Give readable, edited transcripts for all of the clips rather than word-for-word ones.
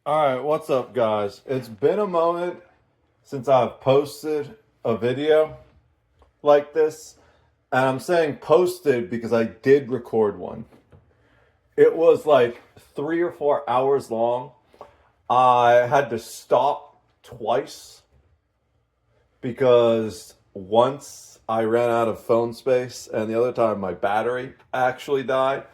All right, what's up, guys? It's been a moment since I've posted a video like this, and I'm saying posted because I did record one. It was like 3 or 4 hours long. I had to stop twice because once I ran out of phone space, and the other time my battery actually died.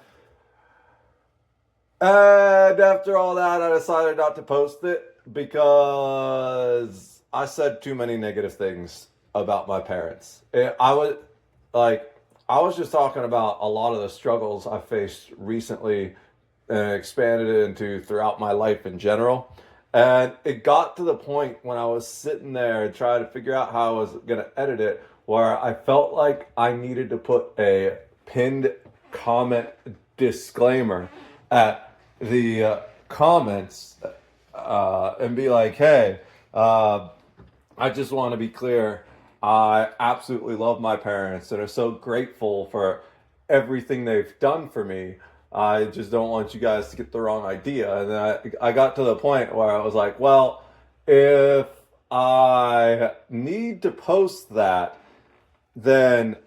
And after all that, I decided not to post it because I said too many negative things about my parents. Like, I was just talking about a lot of the struggles I faced recently and expanded it into throughout my life in general. And it got to the point when I was sitting there and trying to figure out how I was going to edit it, where I felt like I needed to put a pinned comment disclaimer at the comments and be like, hey, I just want to be clear. I absolutely love my parents and are so grateful for everything they've done for me. I just don't want you guys to get the wrong idea. And then I got to the point where I was like, well, if I need to post that, then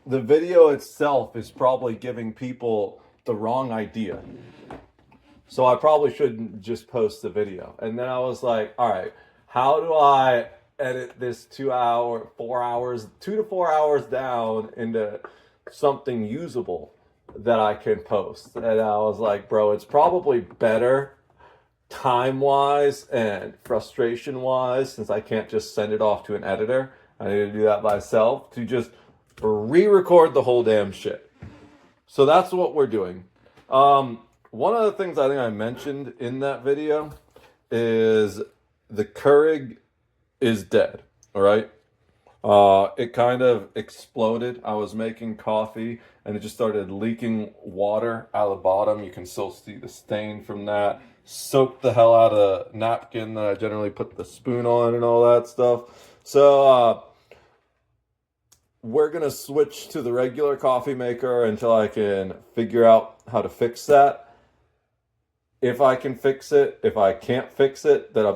the video itself is probably giving people the wrong idea. So I probably shouldn't just post the video. And then I was like, all right, how do I edit this 2 to 4 hours down into something usable that I can post? And I was like, bro, it's probably better time wise and frustration wise, since I can't just send it off to an editor. I need to do that myself, to just re-record the whole damn shit. So that's what we're doing. One of the things I think I mentioned in that video is the Keurig is dead. All right. It kind of exploded. I was making coffee and it just started leaking water out of the bottom. You can still see the stain from that. Soaked the hell out of the napkin that I generally put the spoon on and all that stuff. So we're going to switch to the regular coffee maker until I can figure out how to fix that. If I can fix it, if I can't fix it, then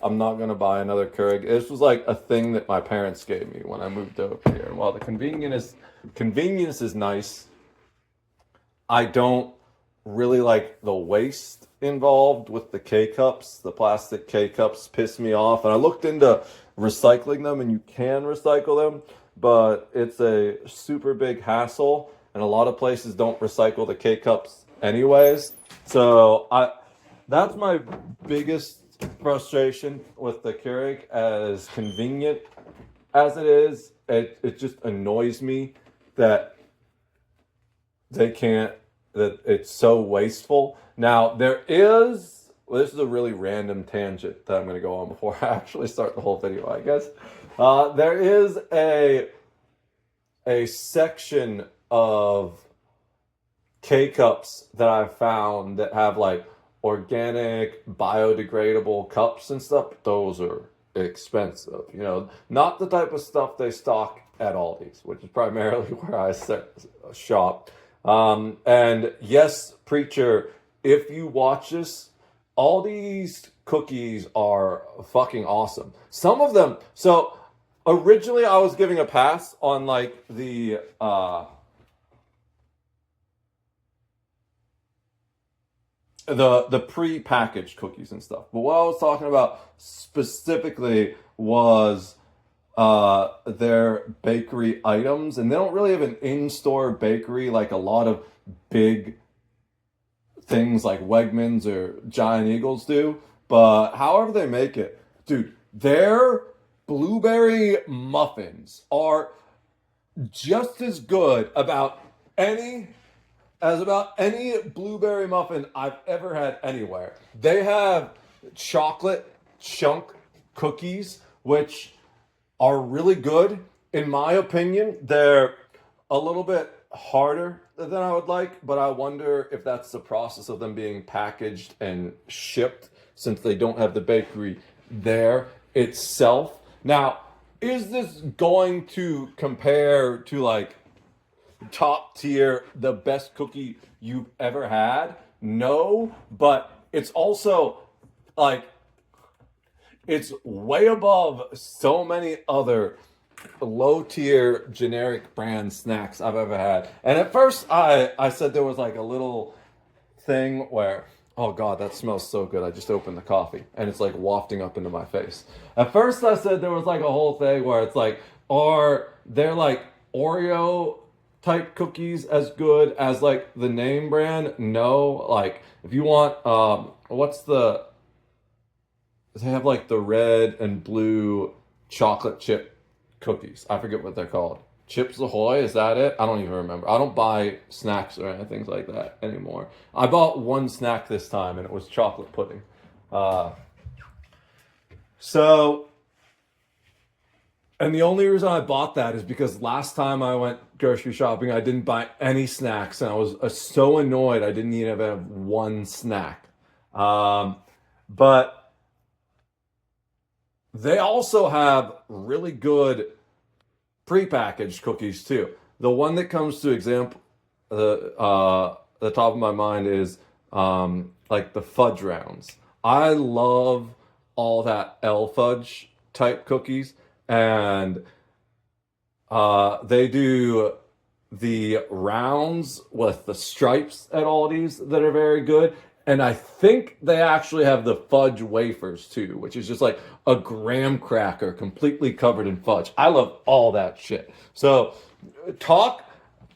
I'm not gonna buy another Keurig. This was like a thing that my parents gave me when I moved over here. And while the convenience is nice, I don't really like the waste involved with the K-cups. The plastic K-cups piss me off. And I looked into recycling them, and you can recycle them, but it's a super big hassle, and a lot of places don't recycle the K-cups anyways. So that's my biggest frustration with the Keurig. As convenient as it is, it just annoys me that it's so wasteful. Now this is a really random tangent that I'm going to go on before I actually start the whole video, I guess. There is a section of K-cups that I've found that have like organic, biodegradable cups and stuff. Those are expensive, not the type of stuff they stock at Aldi's, which is primarily where I shop. And yes, preacher, if you watch this, all these cookies are fucking awesome. Some of them, so originally I was giving a pass on like the pre-packaged cookies and stuff. But what I was talking about specifically was their bakery items, and they don't really have an in-store bakery like a lot of big things like Wegmans or Giant Eagles do. But however they make it, dude, their blueberry muffins are just as good as about any blueberry muffin I've ever had anywhere. They have chocolate chunk cookies, which are really good. In my opinion, they're a little bit harder than I would like, but I wonder if that's the process of them being packaged and shipped, since they don't have the bakery there itself. Now, is this going to compare to like top tier, the best cookie you've ever had? No, but it's also like it's way above so many other low tier generic brand snacks I've ever had. And at first I said there was like a little thing where, oh god, that smells so good. I just opened the coffee and it's like wafting up into my face. At first I said there was like a whole thing where it's like, are they're like Oreo type cookies as good as like the name brand? No. Like if you want what's the they have like the red and blue chocolate chip cookies. I forget what they're called. Chips Ahoy, is that it? I don't even remember. I don't buy snacks or anything like that anymore. I bought one snack this time and it was chocolate pudding. So, and the only reason I bought that is because last time I went grocery shopping, I didn't buy any snacks and I was so annoyed I didn't even have one snack. But they also have really good prepackaged cookies too. The one that comes to example, the top of my mind is like the fudge rounds. I love all that L fudge type cookies, and they do the rounds with the stripes at Aldi's that are very good. And I think they actually have the fudge wafers too, which is just like a graham cracker completely covered in fudge. I love all that shit. So talk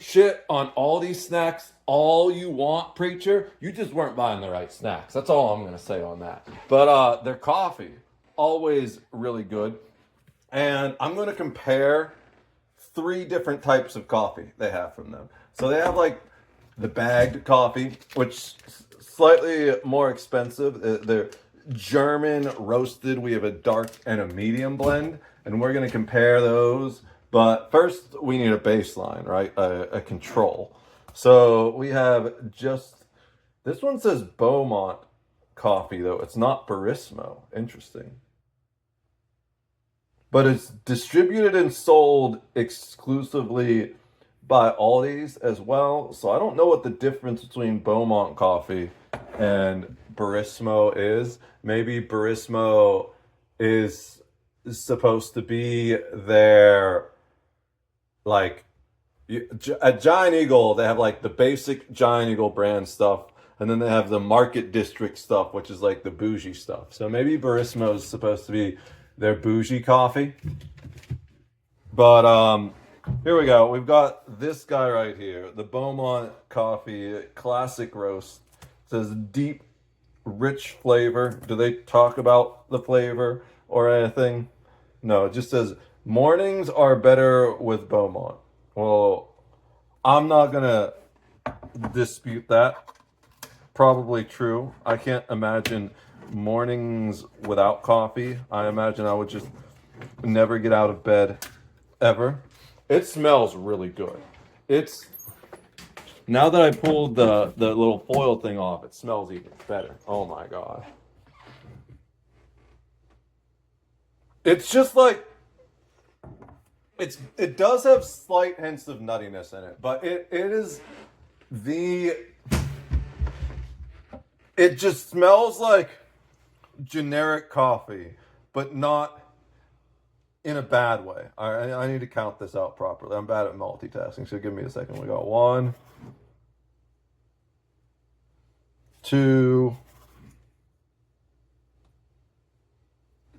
shit on all these snacks all you want, preacher. You just weren't buying the right snacks. That's all I'm going to say on that. But their coffee, always really good. And I'm going to compare 3 different types of coffee they have from them. So they have like the bagged coffee, which slightly more expensive. They're German roasted. We have a dark and a medium blend, and we're going to compare those. But first, we need a baseline, right? A control. So we have just, this one says Beaumont coffee, though. It's not Barismo. Interesting. But it's distributed and sold exclusively by Aldi's as well. So I don't know what the difference between Beaumont coffee and Barismo is. Maybe Barismo is supposed to be their, like, at Giant Eagle, they have like the basic Giant Eagle brand stuff, and then they have the Market District stuff, which is like the bougie stuff. So maybe Barismo is supposed to be their bougie coffee. But here we go. We've got this guy right here, the Beaumont coffee classic roast. It says deep, rich flavor. Do they talk about the flavor or anything? No, it just says mornings are better with Beaumont. Well, I'm not gonna dispute that. Probably true. I can't imagine mornings without coffee. I imagine I would just never get out of bed ever. It smells really good. It's, now that I pulled the little foil thing off, it smells even better. Oh my god. It's just like, it does have slight hints of nuttiness in it, but it is it just smells like generic coffee, but not in a bad way. I need to count this out properly. I'm bad at multitasking, so give me a second. We got 1, 2,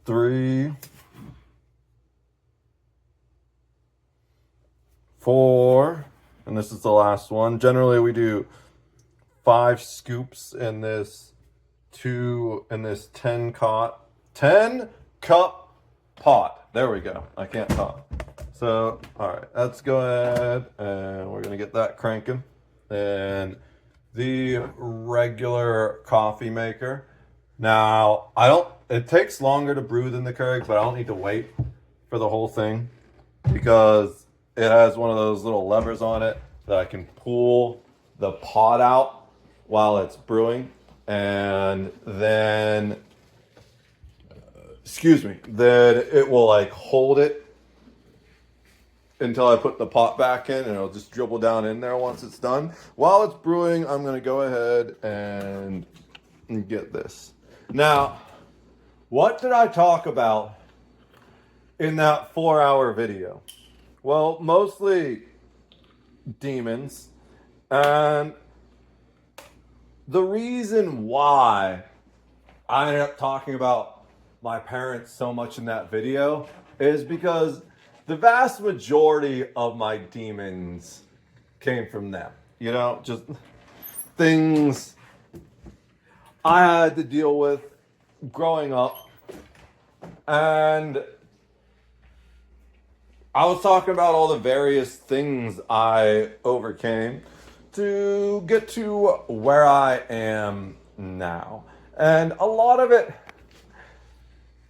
3, 4, and this is the last one. Generally, we do 5 scoops in this 10 cup pot. There we go. I can't talk. So, all right, let's go ahead and we're gonna get that cranking. And the regular coffee maker. Now, it takes longer to brew than the Keurig, but I don't need to wait for the whole thing because it has one of those little levers on it that I can pull the pot out while it's brewing, and then then it will like hold it until I put the pot back in, and it'll just dribble down in there once it's done. While it's brewing, I'm gonna go ahead and get this. Now, What did I talk about in that 4-hour video? Well, mostly demons. And the reason why I ended up talking about my parents so much in that video is because the vast majority of my demons came from them. You know, just things I had to deal with growing up. And I was talking about all the various things I overcame to get to where I am now. And a lot of it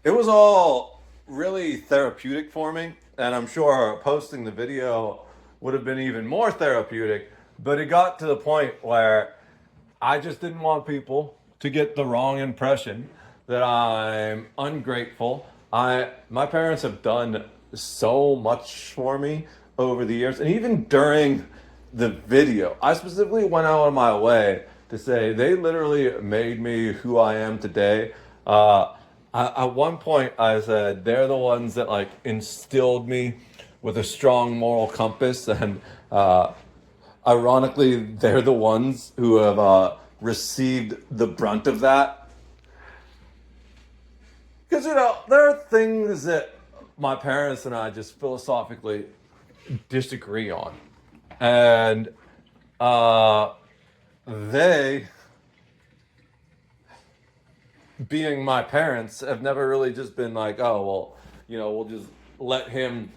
was all really therapeutic for me. And I'm sure posting the video would have been even more therapeutic. But it got to the point where I just didn't want people to get the wrong impression that I'm ungrateful. My parents have done so much for me over the years, and even during the video, I specifically went out of my way to say they literally made me who I am today. At one point, I said they're the ones that like instilled me with a strong moral compass, and ironically, they're the ones who have received the brunt of that. Because, you know, there are things that my parents and I just philosophically disagree on. And they, being my parents, have never really just been like, oh, well, you know, we'll just let him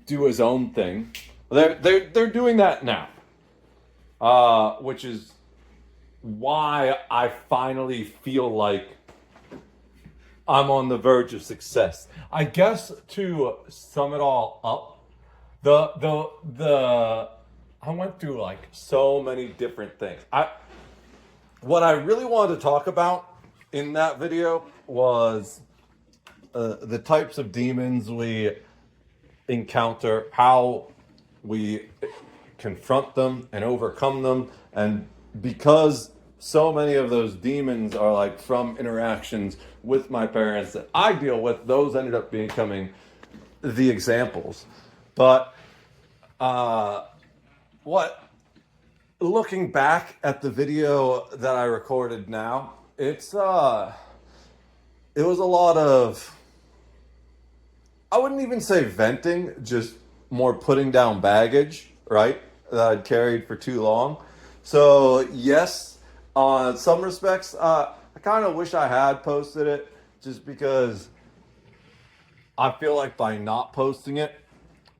do his own thing. They're doing that now, which is why I finally feel like I'm on the verge of success. I guess to sum it all up, I went through like so many different things. What I really wanted to talk about in that video was the types of demons we encounter, how we confront them and overcome them, and because so many of those demons are like from interactions with my parents that I deal with, those ended up becoming the examples. But looking back at the video that I recorded now, it was a lot of, I wouldn't even say venting, just more putting down baggage, right, that I'd carried for too long. So yes, on some respects, I kind of wish I had posted it, just because I feel like by not posting it,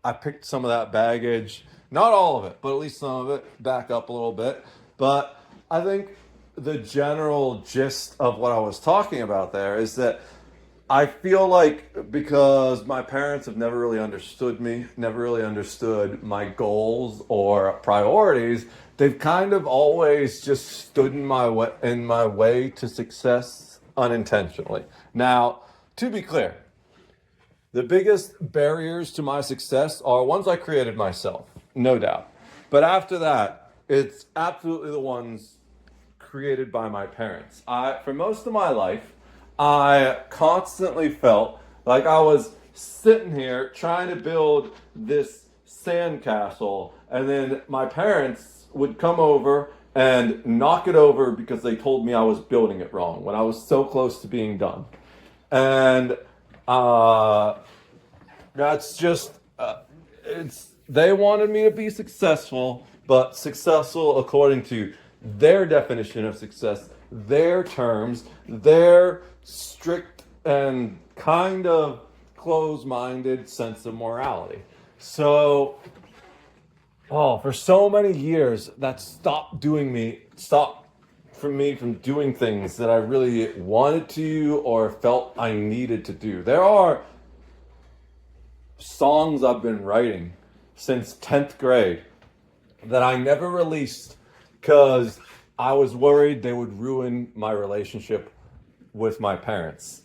I picked some of that baggage, not all of it, but at least some of it, back up a little bit. But I think the general gist of what I was talking about there is that I feel like because my parents have never really understood me, never really understood my goals or priorities, they've kind of always just stood in my way to success unintentionally. Now, to be clear, the biggest barriers to my success are ones I created myself, no doubt. But after that, it's absolutely the ones created by my parents. For most of my life, I constantly felt like I was sitting here trying to build this sandcastle, and then my parents would come over and knock it over because they told me I was building it wrong when I was so close to being done. And that's just, they wanted me to be successful, but successful according to their definition of success, their terms, their strict and kind of closed-minded sense of morality. So, for so many years, that stopped me from doing things that I really wanted to or felt I needed to do. There are songs I've been writing since 10th grade that I never released because I was worried they would ruin my relationship with my parents.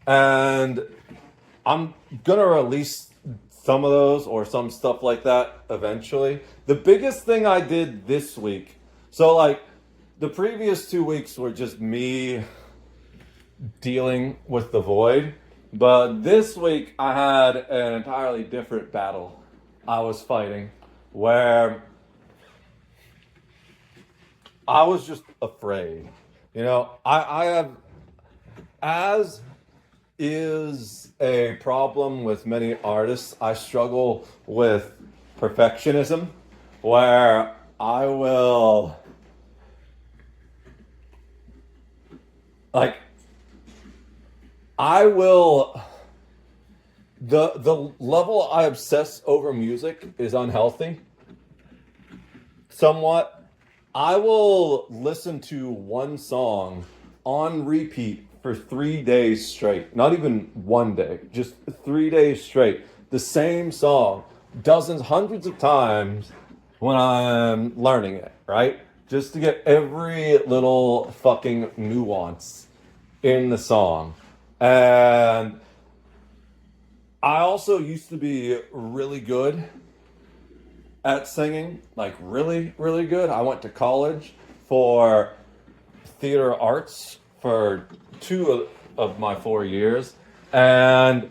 And I'm gonna release some of those or some stuff like that eventually. The biggest thing I did this week, so like the previous 2 weeks were just me dealing with the void. But this week I had an entirely different battle I was fighting where I was just afraid. I have, as is a problem with many artists, I struggle with perfectionism where like, I will, the level I obsess over music is unhealthy somewhat. I will listen to one song on repeat for 3 days straight. Not even one day, just 3 days straight. The same song, dozens, hundreds of times when I'm learning it, right? Just to get every little fucking nuance in the song. And I also used to be really good at singing, like really, really good. I went to college for theater arts for 2 of my 4 years, and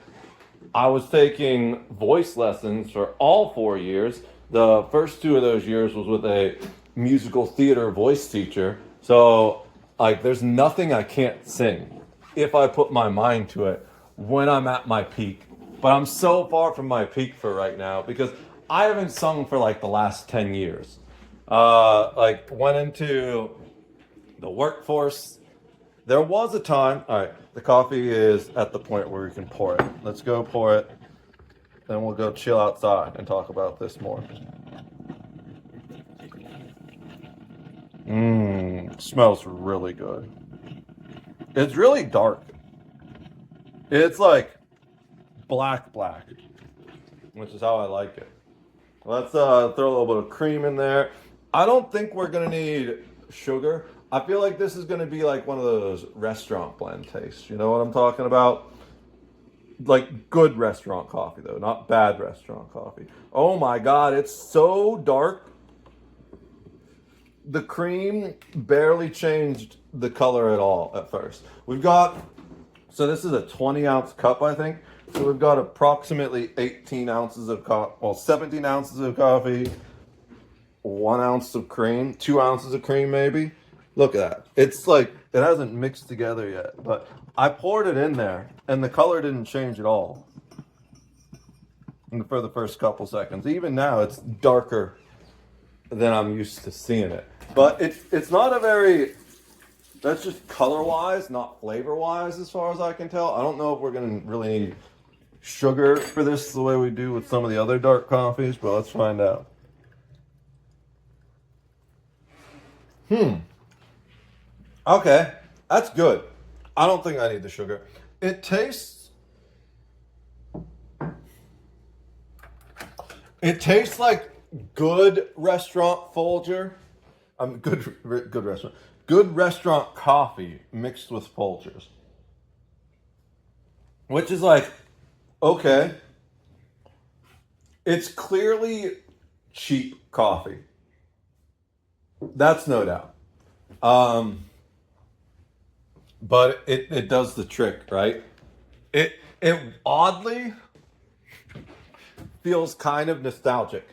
I was taking voice lessons for all 4 years. The first 2 of those years was with a musical theater voice teacher. So, like, there's nothing I can't sing if I put my mind to it when I'm at my peak. But I'm so far from my peak for right now because I haven't sung for like the last 10 years. Like, went into the workforce. There was a time, all right, the coffee is at the point where we can pour it. Let's go pour it. Then we'll go chill outside and talk about this more. Smells really good. It's really dark. It's like black, which is how I like it. Let's throw a little bit of cream in there. I don't think we're gonna need sugar. I feel like this is gonna be like one of those restaurant blend tastes. You know what I'm talking about? Like good restaurant coffee though, not bad restaurant coffee. Oh my God, it's so dark. The cream barely changed the color at all at first. So this is a 20-ounce cup, I think. So we've got approximately 18 ounces of coffee, 17 ounces of coffee, 1 ounce of cream, 2 ounces of cream maybe. Look at that. It's like, it hasn't mixed together yet, but I poured it in there and the color didn't change at all for the first couple seconds. Even now it's darker than I'm used to seeing it. But it's not a very, that's just color-wise, not flavor-wise as far as I can tell. I don't know if we're going to really need sugar for this the way we do with some of the other dark coffees, but let's find out. Okay, that's good. I don't think I need the sugar. It tastes like good restaurant Folger. Good restaurant coffee mixed with Folgers. Which is like, okay. It's clearly cheap coffee. That's no doubt. But it does the trick, right? It oddly feels kind of nostalgic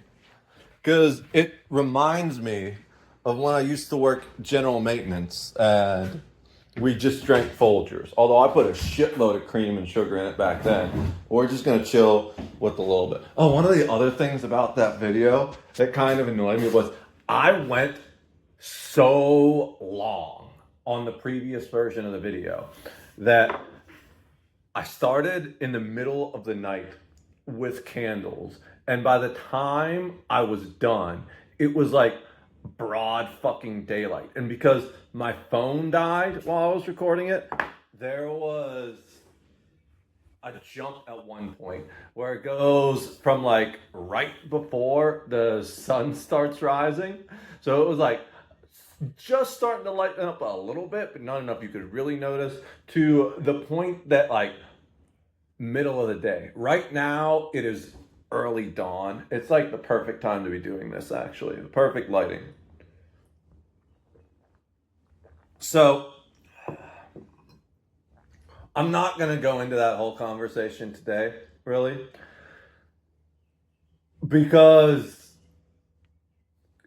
because it reminds me of when I used to work general maintenance and we just drank Folgers. Although I put a shitload of cream and sugar in it back then. We're just gonna chill with a little bit. Oh, one of the other things about that video that kind of annoyed me was I went so long on the previous version of the video that I started in the middle of the night with candles, and by the time I was done, it was like broad fucking daylight. And because my phone died while I was recording it, there was a jump at one point where it goes from like right before the sun starts rising. So it was like just starting to lighten up a little bit, but not enough you could really notice, to the point that like middle of the day. Right now it is early dawn. It's like the perfect time to be doing this, actually. The perfect lighting. So I'm not going to go into that whole conversation today, really, because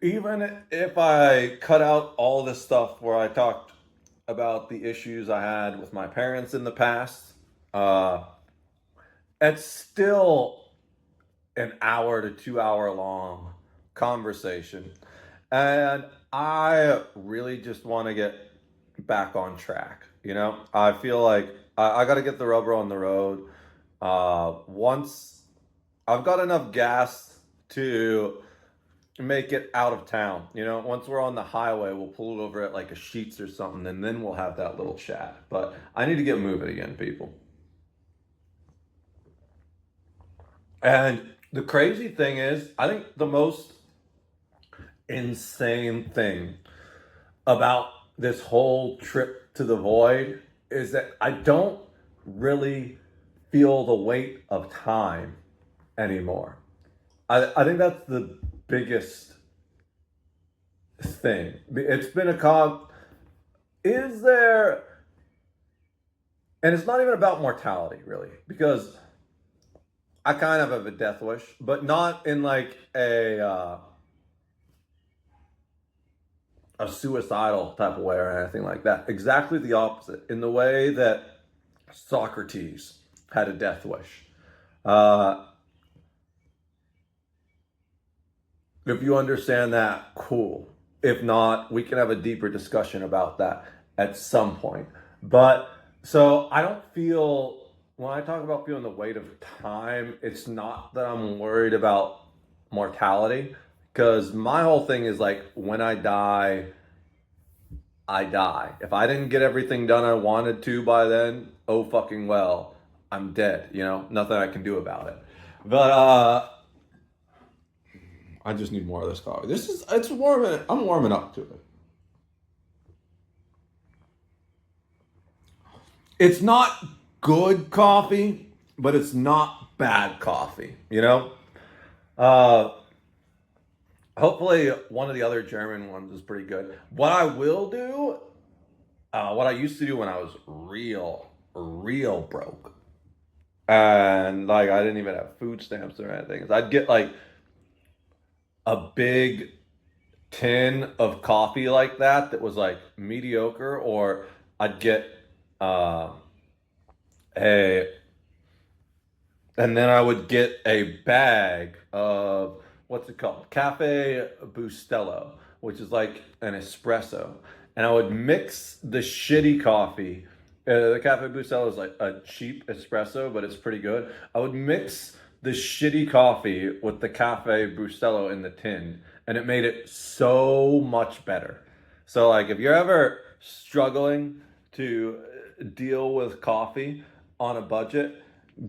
even if I cut out all this stuff where I talked about the issues I had with my parents in the past, uh, it's still an hour to 2 hour long conversation. And I really just want to get back on track. I feel like I got to get the rubber on the road. Once I've got enough gas to make it out of town, once we're on the highway, we'll pull it over at like a Sheets or something, and then we'll have that little chat. But I need to get moving again, people. And the crazy thing is, I think the most insane thing about this whole trip to the void is that I don't really feel the weight of time anymore. I think that's the biggest thing. It's been is there, and it's not even about mortality really, because I kind of have a death wish, but not in like a suicidal type of way or anything like that. Exactly the opposite. In the way that Socrates had a death wish. If you understand that, cool. If not, we can have a deeper discussion about that at some point. But so I don't feel, when I talk about feeling the weight of time, it's not that I'm worried about mortality, because my whole thing is like, when I die, I die. If I didn't get everything done I wanted to by then, oh fucking well, I'm dead, nothing I can do about it. But I just need more of this coffee. It's warming, I'm warming up to it. It's not good coffee, but it's not bad coffee, Hopefully one of the other German ones is pretty good. What I will do, what I used to do when I was real broke, and like I didn't even have food stamps or anything, is I'd get like a big tin of coffee like that was like mediocre, or I'd get a and then I would get a bag of, what's it called? Cafe Bustelo, which is like an espresso. And I would mix the shitty coffee. The Cafe Bustelo is like a cheap espresso, but it's pretty good. I would mix the shitty coffee with the Cafe Bustelo in the tin, and it made it so much better. So like, if you're ever struggling to deal with coffee on a budget,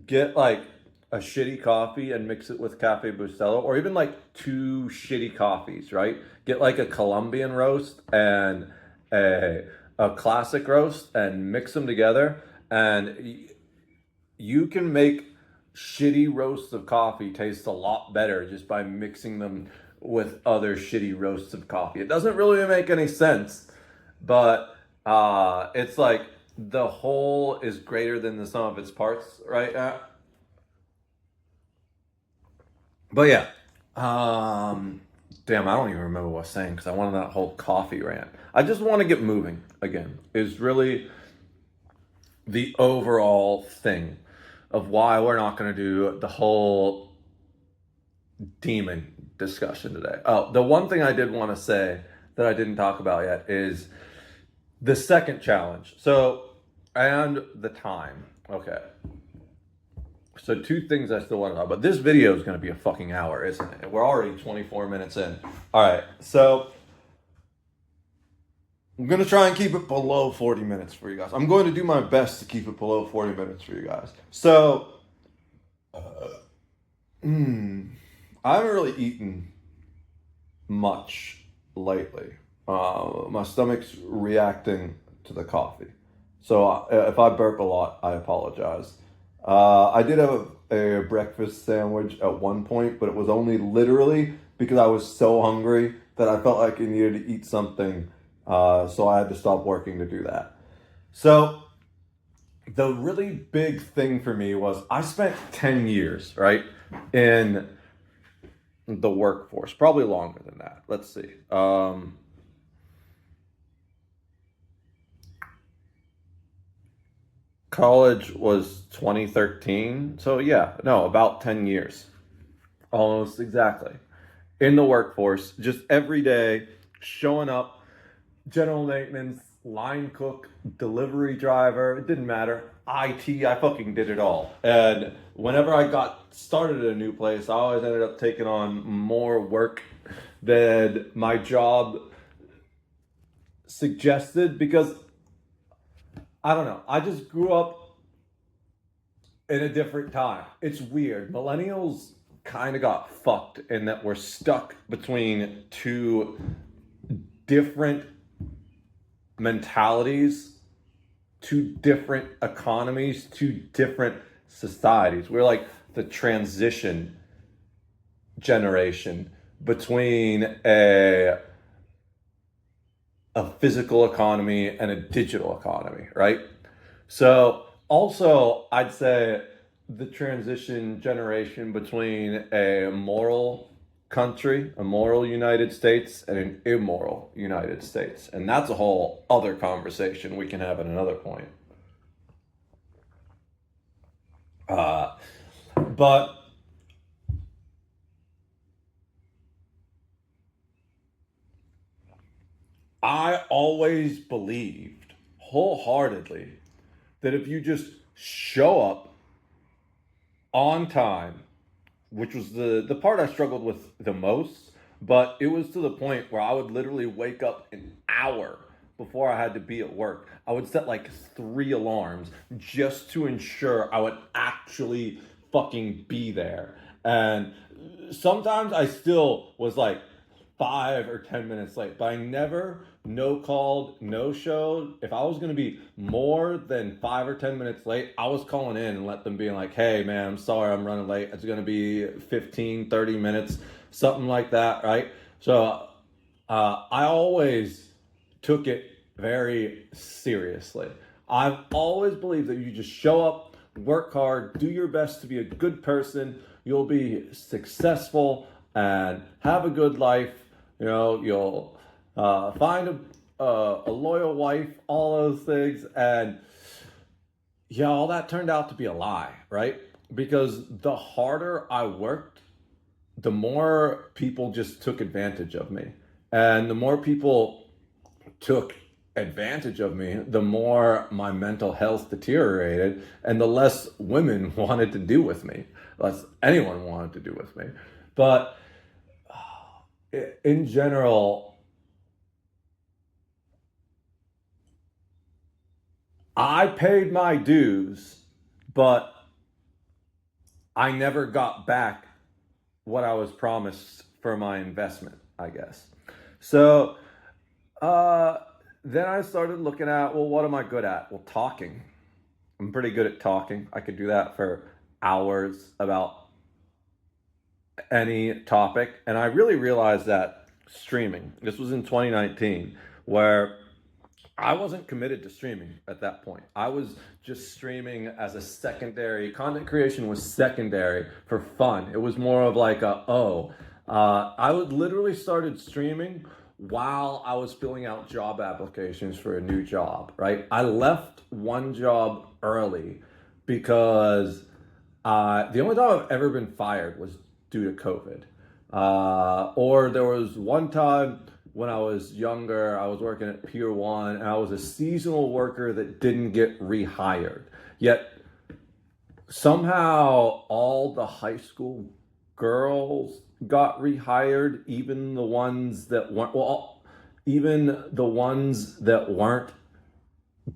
get like a shitty coffee and mix it with Cafe Bustelo, or even like two shitty coffees, right? Get like a Colombian roast and a classic roast and mix them together, and you can make shitty roasts of coffee taste a lot better just by mixing them with other shitty roasts of coffee. It doesn't really make any sense, but it's like the whole is greater than the sum of its parts, right? But yeah, damn, I don't even remember what I was saying because I wanted that whole coffee rant. I just want to get moving again, is really the overall thing of why we're not going to do the whole demon discussion today. Oh, the one thing I did want to say that I didn't talk about yet is the second challenge. So, and the time. Okay. So two things I still want to talk about. This video is going to be a fucking hour, isn't it? We're already 24 minutes in. All right. So I'm going to try and keep it below 40 minutes for you guys. I'm going to do my best to keep it below 40 minutes for you guys. So, I haven't really eaten much lately. My stomach's reacting to the coffee. So if I burp a lot, I apologize. I did have a breakfast sandwich at one point, but it was only literally because I was so hungry that I felt like I needed to eat something. So I had to stop working to do that. So the really big thing for me was I spent 10 years, right, in the workforce, probably longer than that. Let's see. College was 2013. So, yeah, no, about 10 years. Almost exactly. In the workforce, just every day, showing up, general maintenance, line cook, delivery driver, it didn't matter. IT, I fucking did it all. And whenever I got started at a new place, I always ended up taking on more work than my job suggested because I don't know. I just grew up in a different time. It's weird. Millennials kind of got fucked in that we're stuck between two different mentalities, two different economies, two different societies. We're like the transition generation between a physical economy and a digital economy, right? So, also, I'd say the transition generation between a moral country, a moral United States, and an immoral United States. And that's a whole other conversation we can have at another point. Uh, but I always believed wholeheartedly that if you just show up on time, which was the part I struggled with the most, but it was to the point where I would literally wake up an hour before I had to be at work. I would set like three alarms just to ensure I would actually fucking be there. And sometimes I still was like 5 or 10 minutes late, but I never no called, no showed. If I was gonna be more than 5 or 10 minutes late, I was calling in and let them be like, hey man, I'm sorry I'm running late. It's gonna be 15, 30 minutes, something like that, right? So I always took it very seriously. I've always believed that you just show up, work hard, do your best to be a good person, you'll be successful and have a good life. You know, you'll find a loyal wife, all those things. And yeah, all that turned out to be a lie, right? Because the harder I worked, the more people just took advantage of me. And the more people took advantage of me, the more my mental health deteriorated and the less women wanted to do with me, less anyone wanted to do with me. But in general, I paid my dues, but I never got back what I was promised for my investment, I guess. So uh, then I started looking at, well, what am I good at? Well, talking. I'm pretty good at talking. I could do that for hours about any topic. And I really realized that streaming, this was in 2019, where I wasn't committed to streaming at that point. I was just streaming as a secondary, content creation was secondary for fun. It was more of like I would literally started streaming while I was filling out job applications for a new job, right? I left one job early because the only time I've ever been fired was due to COVID. Or there was one time when I was younger, I was working at Pier 1 and I was a seasonal worker that didn't get rehired. Yet somehow all the high school girls got rehired, even the ones that weren't, well, even the ones that weren't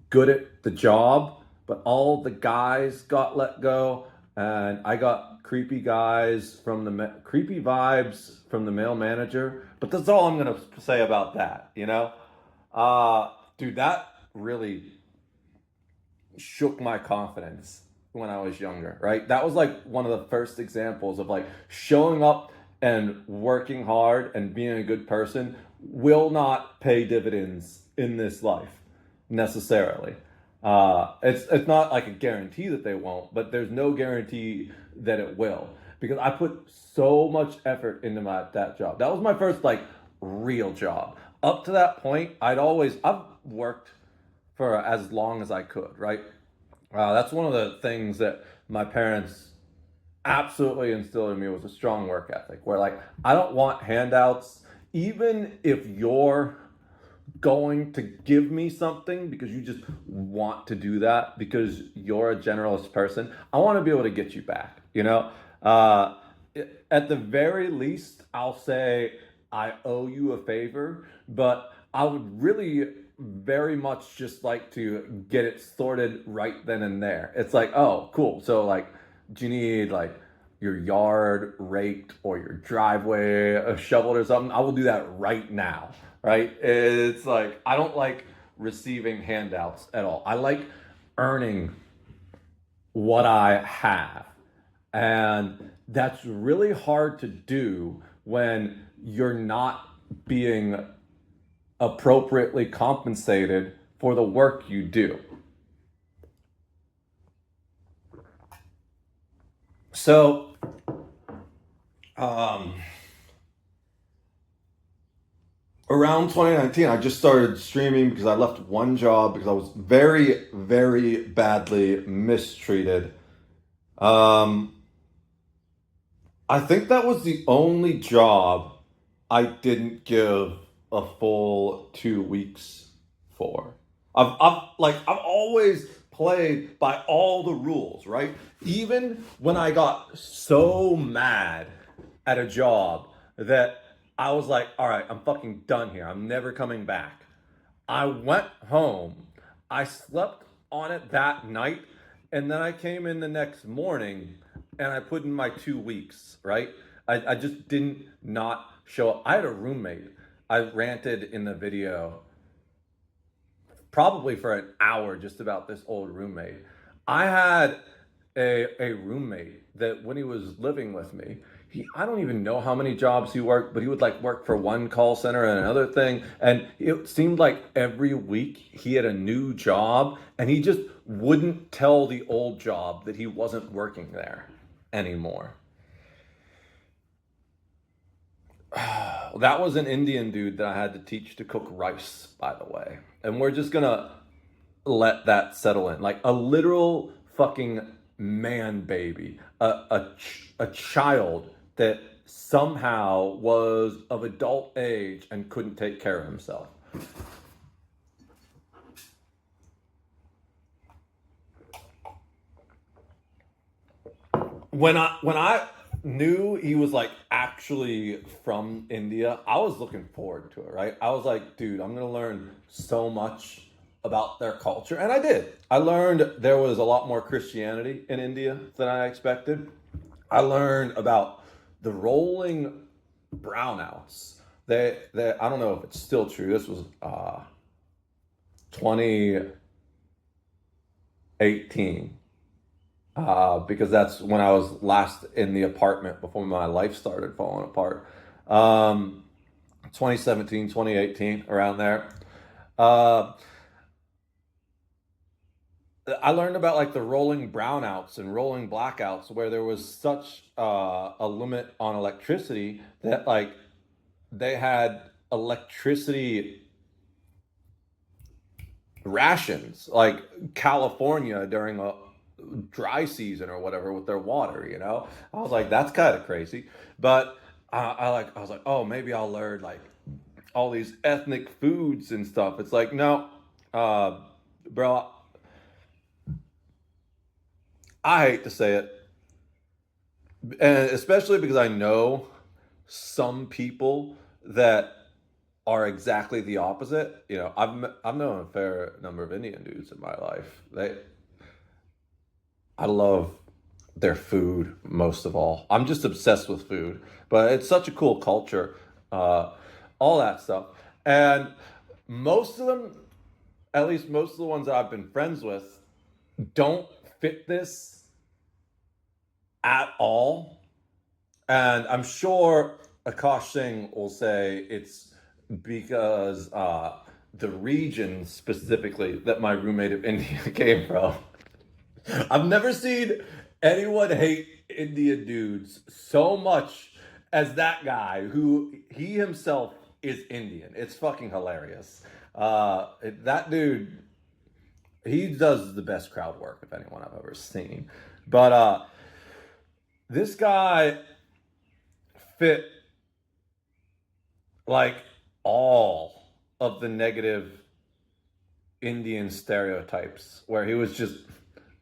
good at the job, but all the guys got let go, and I got creepy guys from creepy vibes from the male manager. But that's all I'm gonna say about that. Dude, that really shook my confidence when I was younger. Right, that was like one of the first examples of like showing up and working hard and being a good person will not pay dividends in this life necessarily. It's not like a guarantee that they won't, but there's no guarantee that it will because I put so much effort into my that job. That was my first like real job. Up to that point, I've worked for as long as I could, right? That's one of the things that my parents absolutely instilled in me was a strong work ethic. Where like I don't want handouts, even if you're going to give me something because you just want to do that because you're a generalist person. I want to be able to get you back. Uh, at the very least, I'll say I owe you a favor, but I would really very much just like to get it sorted right then and there. It's like, oh, cool. So, like, do you need like your yard raked or your driveway shoveled or something? I will do that right now. Right? It's like, I don't like receiving handouts at all. I like earning what I have. And that's really hard to do when you're not being appropriately compensated for the work you do. So, um, around 2019, I just started streaming because I left one job because I was very, very badly mistreated. Um, I think that was the only job I didn't give a full 2 weeks for. I've always played by all the rules, right? Even when I got so mad at a job that I was like, all right, I'm fucking done here. I'm never coming back. I went home. I slept on it that night, and then I came in the next morning and I put in my 2 weeks, right? I just didn't not show up. I had a roommate. I ranted in the video probably for an hour just about this old roommate. I had a roommate that when he was living with me, I don't even know how many jobs he worked, but he would like work for one call center and another thing. And it seemed like every week he had a new job and he just wouldn't tell the old job that he wasn't working there anymore. That was an Indian dude that I had to teach to cook rice, by the way. And we're just gonna let that settle in. Like a literal fucking man baby, a child that somehow was of adult age and couldn't take care of himself. When I knew he was like actually from India, I was looking forward to it, right? I was like, dude, I'm gonna learn so much about their culture. And I did. I learned there was a lot more Christianity in India than I expected. I learned about the rolling brownouts. They I don't know if it's still true. This was 2018 because that's when I was last in the apartment before my life started falling apart. Um, 2017, 2018, around there. Uh, I learned about like the rolling brownouts and rolling blackouts where there was such a limit on electricity that like they had electricity rations, like California during a dry season or whatever with their water. I was like, that's kind of crazy. But I was like, oh, maybe I'll learn like all these ethnic foods and stuff. It's like, no, uh, bro, I hate to say it, and especially because I know some people that are exactly the opposite. I've known a fair number of Indian dudes in my life. I love their food most of all. I'm just obsessed with food, but it's such a cool culture, uh, all that stuff. And most of them, at least most of the ones that I've been friends with, don't fit this at all. And I'm sure Akash Singh will say it's because the region specifically that my roommate of India came from. I've never seen anyone hate Indian dudes so much as that guy who he himself is Indian. It's fucking hilarious. That dude, he does the best crowd work of anyone I've ever seen. But this guy fit like all of the negative Indian stereotypes, where he was just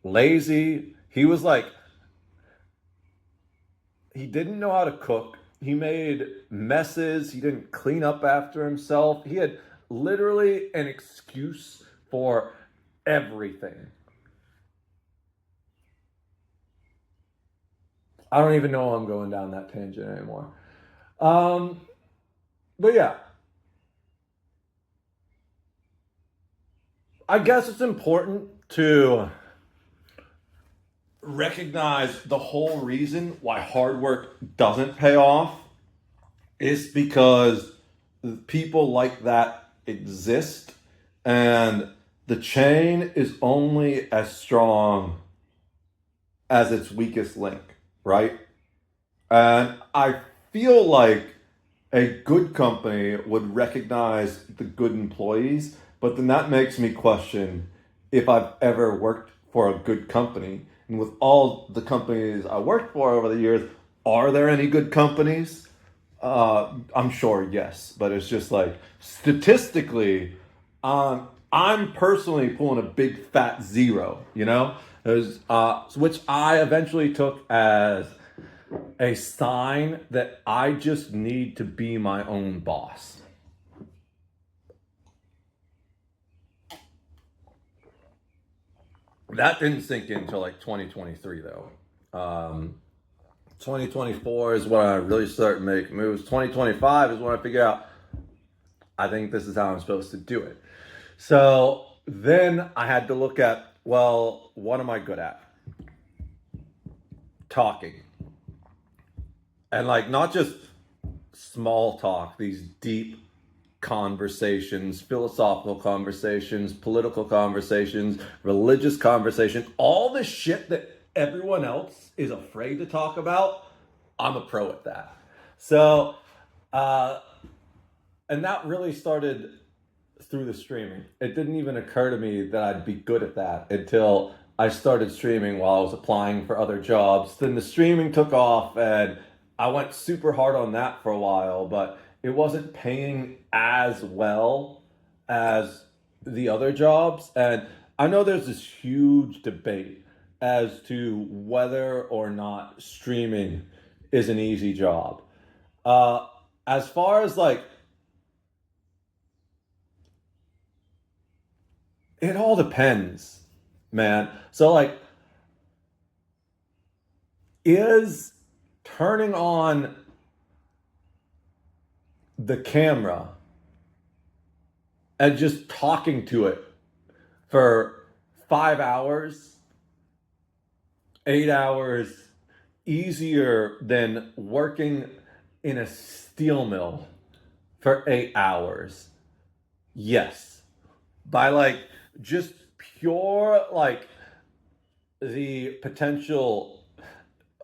lazy. He was like, he didn't know how to cook. He made messes. He didn't clean up after himself. He had literally an excuse for everything. I don't even know I'm going down that tangent anymore. But yeah, I guess it's important to recognize the whole reason why hard work doesn't pay off is because people like that exist, and the chain is only as strong as its weakest link, right? And I feel like a good company would recognize the good employees, but then that makes me question if I've ever worked for a good company. And with all the companies I worked for over the years, are there any good companies? I'm sure yes, but it's just like statistically, I'm personally pulling a big fat zero, you know? Which I eventually took as a sign that I just need to be my own boss. That didn't sink in until like 2023 though. 2024 is when I really start making moves. 2025 is when I figure out I think this is how I'm supposed to do it. So then I had to look at, well, what am I good at? Talking. And like not just small talk, these deep conversations, philosophical conversations, political conversations, religious conversations, all the shit that everyone else is afraid to talk about. I'm a pro at that. So, and that really started through the streaming. It didn't even occur to me that I'd be good at that until I started streaming while I was applying for other jobs. Then the streaming took off and I went super hard on that for a while, but it wasn't paying as well as the other jobs. And I know there's this huge debate as to whether or not streaming is an easy job. Uh, as far as like, it all depends, man. So, like, is turning on the camera and just talking to it for 5 hours, 8 hours easier than working in a steel mill for 8 hours? Yes. By like just pure like the potential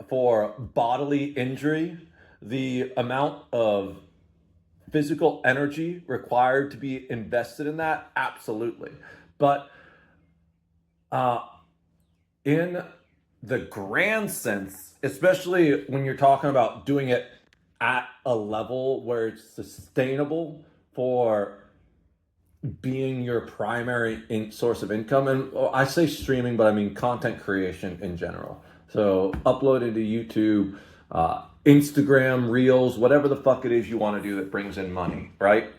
for bodily injury, the amount of physical energy required to be invested in that, absolutely. But uh, in the grand sense, especially when you're talking about doing it at a level where it's sustainable for being your primary source of income, and I say streaming, but I mean content creation in general. So uploaded to YouTube, Instagram, Reels, whatever the fuck it is you want to do that brings in money, right?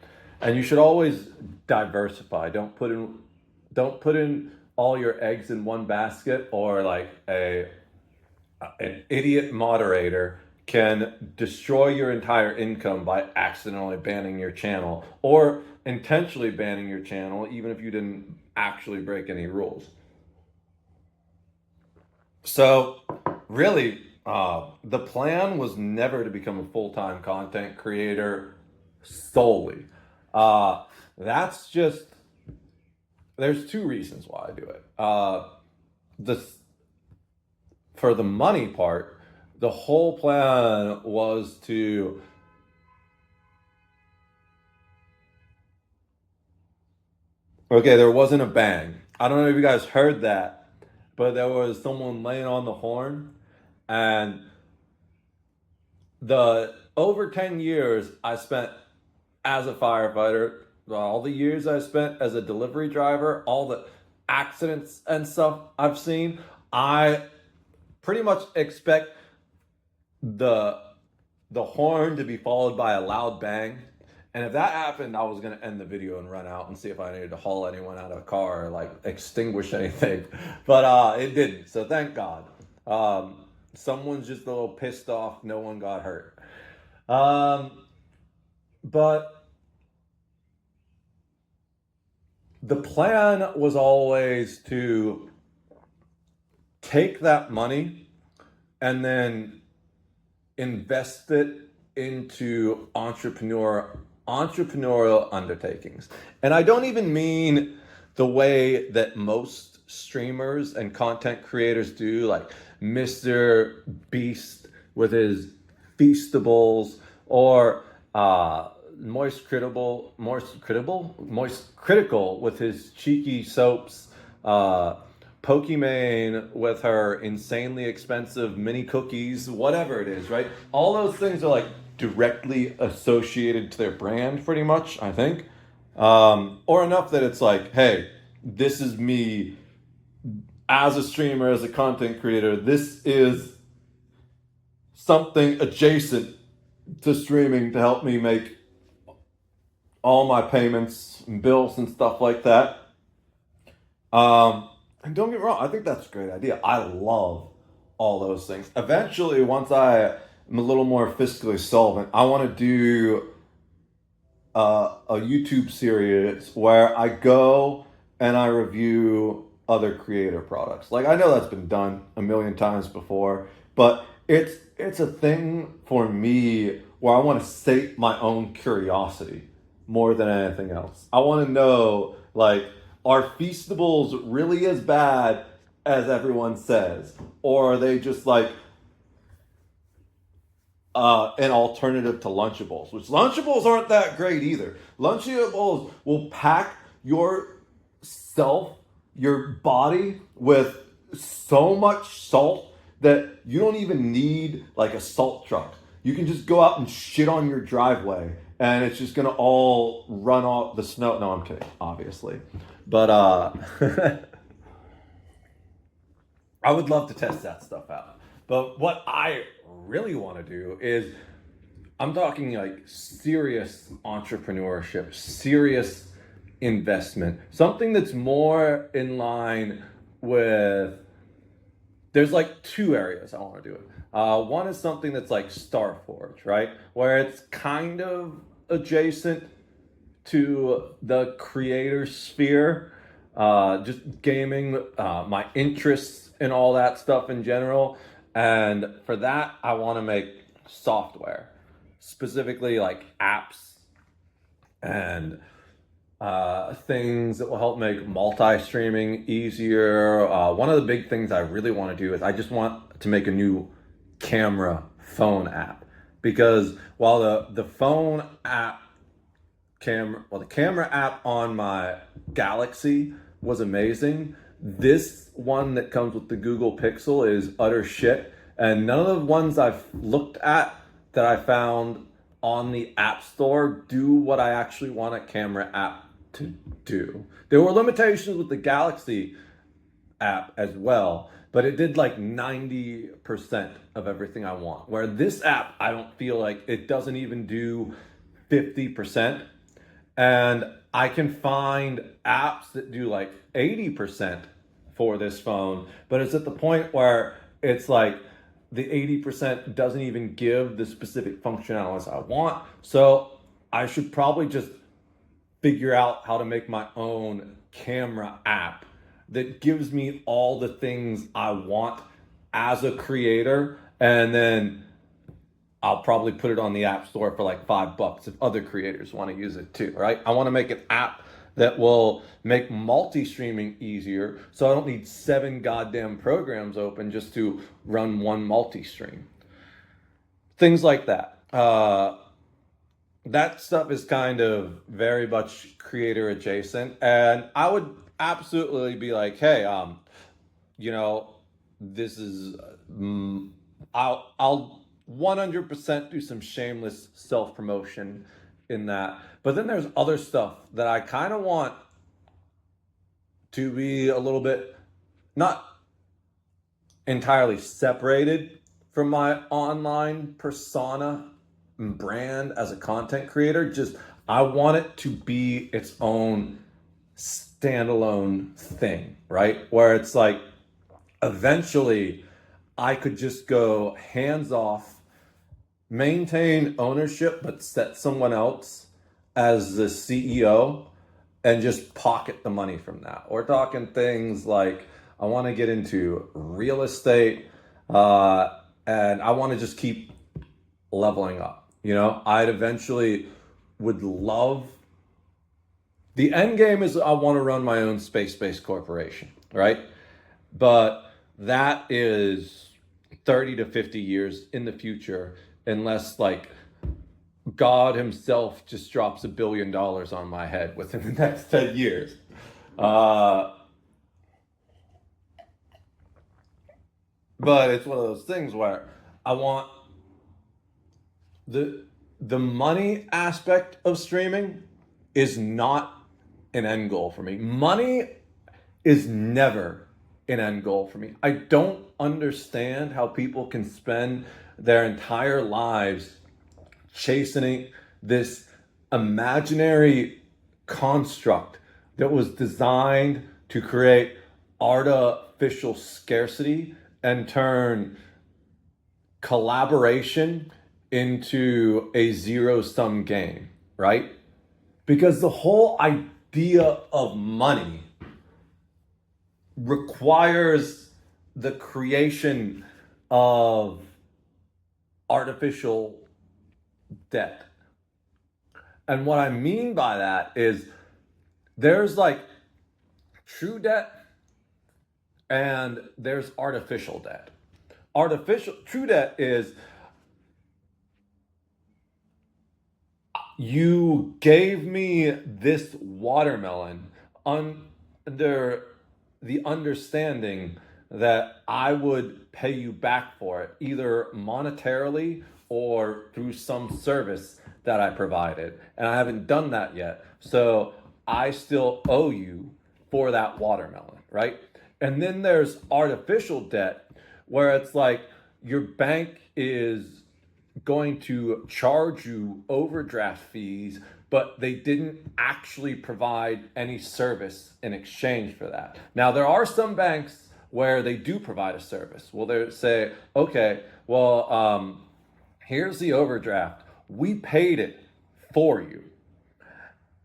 And you should always diversify. Don't put in all your eggs in one basket, or like an idiot moderator can destroy your entire income by accidentally banning your channel or intentionally banning your channel, even if you didn't actually break any rules. So, really, the plan was never to become a full time content creator solely. Uh, That's just, there's two reasons why I do it. This For the money part, the whole plan was to, okay, there wasn't a bang. I don't know if you guys heard that, but there was someone laying on the horn, and the over 10 years I spent as a firefighter, all the years I spent as a delivery driver, all the accidents and stuff I've seen, I pretty much expect the the horn to be followed by a loud bang. And if that happened, I was gonna end the video and run out and see if I needed to haul anyone out of a car or like extinguish anything. But it didn't. So thank God. Someone's just a little pissed off. No one got hurt. Um, but the plan was always to take that money and then invest it into entrepreneurial undertakings. And I don't even mean the way that most streamers and content creators do, like Mr. Beast with his Feastables, or Moist Critical with his cheeky soaps, Pokimane with her insanely expensive mini cookies, whatever it is, right? All those things are like directly associated to their brand, pretty much, I think. Or enough that it's like, hey, this is me as a streamer, as a content creator. This is something adjacent to streaming to help me make all my payments and bills and stuff like that. And don't get me wrong, I think that's a great idea. I love all those things. Eventually, once I am a little more fiscally solvent, I want to do a YouTube series where I go and I review other creator products. Like, I know that's been done a million times before, but it's a thing for me where I want to sate my own curiosity more than anything else. I want to know, like, are Feastables really as bad as everyone says, or are they just like an alternative to Lunchables? Which Lunchables aren't that great either. Lunchables will pack yourself, your body, with so much salt that you don't even need like a salt truck. You can just go out and shit on your driveway and it's just gonna all run off the snow. No, I'm kidding, obviously. But I would love to test that stuff out. But what I really want to do is, I'm talking like serious entrepreneurship, serious investment, something that's more in line with, there's like two areas I want to do it. One is something that's like Starforge, right? Where it's kind of adjacent to the creator sphere, just gaming, my interests and all that stuff in general. And for that, I want to make software, specifically like apps and things that will help make multi-streaming easier. One of the big things I really want to do is I just want to make a new camera phone app, because while the phone app the camera app on my Galaxy was amazing, this one that comes with the Google Pixel is utter shit. And none of the ones I've looked at that I found on the App Store do what I actually want a camera app to do. There were limitations with the Galaxy app as well, but it did like 90% of everything I want. Where this app, I don't feel like it doesn't even do 50%. And I can find apps that do like 80% for this phone, but it's at the point where it's like the 80% doesn't even give the specific functionalities I want. So I should probably just figure out how to make my own camera app that gives me all the things I want as a creator. And then I'll probably put it on the App Store for like $5 if other creators want to use it too, right? I want to make an app that will make multi-streaming easier, so I don't need 7 goddamn programs open just to run one multi-stream. Things like that. That stuff is kind of very much creator adjacent, and I would absolutely be like, hey, you know, this is I'll 100% do some shameless self promotion in that. But then there's other stuff that I kind of want to be a little bit not entirely separated from my online persona and brand as a content creator. Just I want it to be its own standalone thing, right? Where it's like eventually I could just go hands off, maintain ownership, but set someone else as the CEO and just pocket the money from that. We're talking things like I want to get into real estate, and I want to just keep leveling up. You know, I'd eventually would love the end game is I want to run my own space-based corporation, right? But that is 30 to 50 years in the future, unless like God himself just drops $1 billion on my head within the next 10 years. But it's one of those things where I want the money aspect of streaming is not an end goal for me. Money is never an end goal for me. I don't understand how people can spend their entire lives chastening this imaginary construct that was designed to create artificial scarcity and turn collaboration into a zero-sum game, right? Because the whole idea of money requires the creation of artificial debt. And what I mean by that is there's like true debt and there's artificial debt. True debt is you gave me this watermelon under the understanding that I would pay you back for it, either monetarily or through some service that I provided. And I haven't done that yet. So I still owe you for that watermelon, right? And then there's artificial debt, where it's like your bank is going to charge you overdraft fees, but they didn't actually provide any service in exchange for that. Now, there are some banks where they do provide a service. Well, they say, okay, well, here's the overdraft. We paid it for you.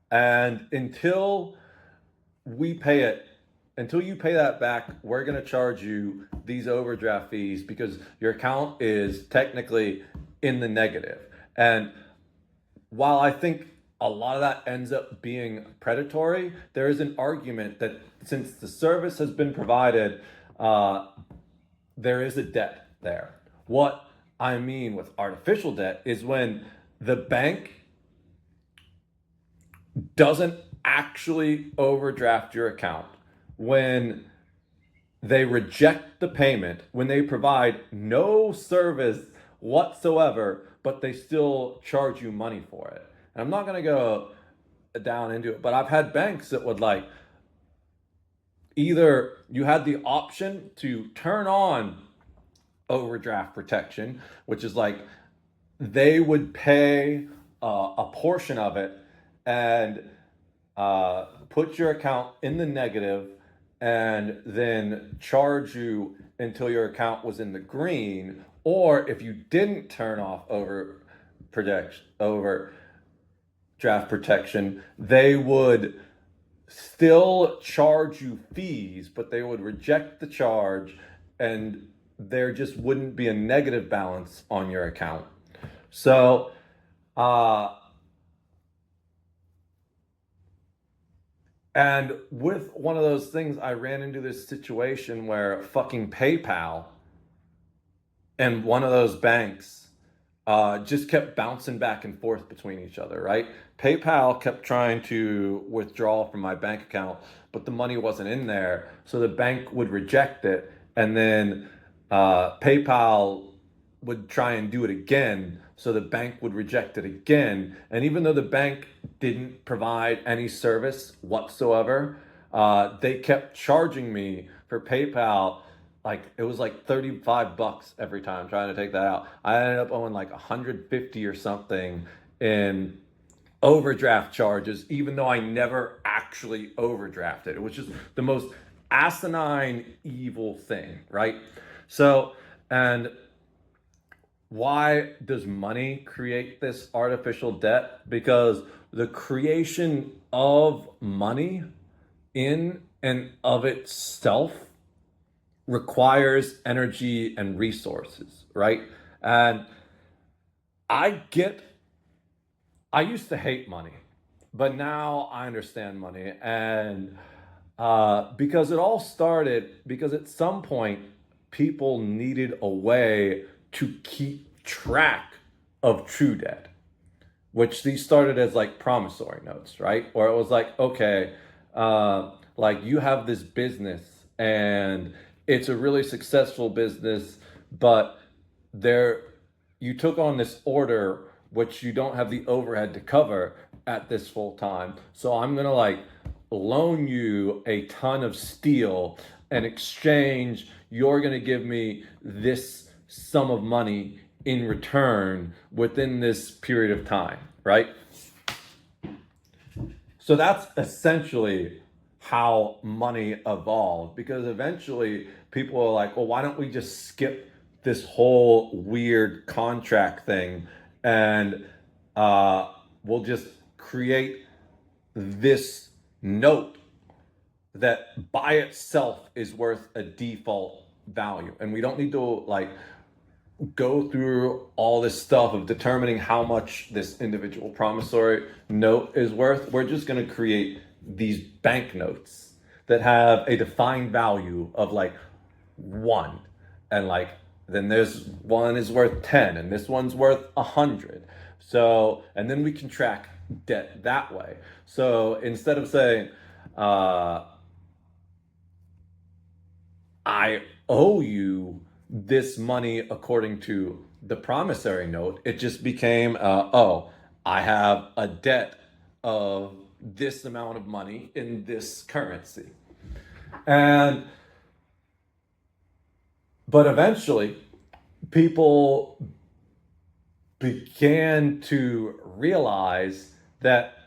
And until you pay that back, we're going to charge you these overdraft fees because your account is technically in the negative. And while I think a lot of that ends up being predatory, there is an argument that since the service has been provided, there is a debt there. What I mean with artificial debt is when the bank doesn't actually overdraft your account, when they reject the payment, when they provide no service whatsoever, but they still charge you money for it. And I'm not going to go down into it, but I've had banks that would like either you had the option to turn on overdraft protection, which is like they would pay a portion of it and put your account in the negative and then charge you until your account was in the green. Or if you didn't turn off overdraft protection, they would still charge you fees, but they would reject the charge and there just wouldn't be a negative balance on your account. So, uh, and with one of those things, I ran into this situation where fucking PayPal and one of those banks just kept bouncing back and forth between each other, right? PayPal kept trying to withdraw from my bank account, but the money wasn't in there. So the bank would reject it. And then PayPal would try and do it again. So the bank would reject it again. And even though the bank didn't provide any service whatsoever, they kept charging me for PayPal. Like it was like $35 every time trying to take that out. I ended up owing like 150 or something in overdraft charges, even though I never actually overdrafted. It was just the most asinine, evil thing, right? So, and why does money create this artificial debt? Because the creation of money in and of itself requires energy and resources, right? And I get, I used to hate money, but now I understand money. And because it all started, because at some point, people needed a way to keep track of true debt, which these started as like promissory notes, right? Or it was like, okay, like you have this business and it's a really successful business, but there you took on this order which you don't have the overhead to cover at this full time. So I'm gonna like loan you a ton of steel. In exchange, you're gonna give me this sum of money in return within this period of time, right? So that's essentially how money evolved, because eventually people are like, well, why don't we just skip this whole weird contract thing and we'll just create this note that by itself is worth a default value. And we don't need to like go through all this stuff of determining how much this individual promissory note is worth. We're just going to create these banknotes that have a defined value of like 1, and like then there's one is worth 10 and this one's worth 100. So and then we can track debt that way. So instead of saying I owe you this money according to the promissory note, it just became, oh, I have a debt of this amount of money in this currency. And, but eventually, people began to realize that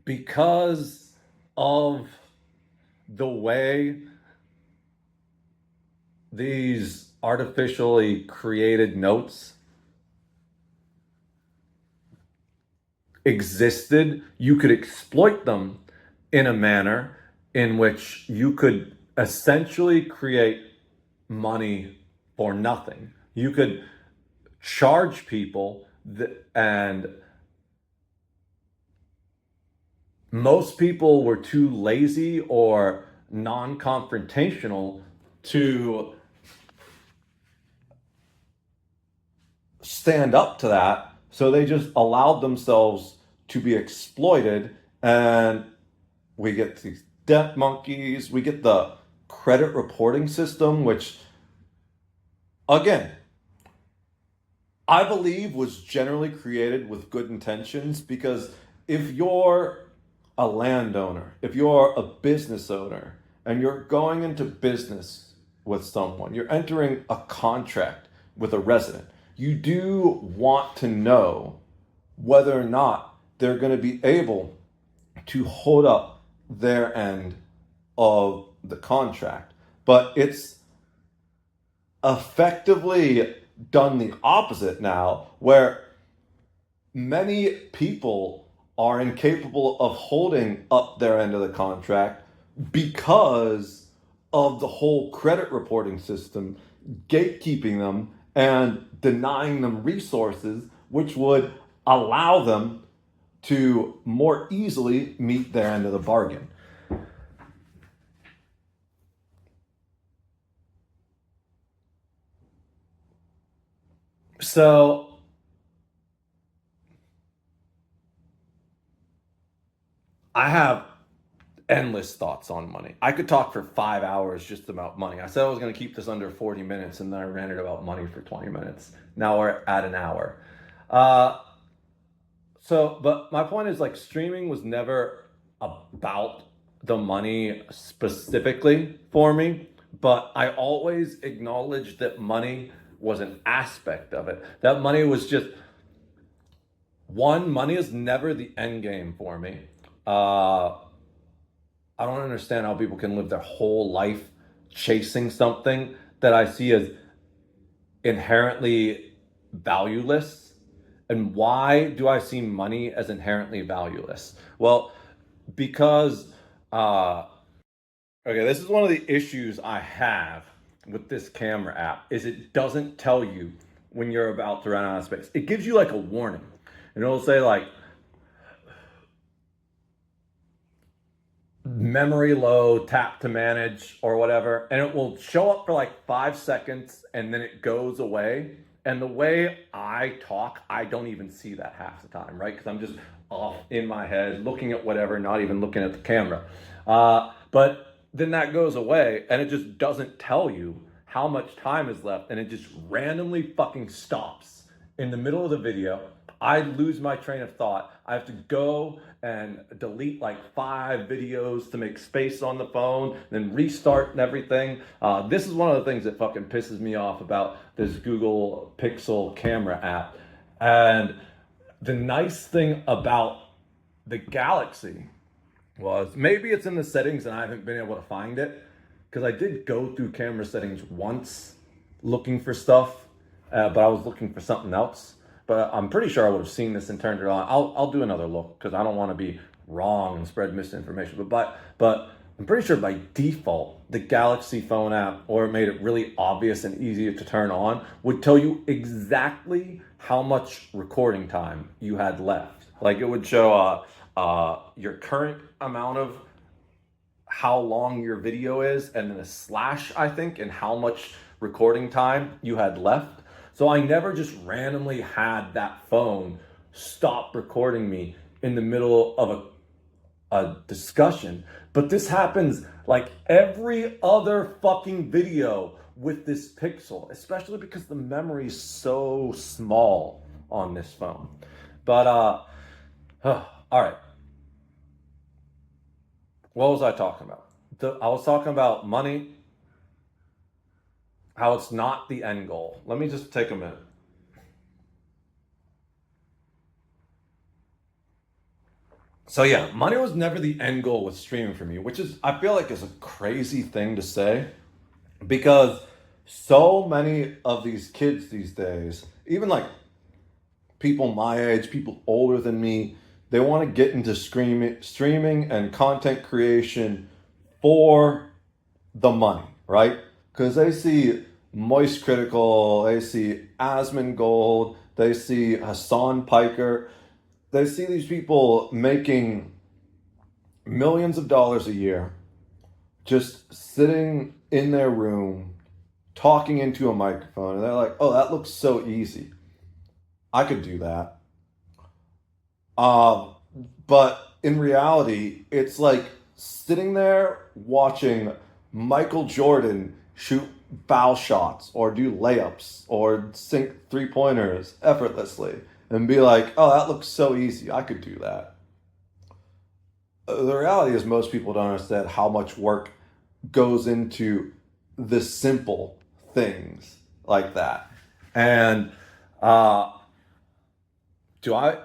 because of the way these artificially created notes existed, you could exploit them in a manner in which you could essentially create money for nothing. You could charge people, and most people were too lazy or non confrontational to stand up to that. So they just allowed themselves to be exploited. And we get these debt monkeys, we get the credit reporting system, which, again, I believe was generally created with good intentions, because if you're a landowner, if you're a business owner, and you're going into business with someone, you're entering a contract with a resident, you do want to know whether or not they're going to be able to hold up their end of the contract. But it's effectively done the opposite now, where many people are incapable of holding up their end of the contract because of the whole credit reporting system gatekeeping them and denying them resources which would allow them to more easily meet their end of the bargain. So I have endless thoughts on money. I could talk for 5 hours just about money. I said I was going to keep this under 40 minutes, and then I ranted about money for 20 minutes. Now we're at an hour. Uh, but my point is, like, streaming was never about the money specifically for me, but I always acknowledged that money was an aspect of it. That money was just one, money is never the end game for me. Uh, I don't understand how people can live their whole life chasing something that I see as inherently valueless. And why do I see money as inherently valueless? Well, because, uh, okay, this is one of the issues I have with this camera app is it doesn't tell you when you're about to run out of space. It gives you like a warning. And it'll say like, memory low, tap to manage or whatever, and it will show up for like 5 seconds and then it goes away. And the way I talk, I don't even see that half the time, right? Because I'm just off in my head looking at whatever, not even looking at the camera. But then that goes away and it just doesn't tell you how much time is left, and it just randomly fucking stops in the middle of the video. I lose my train of thought. I have to go and delete like 5 videos to make space on the phone, then restart and everything. This is one of the things that fucking pisses me off about this Google Pixel camera app. And the nice thing about the Galaxy was, maybe it's in the settings and I haven't been able to find it, because I did go through camera settings once looking for stuff, but I was looking for something else. But I'm pretty sure I would have seen this and turned it on. I'll do another look because I don't want to be wrong and spread misinformation. But I'm pretty sure by default, the Galaxy phone app, or it made it really obvious and easy to turn on, would tell you exactly how much recording time you had left. Like it would show your current amount of how long your video is, and then a slash, I think, and how much recording time you had left. So I never just randomly had that phone stop recording me in the middle of a discussion. But this happens like every other fucking video with this Pixel, especially because the memory is so small on this phone. But, all right. What was I talking about? I was talking about money, how it's not the end goal. Let me just take a minute. So yeah, money was never the end goal with streaming for me, which is, I feel like, is a crazy thing to say, because so many of these kids these days, even like people my age, people older than me, they want to get into streaming and content creation for the money, right? Because they see Moist Critical, they see Asmongold, they see Hassan Piker, they see these people making millions of dollars a year, just sitting in their room, talking into a microphone, and they're like, oh, that looks so easy. I could do that. Um, but in reality, it's like sitting there watching Michael Jordan shoot foul shots or do layups or sink 3-pointers effortlessly and be like, oh, that looks so easy. I could do that. The reality is most people don't understand how much work goes into the simple things like that. And uh, do I?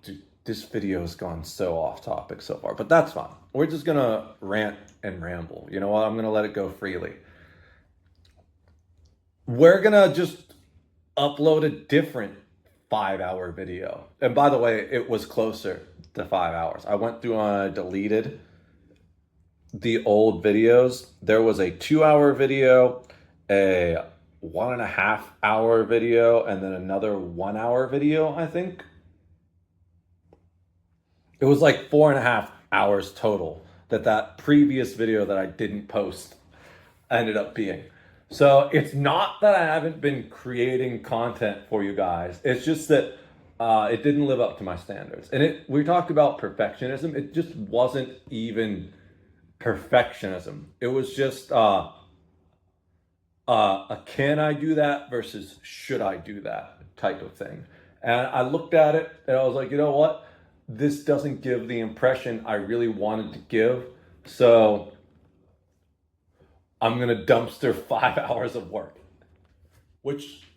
Dude, this video has gone so off topic so far, but that's fine. We're just gonna rant and ramble. You know what? I'm gonna let it go freely. We're gonna just upload a different 5-hour video. And by the way, it was closer to 5 hours. I went through and I deleted the old videos. There was a 2-hour video, a 1.5 hour video and then another 1 hour video, I think. It was like 4.5 hours total that previous video that I didn't post ended up being. So it's not that I haven't been creating content for you guys. It's just that it didn't live up to my standards. And we talked about perfectionism. It just wasn't even perfectionism. It was just a can I do that versus should I do that type of thing. And I looked at it and I was like, you know what? This doesn't give the impression I really wanted to give. So I'm going to dumpster 5 hours of work, which,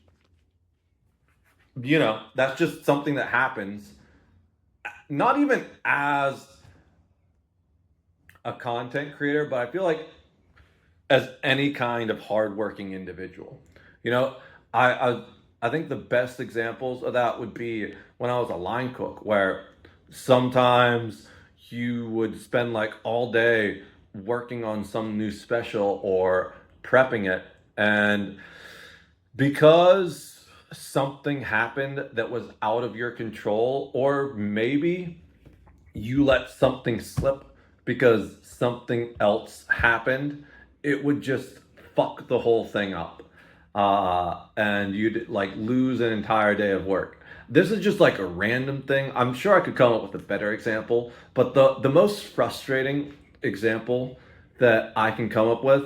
that's just something that happens. Not even as a content creator, but I feel like as any kind of hardworking individual. You know, I think the best examples of that would be when I was a line cook, where sometimes you would spend like all day working on some new special or prepping it, and because something happened that was out of your control, or maybe you let something slip because something else happened, it would just fuck the whole thing up. And you'd like lose an entire day of work. This is just like a random thing. I'm sure I could come up with a better example, but the most frustrating example that I can come up with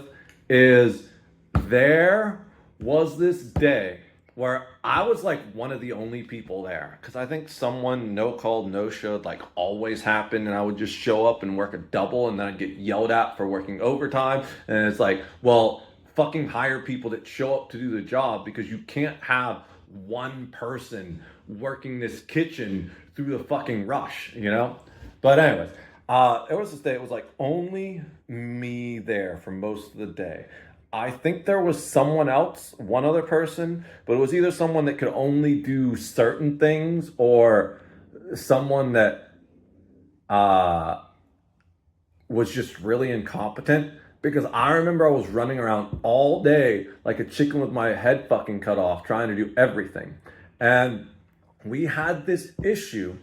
is there was this day where I was like one of the only people there, because I think someone no called, no showed like always happened, and I would just show up and work a double, and then I'd get yelled at for working overtime. And it's like, well, fucking hire people that show up to do the job, because you can't have one person working this kitchen through the fucking rush, you know? But anyways, it was this day, it was like only me there for most of the day. I think there was someone else, one other person, but it was either someone that could only do certain things or someone that was just really incompetent. Because I remember I was running around all day like a chicken with my head fucking cut off, trying to do everything. And we had this issue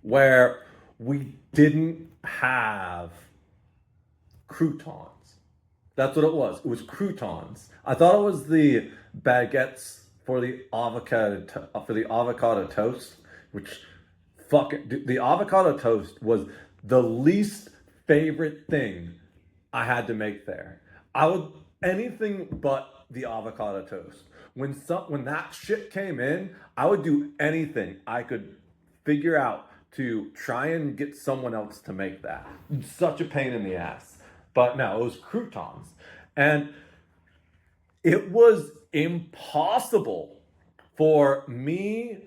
where we didn't have croutons. That's what it was. It was croutons. I thought it was the baguettes for the avocado toast, which fucking the avocado toast was the least favorite thing I had to make there. I would anything but the avocado toast. When that shit came in, I would do anything I could figure out to try and get someone else to make that. Such a pain in the ass. But no, it was croutons. And it was impossible for me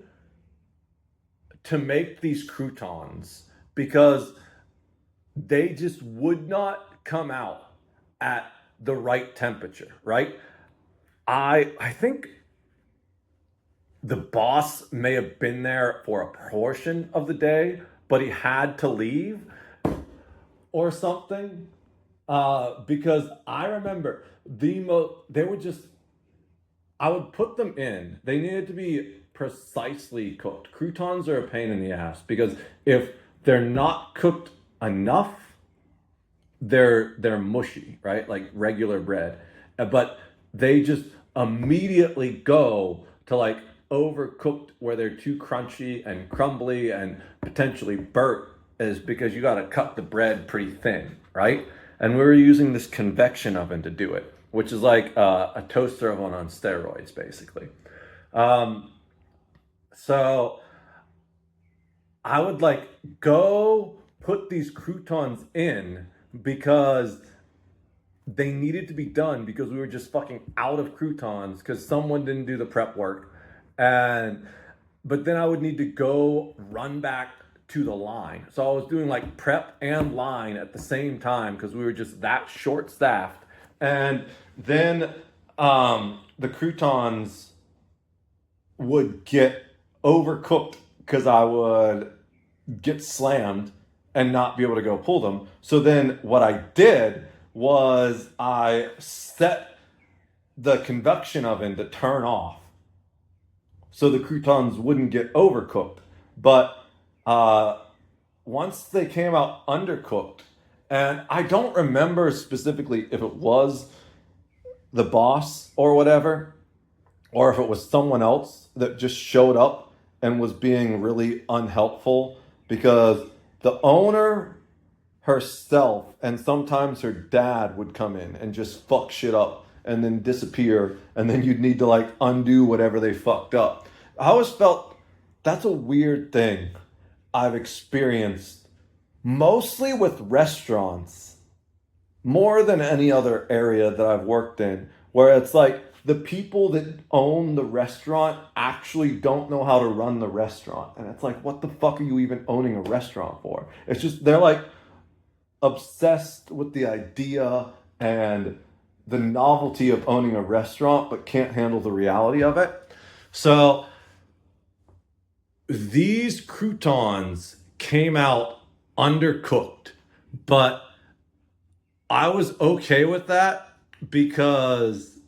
to make these croutons because they just would not come out at the right temperature, right? I think the boss may have been there for a portion of the day, but he had to leave or something. Because I remember they were just, I would put them in. They needed to be precisely cooked. Croutons are a pain in the ass because if they're not cooked enough, they're mushy, right? Like regular bread. But they just immediately go to like overcooked where they're too crunchy and crumbly and potentially burnt, is because you got to cut the bread pretty thin, right? And we were using this convection oven to do it, which is like a toaster oven on steroids, basically. So I would like go put these croutons in because they needed to be done because we were just fucking out of croutons because someone didn't do the prep work. But then I would need to go run back to the line. So I was doing like prep and line at the same time because we were just that short staffed. And then the croutons would get overcooked because I would get slammed and not be able to go pull them. So then what I did was I set the convection oven to turn off so the croutons wouldn't get overcooked. But once they came out undercooked, and I don't remember specifically if it was the boss or whatever, or if it was someone else that just showed up and was being really unhelpful, because the owner herself and sometimes her dad would come in and just fuck shit up and then disappear, and then you'd need to like undo whatever they fucked up. I always felt that's a weird thing I've experienced mostly with restaurants more than any other area that I've worked in, where it's like the people that own the restaurant actually don't know how to run the restaurant. And it's like, what the fuck are you even owning a restaurant for? It's just, they're like obsessed with the idea and the novelty of owning a restaurant, but can't handle the reality of it. So these croutons came out undercooked, but I was okay with that because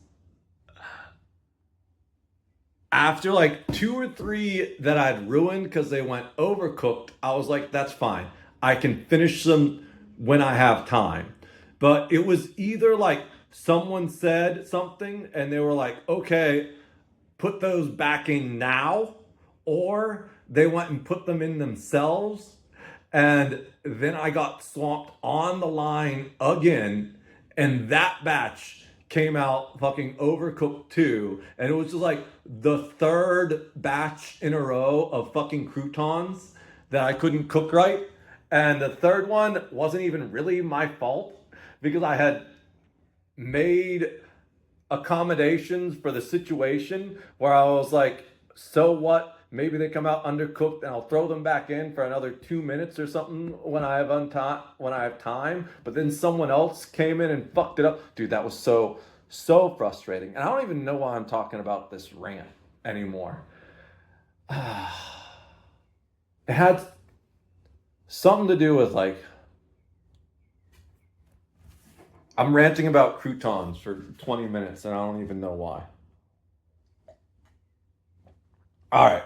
after like 2 or 3 that I'd ruined because they went overcooked, I was like, that's fine. I can finish them when I have time. But it was either like someone said something and they were like, okay, put those back in now, or they went and put them in themselves. And then I got swamped on the line again, and that batch came out fucking overcooked too. And it was just like the third batch in a row of fucking croutons that I couldn't cook right. And the third one wasn't even really my fault because I had made accommodations for the situation where I was like, so what? Maybe they come out undercooked and I'll throw them back in for another 2 minutes or something when I have time. But then someone else came in and fucked it up. Dude, that was so frustrating. And I don't even know why I'm talking about this rant anymore. It had something to do with like, I'm ranting about croutons for 20 minutes and I don't even know why. All right.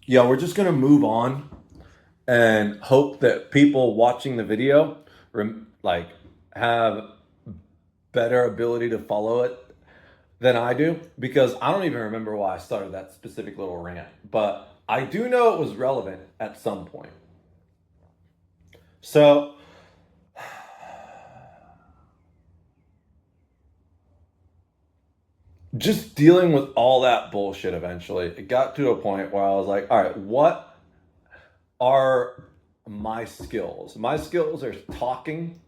Yeah, we're just going to move on and hope that people watching the video like have better ability to follow it than I do, because I don't even remember why I started that specific little rant, but I do know it was relevant at some point. So just dealing with all that bullshit eventually, it got to a point where I was like, all right, what are my skills? My skills are talking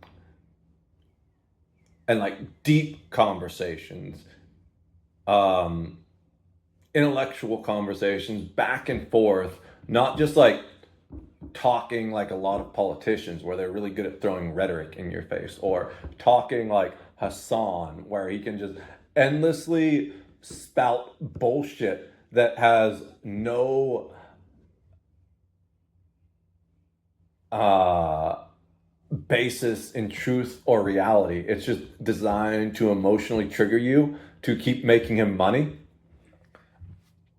and like deep conversations, intellectual conversations back and forth, not just like talking like a lot of politicians where they're really good at throwing rhetoric in your face, or talking like Hassan where he can just endlessly spout bullshit that has no basis in truth or reality. It's just designed to emotionally trigger you to keep making him money.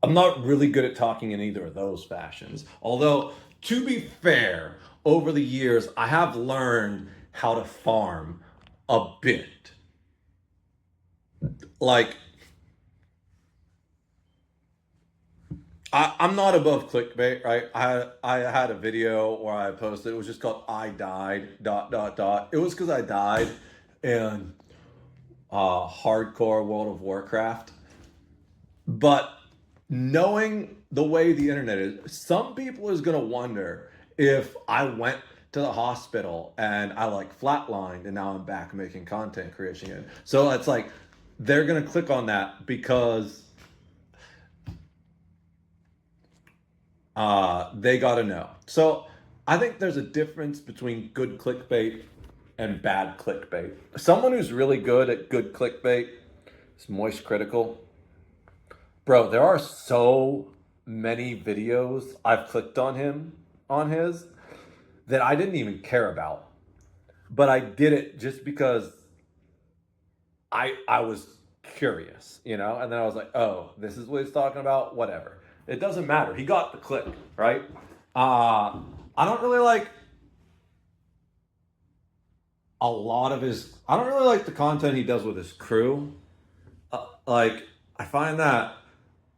I'm not really good at talking in either of those fashions. Although, to be fair, over the years, I have learned how to farm a bit. Like, I'm not above clickbait, right? I had a video where I posted, it was just called I died, ... It was because I died in hardcore World of Warcraft. But knowing the way the internet is, some people is going to wonder if I went to the hospital and I like flatlined and now I'm back making content creation again. So it's like they're going to click on that because they got to know. So I think there's a difference between good clickbait and bad clickbait. Someone who's really good at good clickbait is Moist Critical. Bro, there are so many videos I've clicked on his, that I didn't even care about. But I did it just because I was curious, you know, and then I was like, oh, this is what he's talking about. Whatever. It doesn't matter. He got the click, right? I don't really like a lot of his. I don't really like the content he does with his crew. Like I find that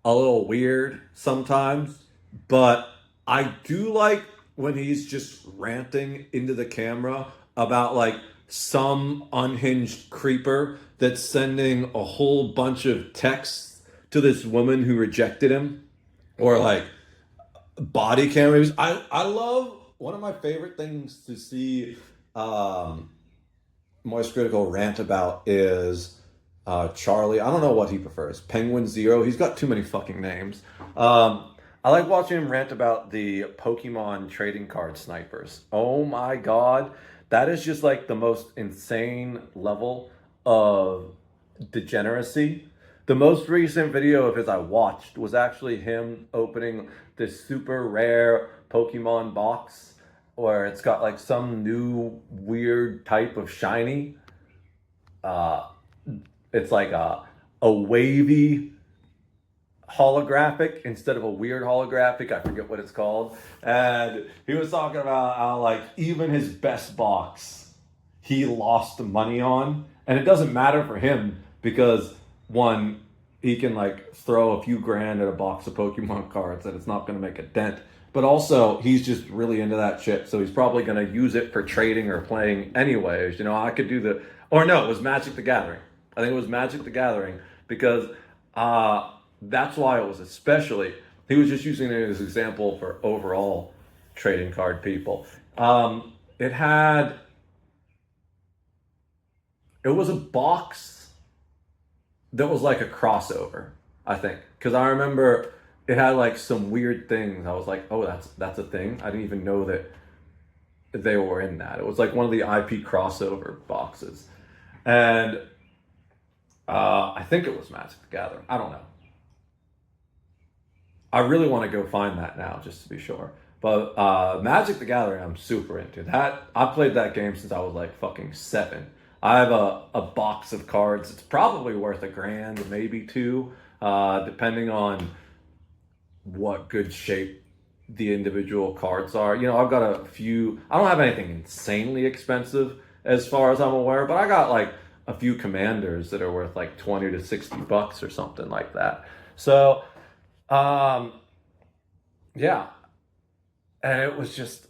a little weird sometimes, but I do like when he's just ranting into the camera about like some unhinged creeper that's sending a whole bunch of texts to this woman who rejected him, or like body cameras. I love, one of my favorite things to see Moist Critical rant about is Charlie. I don't know what he prefers. Penguin Zero. He's got too many fucking names. I like watching him rant about the Pokemon trading card snipers. Oh my god. That is just like the most insane level of degeneracy. The most recent video of his I watched was actually him opening this super rare Pokemon box where it's got like some new weird type of shiny. Uh, it's like a wavy holographic instead of a weird holographic. I forget what it's called. And he was talking about how like even his best box he lost money on. And it doesn't matter for him because one, he can like throw a few grand at a box of Pokemon cards and it's not going to make a dent. But also, he's just really into that shit, so he's probably going to use it for trading or playing anyways. You know, I could do the, or no, it was Magic the Gathering. I think it was Magic the Gathering because that's why it was especially, he was just using it as an example for overall trading card people. It had, it was a box that was like a crossover, I think. Because I remember it had like some weird things. I was like, oh, that's a thing. I didn't even know that they were in that. It was like one of the IP crossover boxes. And I think it was Magic the Gathering. I don't know. I really want to go find that now, just to be sure. But Magic the Gathering, I'm super into. That I played that game since I was like fucking 7. I have a box of cards. It's probably worth $1,000, maybe two, depending on what good shape the individual cards are. You know, I've got a few. I don't have anything insanely expensive as far as I'm aware, but I got like a few commanders that are worth like 20 to 60 bucks or something like that. So, yeah, and it was just,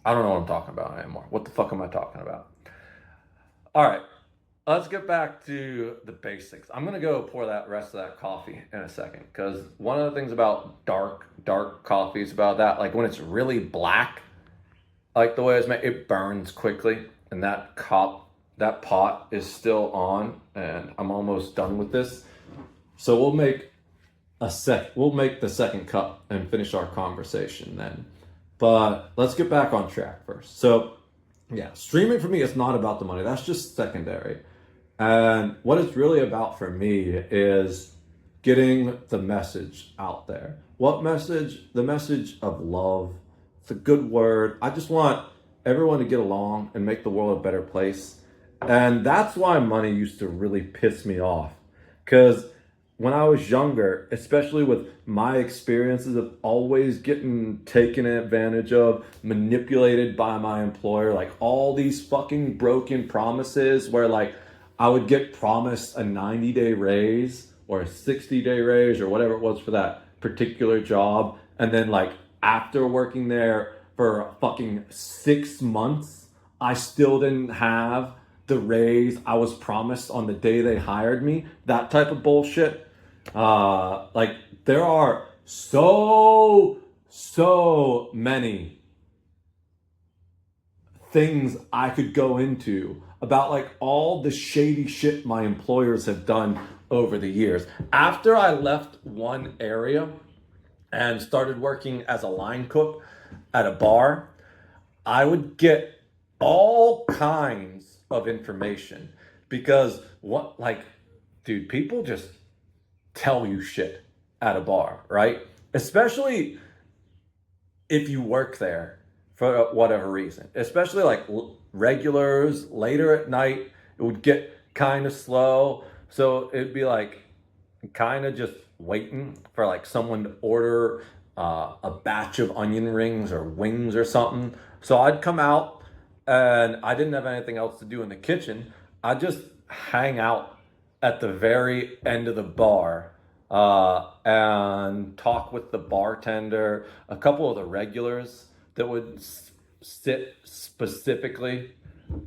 I don't know what I'm talking about anymore. What the fuck am I talking about? All right, let's get back to the basics. I'm gonna go pour that rest of that coffee in a second because one of the things about dark coffee is about that, like when it's really black, like the way it's made, it burns quickly, and that pot is still on, and I'm almost done with this. So we'll make the second cup and finish our conversation then. But let's get back on track first. So yeah, streaming for me is not about the money. That's just secondary. And what it's really about for me is getting the message out there. What message? The message of love. It's a good word. I just want everyone to get along and make the world a better place. And that's why money used to really piss me off. Because when I was younger, especially with my experiences of always getting taken advantage of, manipulated by my employer, like all these fucking broken promises where like I would get promised a 90-day raise or a 60-day raise or whatever it was for that particular job. And then like after working there for fucking 6 months, I still didn't have the raise I was promised on the day they hired me. That type of bullshit. Like there are so many things I could go into about like all the shady shit my employers have done over the years. After I left one area and started working as a line cook at a bar, I would get all kinds of information because what, like, dude, people just tell you shit at a bar, right? Especially if you work there for whatever reason, especially like regulars later at night, it would get kind of slow. So it'd be like kind of just waiting for like someone to order a batch of onion rings or wings or something. So I'd come out and I didn't have anything else to do in the kitchen. I'd just hang out at the very end of the bar and talk with the bartender, a couple of the regulars that would sit specifically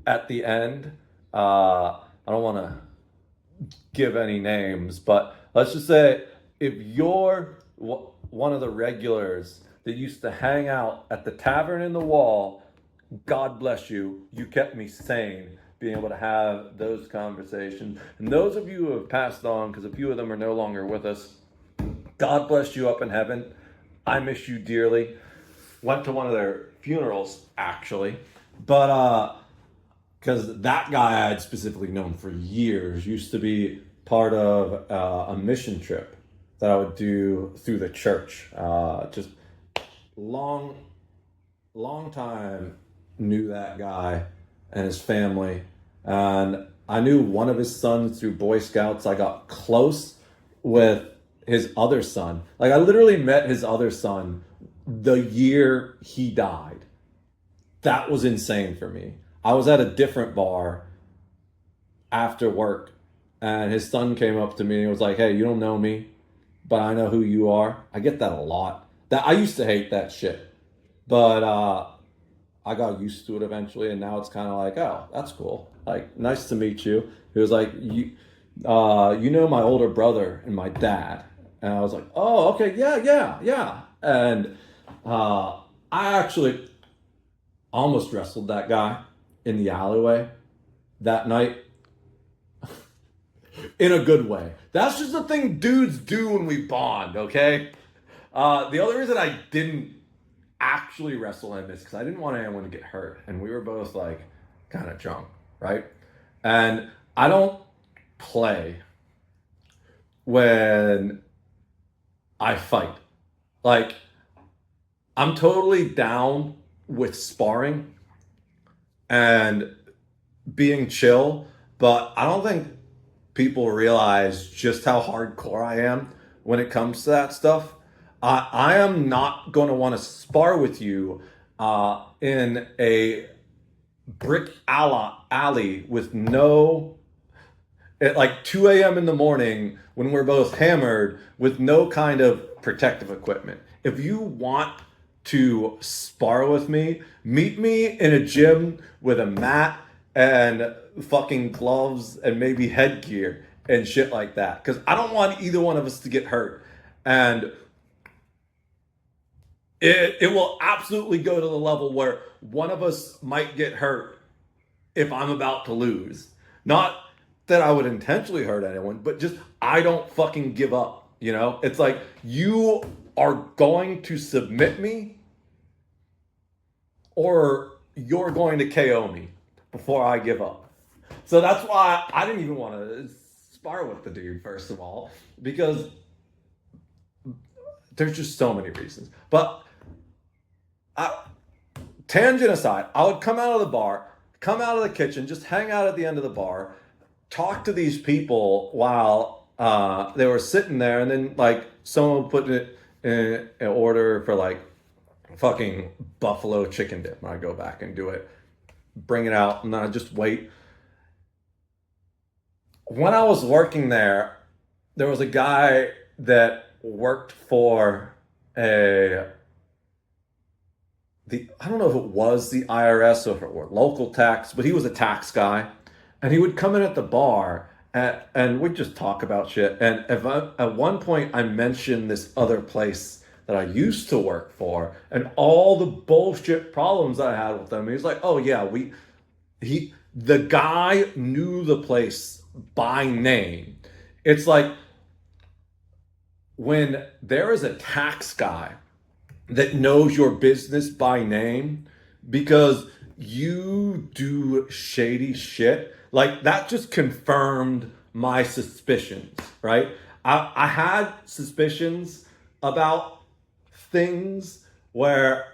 at the end. I don't want to give any names, but let's just say if you're one of the regulars that used to hang out at the Tavern in the Wall, God bless you. You kept me sane being able to have those conversations. And those of you who have passed on, because a few of them are no longer with us, God bless you up in heaven. I miss you dearly. Went to one of their funerals, actually. But, because that guy I had specifically known for years used to be part of a mission trip that I would do through the church. Just long time knew that guy and his family. And I knew one of his sons through Boy Scouts. I got close with his other son. Like I literally met his other son the year he died. That was insane for me. I was at a different bar after work and his son came up to me and was like, "Hey, you don't know me, but I know who you are." I get that a lot. That I used to hate that shit. But I got used to it eventually, and now it's kind of like, "Oh, that's cool. Like, nice to meet you." He was like, you know my older brother and my dad." And I was like, "Oh, okay, yeah." And I actually almost wrestled that guy in the alleyway that night. In a good way. That's just the thing dudes do when we bond, okay? The other reason I didn't actually wrestle him is because I didn't want anyone to get hurt. And we were both like kind of drunk, right? And I don't play when I fight. Like, I'm totally down with sparring and being chill, but I don't think people realize just how hardcore I am when it comes to that stuff. I am not going to want to spar with you in a brick alley with no, at like 2 a.m. in the morning when we're both hammered with no kind of protective equipment. If you want to spar with me, meet me in a gym with a mat and fucking gloves and maybe headgear and shit like that. Because I don't want either one of us to get hurt. And it will absolutely go to the level where one of us might get hurt if I'm about to lose. Not that I would intentionally hurt anyone, but just I don't fucking give up. You know, it's like you are going to submit me or you're going to KO me before I give up. So that's why I didn't even want to spar with the dude, first of all, because there's just so many reasons. But tangent aside, I would come out of the bar, come out of the kitchen, just hang out at the end of the bar, talk to these people while they were sitting there, and then like someone would put it in an order for like fucking buffalo chicken dip, and I go back and do it, bring it out, and then I just wait. When I was working there, there was a guy that worked for I don't know if it was the IRS or if it were local tax, but he was a tax guy. And he would come in at the bar and we'd just talk about shit. And at one point I mentioned this other place that I used to work for and all the bullshit problems I had with them. He was like, "Oh yeah, the guy knew the place by name." It's like when there is a tax guy that knows your business by name because you do shady shit, like that just confirmed my suspicions, right? I had suspicions about things where,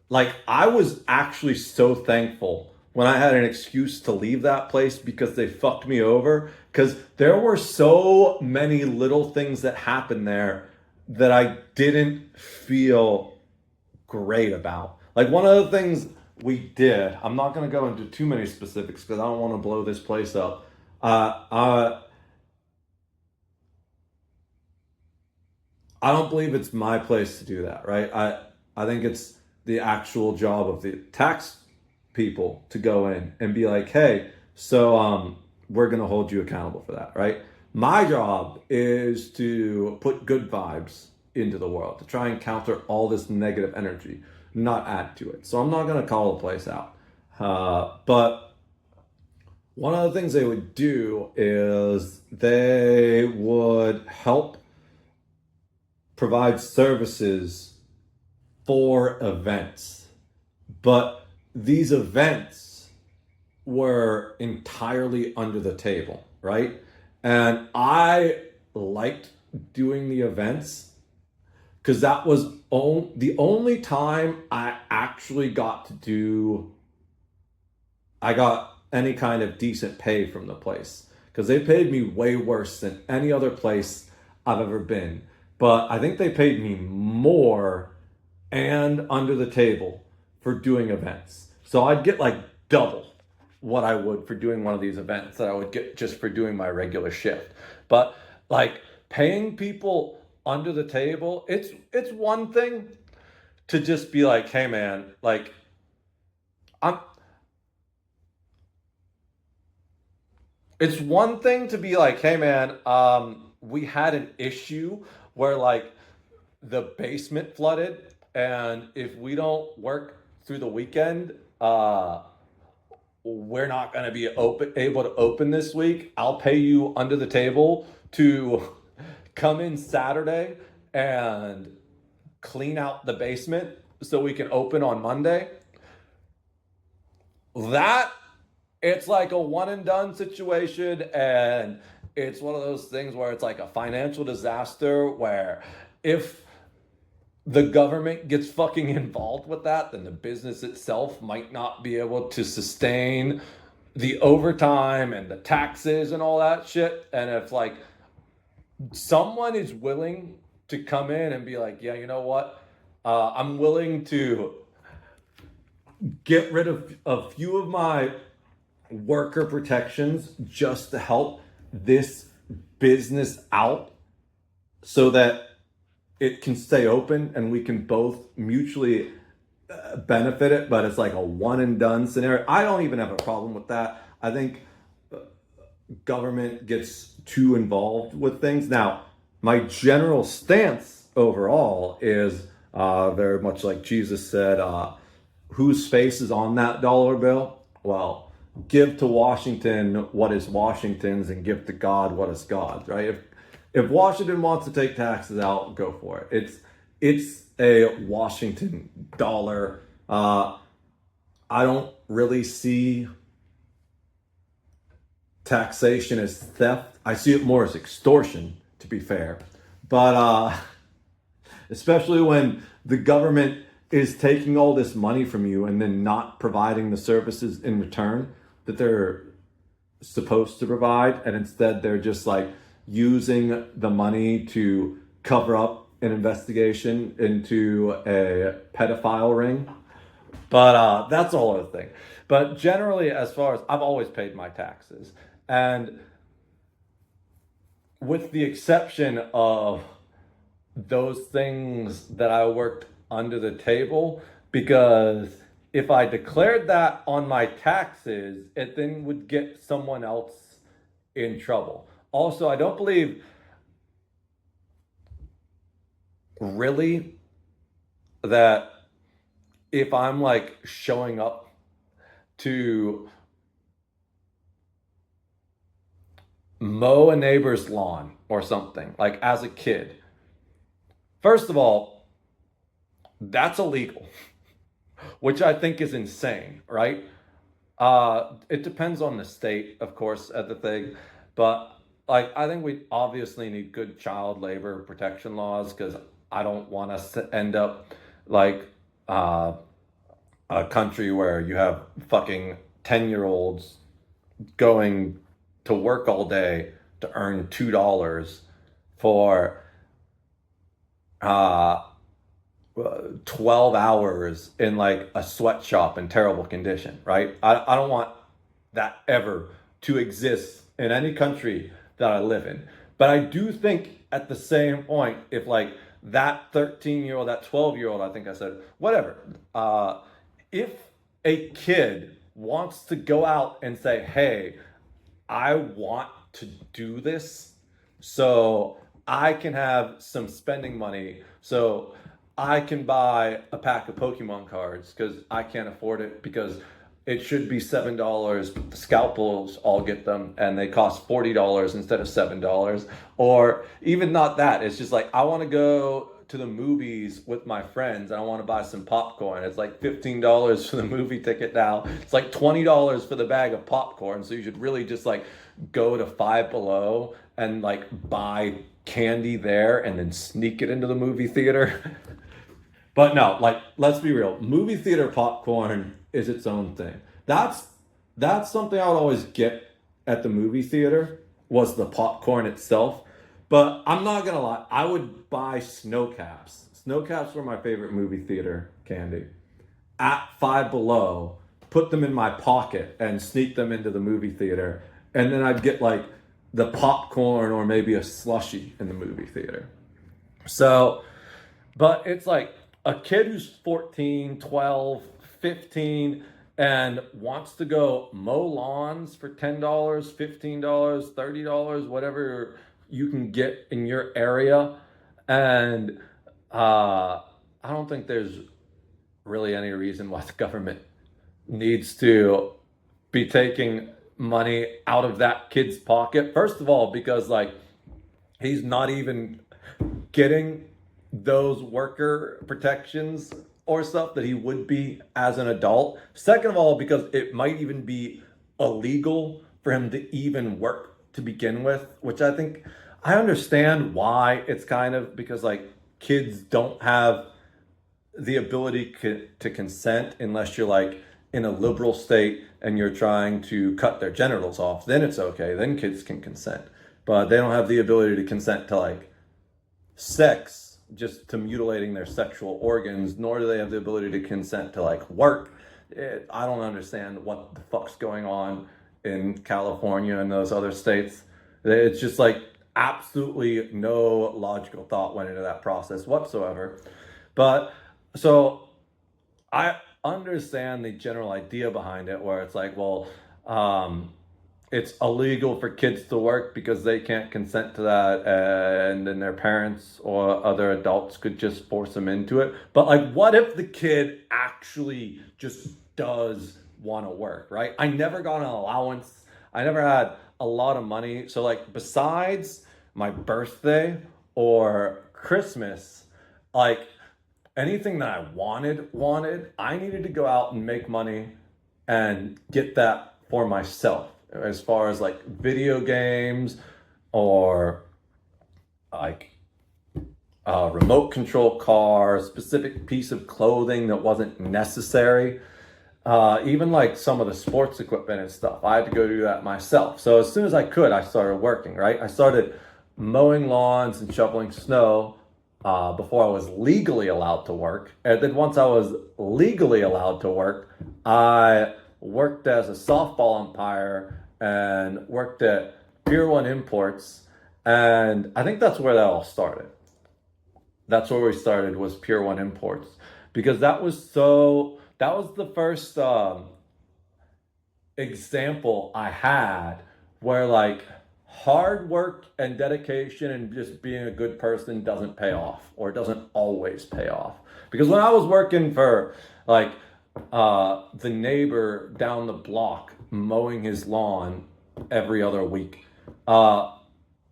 like, I was actually so thankful when I had an excuse to leave that place because they fucked me over. Because there were so many little things that happened there that I didn't feel great about. Like one of the things we did, I'm not going to go into too many specifics because I don't want to blow this place up. Uh, uh, I don't believe it's my place to do that, right? I think it's the actual job of the tax people to go in and be like, hey, so we're gonna hold you accountable for that, right? My job is to put good vibes into the world, to try and counter all this negative energy, not add to it. So I'm not gonna call the place out. But one of the things they would do is they would help provide services for events. But these events were entirely under the table, right? And I liked doing the events because that was the only time I actually got to do, I got any kind of decent pay from the place because they paid me way worse than any other place I've ever been. But I think they paid me more and under the table for doing events. So I'd get like double what I would for doing one of these events that I would get just for doing my regular shift. But like paying people under the table, it's one thing to just be like, hey man, like I'm it's one thing to be like, hey man, we had an issue where like the basement flooded, and if we don't work through the weekend, we're not going to be able to open this week. I'll pay you under the table to come in Saturday and clean out the basement so we can open on Monday. That it's like a one and done situation, and it's one of those things where it's like a financial disaster where if the government gets fucking involved with that, then the business itself might not be able to sustain the overtime and the taxes and all that shit. And if like someone is willing to come in and be like, yeah, you know what? I'm willing to get rid of a few of my worker protections just to help this business out so that it can stay open and we can both mutually benefit it, but it's like a one and done scenario. I don't even have a problem with that. I think government gets too involved with things. Now, my general stance overall is very much like Jesus said, whose face is on that dollar bill? Well, give to Washington what is Washington's and give to God what is God's, right? If Washington wants to take taxes out, go for it. It's a Washington dollar. I don't really see taxation as theft. I see it more as extortion, to be fair. But especially when the government is taking all this money from you and then not providing the services in return that they're supposed to provide, and instead they're just like using the money to cover up an investigation into a pedophile ring. But that's a whole other thing. But generally, as far as I've always paid my taxes, and with the exception of those things that I worked under the table, because if I declared that on my taxes, it then would get someone else in trouble. Also, I don't believe really that if I'm like showing up to mow a neighbor's lawn or something, like as a kid, first of all, that's illegal, which I think is insane, right? It depends on the state, of course, at the thing, but like I think we obviously need good child labor protection laws because I don't want us to end up like uh, a country where you have fucking 10-year-olds going to work all day to earn $2 for uh 12 hours in like a sweatshop in terrible condition, right? I don't want that ever to exist in any country that I live in. But I do think at the same point, if like that 13-year-old, that 12-year-old, I think I said, whatever, if a kid wants to go out and say, hey, I want to do this so I can have some spending money so I can buy a pack of Pokemon cards because I can't afford it because it should be $7, but the scalpels all get them and they cost $40 instead of $7. Or even not that, it's just like I want to go to the movies with my friends and I want to buy some popcorn. It's like $15 for the movie ticket now. It's like $20 for the bag of popcorn. So you should really just like go to Five Below and like buy candy there and then sneak it into the movie theater. But no, like let's be real. Movie theater popcorn is its own thing. That's something I would always get at the movie theater was the popcorn itself. But I'm not gonna lie, I would buy snow caps. Snow caps were my favorite movie theater candy. At Five Below, put them in my pocket and sneak them into the movie theater. And then I'd get like the popcorn or maybe a slushie in the movie theater. So, but it's like a kid who's 14, 12, 15 and wants to go mow lawns for $10, $15, $30, whatever you can get in your area. And I don't think there's really any reason why the government needs to be taking money out of that kid's pocket. First of all, because like he's not even getting those worker protections or stuff that he would be as an adult. Second of all, because it might even be illegal for him to even work to begin with, which I think I understand why it's kind of because like kids don't have the ability to consent unless you're like in a liberal state and you're trying to cut their genitals off. Then it's okay. Then kids can consent. But they don't have the ability to consent to like sex, just to mutilating their sexual organs, nor do they have the ability to consent to like work. I don't understand what the fuck's going on in California and those other states. It's just like absolutely no logical thought went into that process whatsoever. But so I understand the general idea behind it, where it's like, well, it's illegal for kids to work because they can't consent to that, and then their parents or other adults could just force them into it. But like, what if the kid actually just does want to work, right? I never got an allowance. I never had a lot of money. So like, besides my birthday or Christmas, like anything that I wanted, I needed to go out and make money and get that for myself. As far as like video games or like a remote control car, a specific piece of clothing that wasn't necessary, even like some of the sports equipment and stuff, I had to go do that myself. So as soon as I could, I started working, right? I started mowing lawns and shoveling snow before I was legally allowed to work. And then once I was legally allowed to work, I worked as a softball umpire and worked at Pier 1 Imports. And I think that's where that all started. That's where we started, was Pier 1 Imports. Because that was the first example I had where like hard work and dedication and just being a good person doesn't pay off, or doesn't always pay off. Because when I was working for like the neighbor down the block mowing his lawn every other week, that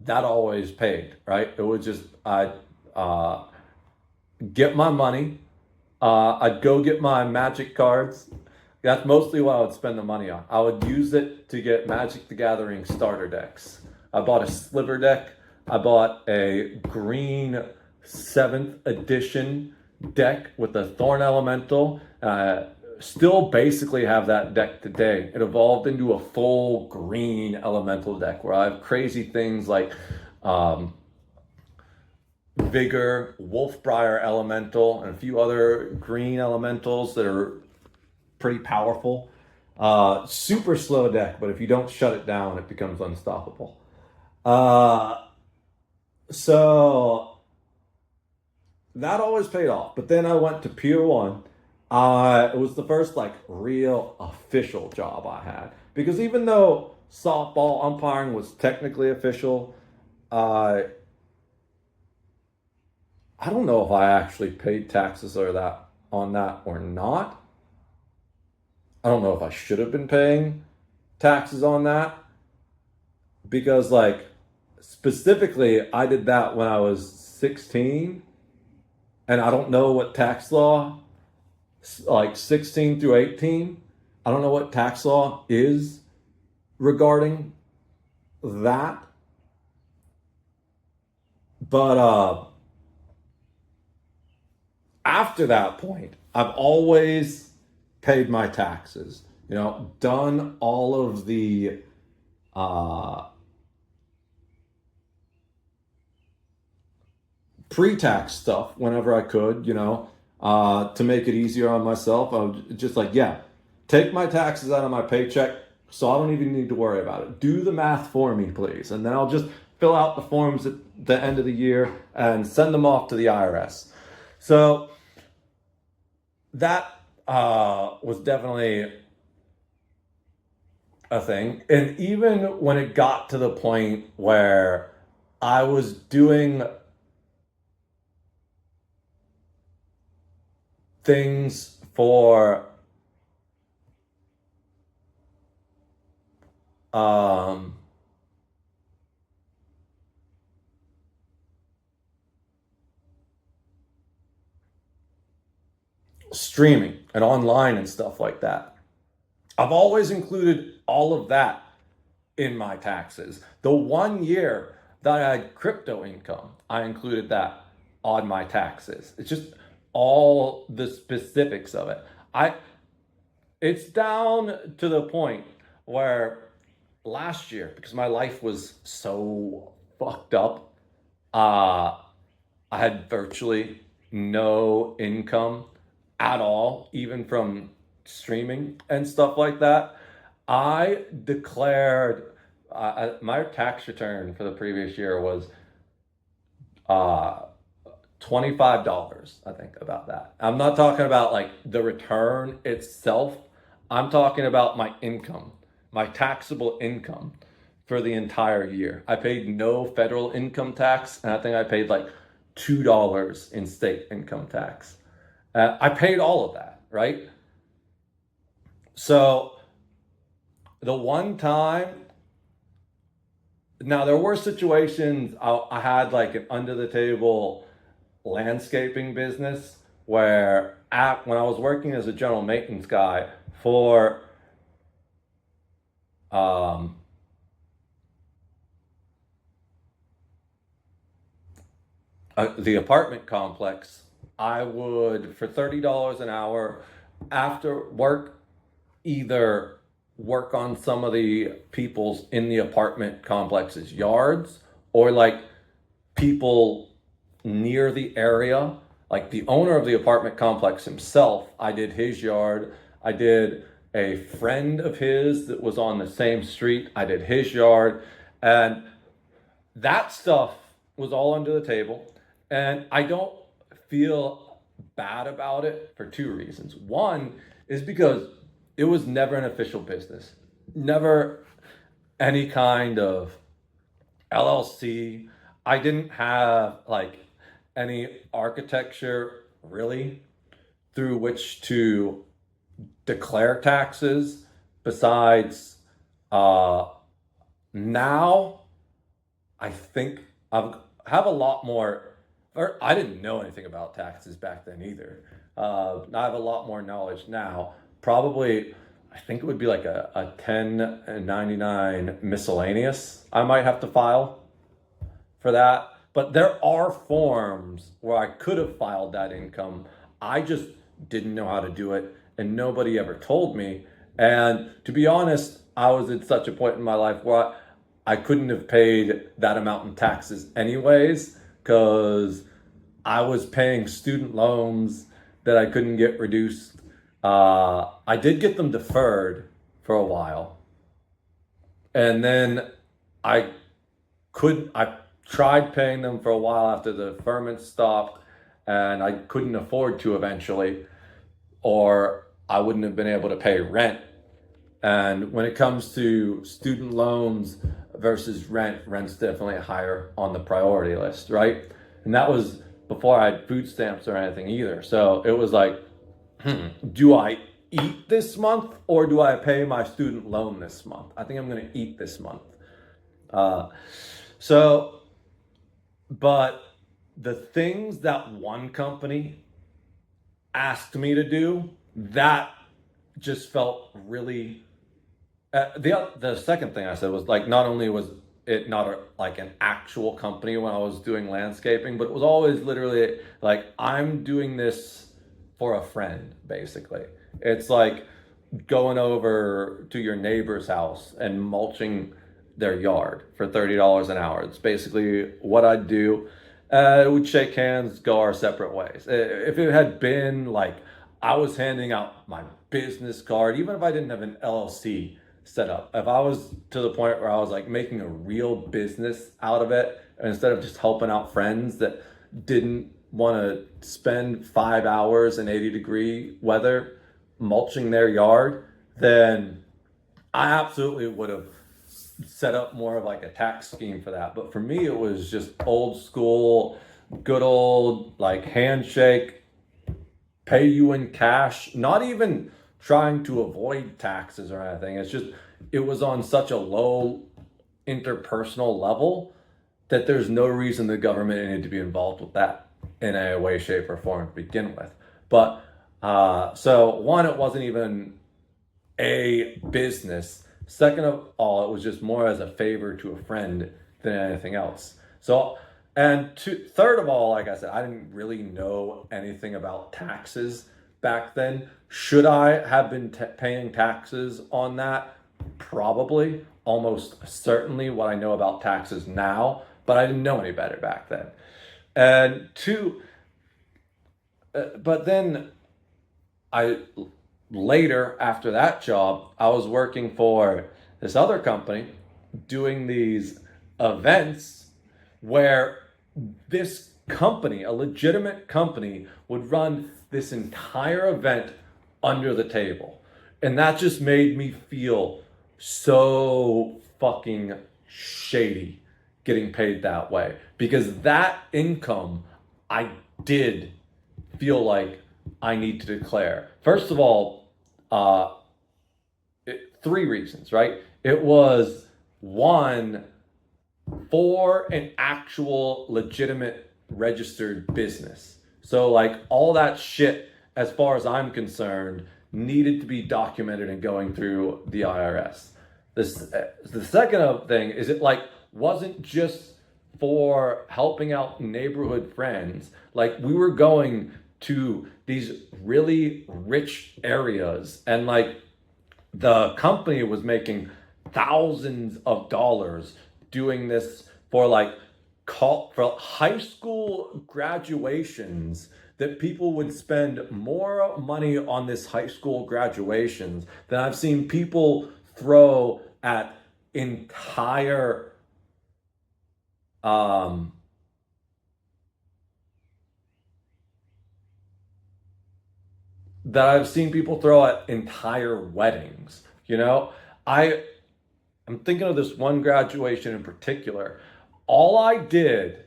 always paid, right? It was just I'd get my money, I'd go get my magic cards. That's mostly what I would spend the money on. I would use it to get Magic the Gathering starter decks. I bought a sliver deck. I bought a green 7th edition deck with a Thorn Elemental, still basically have that deck today. It evolved into a full green elemental deck where I have crazy things like um, Vigor, Wolfbriar Elemental, and a few other green elementals that are pretty powerful. Super slow deck, but if you don't shut it down, it becomes unstoppable. Uh, so that always paid off. But then I went to Pier 1. It was the first like real official job I had. Because even though softball umpiring was technically official, uh, I don't know if I actually paid taxes or that on that or not. I don't know if I should have been paying taxes on that because like specifically I did that when I was 16 and I don't know what tax law like 16 through 18. I don't know what tax law is regarding that. But after that point, I've always paid my taxes. You know, done all of the uh, pre-tax stuff whenever I could. You know, to make it easier on myself. I would just like, yeah, take my taxes out of my paycheck, so I don't even need to worry about it. Do the math for me, please, and then I'll just fill out the forms at the end of the year and send them off to the IRS. So that was definitely a thing. And even when it got to the point where I was doing things for um, streaming and online and stuff like that, I've always included all of that in my taxes. The 1 year that I had crypto income, I included that on my taxes. It's just all the specifics of it. I it's down to the point where last year, because my life was so fucked up, uh I had virtually no income at all, even from streaming and stuff like that. I declared my tax return for the previous year was uh, $25, I think, about that. I'm not talking about like the return itself. I'm talking about my income, my taxable income for the entire year. I paid no federal income tax, and I think I paid like $2 in state income tax. I paid all of that, right? So the one time, now there were situations I had like an under the table landscaping business where when I was working as a general maintenance guy for um, the apartment complex, I would for $30 an hour after work either work on some of the people's in the apartment complex's yards or like people near the area, like the owner of the apartment complex himself. I did his yard. I did a friend of his that was on the same street. I did his yard. And that stuff was all under the table. And I don't feel bad about it for two reasons. One is because it was never an official business, never any kind of LLC. I didn't have like any architecture really through which to declare taxes besides uh, now I think I have a lot more, or I didn't know anything about taxes back then either. I have a lot more knowledge now. Probably, I think it would be like a 1099 miscellaneous I might have to file for that. But there are forms where I could have filed that income. I just didn't know how to do it. and nobody ever told me. And to be honest, I was at such a point in my life where I couldn't have paid that amount in taxes anyways, because I was paying student loans that I couldn't get reduced. I did get them deferred for a while, and then I I tried paying them for a while after the deferment stopped, and I couldn't afford to eventually, or I wouldn't have been able to pay rent. And when it comes to student loans versus rent, rent's definitely higher on the priority list, right? And that was before I had food stamps or anything either. So it was like, do I eat this month or do I pay my student loan this month? I think I'm going to eat this month. Uh, so, but the things that one company asked me to do, that just felt really. The second thing I said was like, not only was it not like an actual company when I was doing landscaping, but it was always literally like, I'm doing this for a friend, basically. It's like going over to your neighbor's house and mulching their yard for $30 an hour. It's basically what I'd do. We'd shake hands, go our separate ways. If it had been like I was handing out my business card, even if I didn't have an LLC set up, if I was to the point where I was like making a real business out of it, instead of just helping out friends that didn't want to spend 5 hours in 80-degree weather mulching their yard, then I absolutely would have set up more of like a tax scheme for that. But for me, it was just old school, good old like handshake, pay you in cash, not even trying to avoid taxes or anything. It's just, it was on such a low interpersonal level that there's no reason the government needed to be involved with that in a way, shape, or form to begin with. But so one, it wasn't even a business. Second of all, it was just more as a favor to a friend than anything else. So, and third of all, like I said, I didn't really know anything about taxes back then. Should I have been paying taxes on that? Probably, almost certainly what I know about taxes now, but I didn't know any better back then. And two, but then I later after that job, I was working for this other company doing these events where this company, a legitimate company, would run this entire event under the table. And that just made me feel so fucking shady getting paid that way, because that income I did feel like I need to declare. First of all, three reasons, right? It was one, for an actual legitimate registered business. So like all that shit, as far as I'm concerned, needed to be documented and going through the IRS. The second thing is it like wasn't just for helping out neighborhood friends. Like we were going to these really rich areas, and like the company was making thousands of dollars doing this for like for high school graduations, that people would spend more money on this high school graduations than I've seen people throw at entire that I've seen people throw at entire weddings. You know, I'm thinking of this one graduation in particular. All I did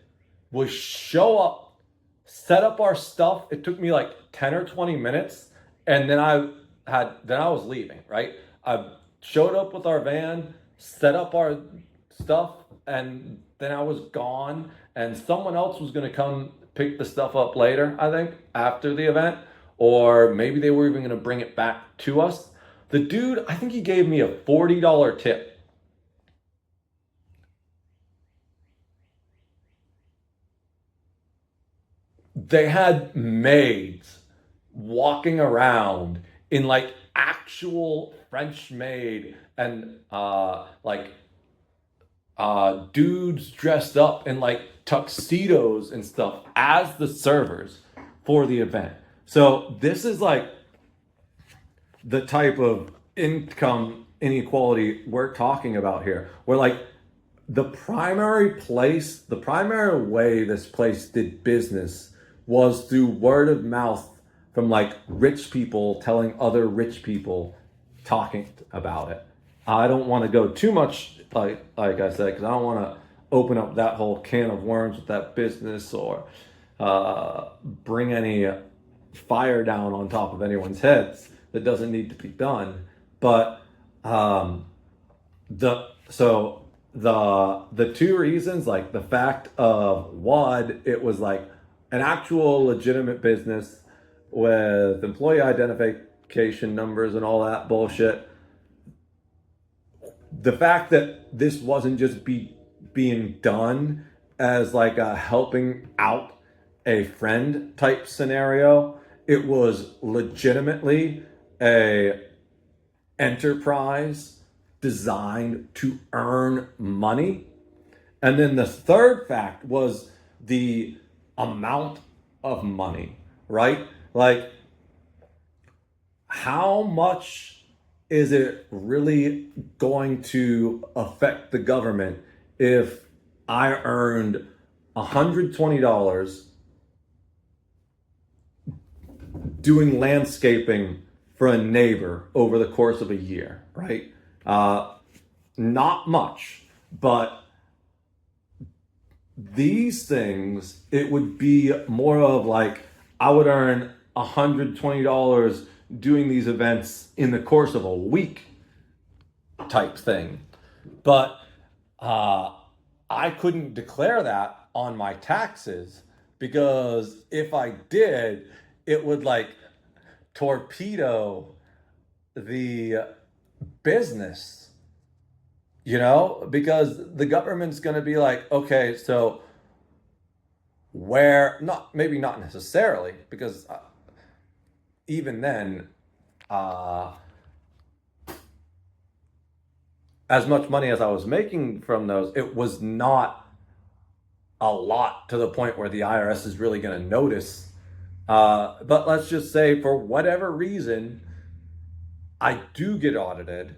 was show up, set up our stuff. It took me like 10 or 20 minutes, and then I was leaving, right? I showed up with our van, set up our stuff, and then I was gone, and someone else was going to come pick the stuff up later, I think, after the event, or maybe they were even going to bring it back to us. The dude, I think he gave me a $40 tip. They had maids walking around in like actual French made and like dudes dressed up in like tuxedos and stuff as the servers for the event. So this is like the type of income inequality we're talking about here, where like the primary way this place did business was through word of mouth from like rich people telling other rich people talking about it. I don't want to go too much, like I said, because I don't want to open up that whole can of worms with that business or bring any fire down on top of anyone's heads that doesn't need to be done. But the two reasons, like the fact of one, it was like an actual legitimate business with employee identification numbers and all that bullshit. The fact that this wasn't just being done as like a helping out a friend type scenario, it was legitimately a enterprise designed to earn money. And then the third fact was the amount of money, right? Like, how much is it really going to affect the government if I earned $120 doing landscaping for a neighbor over the course of a year, right? Not much, but these things, it would be more of like I would earn $120 doing these events in the course of a week type thing. But I couldn't declare that on my taxes because if I did, it would like torpedo the business, because the government's going to be like, okay, so maybe not necessarily, because even then, as much money as I was making from those, it was not a lot to the point where the IRS is really going to notice. But let's just say for whatever reason, I do get audited.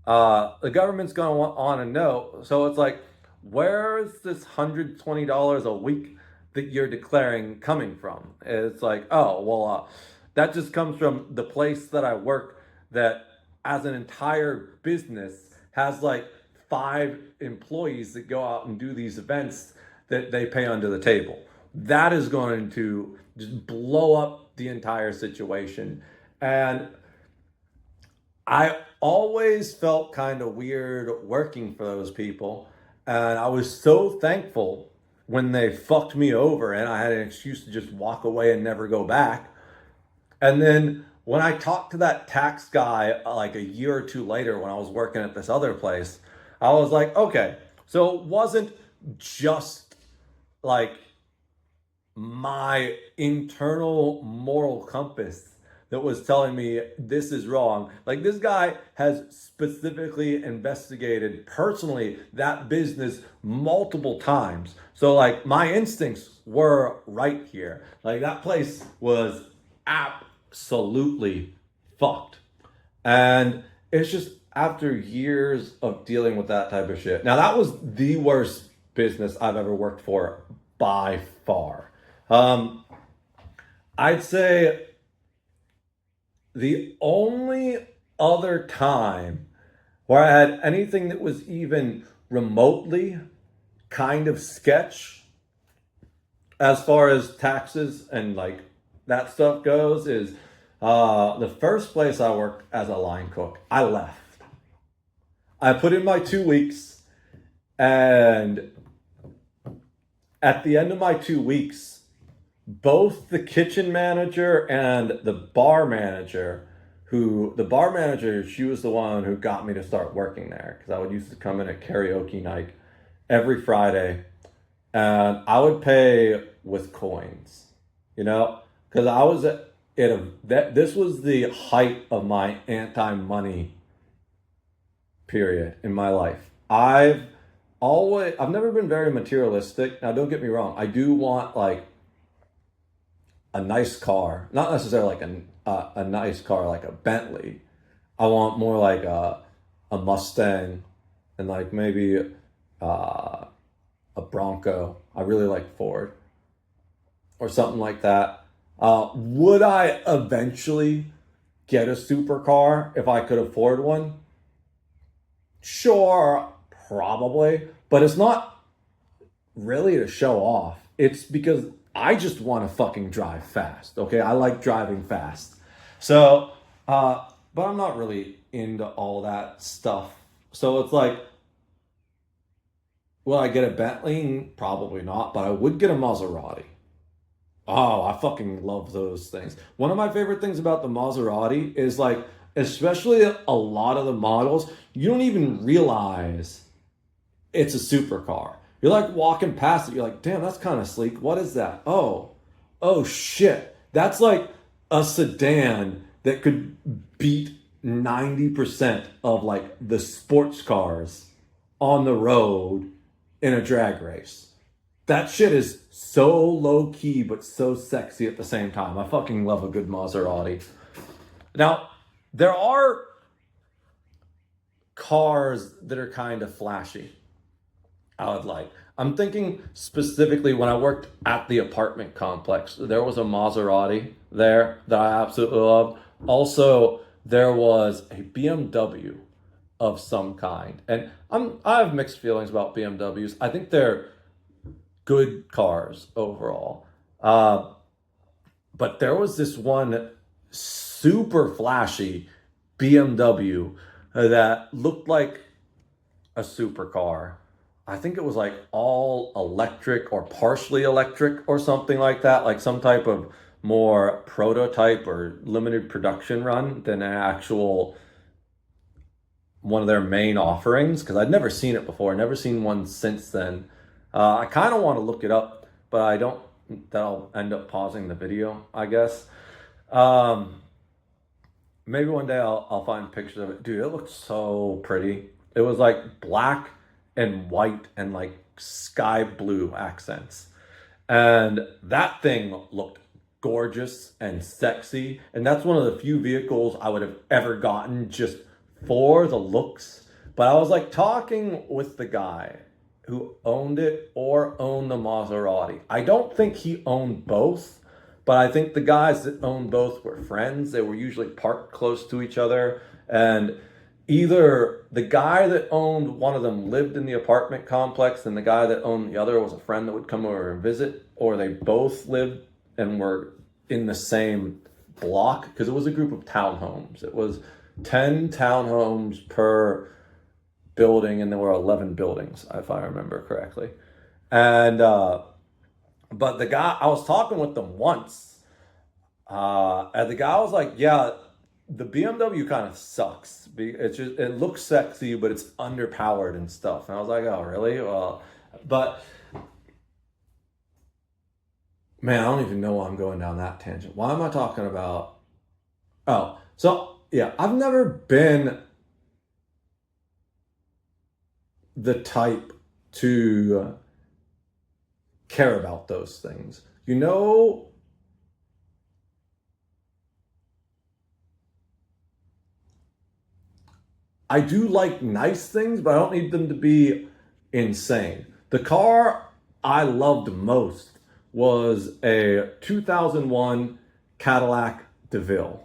The government's going to want to know. So it's like, where's this $120 a week that you're declaring coming from? It's like, oh, well, that just comes from the place that I work that as an entire business has like 5 employees that go out and do these events that they pay under the table. That is going to just blow up the entire situation. And I always felt kind of weird working for those people. And I was so thankful when they fucked me over and I had an excuse to just walk away and never go back. And then when I talked to that tax guy like a year or two later when I was working at this other place, I was like, okay, so it wasn't just like my internal moral compass that was telling me this is wrong. Like, this guy has specifically investigated personally that business multiple times. So like my instincts were right here. Like, that place was absolutely fucked. And it's just after years of dealing with that type of shit. Now, that was the worst business I've ever worked for by far. I'd say the only other time where I had anything that was even remotely kind of sketch as far as taxes and like that stuff goes is the first place I worked as a line cook. I left. I put in my 2 weeks, and at the end of my 2 weeks, both the kitchen manager and the bar manager, she was the one who got me to start working there, because I would used to come in at karaoke night every Friday, and I would pay with coins, because that this was the height of my anti-money period in my life. I've never been very materialistic. Now don't get me wrong. I do want like a nice car, not necessarily like a nice car like a Bentley. I want more like a Mustang and like maybe uh, a Bronco. I really like Ford or something like that. Would I eventually get a supercar if I could afford one? Sure, probably, but it's not really to show off. It's because I just want to fucking drive fast. Okay, I like driving fast. So, but I'm not really into all that stuff. So it's like, will I get a Bentley? Probably not, but I would get a Maserati. Oh, I fucking love those things. One of my favorite things about the Maserati is like, especially a lot of the models, you don't even realize it's a supercar. You're like walking past it, you're like, damn, that's kind of sleek. What is that? Oh shit. That's like a sedan that could beat 90% of like the sports cars on the road in a drag race. That shit is so low key but so sexy at the same time. I fucking love a good Maserati. Now, there are cars that are kind of flashy. I would like. I'm thinking specifically when I worked at the apartment complex, there was a Maserati there that I absolutely loved. Also, there was a BMW of some kind. And I have mixed feelings about BMWs. I think they're good cars overall. But there was this one super flashy BMW that looked like a supercar. I think it was like all electric or partially electric or something like that, like some type of more prototype or limited production run than an actual one of their main offerings because I'd never seen it before, never seen one since then. I kind of want to look it up, but I don't. That'll end up pausing the video, I guess. Um, Maybe one day I'll find pictures of it. Dude, it looked so pretty. It was like black and white and like sky blue accents. And that thing looked gorgeous and sexy. And that's one of the few vehicles I would have ever gotten just for the looks. But I was like talking with the guy who owned it or owned the Maserati. I don't think he owned both, but I think the guys that owned both were friends. They were usually parked close to each other. And either the guy that owned one of them lived in the apartment complex and the guy that owned the other was a friend that would come over and visit, or they both lived and were in the same block because it was a group of townhomes. It was 10 townhomes per building, and there were 11 buildings, if I remember correctly. And, but the guy, I was talking with them once, and the guy was like, yeah, the BMW kind of sucks. It's just, it looks sexy, but it's underpowered and stuff. And I was like, oh, really? Well, but man, I don't even know why I'm going down that tangent. Why am I talking about? Oh, so yeah, I've never been the type to care about those things. You know, I do like nice things, but I don't need them to be insane. The car I loved most was a 2001 Cadillac DeVille.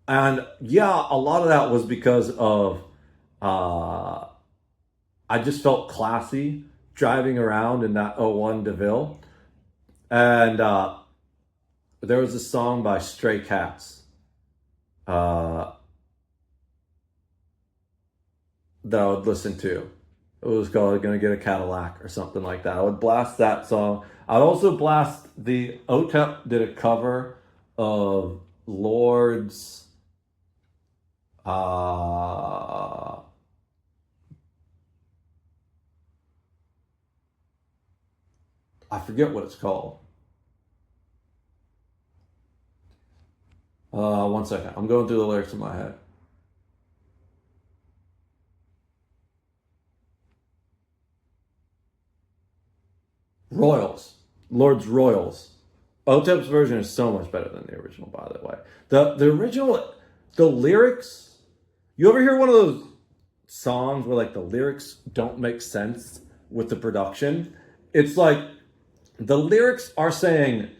And yeah, a lot of that was because of uh, I just felt classy driving around in that '01 DeVille. And there was a song by Stray Cats uh, that I would listen to. It was called "Gonna Get a Cadillac" or something like that. I would blast that song. I'd also blast the OTEP did a cover of Lord's uh I forget what it's called. One second. I'm going through the lyrics in my head. Royals. Lord's Royals. Otep's version is so much better than the original, by the way. The original, the lyrics, you ever hear one of those songs where like the lyrics don't make sense with the production? It's like the lyrics are saying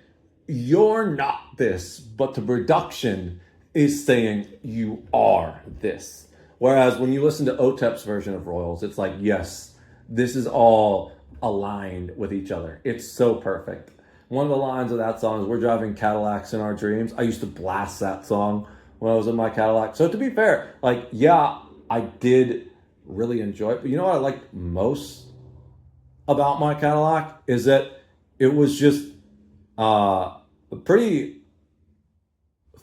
you're not this, but the production is saying you are this. Whereas when you listen to Otep's version of Royals, it's like, yes, this is all aligned with each other. It's so perfect. One of the lines of that song is, "We're driving Cadillacs in our dreams." I used to blast that song when I was in my Cadillac. So to be fair, like, yeah, I did really enjoy it. But you know what I liked most about my Cadillac is that it was just pretty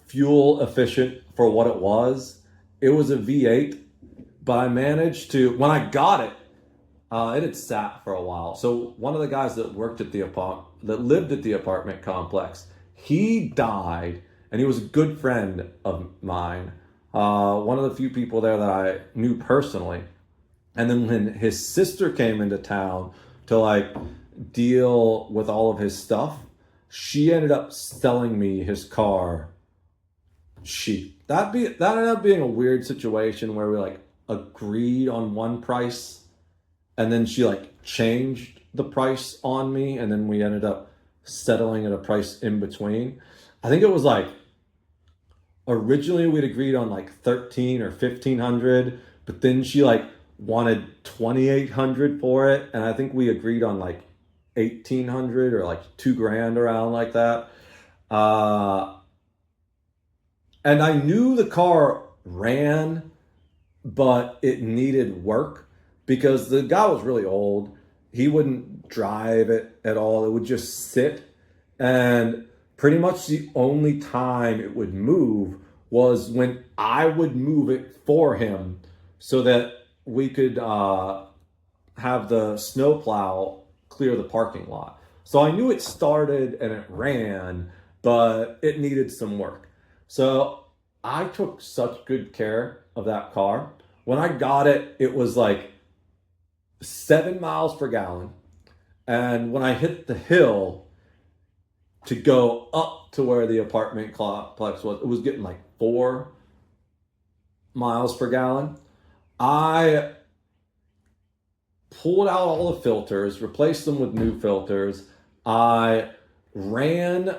fuel efficient for what it was. It was a V8, but I managed to, when I got it, it had sat for a while. So one of the guys that worked at the that lived at the apartment complex, he died, and he was a good friend of mine. One of the few people there that I knew personally. And then when his sister came into town to like deal with all of his stuff, she ended up selling me his car cheap. That ended up being a weird situation where we like agreed on one price, and then she like changed the price on me, and then we ended up settling at a price in between. I think it was like originally we'd agreed on like 13 or 1500, but then she like wanted 2800 for it, and I think we agreed on like 1800 or like $2,000 around like that. And I knew the car ran, but it needed work because the guy was really old. He wouldn't drive it at all. It would just sit. And pretty much the only time it would move was when I would move it for him so that we could have the snowplow clear the parking lot. So I knew it started and it ran, but it needed some work. So I took such good care of that car. When I got it, it was like 7 miles per gallon. And when I hit the hill to go up to where the apartment complex was, it was getting like 4 miles per gallon. I pulled out all the filters, replaced them with new filters. I ran,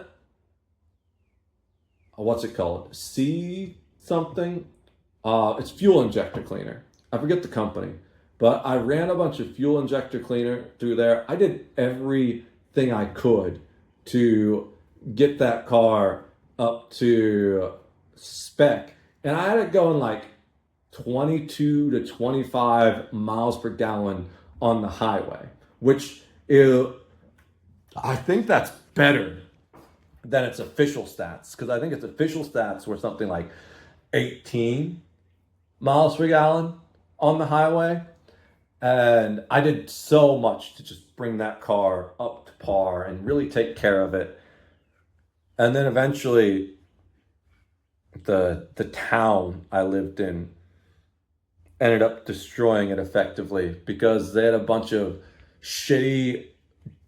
what's it called? C something? It's fuel injector cleaner. I forget the company. But I ran a bunch of fuel injector cleaner through there. I did everything I could to get that car up to spec. And I had it going like 22 to 25 miles per gallon on the highway, which is, I think that's better than its official stats, because I think its official stats were something like 18 miles per gallon on the highway. And I did so much to just bring that car up to par and really take care of it. And then eventually the town I lived in ended up destroying it effectively because they had a bunch of shitty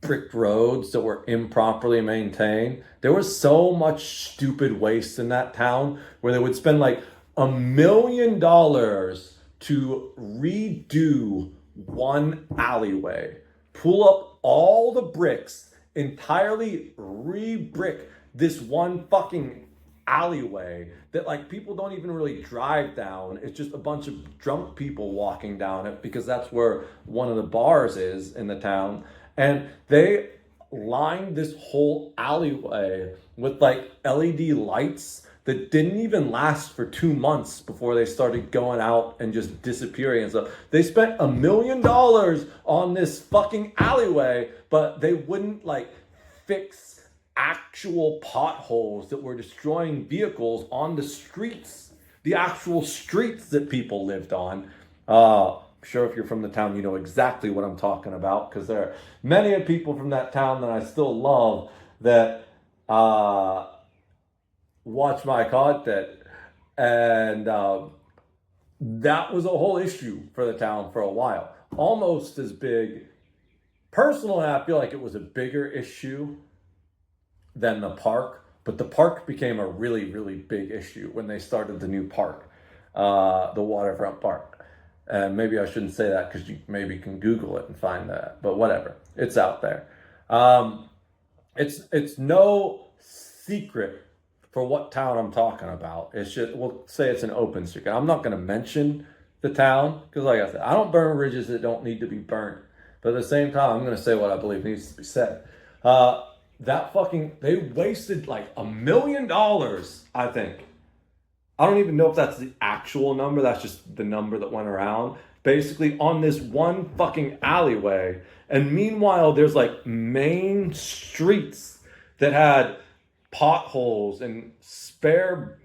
brick roads that were improperly maintained. There was so much stupid waste in that town where they would spend like $1 million to redo one alleyway, pull up all the bricks, entirely re-brick this one fucking alleyway that like people don't even really drive down. It's just a bunch of drunk people walking down it because that's where one of the bars is in the town. And they lined this whole alleyway with like LED lights that didn't even last for 2 months before they started going out and just disappearing and stuff. They spent $1 million on this fucking alleyway, but they wouldn't like fix actual potholes that were destroying vehicles on the streets, the actual streets that people lived on. I'm sure if you're from the town, you know exactly what I'm talking about, because there are many people from that town that I still love that watch my content. And that was a whole issue for the town for a while. Almost as big. Personally, I feel like it was a bigger issue than the park, but the park became a really, really big issue when they started the new park, the waterfront park. And maybe I shouldn't say that because you maybe can Google it and find that, but whatever, it's out there. It's no secret for what town I'm talking about. It's just, we'll say it's an open secret. I'm not going to mention the town because, like I said, I don't burn bridges that don't need to be burnt. But at the same time, I'm going to say what I believe needs to be said. They wasted like $1 million, I think. I don't even know if that's the actual number. That's just the number that went around. Basically, on this one fucking alleyway. And meanwhile, there's like main streets that had potholes and spare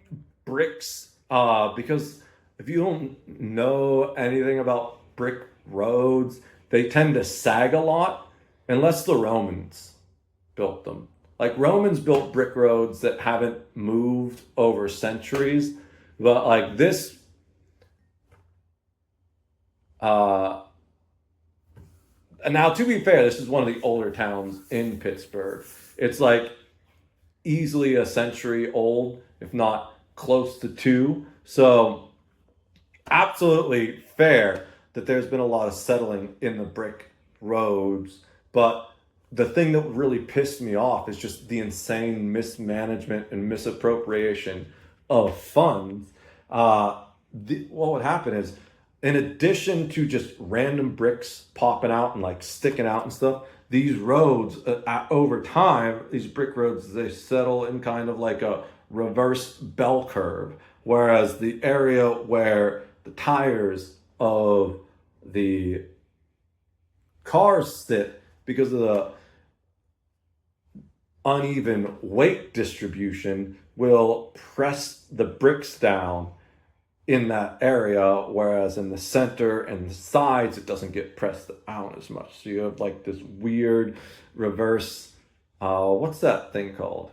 bricks. Because if you don't know anything about brick roads, they tend to sag a lot unless the Romans built them. Like Romans built brick roads that haven't moved over centuries, but like this, and now to be fair, this is one of the older towns in Pittsburgh. It's like easily a century old, if not close to two. So absolutely fair that there's been a lot of settling in the brick roads, but the thing that really pissed me off is just the insane mismanagement and misappropriation of funds. What would happen is, in addition to just random bricks popping out and like sticking out and stuff, these roads, over time, these brick roads, they settle in kind of like a reverse bell curve. Whereas the area where the tires of the cars sit, because of the uneven weight distribution, will press the bricks down in that area, whereas in the center and the sides it doesn't get pressed down as much. So you have like this weird reverse, what's that thing called?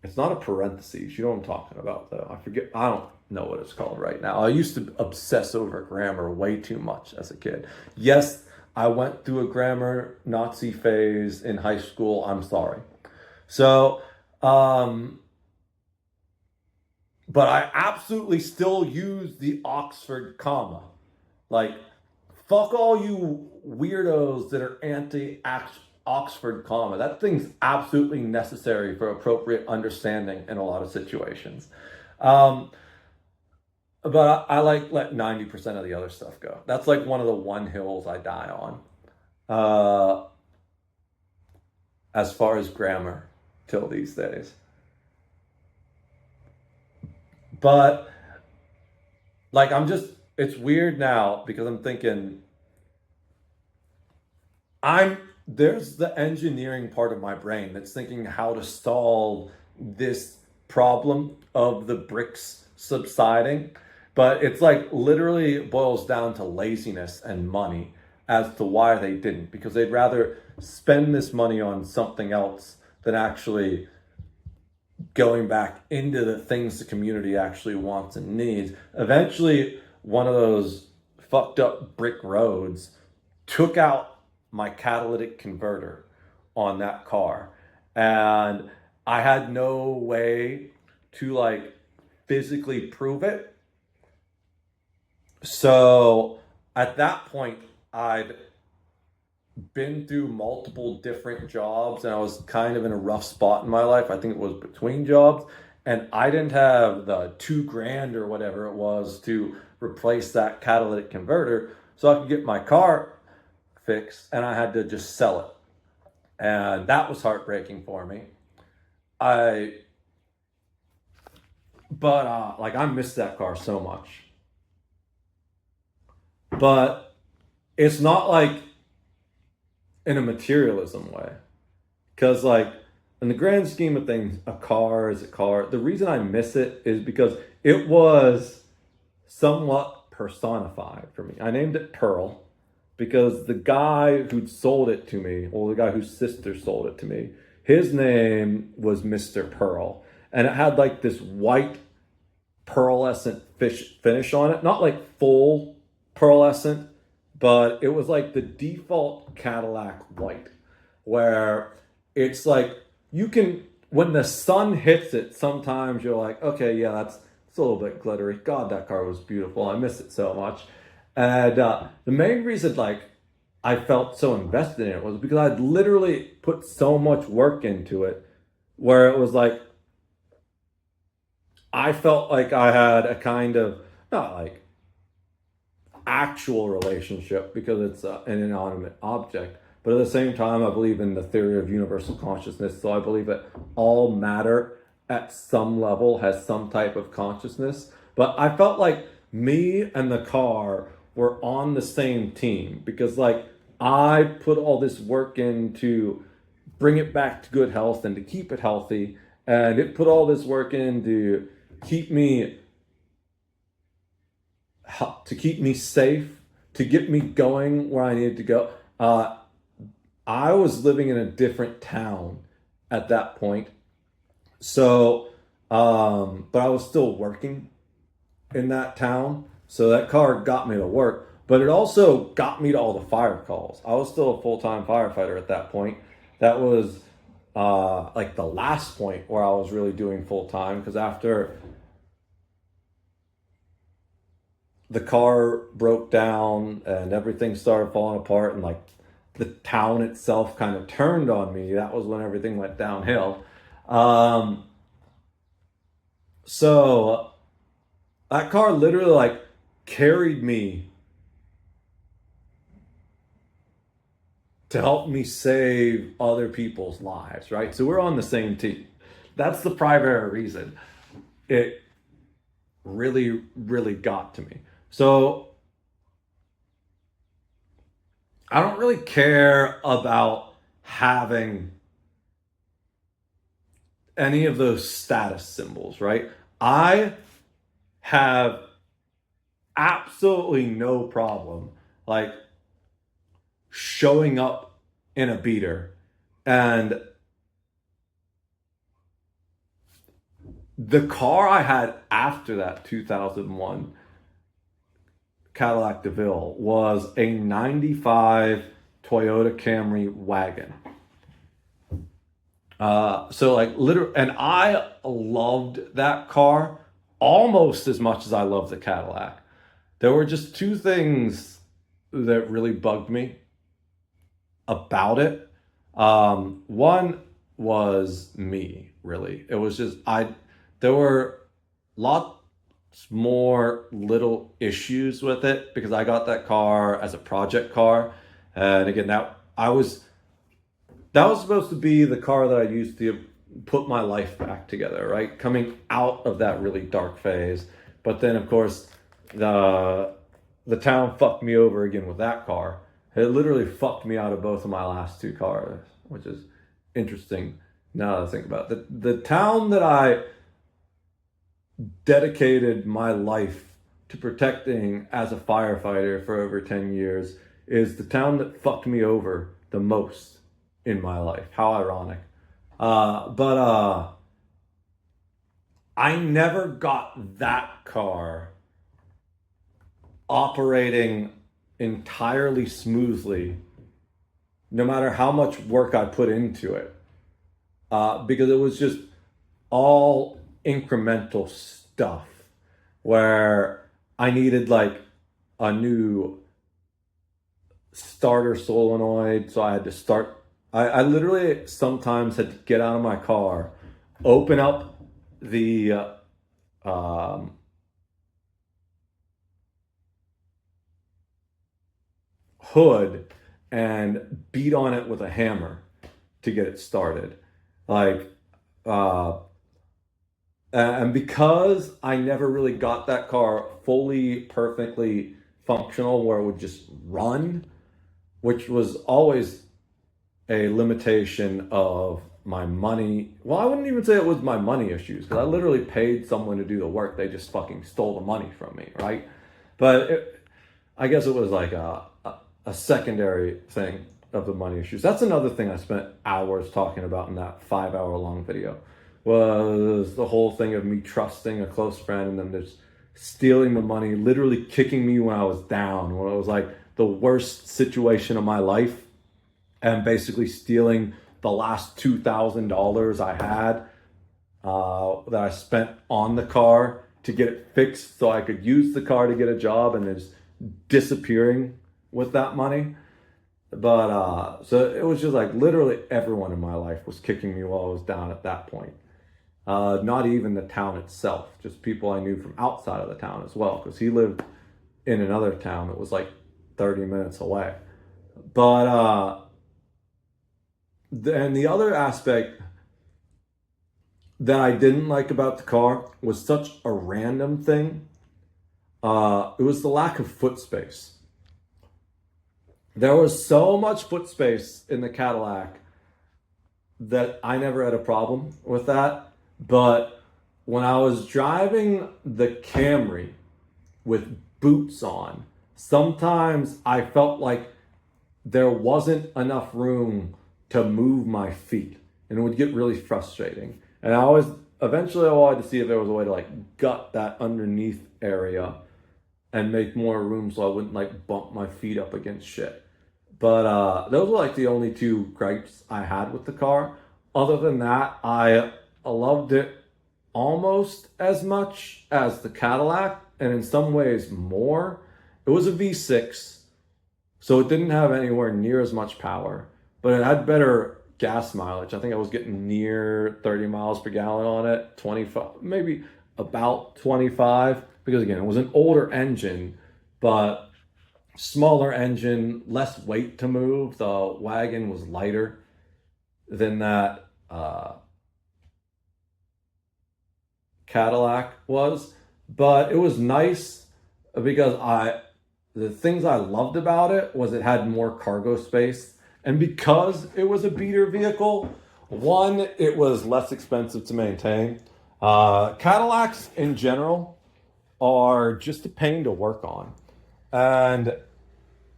It's not a parentheses. You know what I'm talking about, though. I forget. I don't know what it's called right now. I used to obsess over grammar way too much as a kid. Yes, I went through a grammar Nazi phase in high school. I'm sorry. So, but I absolutely still use the Oxford comma. Like, fuck all you weirdos that are anti-Oxford comma. That thing's absolutely necessary for appropriate understanding in a lot of situations. But I like let 90% of the other stuff go. That's like one of the one hills I die on. As far as grammar till these days. But like it's weird now because I'm thinking there's the engineering part of my brain that's thinking how to solve this problem of the bricks subsiding. But it's like literally it boils down to laziness and money as to why they didn't, because they'd rather spend this money on something else than actually going back into the things the community actually wants and needs. Eventually, one of those fucked up brick roads took out my catalytic converter on that car. And I had no way to like physically prove it. So at that point, I'd been through multiple different jobs and I was kind of in a rough spot in my life. I think it was between jobs, and I didn't have the $2,000 or whatever it was to replace that catalytic converter so I could get my car fixed, and I had to just sell it. And that was heartbreaking for me. I miss that car so much. But it's not like in a materialism way. Because like in the grand scheme of things, a car is a car. The reason I miss it is because it was somewhat personified for me. I named it Pearl because the guy who'd sold it to me, or the guy whose sister sold it to me, his name was Mr. Pearl. and it had like this white pearlescent finish on it. Not like full pearlescent, but it was like the default Cadillac white, where it's like you can, when the sun hits it, sometimes you're like, okay, yeah, that's it's a little bit glittery. God, that car was beautiful. I miss it so much. And the main reason, like, I felt so invested in it was because I'd literally put so much work into it, where it was like I felt like I had a kind of, not like actual relationship because it's an inanimate object, but at the same time, I believe in the theory of universal consciousness. So I believe that all matter at some level has some type of consciousness. But I felt like me and the car were on the same team because, like, I put all this work in to bring it back to good health and to keep it healthy, and it put all this work in to keep me safe, to get me going where I needed to go. I was living in a different town at that point, so but I was still working in that town, so that car got me to work. But it also got me to all the fire calls. I was still a full-time firefighter at that point. That was like the last point where I was really doing full-time, because after the car broke down and everything started falling apart and like the town itself kind of turned on me, that was when everything went downhill. So that car literally like carried me to help me save other people's lives, right? So we're on the same team. That's the primary reason it really, really got to me. So I don't really care about having any of those status symbols, right? I have absolutely no problem like showing up in a beater, and the car I had after that 2001 Cadillac DeVille was a 95 Toyota Camry wagon. So like literally, and I loved that car almost as much as I loved the Cadillac. There were just two things that really bugged me about it. One was me, really. It was just there were lots more little issues with it because I got that car as a project car. And again, that was supposed to be the car that I used to put my life back together, right? Coming out of that really dark phase. But then of course the town fucked me over again with that car. It literally fucked me out of both of my last two cars, which is interesting now that I think about it. The town that I dedicated my life to protecting as a firefighter for over 10 years is the town that fucked me over the most in my life. How ironic. But I never got that car operating entirely smoothly, no matter how much work I put into it, because it was just all incremental stuff where I needed like a new starter solenoid. So I had to start, I literally sometimes had to get out of my car, open up the hood and beat on it with a hammer to get it started. Like, and because I never really got that car fully, perfectly functional where it would just run, which was always a limitation of my money. Well, I wouldn't even say it was my money issues because I literally paid someone to do the work. They just fucking stole the money from me, right? But I guess it was like a secondary thing of the money issues. That's another thing I spent hours talking about in that 5-hour long video. was the whole thing of me trusting a close friend and them just stealing the money, literally kicking me when I was down, when it was like the worst situation of my life, and basically stealing the last $2,000 I had that I spent on the car to get it fixed so I could use the car to get a job, and then just disappearing with that money. But so it was just like literally everyone in my life was kicking me while I was down at that point. Not even the town itself, just people I knew from outside of the town as well, because he lived in another town that was like 30 minutes away. But and the other aspect that I didn't like about the car was such a random thing. It was the lack of foot space. There was so much foot space in the Cadillac that I never had a problem with that. But when I was driving the Camry with boots on, sometimes I felt like there wasn't enough room to move my feet, and it would get really frustrating. And eventually I wanted to see if there was a way to like gut that underneath area and make more room so I wouldn't like bump my feet up against shit. But those were like the only two gripes I had with the car. Other than that, I loved it almost as much as the Cadillac, and in some ways more. It was a V6, so it didn't have anywhere near as much power, but it had better gas mileage. I think I was getting near 30 miles per gallon on it, 25, maybe about 25, because again, it was an older engine, but smaller engine, less weight to move. The wagon was lighter than that Cadillac was, but it was nice because the things I loved about it was it had more cargo space, and because it was a beater vehicle, one, it was less expensive to maintain. Cadillacs in general are just a pain to work on, and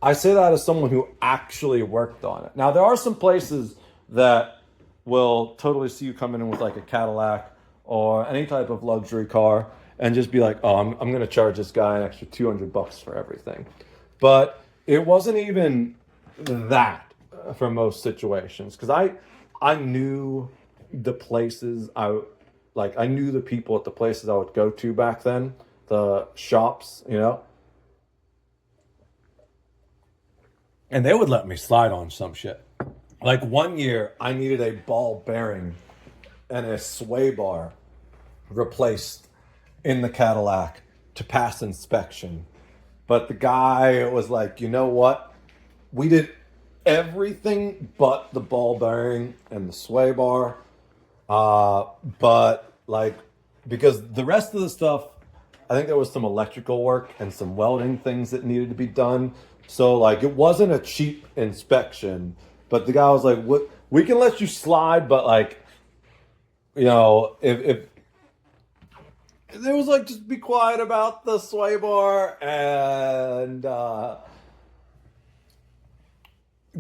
I say that as someone who actually worked on it. Now, there are some places that will totally see you coming in with like a Cadillac or any type of luxury car and just be like, oh, I'm going to charge this guy an extra $200 for everything. But it wasn't even that for most situations, because I knew the places I knew the people at the places I would go to back then, the shops, and they would let me slide on some shit. Like one year, I needed a ball bearing and a sway bar replaced in the Cadillac to pass inspection. But the guy was like, you know what? We did everything but the ball bearing and the sway bar. But like, because the rest of the stuff, I think there was some electrical work and some welding things that needed to be done. So like, it wasn't a cheap inspection, but the guy was like, "What? We can let you slide, but like, if it was like, just be quiet about the sway bar and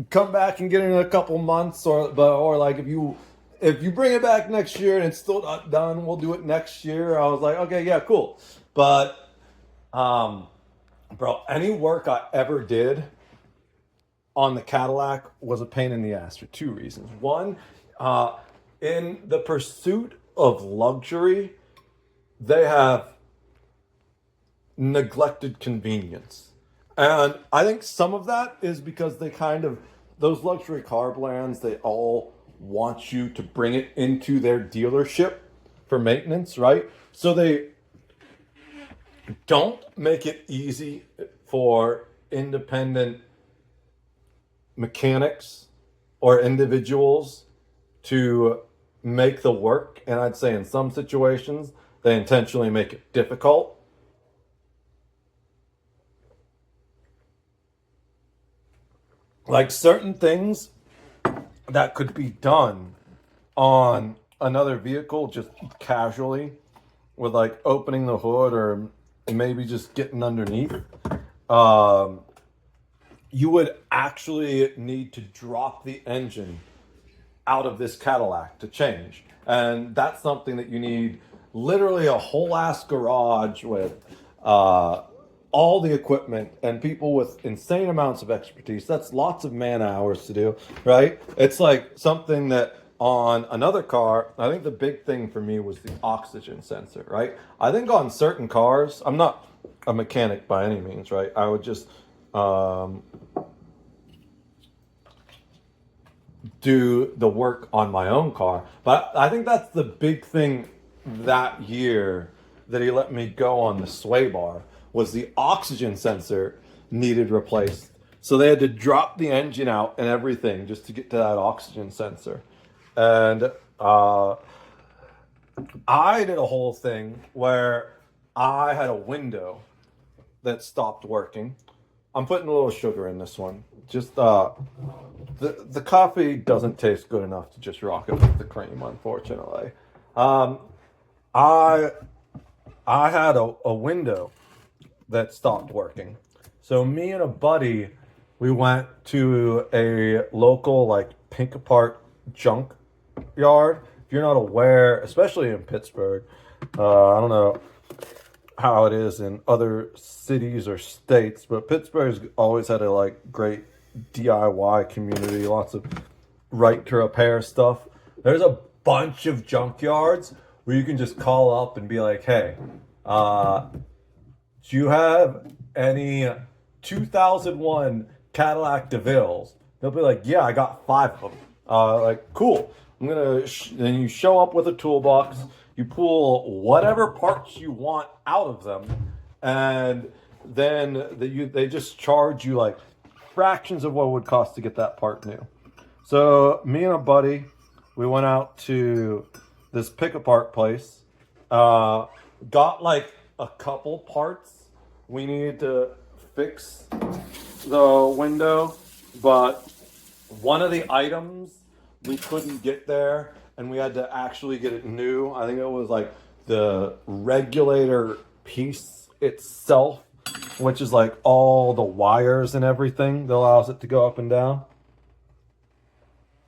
come back and get it in a couple months, or like if you bring it back next year and it's still not done, we'll do it next year." I was like, okay, yeah, cool. But bro, any work I ever did on the Cadillac was a pain in the ass for two reasons. One, in the pursuit of luxury, they have neglected convenience. And I think some of that is because those luxury car brands, they all want you to bring it into their dealership for maintenance, right? So they don't make it easy for independent mechanics or individuals to make the work. And I'd say in some situations, they intentionally make it difficult. Like certain things that could be done on another vehicle just casually, with like opening the hood or maybe just getting underneath, you would actually need to drop the engine out of this Cadillac to change. And that's something that you need literally a whole ass garage with all the equipment and people with insane amounts of expertise. That's lots of man hours to do, right? It's like something that on another car, I think the big thing for me was the oxygen sensor, right? I think on certain cars, I'm not a mechanic by any means, right? I would just do the work on my own car. But I think that's the big thing that year that he let me go on the sway bar was the oxygen sensor needed replaced. So they had to drop the engine out and everything just to get to that oxygen sensor. And I did a whole thing where I had a window that stopped working. I'm putting a little sugar in this one. Just the coffee doesn't taste good enough to just rock it with the cream, unfortunately. I had a window that stopped working. So me and a buddy, we went to a local like pick apart junk yard. If you're not aware, especially in Pittsburgh, I don't know how it is in other cities or states, but Pittsburgh's always had a like great DIY community, lots of right to repair stuff. There's a bunch of junkyards where you can just call up and be like, hey, do you have any 2001 Cadillac DeVilles? They'll be like, yeah, I got 5 of them. Like, cool. I'm gonna. Then you show up with a toolbox. You pull whatever parts you want out of them, and then they just charge you like fractions of what it would cost to get that part new. So me and a buddy, we went out to this pick apart place. Got like a couple parts we needed to fix the window, but one of the items we couldn't get there and we had to actually get it new. I think it was like the regulator piece itself, which is like all the wires and everything that allows it to go up and down.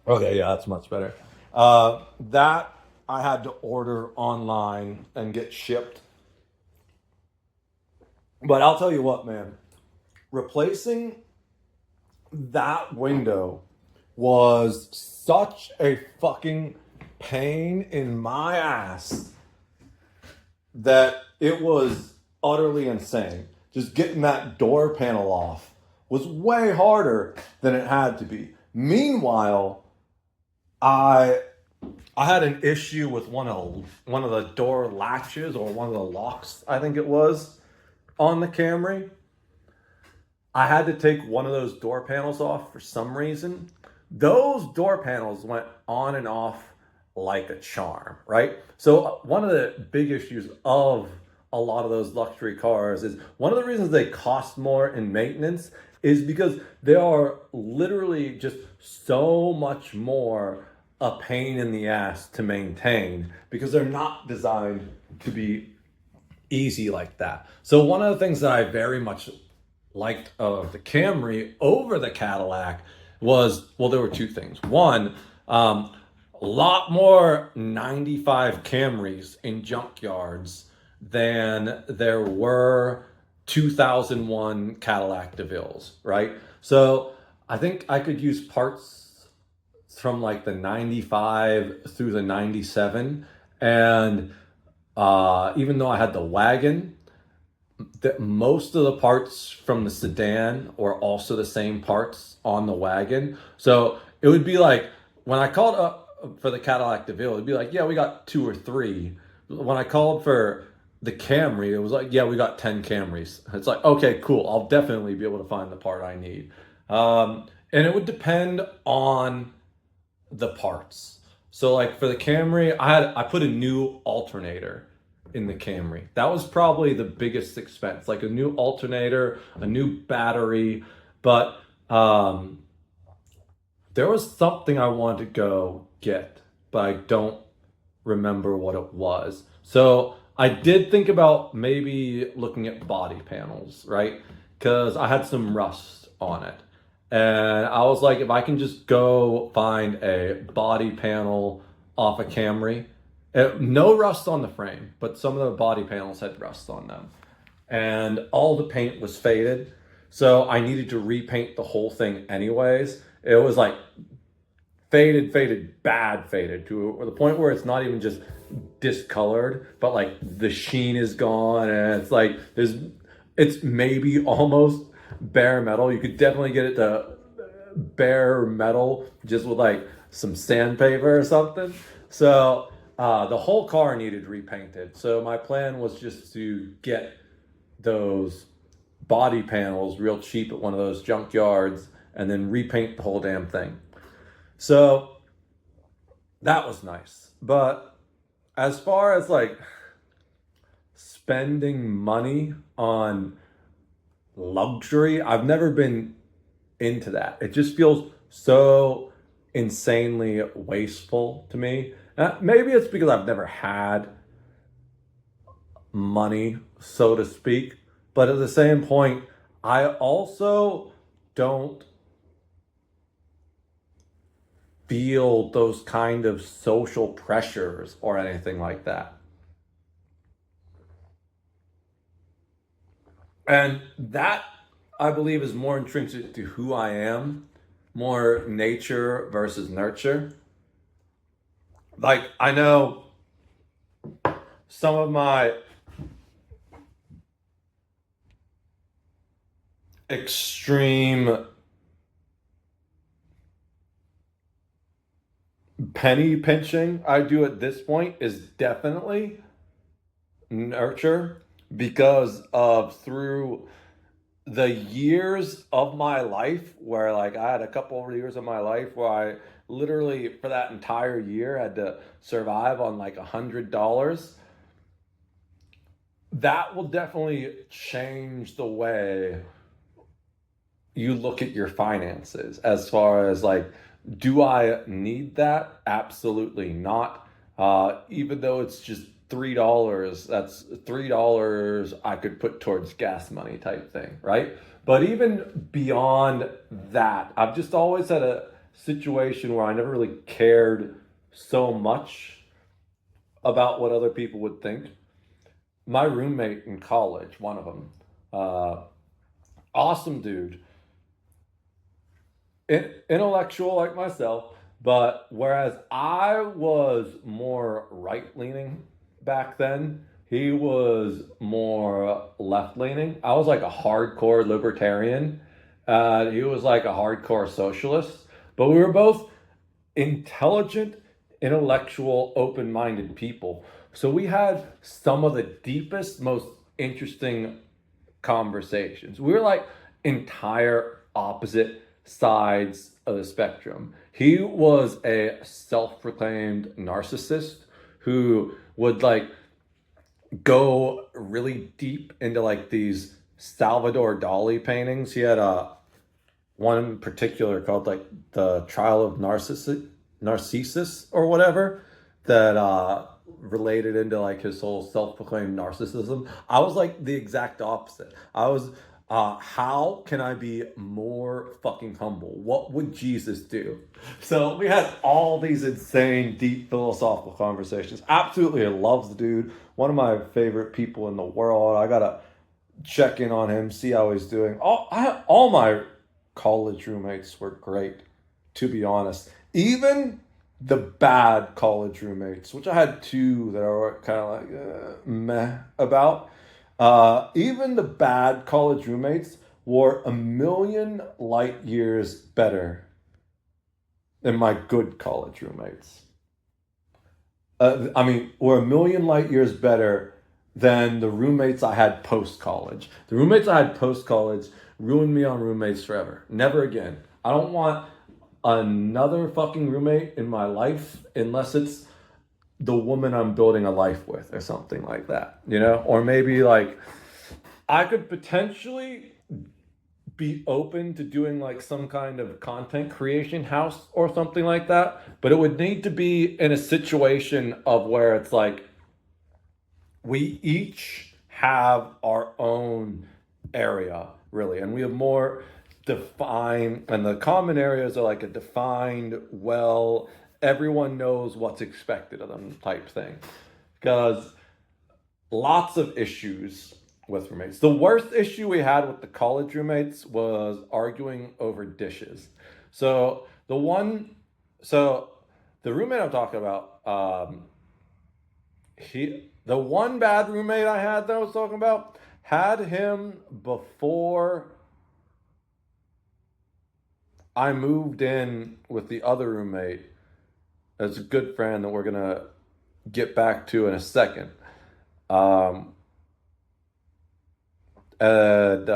Okay, yeah, that's much better. That I had to order online and get shipped. But I'll tell you what, man, replacing that window was such a fucking pain in my ass that it was utterly insane. Just getting that door panel off was way harder than it had to be. Meanwhile, I had an issue with one of the door latches or one of the locks, I think it was, on the Camry. I had to take one of those door panels off for some reason. Those door panels went on and off like a charm, right? So one of the big issues of a lot of those luxury cars is one of the reasons they cost more in maintenance is because they are literally just so much more a pain in the ass to maintain because they're not designed to be easy like that. So one of the things that I very much liked of the Camry over the Cadillac was, well, there were 2 things. One, a lot more 95 Camrys in junkyards than there were 2001 Cadillac DeVilles, right? So I think I could use parts from like the 95 through the 97. And even though I had the wagon, most of the parts from the sedan were also the same parts on the wagon. So it would be like, when I called up for the Cadillac DeVille, it'd be like, yeah, we got 2 or 3. When I called for the Camry, it was like, yeah, we got 10 Camrys. It's like, okay, cool. I'll definitely be able to find the part I need. And it would depend on the parts. So like for the Camry, I put a new alternator in the Camry. That was probably the biggest expense, like a new alternator, a new battery. But there was something I wanted to go get, but I don't remember what it was. So I did think about maybe looking at body panels, right? Because I had some rust on it. And I was like, if I can just go find a body panel off a Camry, no rust on the frame, but some of the body panels had rust on them. And all the paint was faded. So I needed to repaint the whole thing anyways. It was like bad faded to the point where it's not even just discolored, but like the sheen is gone, and it's like it's maybe almost bare metal. You could definitely get it to bare metal just with like some sandpaper or something. So the whole car needed repainted. So my plan was just to get those body panels real cheap at one of those junkyards and then repaint the whole damn thing. So that was nice. But as far as like spending money on luxury, I've never been into that. It just feels so insanely wasteful to me. Maybe it's because I've never had money, so to speak. But at the same point, I also don't feel those kind of social pressures or anything like that. And that, I believe, is more intrinsic to who I am, more nature versus nurture. Like, I know some of my extreme penny pinching I do at this point is definitely nurture, because of through the years of my life where like I had a couple of years of my life where I literally for that entire year had to survive on like $100. That will definitely change the way you look at your finances as far as like, do I need that? Absolutely not. Even though it's just $3, that's $3 I could put towards gas money type thing, right? But even beyond that, I've just always had a situation where I never really cared so much about what other people would think. My roommate in college, one of them, uh, awesome dude, intellectual like myself, but whereas I was more right leaning back then, he was more left leaning. I was like a hardcore libertarian. He was like a hardcore socialist, but we were both intelligent, intellectual, open minded people. So we had some of the deepest, most interesting conversations. We were like entire opposite sides of the spectrum. He was a self proclaimed narcissist who would like go really deep into like these Salvador Dali paintings. He had a one in particular called like the Trial of Narcissus or whatever that related into like his whole self-proclaimed narcissism. I was like the exact opposite. I was how can I be more fucking humble? What would Jesus do? So we had all these insane, deep philosophical conversations. Absolutely, I love the dude. One of my favorite people in the world. I gotta check in on him, see how he's doing. All my college roommates were great, to be honest. Even the bad college roommates, which I had two that I were kind of like meh about. Even the bad college roommates were a million light years better than my good college roommates. I mean, were a million light years better than the roommates I had post college. The roommates I had post college ruined me on roommates forever. Never again. I don't want another fucking roommate in my life unless it's the woman I'm building a life with or something like that, you know? Or maybe like I could potentially be open to doing like some kind of content creation house or something like that, but it would need to be in a situation of where it's like we each have our own area really, and we have more defined, and the common areas are like a defined, well, everyone knows what's expected of them type thing. Because lots of issues with roommates. The worst issue we had with the college roommates was arguing over dishes. So the one, so the roommate I'm talking about, the one bad roommate I had that I was talking about had him before I moved in with the other roommate as a good friend that we're gonna get back to in a second. Um, and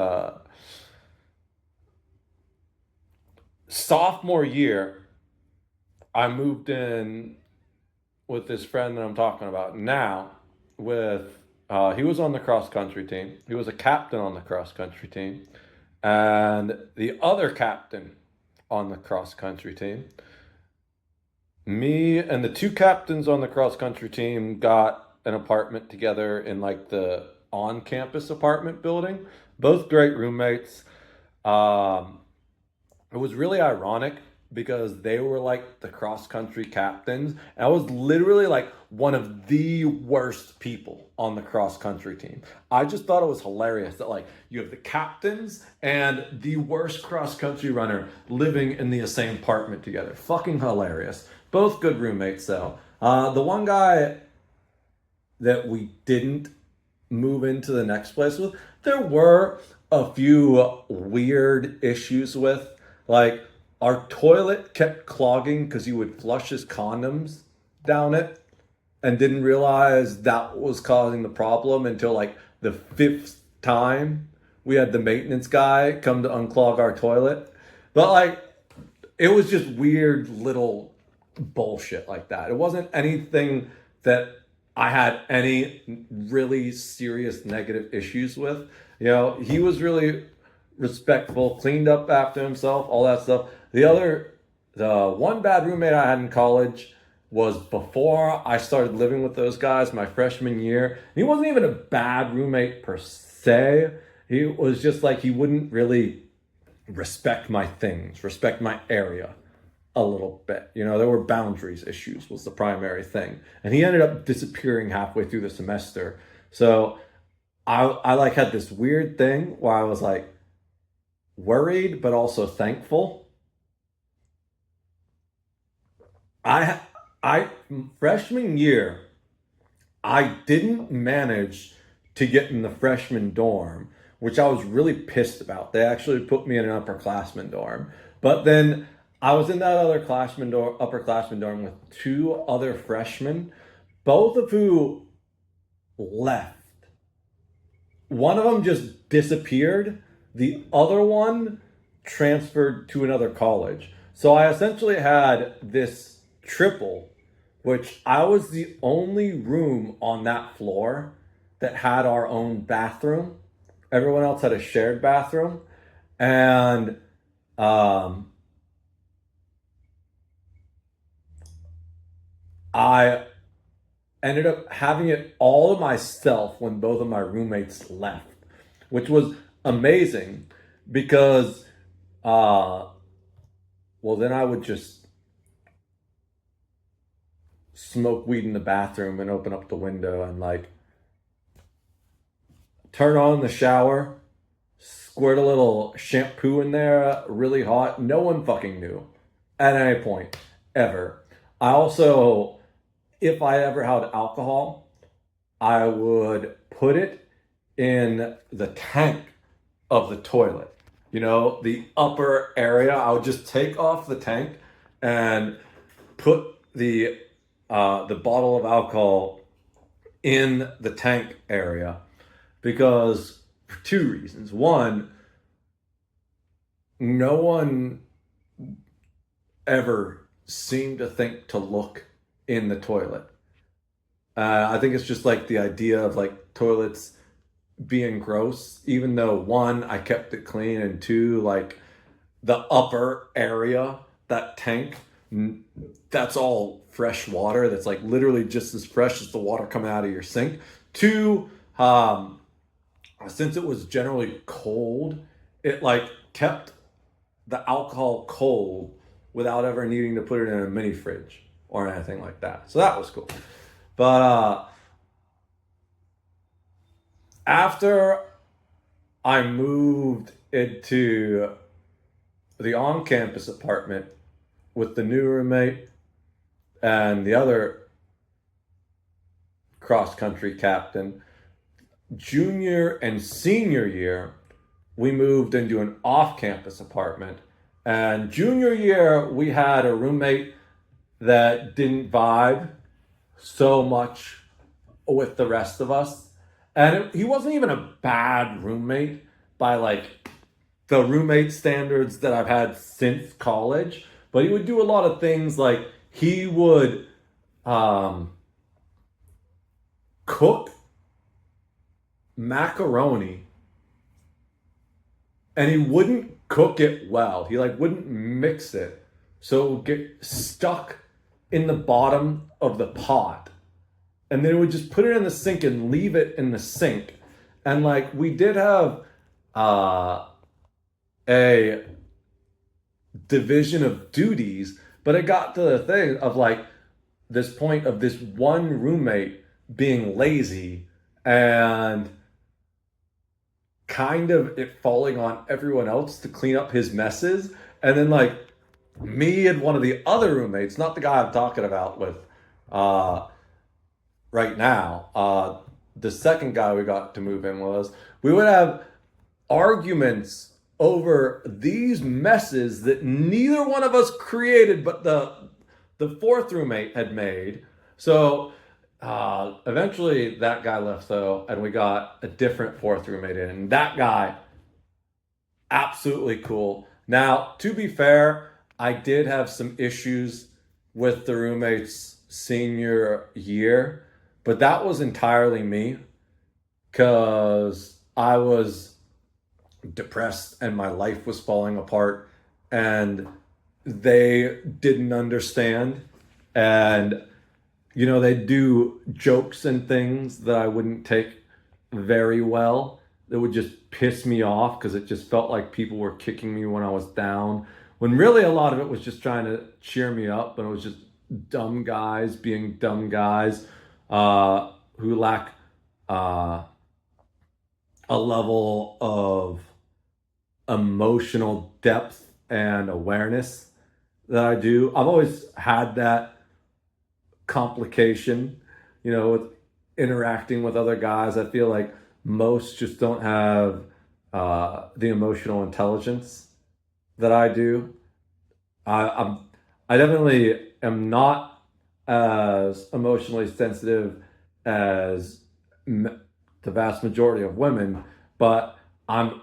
sophomore year, I moved in with this friend that I'm talking about now. With he was on the cross country team. He was a captain on the cross country team, and the other captain on the cross country team. Me and the two captains on the cross country team got an apartment together in like the on campus apartment building. Both great roommates. Um, it was really ironic because they were like the cross country captains. And I was literally like one of the worst people on the cross country team. I just thought it was hilarious that like you have the captains and the worst cross country runner living in the same apartment together. Fucking hilarious. Both good roommates though. The one guy that we didn't move into the next place with, there were a few weird issues with. Like, our toilet kept clogging because he would flush his condoms down it and didn't realize that was causing the problem until like the fifth time we had the maintenance guy come to unclog our toilet. But like, it was just weird little bullshit like that. It wasn't anything that I had any really serious negative issues with. You know, he was really respectful, cleaned up after himself, all that stuff. The one bad roommate I had in college was before I started living with those guys my freshman year. He wasn't even a bad roommate per se. He was just like, he wouldn't really respect my things, respect my area a little bit. You know, there were boundaries issues was the primary thing. And he ended up disappearing halfway through the semester. So I like had this weird thing where I was like worried, but also thankful. I freshman year, I didn't manage to get in the freshman dorm, which I was really pissed about. They actually put me in an upperclassman dorm. But then I was in that other upperclassman dorm with two other freshmen, both of who left. One of them just disappeared. The other one transferred to another college. So I essentially had this triple, which I was the only room on that floor that had our own bathroom. Everyone else had a shared bathroom. And I ended up having it all to myself when both of my roommates left, which was amazing because, well, then I would just smoke weed in the bathroom and open up the window and like turn on the shower, squirt a little shampoo in there, really hot. No one fucking knew at any point ever. I also, if I ever had alcohol, I would put it in the tank of the toilet. You know, the upper area. I would just take off the tank and put the bottle of alcohol in the tank area because for two reasons. One, no one ever seemed to think to look in the toilet. I think it's just like the idea of like toilets being gross, even though one, I kept it clean, and two, like the upper area, that tank, that's all fresh water. That's like literally just as fresh as the water coming out of your sink. Two, since it was generally cold, it like kept the alcohol cold without ever needing to put it in a mini fridge or anything like that. So that was cool. But after I moved into the on-campus apartment with the new roommate and the other cross-country captain, junior and senior year, we moved into an off-campus apartment. And junior year, we had a roommate that didn't vibe so much with the rest of us. And he wasn't even a bad roommate by like the roommate standards that I've had since college, but he would do a lot of things like he would cook macaroni and he wouldn't cook it well. He like wouldn't mix it. So it would get stuck in the bottom of the pot. And then we would just put it in the sink and leave it in the sink. And like we did have a division of duties, but it got to the thing of like this point of this one roommate being lazy and kind of it falling on everyone else to clean up his messes. And then like me and one of the other roommates, not the guy I'm talking about with right now, the second guy we got to move in was, we would have arguments over these messes that neither one of us created, but the fourth roommate had made. So eventually that guy left though, and we got a different fourth roommate in. And that guy, absolutely cool. Now, to be fair, I did have some issues with the roommates senior year, but that was entirely me because I was depressed and my life was falling apart and they didn't understand. And you know, they do jokes and things that I wouldn't take very well, that would just piss me off because it just felt like people were kicking me when I was down, when really a lot of it was just trying to cheer me up. And it was just dumb guys being dumb guys who lack a level of emotional depth and awareness that I do. I've always had that complication, you know, with interacting with other guys. I feel like most just don't have the emotional intelligence that I do. I definitely am not as emotionally sensitive as the vast majority of women, but I'm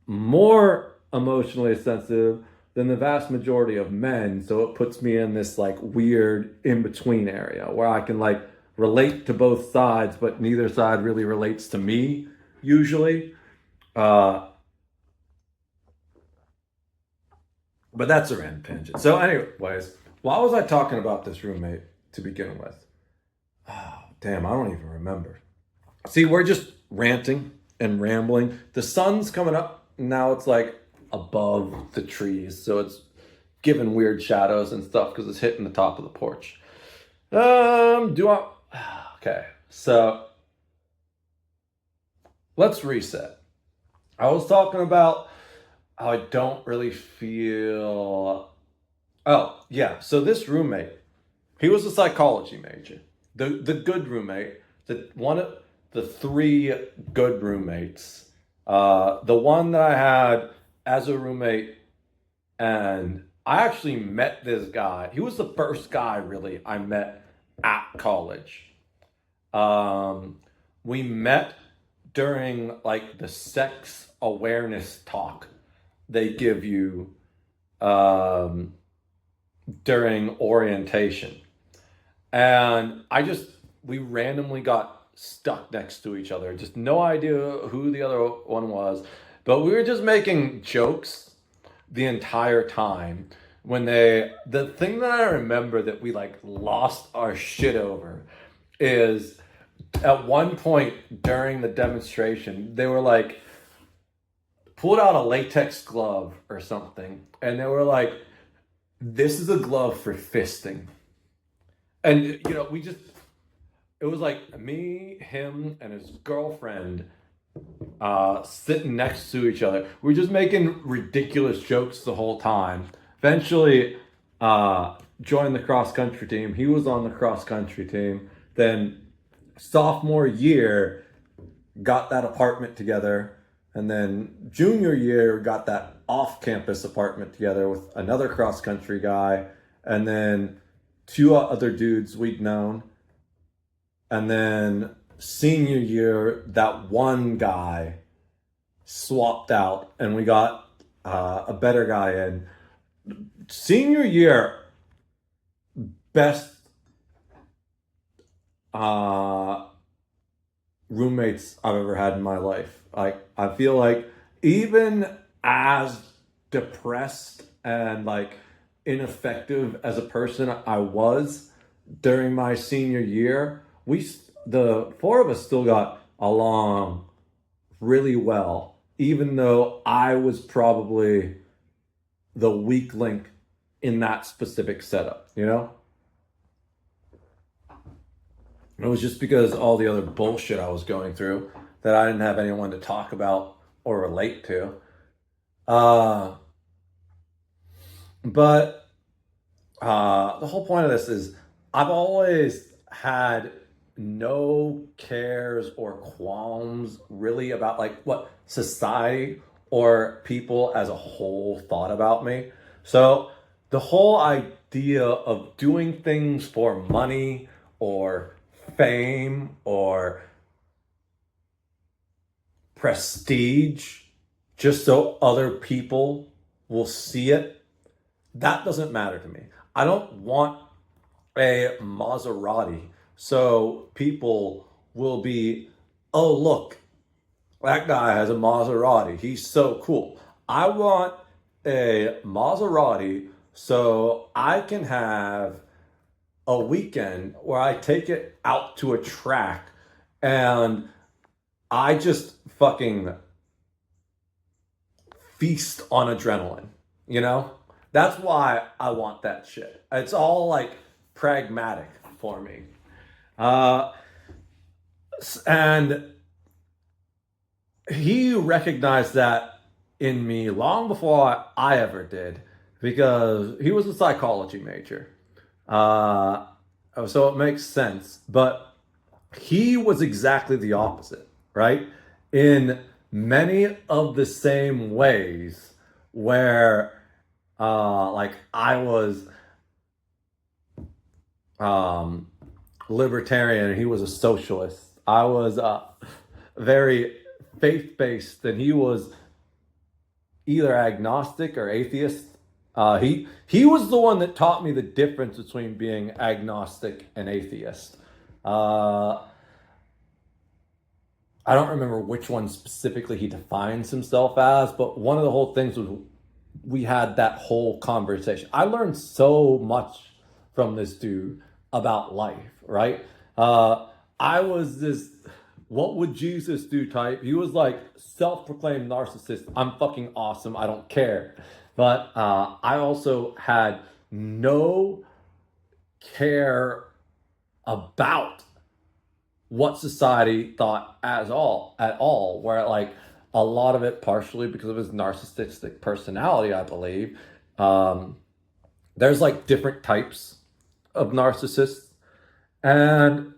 more emotionally sensitive than the vast majority of men. So it puts me in this like weird in between area where I can like relate to both sides, but neither side really relates to me usually. But that's a random tangent. So anyways, why was I talking about this roommate to begin with? Oh, damn, I don't even remember. See, we're just ranting and rambling. The sun's coming up. Now it's like above the trees. So it's giving weird shadows and stuff because it's hitting the top of the porch. Okay, so let's reset. I was talking about how I don't really feel. Oh, yeah. So this roommate, he was a psychology major. The good roommate, one of the three good roommates. The one that I had as a roommate, and I actually met this guy. He was the first guy really I met at college. We met during like the sex awareness talk they give you during orientation. And we randomly got stuck next to each other. Just no idea who the other one was. But we were just making jokes the entire time. The thing that I remember that we like lost our shit over is at one point during the demonstration, they were like, pulled out a latex glove or something, and they were like, "This is a glove for fisting." And it was like me, him, and his girlfriend sitting next to each other. We were just making ridiculous jokes the whole time. Eventually, joined the cross country team. He was on the cross country team. Then, sophomore year, got that apartment together. And then, junior year, got that off campus apartment together with another cross country guy. And then, two other dudes we'd known. And then, senior year, that one guy swapped out and we got a better guy in. Senior year, best roommates I've ever had in my life. I feel like even as depressed and like ineffective as a person I was during my senior year, the four of us still got along really well, even though I was probably the weak link in that specific setup, you know? It was just because all the other bullshit I was going through that I didn't have anyone to talk about or relate to. But the whole point of this is I've always had no cares or qualms really about like what society or people as a whole thought about me. So the whole idea of doing things for money or fame or prestige just so other people will see it, that doesn't matter to me. I don't want a Maserati so people will be, oh, look, that guy has a Maserati. He's so cool. I want a Maserati so I can have a weekend where I take it out to a track and I just fucking feast on adrenaline, you know? That's why I want that shit. It's all like pragmatic for me. And he recognized that in me long before I ever did, because he was a psychology major. So it makes sense. But he was exactly the opposite, right? In many of the same ways where, like, I was libertarian and he was a socialist. I was very faith-based and he was either agnostic or atheist. He was the one that taught me the difference between being agnostic and atheist. I don't remember which one specifically he defines himself as, but one of the whole things was we had that whole conversation. I learned so much from this dude about life, right? I was this, what would Jesus do type. He was like self-proclaimed narcissist. I'm fucking awesome. I don't care. But I also had no care about what society thought at all, where like a lot of it partially because of his narcissistic personality, I believe. There's like different types of narcissists, and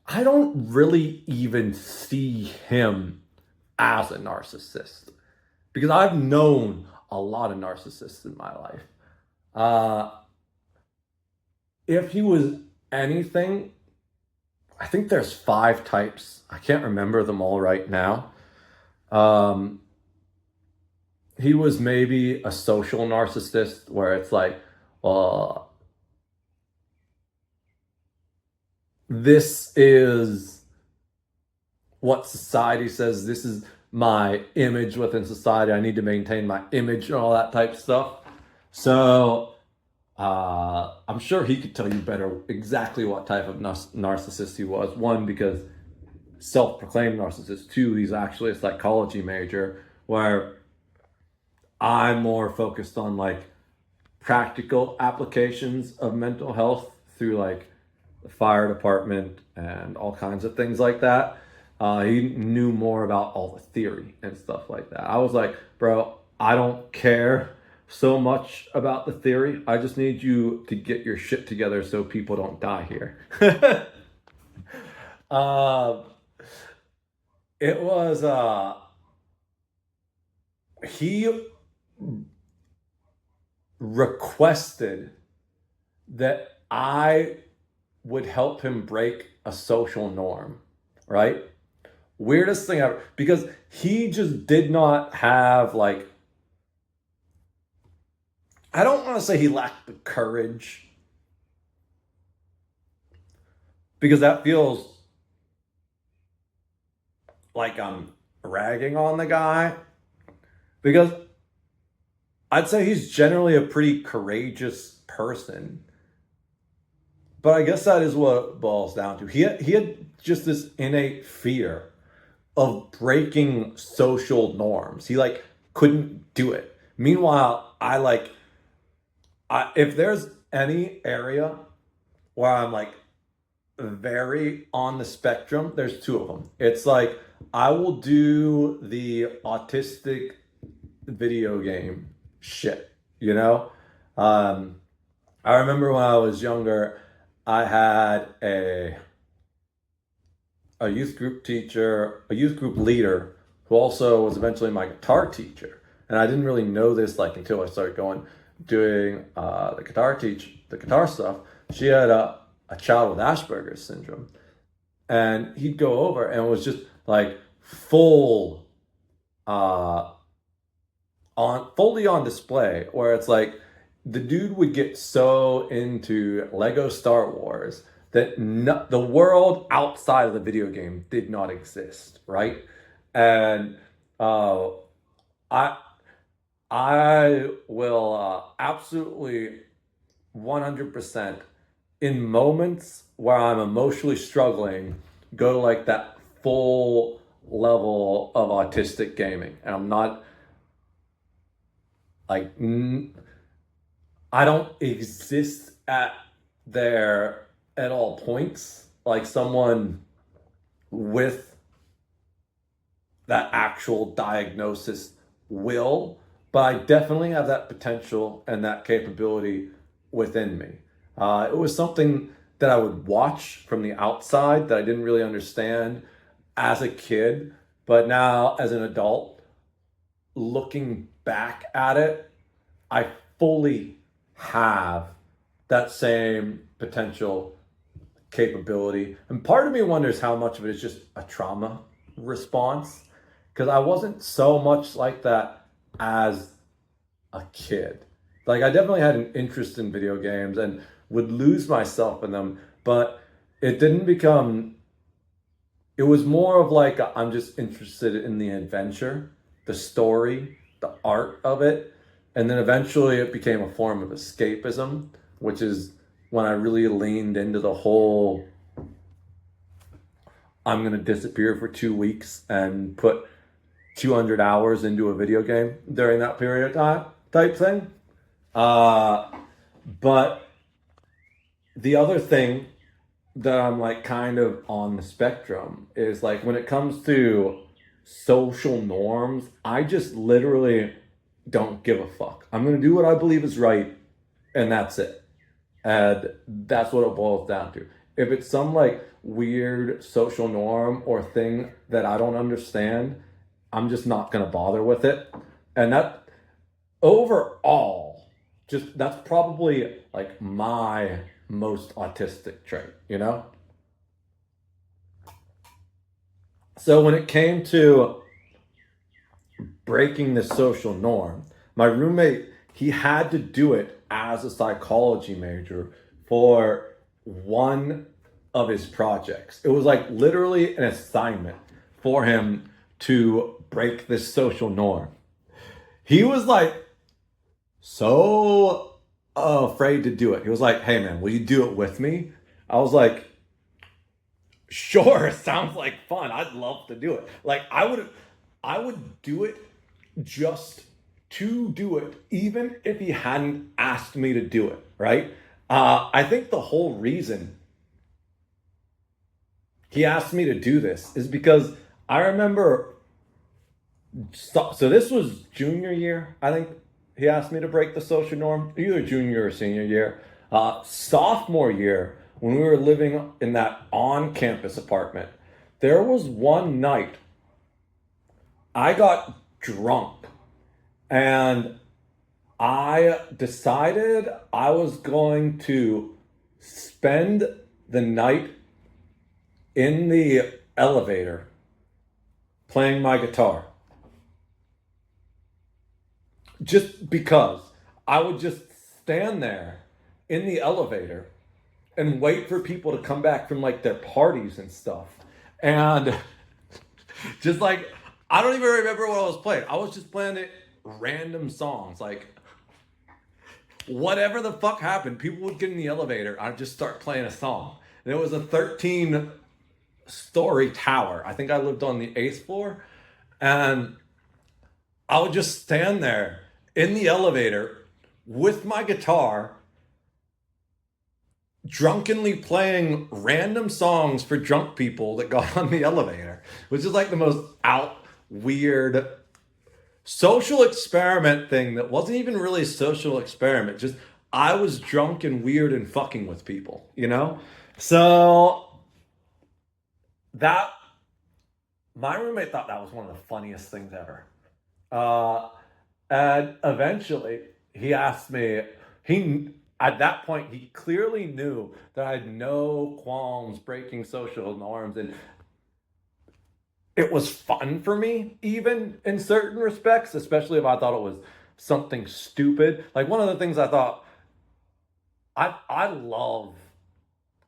I don't really even see him as a narcissist because I've known a lot of narcissists in my life. If he was anything, I think there's 5 types. I can't remember them all right now. He was maybe a social narcissist where it's like, this is what society says. This is my image within society. I need to maintain my image and all that type of stuff. So I'm sure he could tell you better exactly what type of narcissist he was. 1, because self-proclaimed narcissist. 2, he's actually a psychology major where I'm more focused on like practical applications of mental health through like the fire department and all kinds of things like that. He knew more about all the theory and stuff like that. I was like, bro, I don't care so much about the theory. I just need you to get your shit together so people don't die here. uh, it was, he requested that I would help him break a social norm, right? Weirdest thing ever, because he just did not have like, I don't want to say he lacked the courage, because that feels like I'm ragging on the guy, because I'd say he's generally a pretty courageous person. But I guess that is what it boils down to. He had just this innate fear of breaking social norms. He like couldn't do it. Meanwhile, if there's any area where I'm like very on the spectrum, there's two of them. It's like I will do the autistic video game shit, you know? I remember when I was younger, I had a youth group teacher, a youth group leader, who also was eventually my guitar teacher. And I didn't really know this like until I started doing the guitar stuff. She had a child with Asperger's syndrome, and he'd go over and it was just like full uh on fully on display, where it's like the dude would get so into Lego Star Wars that the world outside of the video game did not exist, right? And uh, I I will absolutely 100% in moments where I'm emotionally struggling, go to like that full level of autistic gaming, and I'm not like I don't exist at there at all points like someone with that actual diagnosis will, but I definitely have that potential and that capability within me. It was something that I would watch from the outside that I didn't really understand as a kid, but now as an adult, looking back at it, I fully have that same potential capability. And part of me wonders how much of it is just a trauma response, because I wasn't so much like that as a kid. Like, I definitely had an interest in video games and would lose myself in them, but it didn't become, it was more of like, I'm just interested in the adventure, the story, the art of it. And then eventually it became a form of escapism, which is when I really leaned into the whole I'm going to disappear for 2 weeks and put 200 hours into a video game during that period of time type thing. But the other thing that I'm like kind of on the spectrum is like when it comes to social norms, I just literally don't give a fuck. I'm going to do what I believe is right, and that's it. And that's what it boils down to. If it's some like weird social norm or thing that I don't understand, I'm just not going to bother with it. And that overall, just that's probably like my most autistic trait, you know? So when it came to breaking the social norm, my roommate, he had to do it as a psychology major for one of his projects. It was like literally an assignment for him to break this social norm. He was like so afraid to do it. He was like, "Hey man, will you do it with me?" I was like, "Sure, sounds like fun. I'd love to do it." Like I would do it just to do it, even if he hadn't asked me to do it, right? I think the whole reason he asked me to do this is because I remember. So this was junior year, I think. He asked me to break the social norm, either junior or senior year. Sophomore year, when we were living in that on-campus apartment, there was one night I got drunk and I decided I was going to spend the night in the elevator playing my guitar. Just because I would just stand there in the elevator and wait for people to come back from like their parties and stuff. And just like, I don't even remember what I was playing. I was just playing it random songs. Like, whatever the fuck happened, people would get in the elevator. I'd just start playing a song. And it was a 13-story tower. I think I lived on the 8th floor. And I would just stand there in the elevator with my guitar, drunkenly playing random songs for drunk people that got on the elevator, which is like the most weird social experiment thing that wasn't even really a social experiment. Just I was drunk and weird and fucking with people, you know? So that my roommate thought that was one of the funniest things ever. And eventually he asked me, at that point, he clearly knew that I had no qualms breaking social norms. And it was fun for me, even in certain respects, especially if I thought it was something stupid. Like one of the things I thought, I love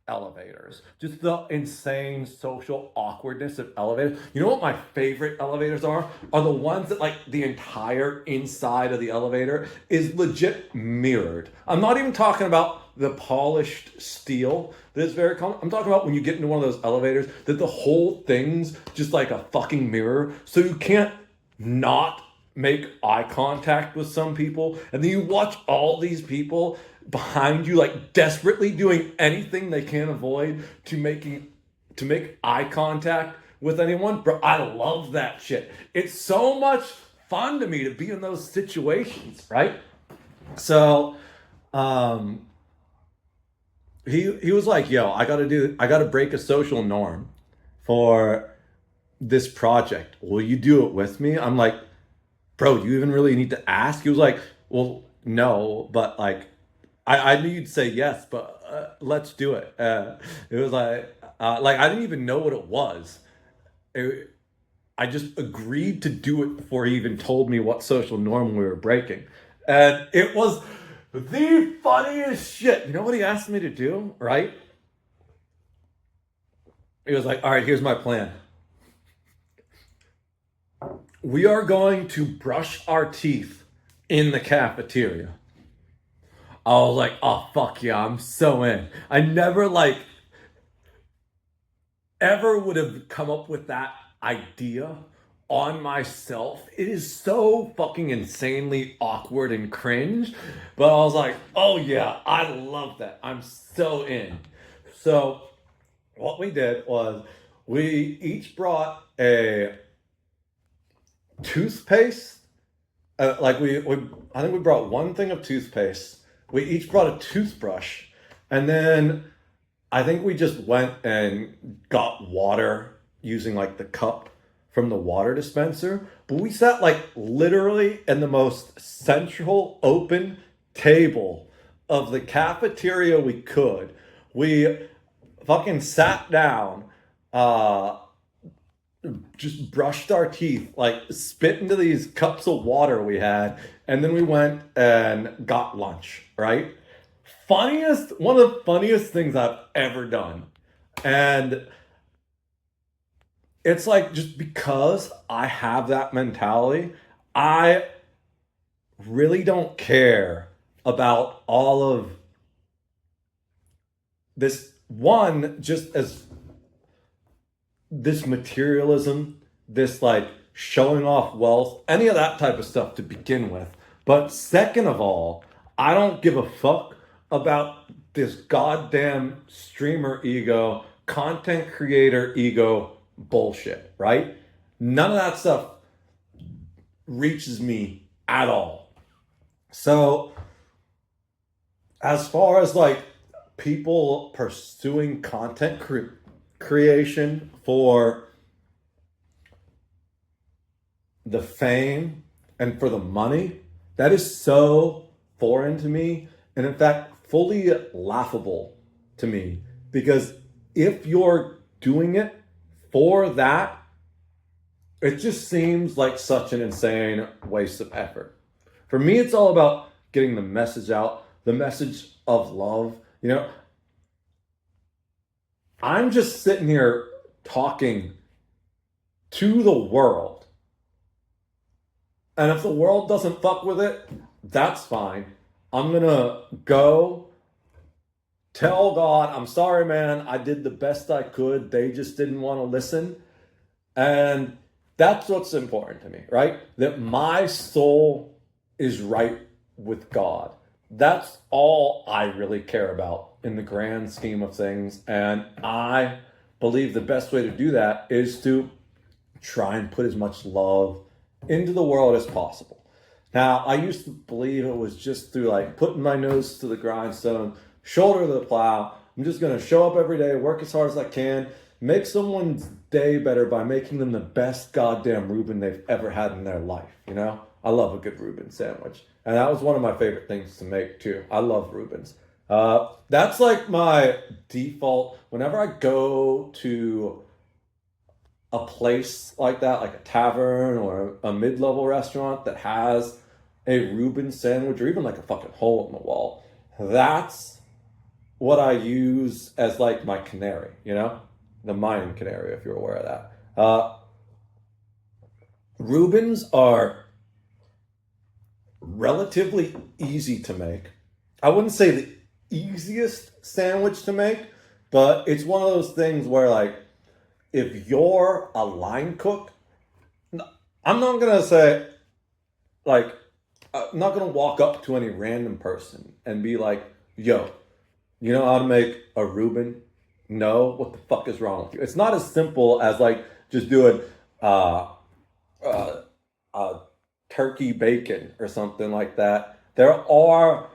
elevators. Just the insane social awkwardness of elevators. You know what my favorite elevators are? Are the ones that like the entire inside of the elevator is legit mirrored. I'm not even talking about the polished steel that is very common. I'm talking about when you get into one of those elevators that the whole thing's just like a fucking mirror. So you can't not make eye contact with some people. And then you watch all these people behind you like desperately doing anything they can avoid to make eye contact with anyone. Bro, I love that shit. It's so much fun to me to be in those situations, right? So he was like, yo, I gotta break a social norm for this project. Will you do it with me? I'm like, bro, do you even really need to ask? He was like, well, no, but like I knew you'd say yes, but let's do it. It was like I didn't even know what it was. I just agreed to do it before he even told me what social norm we were breaking. And it was the funniest shit. You know what he asked me to do, right? He was like, all right, here's my plan. We are going to brush our teeth in the cafeteria. I was like, oh, fuck yeah, I'm so in. I never ever would have come up with that idea on myself. It is so fucking insanely awkward and cringe. But I was like, oh yeah, I love that. I'm so in. So what we did was we each brought a toothpaste. I think we brought one thing of toothpaste. We each brought a toothbrush, and then I think we just went and got water using like the cup from the water dispenser. But we sat like literally in the most central open table of the cafeteria we could. We fucking sat down, just brushed our teeth, like spit into these cups of water we had, and then we went and got lunch, right? One of the funniest things I've ever done. And it's like, just because I have that mentality, I really don't care about all of this. One, just as this materialism, this like showing off wealth, any of that type of stuff to begin with. But second of all, I don't give a fuck about this goddamn streamer ego, content creator ego bullshit, right? None of that stuff reaches me at all. So, as far as like people pursuing content creation for the fame and for the money, that is so foreign to me, and in fact fully laughable to me, because if you're doing it for that, it just seems like such an insane waste of effort. For me, it's all about getting the message out, the message of love. You know, I'm just sitting here talking to the world. And if the world doesn't fuck with it, that's fine. I'm going to go tell God, I'm sorry, man. I did the best I could. They just didn't want to listen. And that's what's important to me, right? That my soul is right with God. That's all I really care about in the grand scheme of things. And I believe the best way to do that is to try and put as much love into the world as possible. Now, I used to believe it was just through like putting my nose to the grindstone, shoulder to the plow. I'm just going to show up every day, work as hard as I can, make someone's day better by making them the best goddamn Reuben they've ever had in their life. You know, I love a good Reuben sandwich. And that was one of my favorite things to make too. I love Reubens. That's like my default. Whenever I go to a place like that, like a tavern or a mid-level restaurant that has a Reuben sandwich, or even like a fucking hole in the wall, that's what I use as like my canary, you know? The Mayan canary, if you're aware of that. Reubens are relatively easy to make. I wouldn't say the easiest sandwich to make, but it's one of those things where like, if you're a line cook, I'm not gonna say, like, I'm not gonna walk up to any random person and be like, yo, you know how to make a Reuben? No, what the fuck is wrong with you? It's not as simple as like just doing turkey bacon or something like that. There are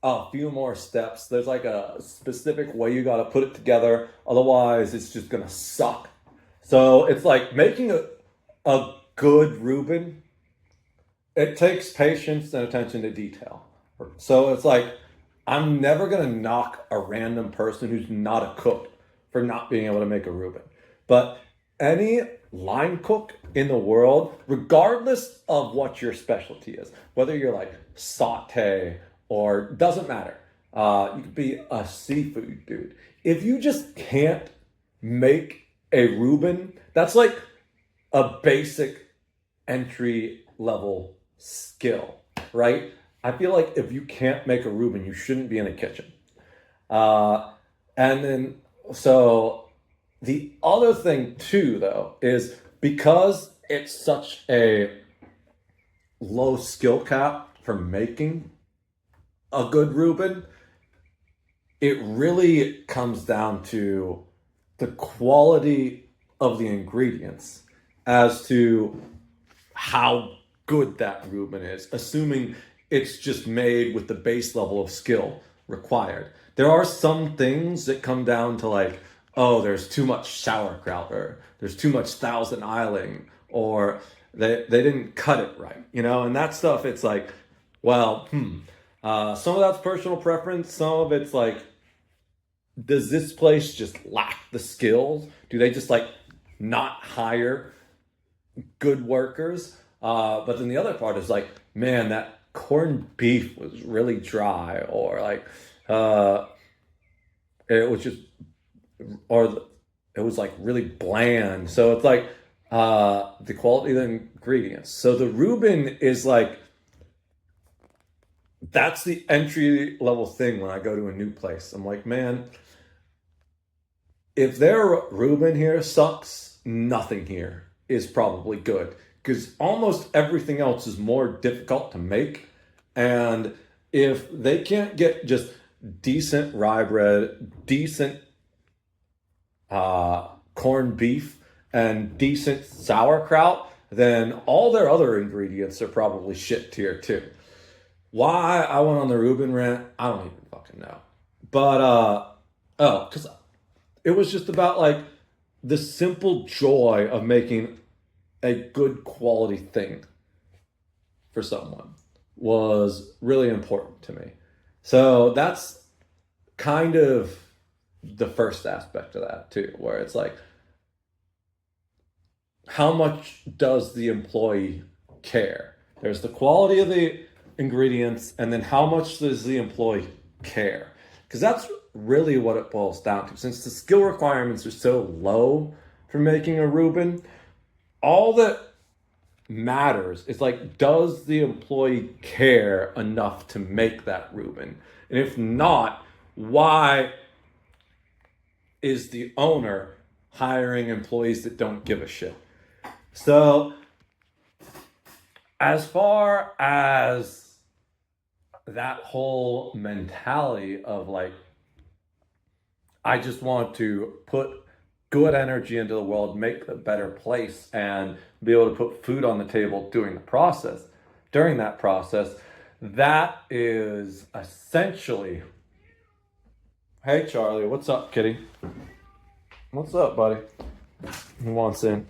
a few more steps. There's like a specific way you got to put it together. Otherwise, it's just going to suck. So it's like making a good Reuben. It takes patience and attention to detail. So it's like, I'm never going to knock a random person who's not a cook for not being able to make a Reuben. But any line cook in the world, regardless of what your specialty is, whether you're like saute or doesn't matter, you could be a seafood dude. If you just can't make a Reuben, that's like a basic entry level skill, right? I feel like if you can't make a Reuben, you shouldn't be in a kitchen. And then, so the other thing too, though, is because it's such a low skill cap for making a good Reuben, it really comes down to the quality of the ingredients as to how good that Reuben is, assuming it's just made with the base level of skill required. There are some things that come down to like, oh, there's too much sauerkraut, or there's too much Thousand Isling, or they didn't cut it right, you know? And that stuff, it's like, well, some of that's personal preference. Some of it's like, does this place just lack the skills? Do they just like not hire good workers? But then the other part is like, man, that corned beef was really dry, or like it was just, or it was like really bland. So it's like the quality of the ingredients. So the Reuben is like, that's the entry level thing when I go to a new place. I'm like, man, if their Reuben here sucks, nothing here is probably good, because almost everything else is more difficult to make. And if they can't get just decent rye bread, decent corned beef, and decent sauerkraut, then all their other ingredients are probably shit tier too. Why I went on the Reuben rant, I don't even fucking know. But because it was just about like the simple joy of making a good quality thing for someone was really important to me. So that's kind of the first aspect of that too, where it's like, how much does the employee care? There's the quality of the ingredients, and then how much does the employee care? Because that's really what it boils down to. Since the skill requirements are so low for making a Reuben, all that matters is like, does the employee care enough to make that Reuben? And if not, why is the owner hiring employees that don't give a shit? So, as far as that whole mentality of like, I just want to put good energy into the world, make a better place, and be able to put food on the table during that process, that is essentially, hey Charlie, what's up, kitty? What's up, buddy? He wants in.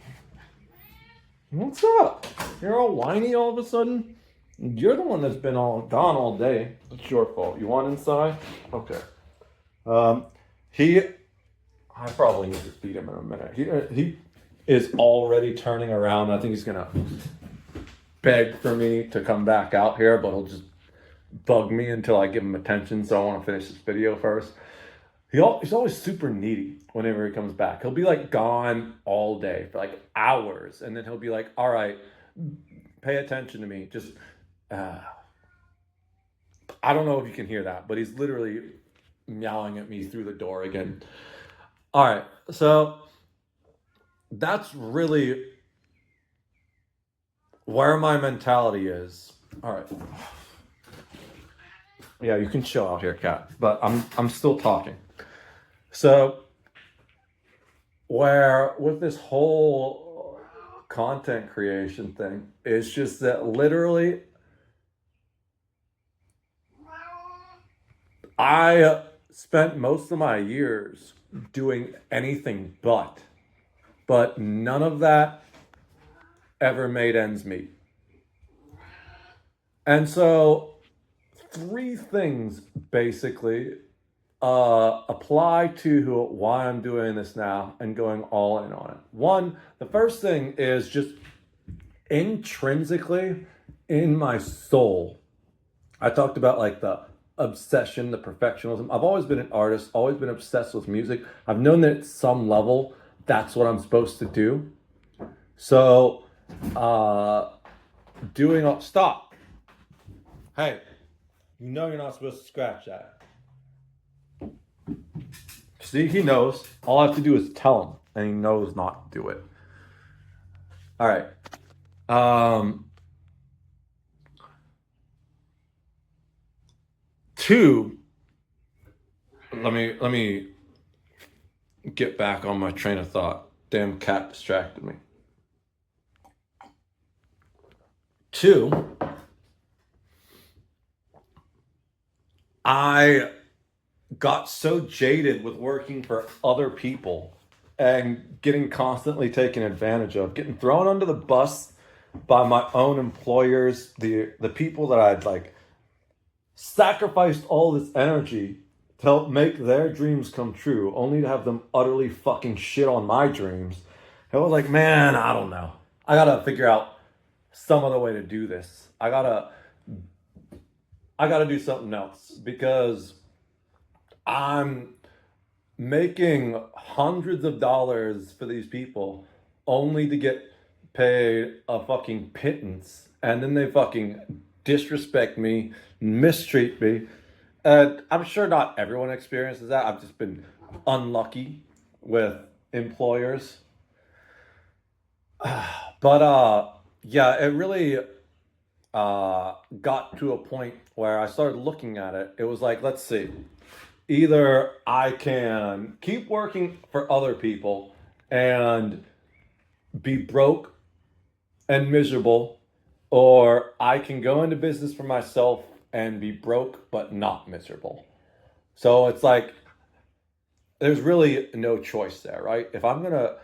What's up? You're all whiny all of a sudden? You're the one that's been all gone all day. It's your fault. You want inside? Okay. I probably need to feed him in a minute. He is already turning around. I think he's gonna beg for me to come back out here, but he'll just bug me until I give him attention. So I want to finish this video first. He's always super needy whenever he comes back. He'll be like gone all day for like hours, and then he'll be like, all right, pay attention to me. Just, I don't know if you can hear that, but he's literally meowing at me through the door again. All right, so that's really where my mentality is. All right. Yeah, you can chill out here, Kat, but I'm still talking. So, where with this whole content creation thing, it's just that literally I spent most of my years doing anything but none of that ever made ends meet. And so 3 things basically apply to why I'm doing this now and going all in on it. One, the first thing is just intrinsically in my soul. I talked about like the obsession, the perfectionism. I've always been an artist, always been obsessed with music. I've known that at some level, that's what I'm supposed to do. So, stop. Hey, you know you're not supposed to scratch that. See, he knows. All I have to do is tell him, and he knows not to do it. All right. 2. Let me get back on my train of thought. Damn cat distracted me. 2. I got so jaded with working for other people and getting constantly taken advantage of, getting thrown under the bus by my own employers, the people that I'd like sacrificed all this energy to help make their dreams come true, only to have them utterly fucking shit on my dreams. I was like, man, I don't know. I gotta figure out some other way to do this. I gotta do something else, because I'm making hundreds of dollars for these people only to get paid a fucking pittance, and then they fucking disrespect me, mistreat me. And I'm sure not everyone experiences that. I've just been unlucky with employers. But yeah, it really got to a point where I started looking at it. It was like, let's see, either I can keep working for other people and be broke and miserable, or I can go into business for myself and be broke but not miserable. So it's like there's really no choice there, right? If I'm gonna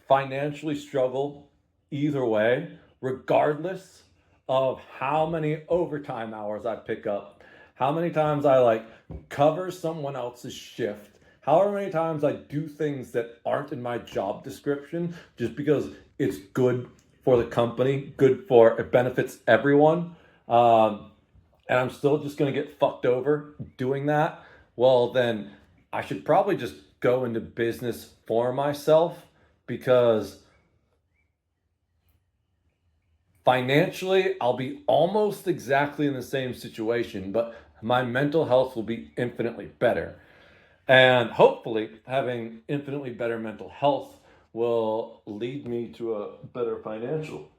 financially struggle either way, regardless of how many overtime hours I pick up, how many times I like cover someone else's shift, however many times I do things that aren't in my job description just because it's good for the company, good for it benefits everyone. And I'm still just going to get fucked over doing that, well, then I should probably just go into business for myself because financially I'll be almost exactly in the same situation, but my mental health will be infinitely better. And hopefully, having infinitely better mental health will lead me to a better financial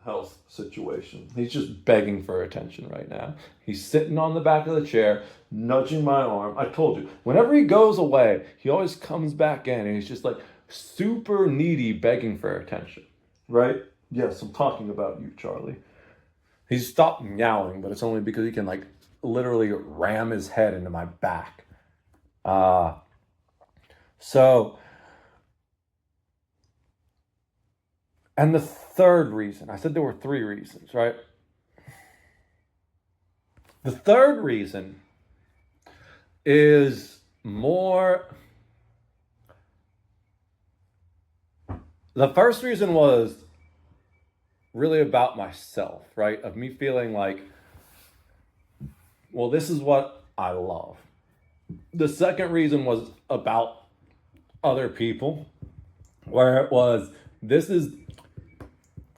health situation. He's just begging for attention right now. He's sitting on the back of the chair, nudging my arm. I told you, whenever he goes away, he always comes back in and he's just like super needy, begging for attention. Right? Yes, I'm talking about you, Charlie. He's stopped meowing, but it's only because he can like literally ram his head into my back. Uh so and the third reason, I said there were three reasons, right? The third reason is more. The first reason was really about myself, right? Of me feeling like, well, this is what I love. The second reason was about other people, where it was, this is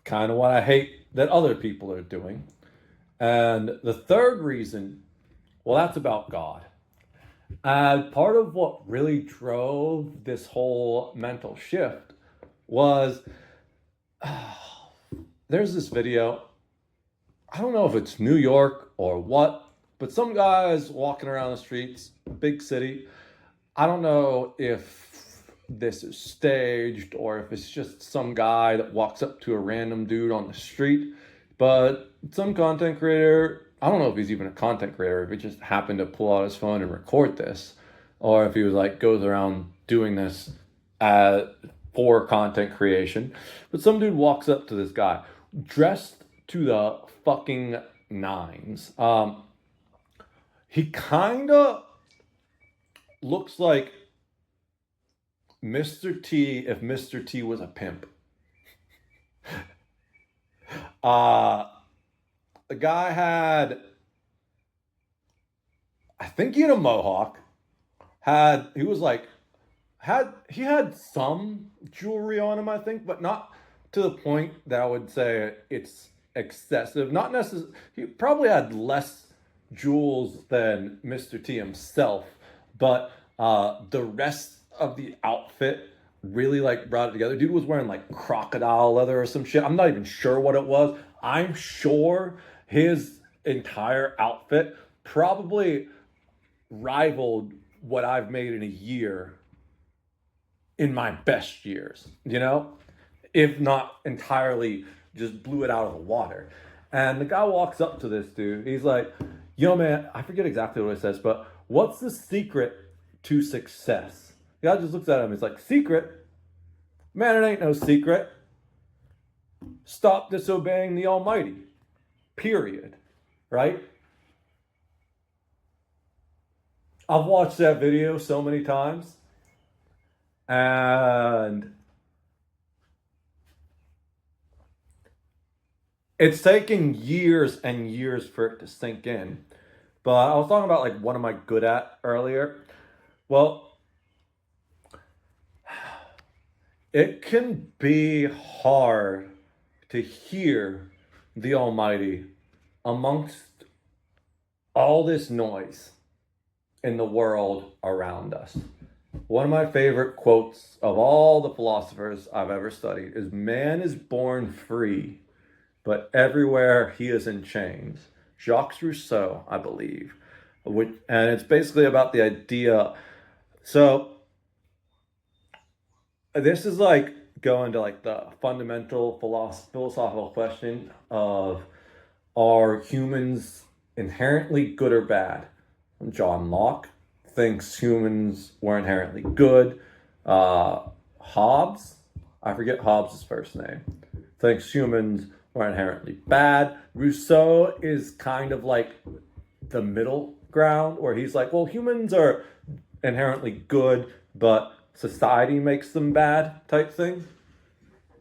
kind of what I hate that other people are doing. And the third reason, well, that's about God. And part of what really drove this whole mental shift was there's this video. I don't know if it's New York or what, but some guys walking around the streets, big city. I don't know if this is staged or if it's just some guy that walks up to a random dude on the street, but some content creator, I don't know if he's even a content creator, if he just happened to pull out his phone and record this, or if he was like goes around doing this for content creation. But some dude walks up to this guy dressed to the fucking nines. He kind of looks like Mr. T if Mr. T was a pimp. Uh, the guy had, I think he had a mohawk. He was like, he had some jewelry on him, I think, but not to the point that I would say it's excessive. Not necessarily, he probably had less jewels than Mr. T himself, but the rest of the outfit really like brought it together. Dude was wearing like crocodile leather or some shit. I'm not even sure what it was. I'm sure his entire outfit probably rivaled what I've made in a year in my best years, you know? If not entirely just blew it out of the water. And the guy walks up to this dude. He's like, yo, man, I forget exactly what it says, but what's the secret to success? The guy just looks at him. He's like, secret? Man, it ain't no secret. Stop disobeying the Almighty. Period. Right? I've watched that video so many times. And it's taken years and years for it to sink in. But I was talking about like what am I good at earlier? Well, it can be hard to hear the Almighty amongst all this noise in the world around us. One of my favorite quotes of all the philosophers I've ever studied is man is born free, but everywhere he is in chains. Jacques Rousseau, I believe. And it's basically about the idea. So this is like going to like the fundamental philosophical question of, are humans inherently good or bad? John Locke thinks humans were inherently good. Hobbes, I forget Hobbes' first name, thinks humans were inherently bad. Rousseau is kind of like the middle ground where he's like, well, humans are inherently good, but society makes them bad type thing.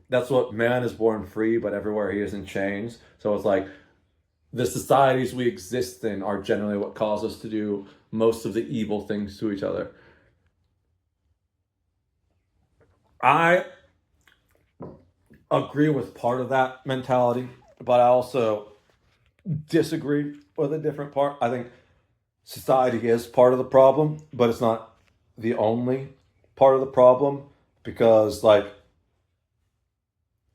That's what man is born free, but everywhere he is in chains. So it's like the societies we exist in are generally what cause us to do most of the evil things to each other. I agree with part of that mentality, but I also disagree with a different part. I think society is part of the problem, but it's not the only part of the problem because, like,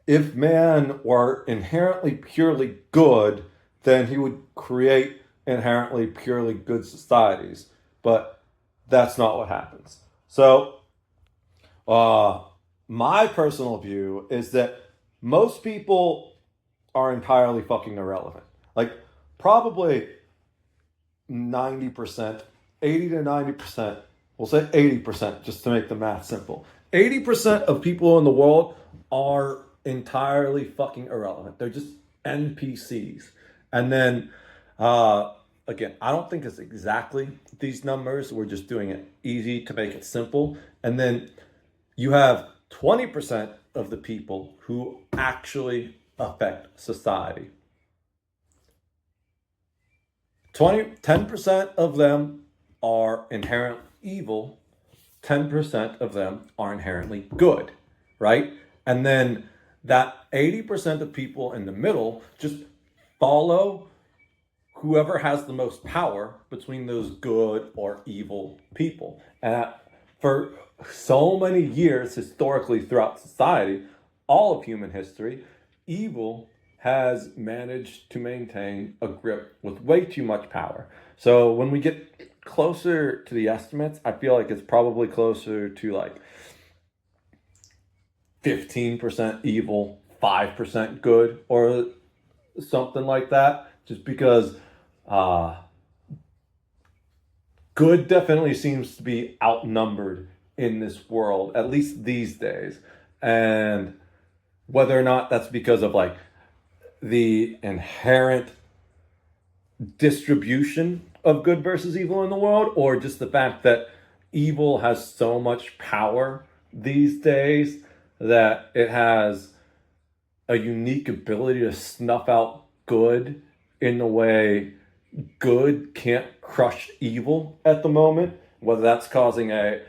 if man were inherently purely good, then he would create inherently purely good societies. But that's not what happens. So, uh, my personal view is that most people are entirely fucking irrelevant. Like, probably 90%, 80 to 90%, we'll say 80% just to make the math simple. 80% of people in the world are entirely fucking irrelevant. They're just NPCs. And then, again, I don't think it's exactly these numbers. We're just doing it easy to make it simple. And then you have 20% of the people who actually affect society. 10% of them are inherently evil, 10% of them are inherently good, right? And then that 80% of people in the middle just follow whoever has the most power between those good or evil people. And for so many years, historically, throughout society, all of human history, evil has managed to maintain a grip with way too much power. So when we get closer to the estimates, I feel like it's probably closer to like 15% evil, 5% good, or something like that. Just because uh, good definitely seems to be outnumbered in this world, at least these days. And whether or not that's because of like the inherent distribution of good versus evil in the world, or just the fact that evil has so much power these days that it has a unique ability to snuff out good in the way good can't crush evil at the moment, whether that's causing a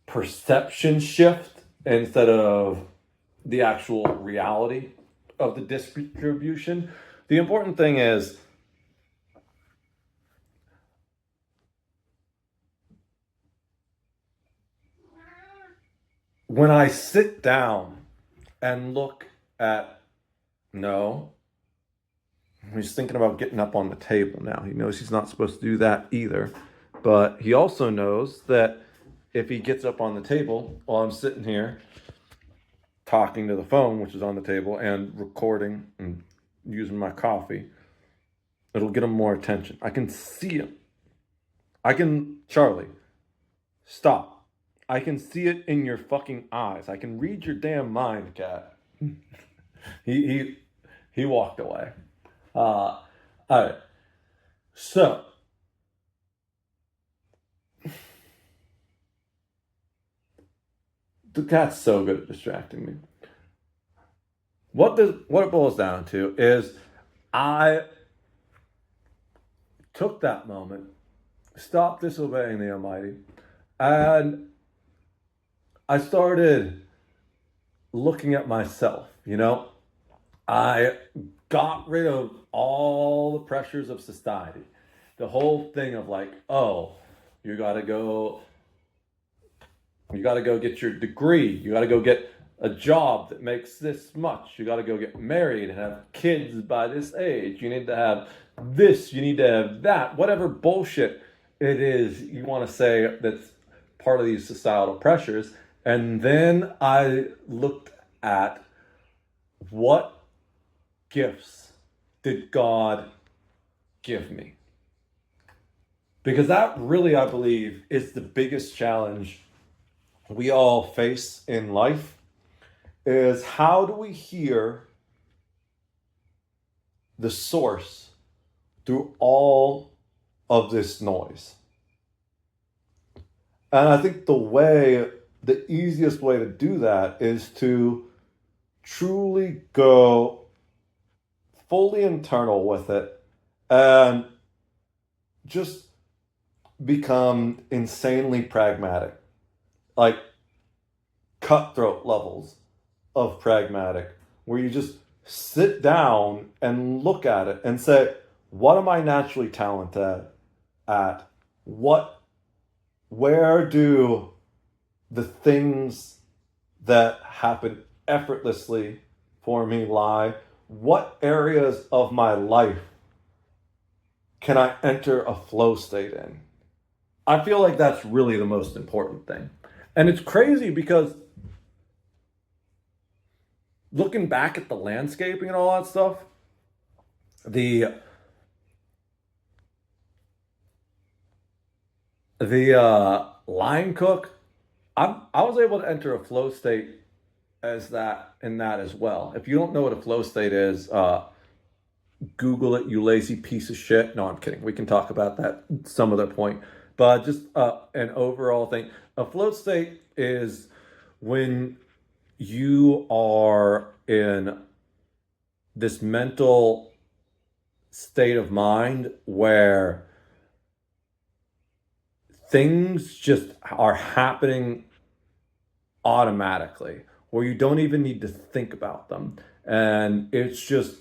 perception shift instead of the actual reality of the distribution. The important thing is when I sit down and look at, no, he's thinking about getting up on the table now. He knows he's not supposed to do that either. But he also knows that if he gets up on the table while I'm sitting here talking to the phone, which is on the table, and recording and using my coffee, it'll get him more attention. I can see him. Charlie, stop. I can see it in your fucking eyes. I can read your damn mind, cat. he, he, he walked away. All right. So, the cat's so good at distracting me. What it boils down to is I took that moment, stopped disobeying the Almighty, and I started looking at myself, you know? I got rid of all the pressures of society. The whole thing of like, oh, You got to go get your degree. You got to go get a job that makes this much. You got to go get married and have kids by this age. You need to have this. You need to have that. Whatever bullshit it is you want to say that's part of these societal pressures. And then I looked at what gifts did God give me? Because that really, I believe, is the biggest challenge we all face in life, is how do we hear the source through all of this noise? And I think the easiest way to do that is to truly go fully internal with it and just become insanely pragmatic, like cutthroat levels of pragmatic, where you just sit down and look at it and say, what am I naturally talented at? Where do the things that happen effortlessly for me lie? What areas of my life can I enter a flow state in? I feel like that's really the most important thing. And it's crazy because looking back at the landscaping and all that stuff, the line cook, I was able to enter a flow state as that in that as well. If you don't know what a flow state is, Google it, you lazy piece of shit. No, I'm kidding. We can talk about that some other point. But just an overall thing. A flow state is when you are in this mental state of mind where things just are happening automatically, where you don't even need to think about them. And it's just,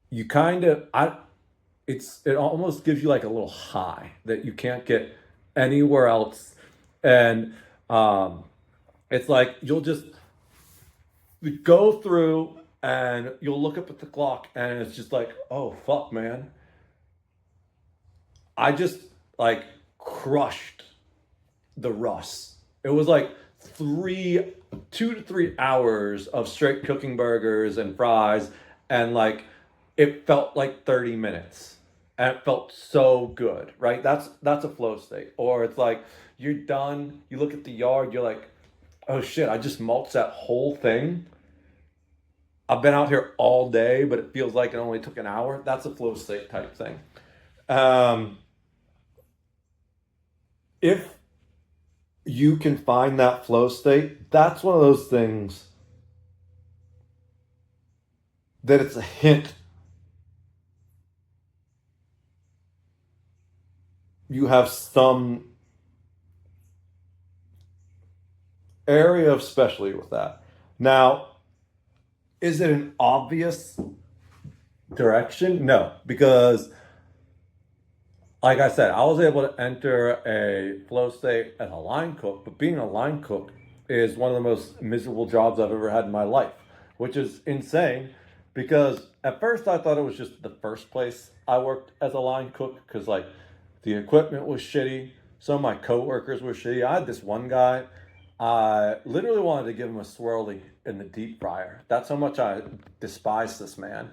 you kind of, it almost gives you like a little high that you can't get anywhere else. And it's like you'll just go through and you'll look up at the clock and it's just like, oh fuck, man, I just like crushed the Russ. It was like 2 to 3 hours of straight cooking burgers and fries, and like it felt like 30 minutes. And it felt so good, right? That's a flow state. Or it's like you're done, you look at the yard, you're like, oh shit, I just mulched that whole thing. I've been out here all day, but it feels like it only took an hour. That's a flow state type thing. If you can find that flow state, that's one of those things that it's a hint you have some area of specialty with that. Now, is it an obvious direction? No, because like I said, I was able to enter a flow state as a line cook, but being a line cook is one of the most miserable jobs I've ever had in my life, which is insane because at first I thought it was just the first place I worked as a line cook because like the equipment was shitty. Some of my coworkers were shitty. I had this one guy, I literally wanted to give him a swirly in the deep fryer. That's how much I despise this man.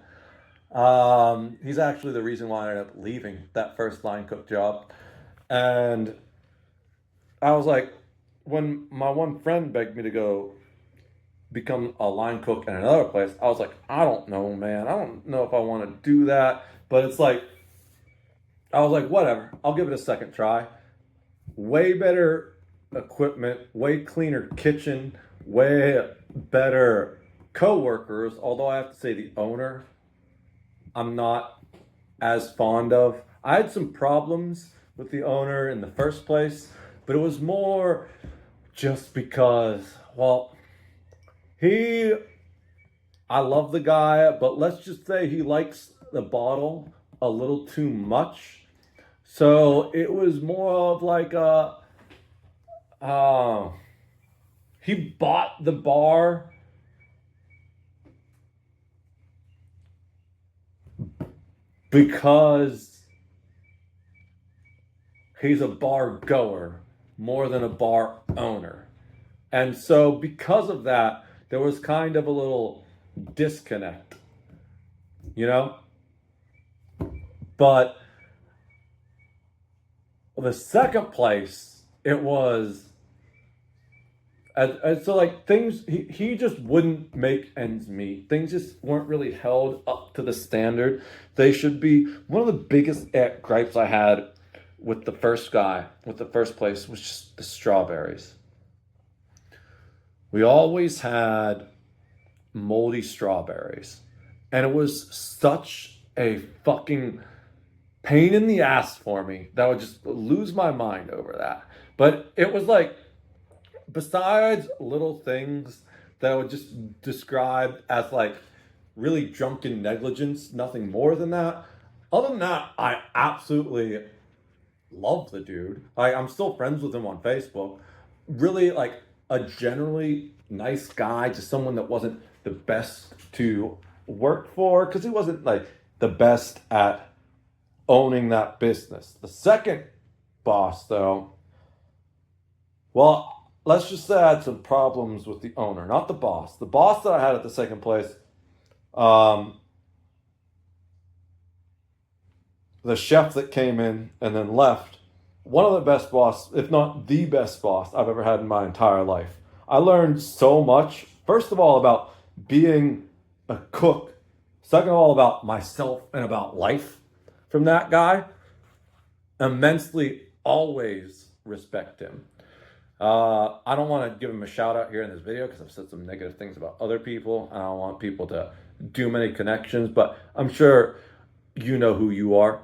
He's actually the reason why I ended up leaving that first line cook job. And I was like, when my one friend begged me to go become a line cook in another place, I was like, I don't know, man. I don't know if I want to do that. But it's like, I was like, whatever, I'll give it a second try. Way better equipment, way cleaner kitchen, way better co-workers. Although I have to say the owner, I'm not as fond of. I had some problems with the owner in the first place, but it was more just because, well, I love the guy, but let's just say he likes the bottle a little too much. So it was more of like uh, he bought the bar because he's a bar goer more than a bar owner. And so because of that, there was kind of a little disconnect, you know? But the second place, it was and so like things he just wouldn't make ends meet. Things just weren't really held up to the standard they should be. One of the biggest gripes I had with the first guy, with the first place, was just the strawberries. We always had moldy strawberries. And it was such a fucking pain in the ass for me that I would just lose my mind over that. But it was like, besides little things that I would just describe as like really drunken negligence, nothing more than that. Other than that, I absolutely love the dude. I'm still friends with him on Facebook. Really like a generally nice guy, just someone that wasn't the best to work for because he wasn't like the best at owning that business. The second boss, though, well, let's just say I had some problems with the owner, not the boss. The boss that I had at the second place, um, the chef that came in and then left, one of the best boss, if not the best boss I've ever had in my entire life. I learned so much, first of all, about being a cook, second of all, about myself and about life from that guy. Immensely always respect him. I don't want to give him a shout out here in this video because I've said some negative things about other people. I don't want people to do many connections, but I'm sure you know who you are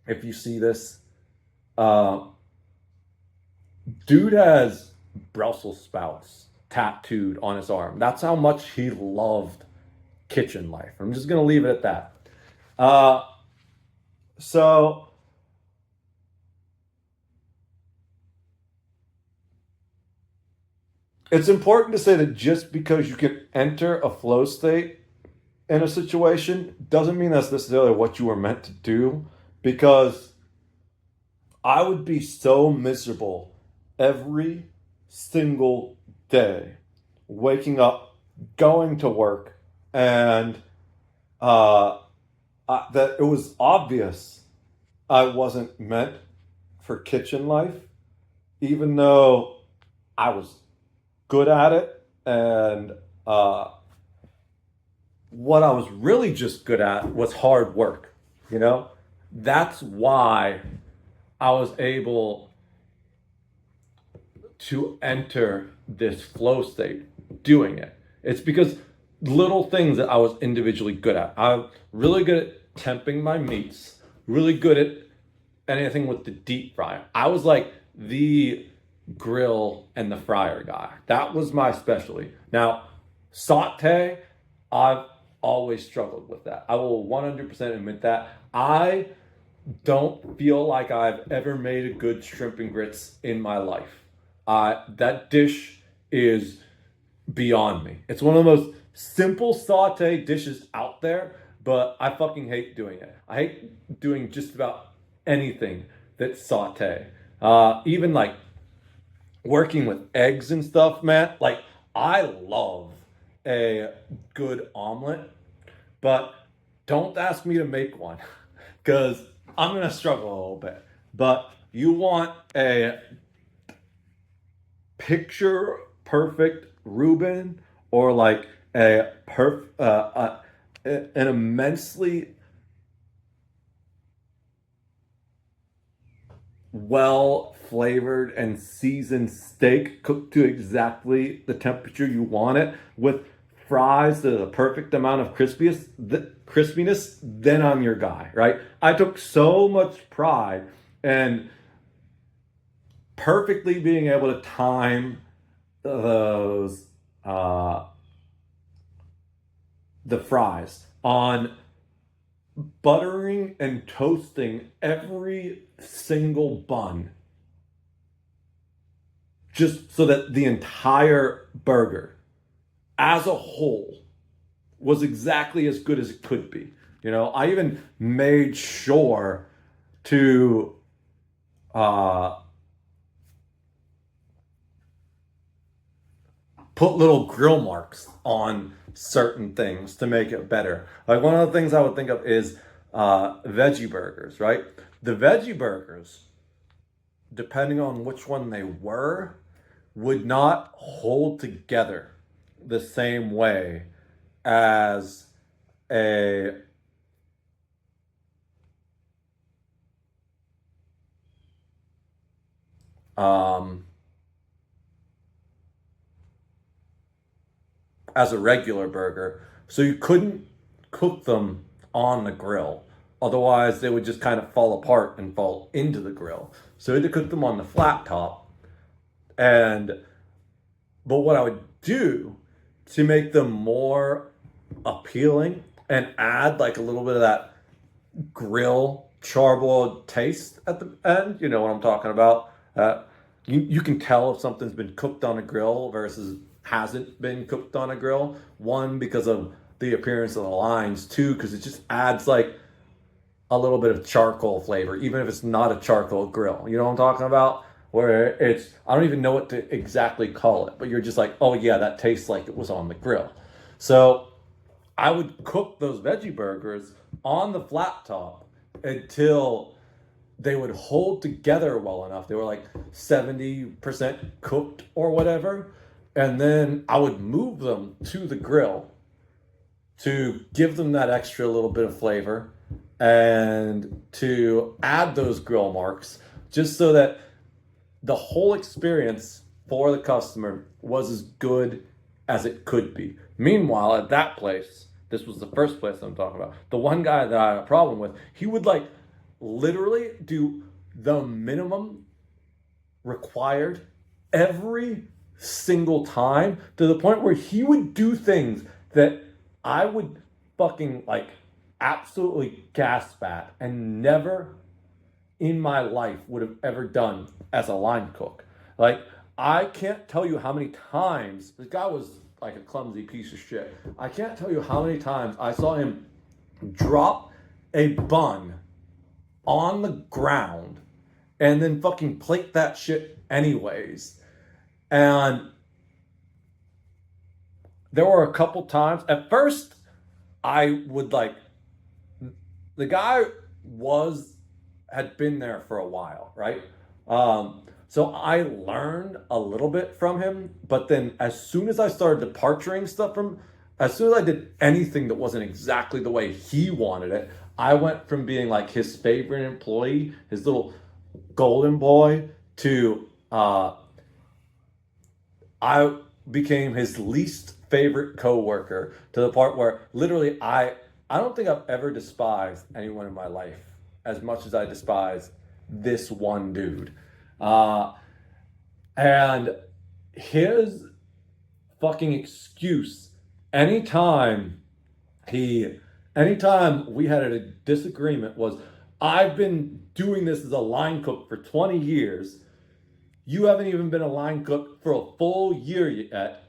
if you see this. Uh, Dude has Brussels sprouts tattooed on his arm. That's how much he loved kitchen life. I'm just going to leave it at that. Uh, so it's important to say that just because you can enter a flow state in a situation doesn't mean that's necessarily what you were meant to do, because I would be so miserable every single day, waking up, going to work, and uh, that it was obvious I wasn't meant for kitchen life, even though I was good at it. And what I was really just good at was hard work, you know? That's why I was able to enter this flow state doing it. It's because little things that I was individually good at. I'm really good at temping my meats, really good at anything with the deep fry. I was like the grill and the fryer guy. That was my specialty. Now, saute, I've always struggled with that. I will 100% admit that. I don't feel like I've ever made a good shrimp and grits in my life. That dish is beyond me. It's one of the most simple saute dishes out there, but I fucking hate doing it. I hate doing just about anything that's saute. Even like working with eggs and stuff, man. Like, I love a good omelet, but don't ask me to make one because I'm gonna struggle a little bit. But you want a picture perfect Reuben or like an immensely well flavored and seasoned steak cooked to exactly the temperature you want it with fries to the perfect amount of crispiness, then I'm your guy, right? I took so much pride in perfectly being able to time those the fries on buttering and toasting every single bun just so that the entire burger as a whole was exactly as good as it could be. You know, I even made sure to uh, put little grill marks on certain things to make it better. Like one of the things I would think of is veggie burgers, right? The veggie burgers, depending on which one they were, would not hold together the same way as a um, as a regular burger. So you couldn't cook them on the grill. Otherwise, they would just kind of fall apart and fall into the grill. So you had to cook them on the flat top. And but what I would do to make them more appealing and add like a little bit of that grill charbroiled taste at the end, you know what I'm talking about? You can tell if something's been cooked on a grill versus hasn't been cooked on a grill. One, because of the appearance of the lines. Two, because it just adds like a little bit of charcoal flavor, even if it's not a charcoal grill. You know what I'm talking about? Where it's, I don't even know what to exactly call it, but you're just like, oh yeah, that tastes like it was on the grill. So I would cook those veggie burgers on the flat top until they would hold together well enough. They were like 70% cooked or whatever. And then I would move them to the grill to give them that extra little bit of flavor and to add those grill marks just so that the whole experience for the customer was as good as it could be. Meanwhile, at that place, this was the first place I'm talking about, the one guy that I had a problem with, he would like literally do the minimum required every single time to the point where he would do things that I would fucking like absolutely gasp at and never in my life would have ever done as a line cook. Like, I can't tell you how many times this guy was like a clumsy piece of shit. I can't tell you how many times I saw him drop a bun on the ground and then fucking plate that shit anyways. And there were a couple times, at first, I would like, the guy had been there for a while, right? So I learned a little bit from him, but then as soon as I started departuring stuff from, as soon as I did anything that wasn't exactly the way he wanted it, I went from being like his favorite employee, his little golden boy, to I became his least favorite coworker to the part where literally I don't think I've ever despised anyone in my life as much as I despise this one dude. Uh, and his fucking excuse anytime anytime we had a disagreement was, I've been doing this as a line cook for 20 years. You haven't even been a line cook for a full year yet.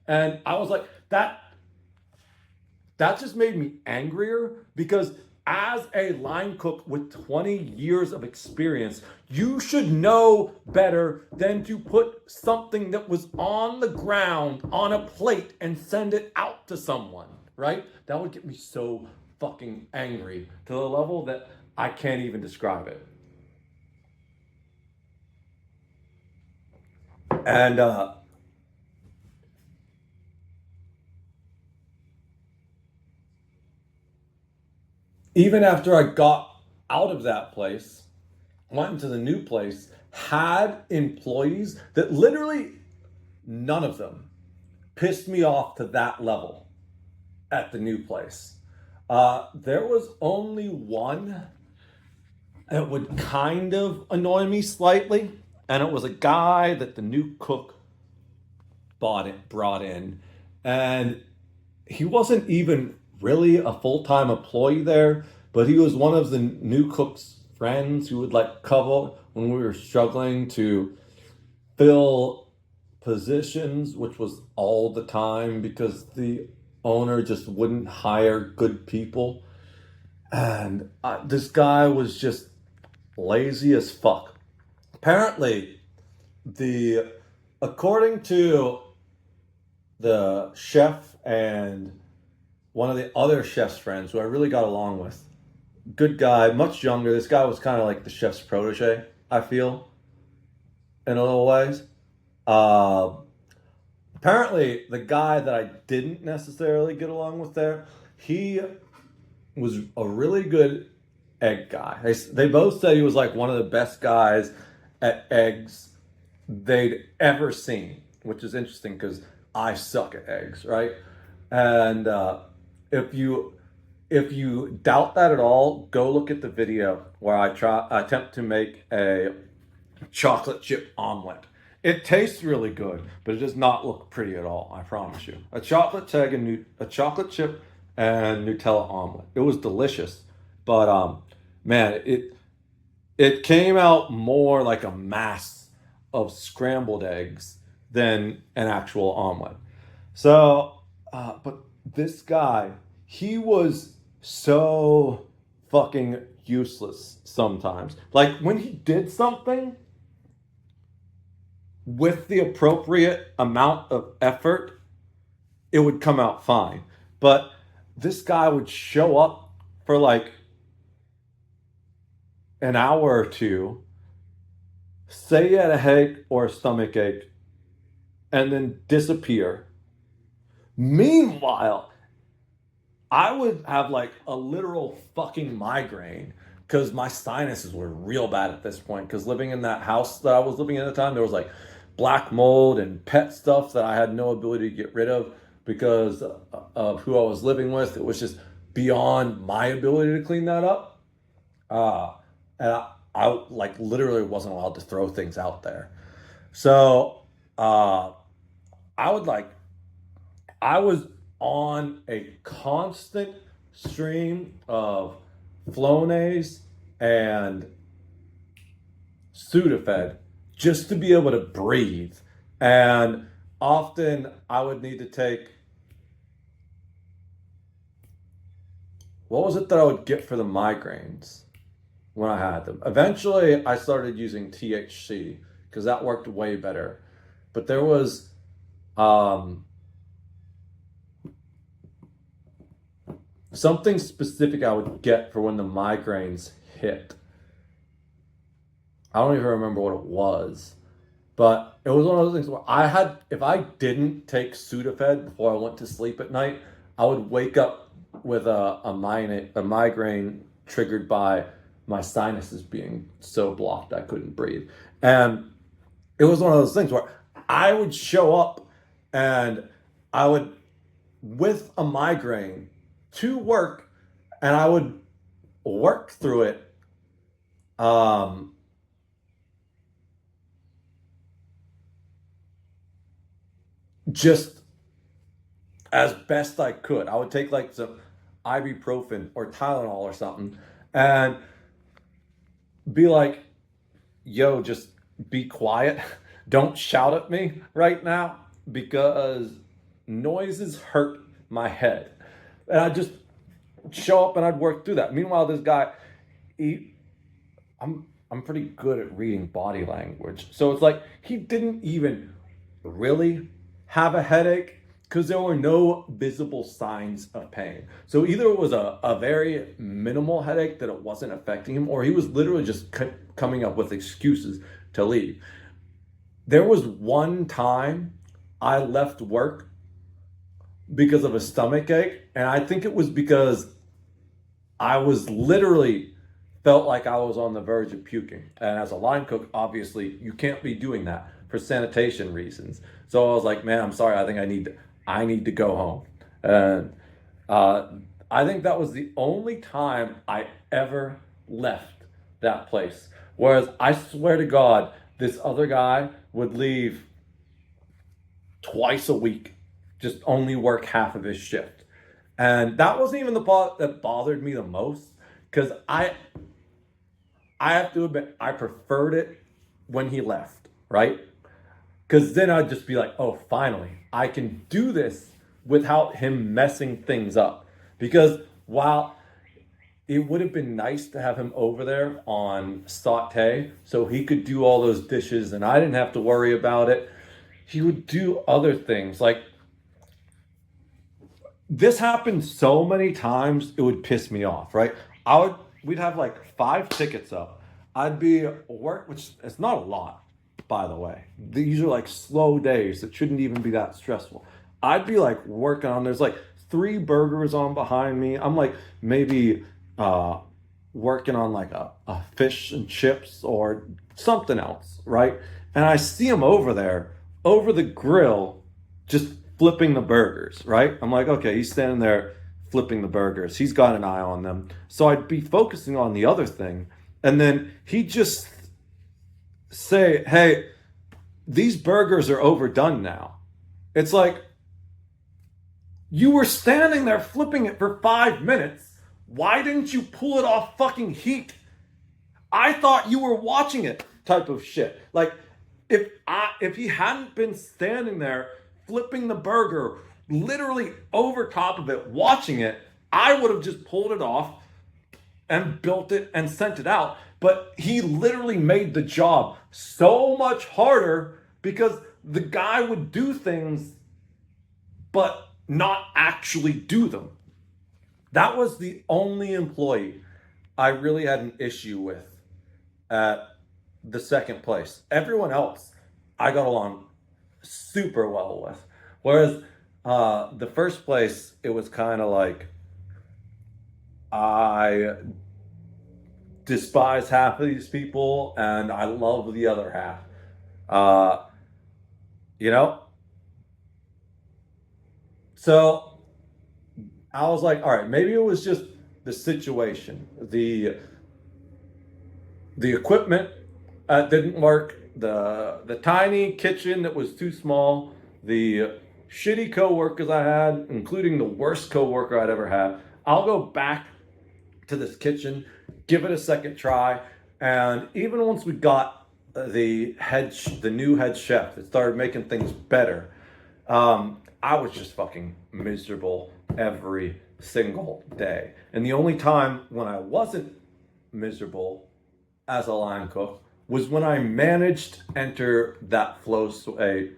And I was like, that just made me angrier because as a line cook with 20 years of experience, you should know better than to put something that was on the ground on a plate and send it out to someone, right? That would get me so fucking angry to the level that I can't even describe it. And even after I got out of that place, went into the new place, had employees that literally none of them pissed me off to that level at the new place. There was only one that would kind of annoy me slightly, and it was a guy that the new cook brought in, and he wasn't even really a full-time employee there. but he was one of the new cook's friends who would like cover when we were struggling to fill positions, which was all the time because the owner just wouldn't hire good people. And this guy was just lazy as fuck. Apparently, the according to the chef and one of the other chef's friends who I really got along with, good guy, much younger. This guy was kind of like the chef's protege, I feel, in a little ways. Uh, Apparently, the guy that I didn't necessarily get along with there, he was a really good egg guy. They both said he was like one of the best guys at eggs they'd ever seen, which is interesting because I suck at eggs, right? And if you if you doubt that at all, go look at the video where I attempt to make a chocolate chip omelet. It tastes really good, but it does not look pretty at all. I promise you. A chocolate chip and Nutella omelet. It was delicious, but man, it came out more like a mass of scrambled eggs than an actual omelet. So, but this guy, he was so fucking useless sometimes. Like when he did something with the appropriate amount of effort, it would come out fine. But this guy would show up for like an hour or two, say he had a headache or a stomach ache, and then disappear. Meanwhile, I would have like a literal fucking migraine because my sinuses were real bad at this point. Because living in that house that I was living in at the time, there was like black mold and pet stuff that I had no ability to get rid of because of who I was living with. It was just beyond my ability to clean that up. And I like literally wasn't allowed to throw things out there. So I would like I was on a constant stream of Flonase and Sudafed just to be able to breathe. And often I would need to take, what was it that I would get for the migraines when I had them? Eventually I started using THC because that worked way better. But there was something specific I would get for when the migraines hit. I don't even remember what it was, but it was one of those things where if I didn't take Sudafed before I went to sleep at night, I would wake up with a migraine triggered by my sinuses being so blocked I couldn't breathe. And it was one of those things where I would show up and I would, with a migraine, to work, and I would work through it just as best I could. I would take like some ibuprofen or Tylenol or something and be like, yo, just be quiet. Don't shout at me right now because noises hurt my head. And I'd just show up and I'd work through that. Meanwhile, this guy, I'm pretty good at reading body language. So it's like he didn't even really have a headache because there were no visible signs of pain. So either it was a very minimal headache that it wasn't affecting him, or he was literally just coming up with excuses to leave. There was one time I left work because of a stomach ache, and I think it was because I was literally felt like I was on the verge of puking. And as a line cook, obviously you can't be doing that for sanitation reasons. So I was like, man, I'm sorry, I think I need to go home. And I think that was the only time I ever left that place. Whereas I swear to God, this other guy would leave twice a week, just only work half of his shift. And that wasn't even the part that bothered me the most, because I have to admit I preferred it when he left, right? Because then I'd just be like, oh, finally, I can do this without him messing things up. Because while it would have been nice to have him over there on saute so he could do all those dishes and I didn't have to worry about it, he would do other things. Like, this happened so many times, it would piss me off, right? We'd have like 5 tickets up. I'd be work, which it's not a lot, by the way. These are like slow days that shouldn't even be that stressful. I'd be like working on, there's like 3 burgers on behind me. I'm like maybe working on like a fish and chips or something else, right? And I see him over there, over the grill, just flipping the burgers, right? I'm like, okay, he's standing there flipping the burgers. He's got an eye on them. So I'd be focusing on the other thing. And then he'd just say, hey, these burgers are overdone now. It's like, you were standing there flipping it for 5 minutes. Why didn't you pull it off fucking heat? I thought you were watching it, type of shit. Like, if he hadn't been standing there flipping the burger literally over top of it, watching it, I would have just pulled it off and built it and sent it out. But he literally made the job so much harder because the guy would do things but not actually do them. That was the only employee I really had an issue with at the second place. Everyone else I got along super well with. Whereas the first place, it was kind of like I despise half of these people and I love the other half. Uh, you know? So I was like, all right, maybe it was just the situation. The equipment didn't work. The tiny kitchen that was too small. The shitty coworkers I had, including the worst coworker I'd ever had. I'll go back to this kitchen, give it a second try, and even once we got the new head chef that started making things better, I was just fucking miserable every single day. And the only time when I wasn't miserable as a line cook was when I managed to enter that flow state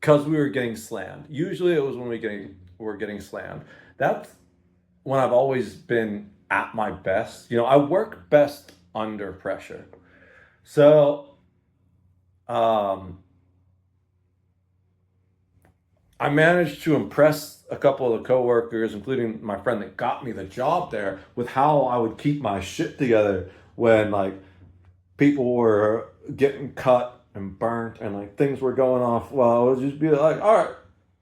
because we were getting slammed. Usually it was when were getting slammed. That's when I've always been at my best. You know, I work best under pressure. So, I managed to impress a couple of the coworkers, including my friend that got me the job there, with how I would keep my shit together when like people were getting cut and burnt and like things were going off. Well, I would just be like, all right,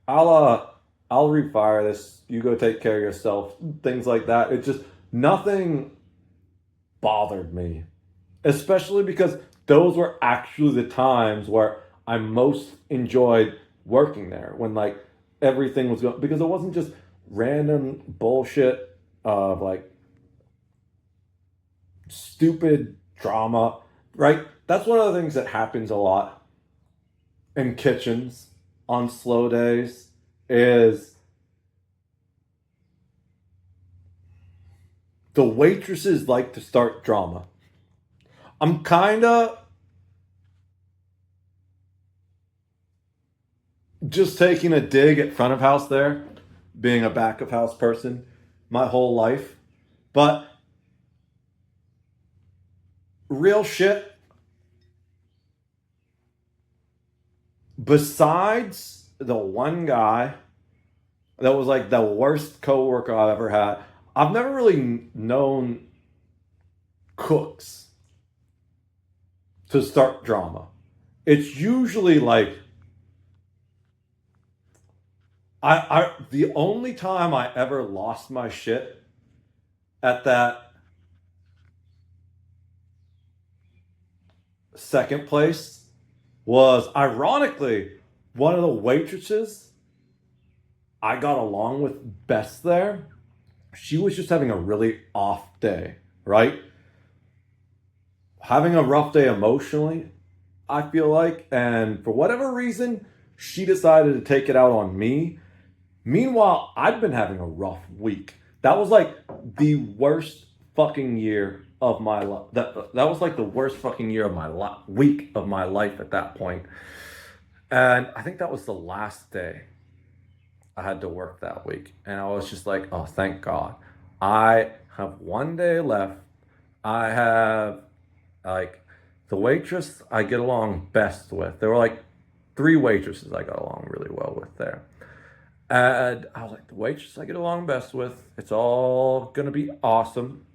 I'll refire this. You go take care of yourself. Things like that. It just, nothing bothered me, especially because those were actually the times where I most enjoyed working there, when like everything was going, because it wasn't just random bullshit of like stupid drama, right? That's one of the things that happens a lot in kitchens on slow days is the waitresses like to start drama. I'm kind of just taking a dig at front of house there, being a back of house person my whole life. But real shit, besides the one guy that was like the worst coworker I've ever had, I've never really known cooks to start drama. It's usually like the only time I ever lost my shit at that second place was ironically one of the waitresses I got along with best there she was just having a really off day, right? Having a rough day emotionally, I feel like. And for whatever reason, she decided to take it out on me. Meanwhile, I've been having a rough week. That was like the worst fucking year of my life. That was like the worst fucking year of my week of my life at that point. And I think that was the last day I had to work that week. And I was just like, oh, thank God. I have one day left. I have like the waitress I get along best with. There were like three waitresses I got along really well with there. And I was like, the waitress I get along best with, it's all gonna be awesome.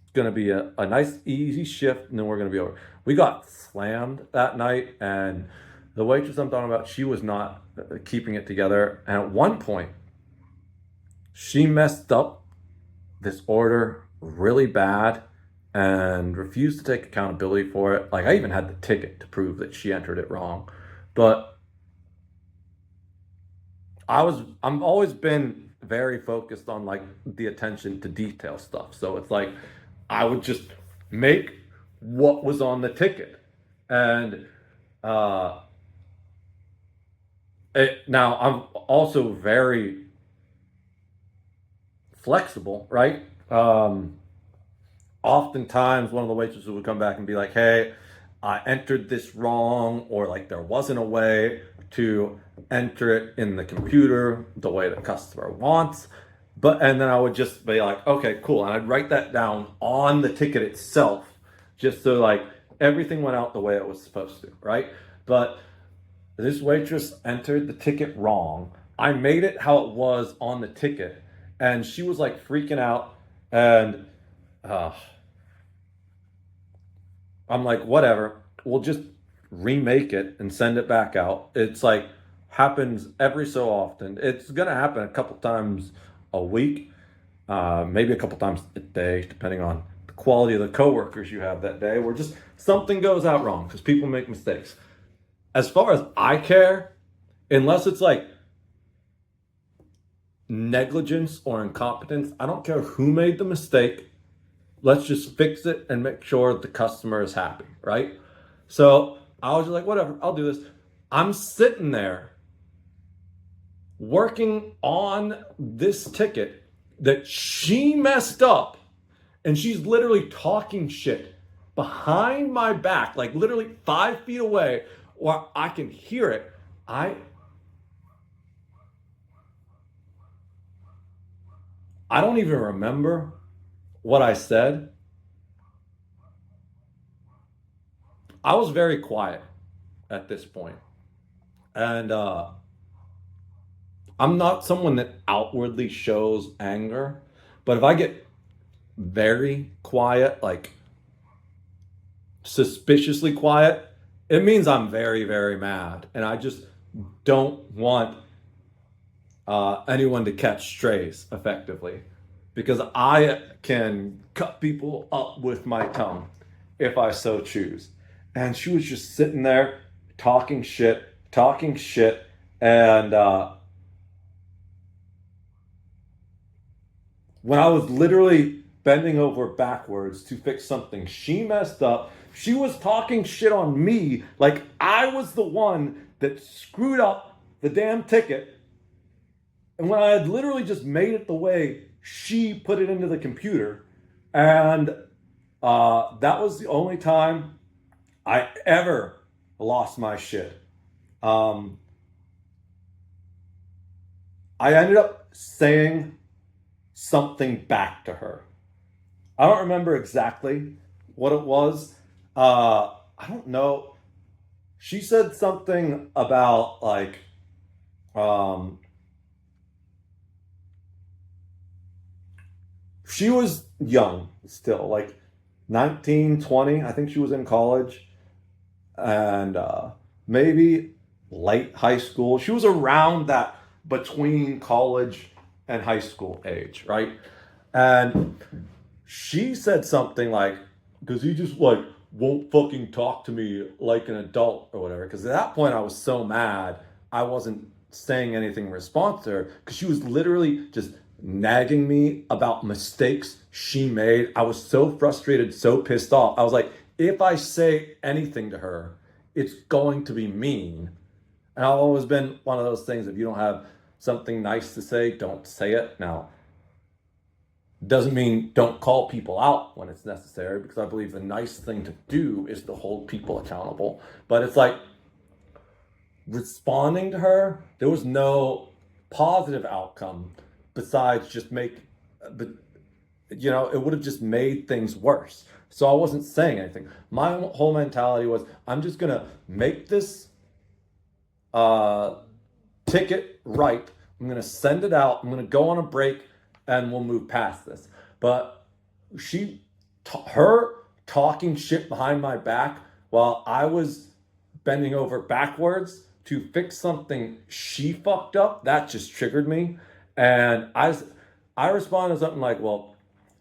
It's gonna be a nice, easy shift, and then we're gonna be over. We got slammed that night, and the waitress I'm talking about, she was not keeping it together. And at one point, she messed up this order really bad and refused to take accountability for it. Like, I even had the ticket to prove that she entered it wrong. But I'm always been very focused on like the attention to detail stuff. So it's like I would just make what was on the ticket. And uh now I'm also very flexible, right? Oftentimes one of the waitresses would come back and be like, hey, I entered this wrong, or like there wasn't a way to enter it in the computer the way the customer wants. And then I would just be like, okay, cool. And I'd write that down on the ticket itself, just so like everything went out the way it was supposed to, right? But this waitress entered the ticket wrong. I made it how it was on the ticket, and she was like freaking out. And uh, I'm like, whatever, we'll just remake it and send it back out. It's like happens every so often. It's gonna happen a couple times a week, maybe a couple times a day, depending on the quality of the coworkers you have that day, where just something goes out wrong because people make mistakes. As far as I care, unless it's like negligence or incompetence, I don't care who made the mistake. Let's just fix it and make sure the customer is happy, right? So I was just like, whatever, I'll do this. I'm sitting there working on this ticket that she messed up, and she's literally talking shit behind my back, like literally 5 feet away, or I can hear it. I don't even remember what I said. I was very quiet at this point. And I'm not someone that outwardly shows anger, but if I get very quiet, like suspiciously quiet, it means I'm very, very mad. And I just don't want anyone to catch strays effectively, because I can cut people up with my tongue if I so choose. And she was just sitting there talking shit. And when I was literally bending over backwards to fix something she messed up, she was talking shit on me like I was the one that screwed up the damn ticket. And when I had literally just made it the way she put it into the computer. And that was the only time I ever lost my shit. Um, I ended up saying something back to her. I don't remember exactly what it was. I don't know. She said something about like, um, she was young still, like 19, 20. I think she was in college, and maybe late high school. She was around that between college and high school age, right? And she said something like, "Does he just like won't fucking talk to me like an adult or whatever?" Because at that point, I was so mad, I wasn't saying anything in response to her because she was literally just nagging me about mistakes she made. I was so frustrated, so pissed off. I was like, if I say anything to her, it's going to be mean. And I've always been one of those things, if you don't have something nice to say, don't say it. Now, doesn't mean don't call people out when it's necessary, because I believe the nice thing to do is to hold people accountable. But it's like responding to her, there was no positive outcome besides just but it would have just made things worse. So I wasn't saying anything. My whole mentality was, I'm just gonna make this uh, ticket right. I'm gonna send it out. I'm gonna go on a break, and we'll move past this. But her talking shit behind my back while I was bending over backwards to fix something she fucked up, that just triggered me. And I responded to something like, well,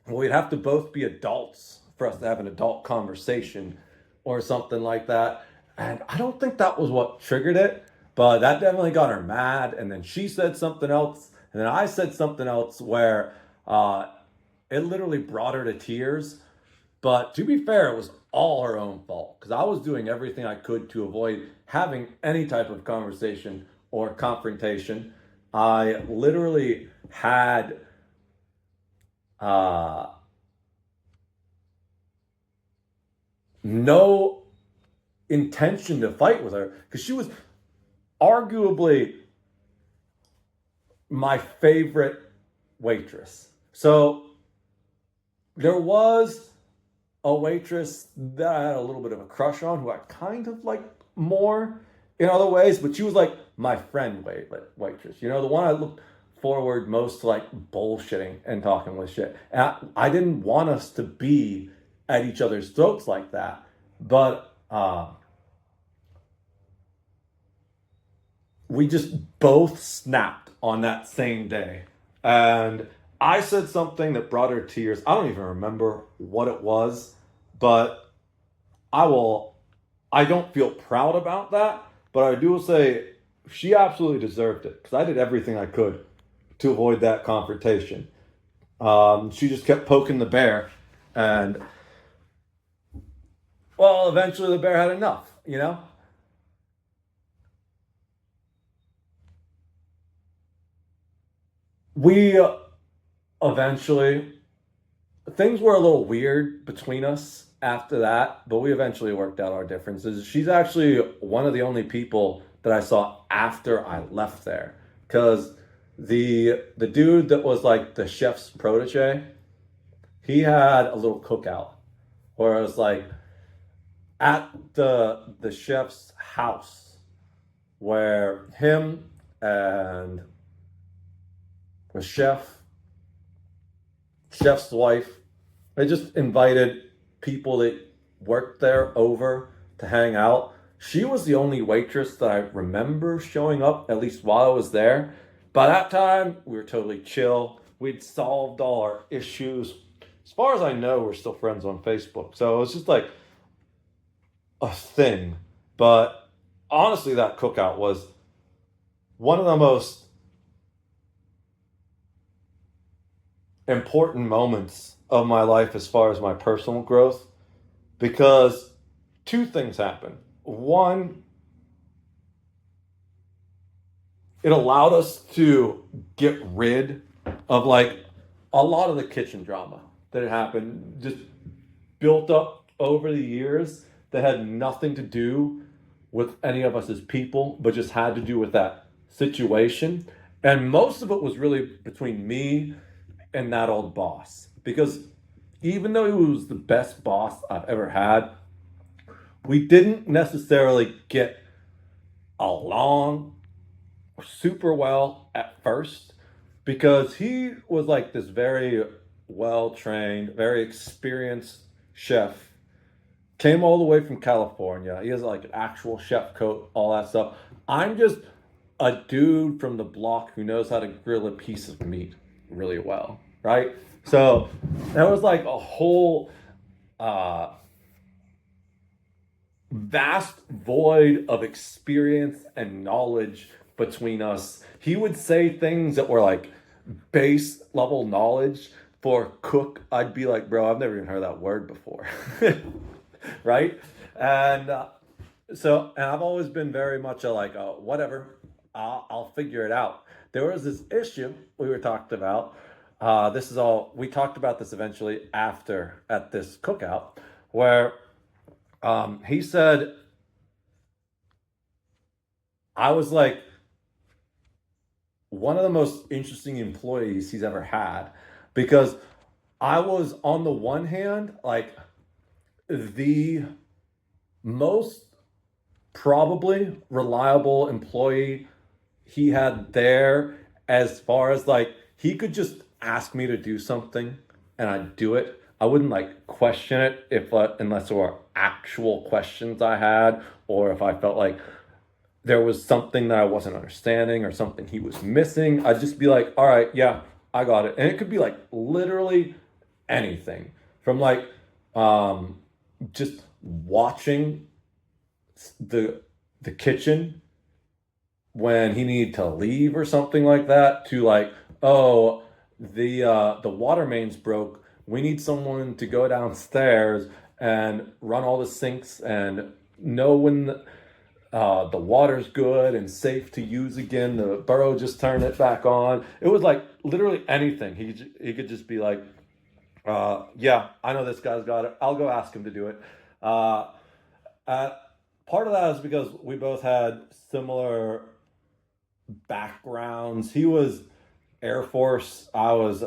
we'd have to both be adults for us to have an adult conversation or something like that. And I don't think that was what triggered it, but that definitely got her mad. And then she said something else, and then I said something else where uh, it literally brought her to tears. But to be fair, it was all her own fault, because I was doing everything I could to avoid having any type of conversation or confrontation. I literally had uh, no intention to fight with her, because she was arguably my favorite waitress. So there was a waitress that I had a little bit of a crush on, who I kind of liked more in other ways, but she was like my friend waitress. The one I looked forward most to, like, bullshitting and talking with shit. And I didn't want us to be at each other's throats like that, but we just both snapped on that same day. And I said something that brought her to tears. I don't even remember what it was, but I don't feel proud about that, but I do say she absolutely deserved it, because I did everything I could to avoid that confrontation. She just kept poking the bear, and well, eventually the bear had enough. We eventually, things were a little weird between us after that, but we eventually worked out our differences. She's actually one of the only people that I saw after I left there, because the dude that was like the chef's protege, he had a little cookout where it was like at the chef's house, where him and the chef's wife, they just invited people that worked there over to hang out. She was the only waitress that I remember showing up, at least while I was there. By that time, we were totally chill. We'd solved all our issues. As far as I know, we're still friends on Facebook. So it was just like a thing. But honestly, that cookout was one of the most important moments of my life as far as my personal growth, because two things happened. One, it allowed us to get rid of like a lot of the kitchen drama that had happened, just built up over the years, that had nothing to do with any of us as people, but just had to do with that situation. And most of it was really between me and that old boss, because even though he was the best boss I've ever had, we didn't necessarily get along super well at first, because he was like this very well trained, very experienced chef. Came all the way from California. He has like an actual chef coat, all that stuff. I'm just a dude from the block who knows how to grill a piece of meat really well, right? So there was like a whole uh, vast void of experience and knowledge between us. He would say things that were like base level knowledge for cook, I'd be like, bro, I've never even heard that word before. Right? And and I've always been very much a like, whatever, I'll figure it out. There was this issue we were talked about. This is all, we talked about this eventually after at this cookout where he said, I was like one of the most interesting employees he's ever had because I was on the one hand like the most probably reliable employee he had there, as far as like he could just ask me to do something and I'd do it. I wouldn't like question it if unless there were actual questions I had, or if I felt like there was something that I wasn't understanding or something he was missing. I'd just be like, all right, yeah, I got it. And it could be like literally anything from like um, just watching the the kitchen when he needed to leave or something like that, to like, oh, the water mains broke. We need someone to go downstairs and run all the sinks and know when the water's good and safe to use again. The borough just turned it back on. It was like literally anything. He could just be like, yeah, I know this guy's got it. I'll go ask him to do it. Uh, uh, Part of that is because we both had similar backgrounds. He was Air Force, I was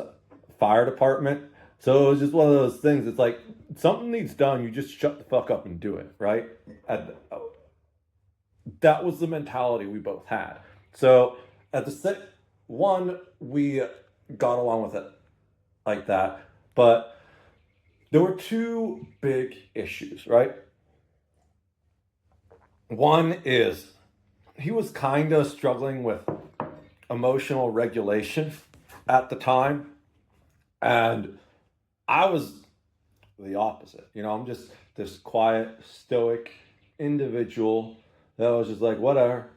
fire department. So it was just one of those things. It's like something needs done, you just shut the fuck up and do it, right? And that was the mentality we both had. So at the one, we got along with it like that. But there were two big issues, right? One is he was kind of struggling with emotional regulation at the time. And I was the opposite. You know, I'm just this quiet, stoic individual that was just like, whatever.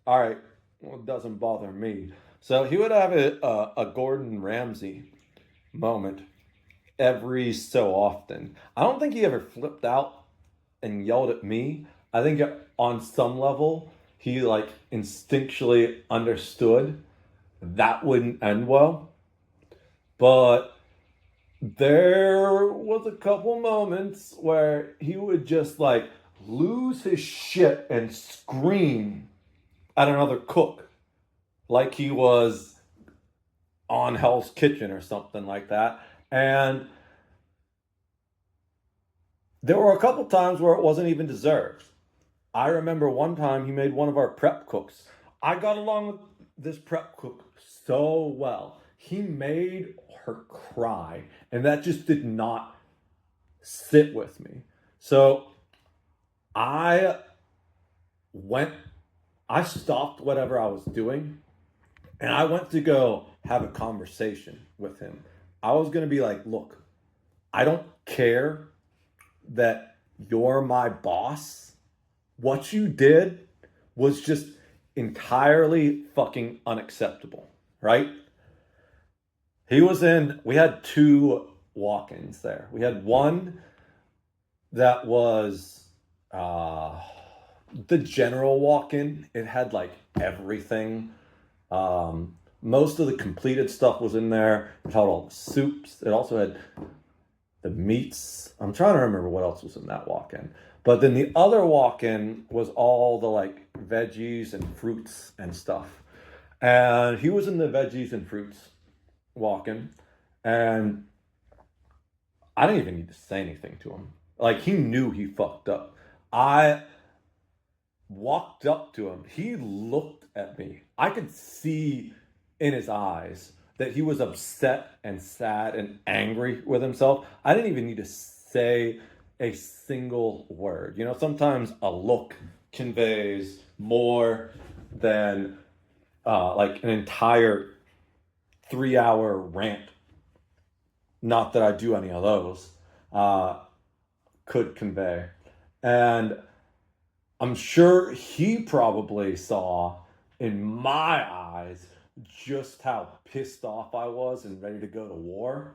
All right. Well, it doesn't bother me. So he would have a Gordon Ramsay moment every so often. I don't think he ever flipped out and yelled at me. I think on some level, he like instinctually understood that wouldn't end well. But there was a couple moments where he would just like lose his shit and scream at another cook like he was on Hell's Kitchen or something like that. And there were a couple times where it wasn't even deserved. I remember one time he made one of our prep cooks. I got along with this prep cook so well. He made her cry, and that just did not sit with me. So I went, I stopped whatever I was doing, and I went to go have a conversation with him. I was going to be like, look, I don't care that you're my boss. What you did was just entirely fucking unacceptable, right? We had two walk ins there. We had one that was the general walk in. It had like everything. Most of the completed stuff was in there. It had all the soups. It also had the meats. I'm trying to remember what else was in that walk-in. But then the other walk-in was all the like veggies and fruits and stuff. And he was in the veggies and fruits walk-in. And I didn't even need to say anything to him. Like he knew he fucked up. I walked up to him. He looked at me. I could see in his eyes that he was upset and sad and angry with himself. I didn't even need to say a single word. You know, sometimes a look conveys more than like an entire 3-hour rant. Not that I do any of those, could convey. And I'm sure he probably saw in my eyes just how pissed off I was and ready to go to war.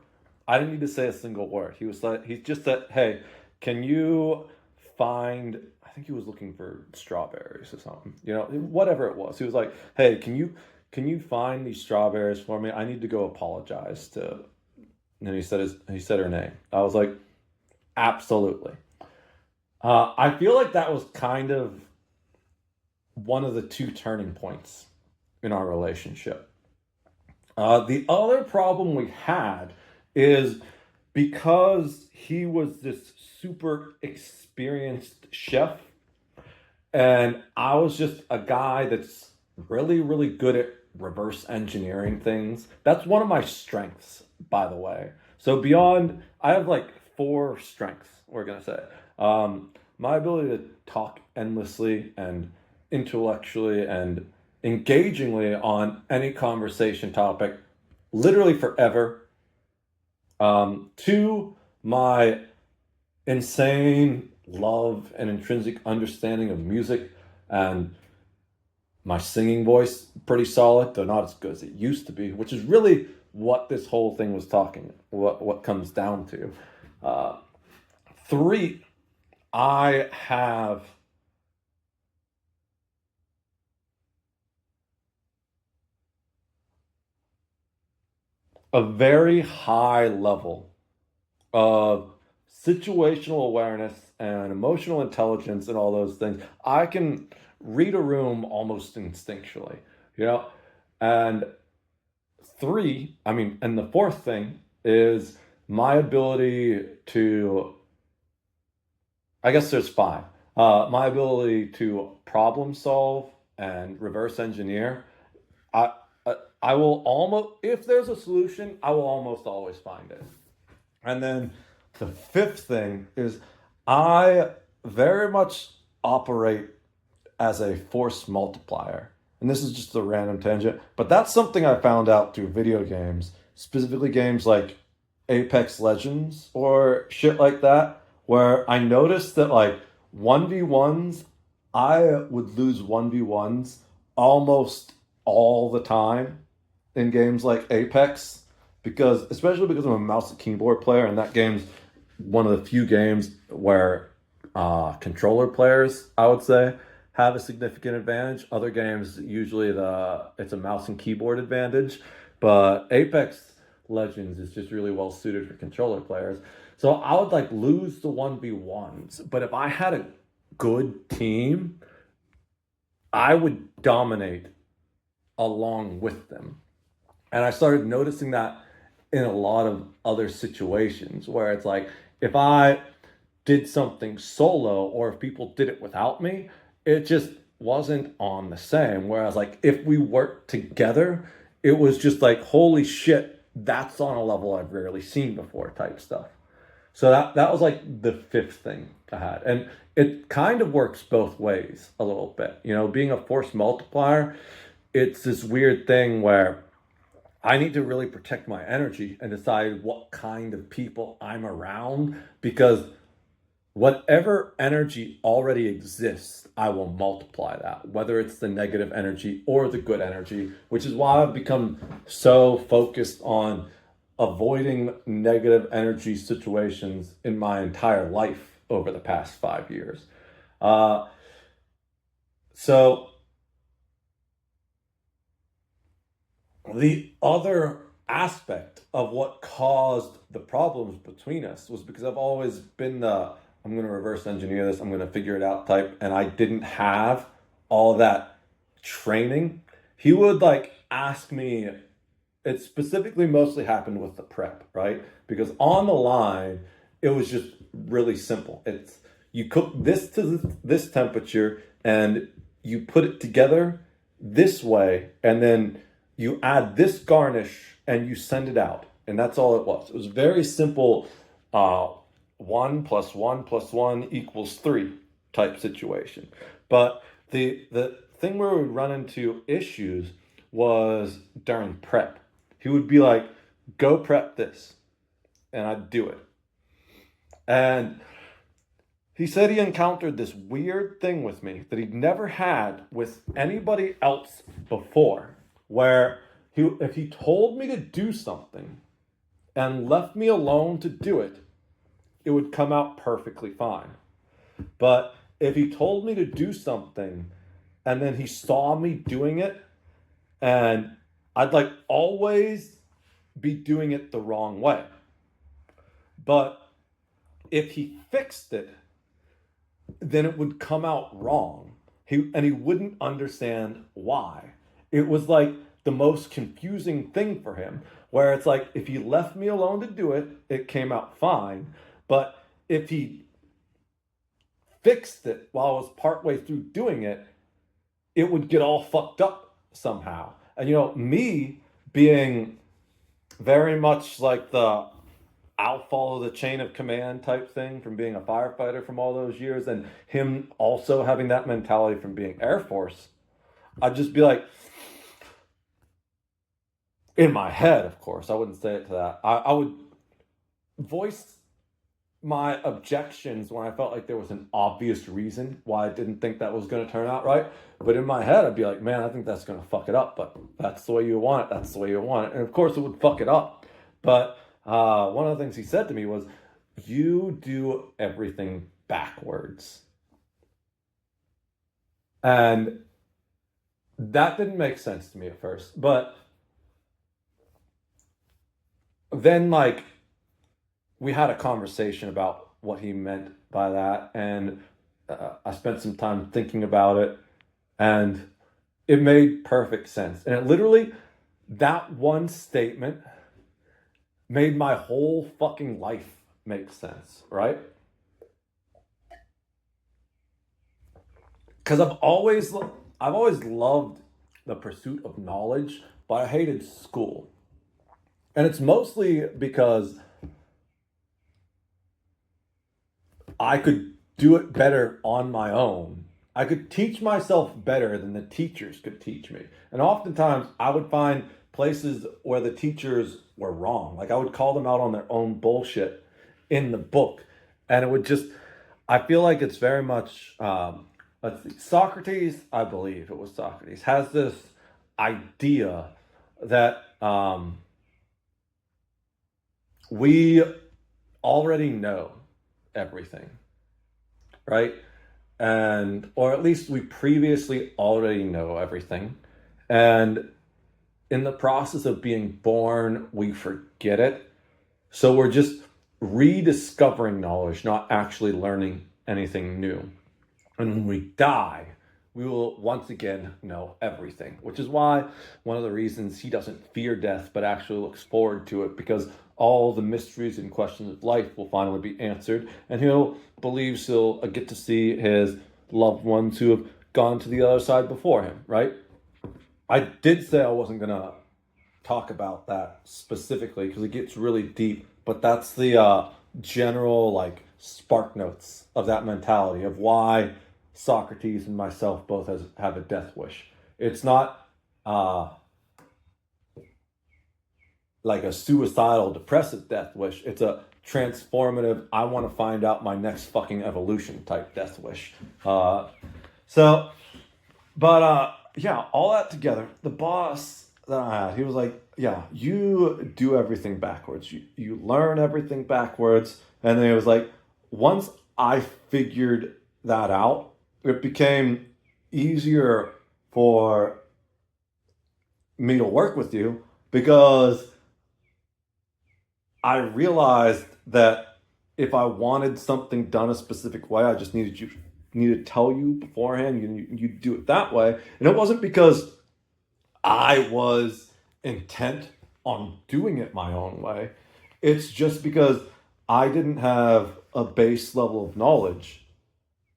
I didn't need to say a single word. He just said, "Hey, can you find?" I think he was looking for strawberries or something. You know, whatever it was. He was like, "Hey, can you find these strawberries for me? I need to go apologize to." And he said her name. I was like, "Absolutely." I feel like that was kind of one of the two turning points in our relationship. The other problem we had is because he was this super experienced chef, and I was just a guy that's really, really good at reverse engineering things. That's one of my strengths, by the way. So, beyond, I have like four strengths, we're going to say. My ability to talk endlessly and intellectually and engagingly on any conversation topic, literally forever. Two, my insane love and intrinsic understanding of music, and my singing voice pretty solid, though not as good as it used to be, which is really what this whole thing was talking, what comes down to. Uh, Three, I have a very high level of situational awareness and emotional intelligence and all those things. I can read a room almost instinctually, you know? And three, I mean, and the fourth thing is my ability to, I guess there's five, my ability to problem solve and reverse engineer. I, I will almost, if there's a solution, I will almost always find it. And then the fifth thing is I very much operate as a force multiplier. And this is just a random tangent, but that's something I found out through video games, specifically games like Apex Legends or shit like that, where I noticed that like 1v1s, I would lose 1v1s almost all the time in games like Apex, because especially because I'm a mouse and keyboard player, and that game's one of the few games where controller players, I would say, have a significant advantage. Other games, usually it's a mouse and keyboard advantage, but Apex Legends is just really well suited for controller players. So I would like lose the 1v1s, but if I had a good team, I would dominate along with them. And I started noticing that in a lot of other situations where it's like if I did something solo or if people did it without me, it just wasn't on the same. Whereas like if we worked together, it was just like holy shit, that's on a level I've rarely seen before type stuff. So that was like the fifth thing I had. And it kind of works both ways a little bit. You know, being a force multiplier, it's this weird thing where I need to really protect my energy and decide what kind of people I'm around, because whatever energy already exists, I will multiply that, whether it's the negative energy or the good energy, which is why I've become so focused on avoiding negative energy situations in my entire life over the past 5 years. Uh, so the other aspect of what caused the problems between us was because I've always been the I'm going to reverse engineer this, I'm going to figure it out type, and I didn't have all that training. He would like ask me, it specifically mostly happened with the prep, right? Because on the line, it was just really simple. It's you cook this to this temperature and you put it together this way, and then you add this garnish and you send it out. And that's all it was. It was very simple, 1 + 1 + 1 = 3 type situation. But the thing where we would run into issues was during prep. He would be like, go prep this. And I'd do it. And he said he encountered this weird thing with me that he'd never had with anybody else before, where if he told me to do something and left me alone to do it, it would come out perfectly fine. But if he told me to do something and then he saw me doing it, and I'd like always be doing it the wrong way. But if he fixed it, then it would come out wrong. He wouldn't understand why. It was like the most confusing thing for him, where it's like if he left me alone to do it, it came out fine. But if he fixed it while I was partway through doing it, it would get all fucked up somehow. And me being very much like the I'll follow the chain of command type thing from being a firefighter from all those years, and him also having that mentality from being Air Force, I'd just be like, in my head, of course, I wouldn't say it to that. I would voice my objections when I felt like there was an obvious reason why I didn't think that was going to turn out right. But in my head, I'd be like, man, I think that's going to fuck it up. But that's the way you want it. That's the way you want it. And of course, it would fuck it up. But one of the things he said to me was, you do everything backwards. And that didn't make sense to me at first. But then, like, we had a conversation about what he meant by that. And I spent some time thinking about it. And it made perfect sense. And it literally, that one statement made my whole fucking life make sense, right? Because I've always loved the pursuit of knowledge, but I hated school. And it's mostly because I could do it better on my own. I could teach myself better than the teachers could teach me. And oftentimes I would find places where the teachers were wrong. Like I would call them out on their own bullshit in the book. And it would just, I feel like it's very much, let's see, Socrates, I believe it was Socrates, has this idea that we already know everything, right? And, or at least we previously already know everything. And in the process of being born, we forget it. So we're just rediscovering knowledge, not actually learning anything new. And when we die, we will once again know everything, which is why one of the reasons he doesn't fear death, but actually looks forward to it, because all the mysteries and questions of life will finally be answered, and believes he'll get to see his loved ones who have gone to the other side before him, right? I did say I wasn't going to talk about that specifically because it gets really deep, but that's the general like spark notes of that mentality of why Socrates and myself both have a death wish. It's not like a suicidal, depressive death wish. It's a transformative, I want to find out my next fucking evolution type death wish. Yeah, all that together, the boss that I had, he was like, yeah, you do everything backwards. You learn everything backwards. And then it was like, once I figured that out, it became easier for me to work with you because I realized that if I wanted something done a specific way, I just needed to tell you beforehand, you do it that way. And it wasn't because I was intent on doing it my own way. It's just because I didn't have a base level of knowledge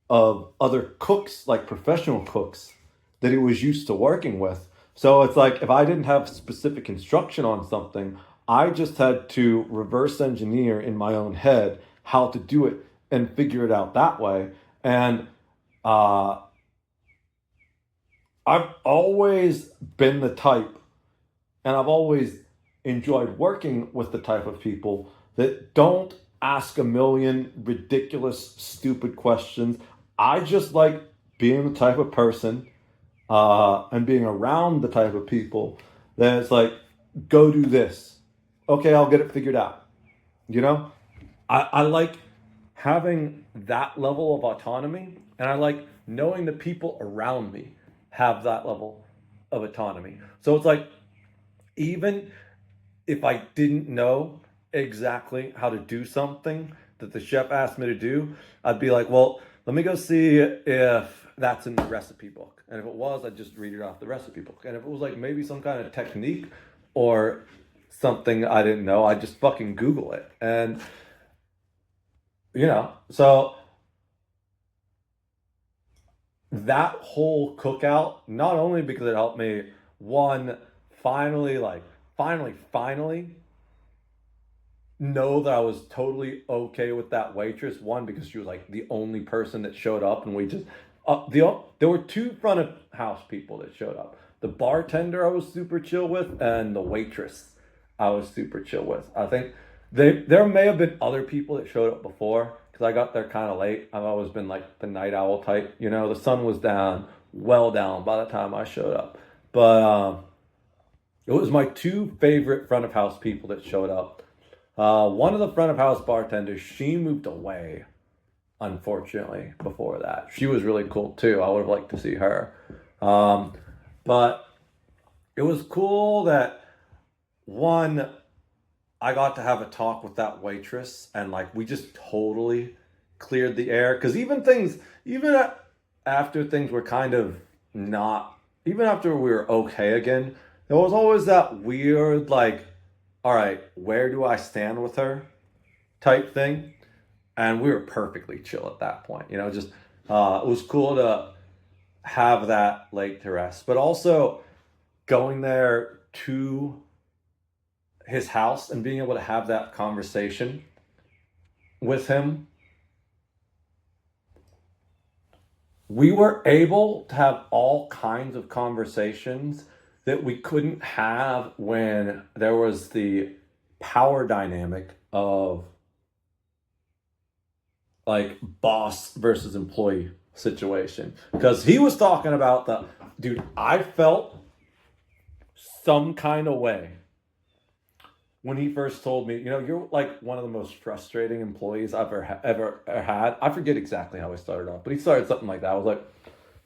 of other cooks, like professional cooks, that he was used to working with. So it's like if I didn't have specific instruction on something, I just had to reverse engineer in my own head how to do it and figure it out that way. And I've always been the type, and I've always enjoyed working with the type of people that don't ask a million ridiculous, stupid questions. I just like being the type of person and being around the type of people Then it's like, go do this. Okay, I'll get it figured out. You know, I like having that level of autonomy, and I like knowing the people around me have that level of autonomy. So it's like, even if I didn't know exactly how to do something that the chef asked me to do, I'd be like, well, let me go see if that's in the recipe book. And if it was, I'd just read it off the recipe book. And if it was like maybe some kind of technique or something I didn't know, I'd just fucking Google it. And, so that whole cookout, not only because it helped me, one, finally, finally know that I was totally okay with that waitress. One, because she was like the only person that showed up, and we just there were two front of house people that showed up. The bartender I was super chill with, and the waitress I was super chill with. I think there may have been other people that showed up before because I got there kind of late. I've always been like the night owl type. The sun was down, well down by the time I showed up. But it was my two favorite front of house people that showed up. One of the front of house bartenders, she moved away, unfortunately, before that. She was really cool too. I would have liked to see her. But it was cool that, one, I got to have a talk with that waitress, and like we just totally cleared the air. Because after things were kind of not, even after we were okay again, there was always that weird, like, all right, where do I stand with her type thing. And we were perfectly chill at that point. Just it was cool to have that laid to rest. But also going there to his house and being able to have that conversation with him, we were able to have all kinds of conversations that we couldn't have when there was the power dynamic of like boss versus employee situation. Because he was talking about I felt some kind of way when he first told me, you're like one of the most frustrating employees I've ever had. I forget exactly how he started off, but he started something like that. I was like,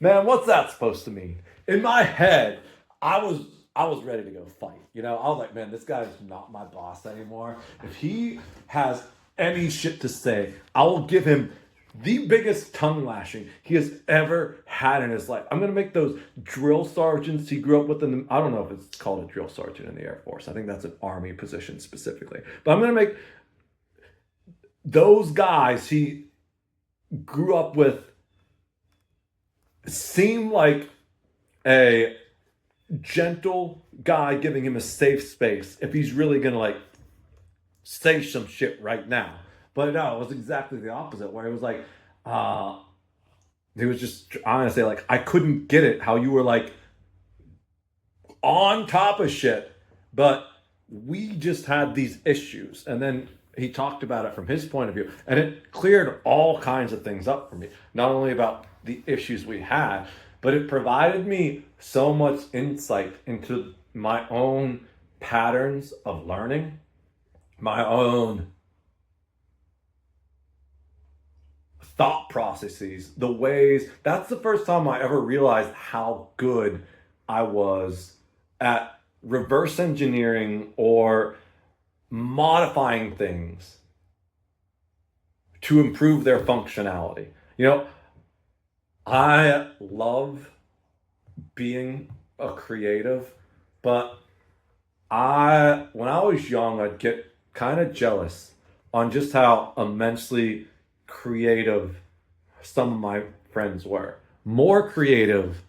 man, what's that supposed to mean? In my head, I was ready to go fight. I was like, man, this guy's not my boss anymore. If he has any shit to say, I will give him the biggest tongue lashing he has ever had in his life. I'm going to make those drill sergeants he grew up with I don't know if it's called a drill sergeant in the Air Force. I think that's an Army position specifically. But I'm going to make those guys he grew up with seem like a gentle guy giving him a safe space if he's really going to like say some shit right now. But no, it was exactly the opposite, where it was like, he was just trying to say, like, I couldn't get it how you were like on top of shit, but we just had these issues. And then he talked about it from his point of view, and it cleared all kinds of things up for me. Not only about the issues we had, but it provided me so much insight into my own patterns of learning, my own thought processes, the ways. That's the first time I ever realized how good I was at reverse engineering or modifying things to improve their functionality. I love being a creative, but when I was young, I'd get kind of jealous on just how immensely creative some of my friends were. More creative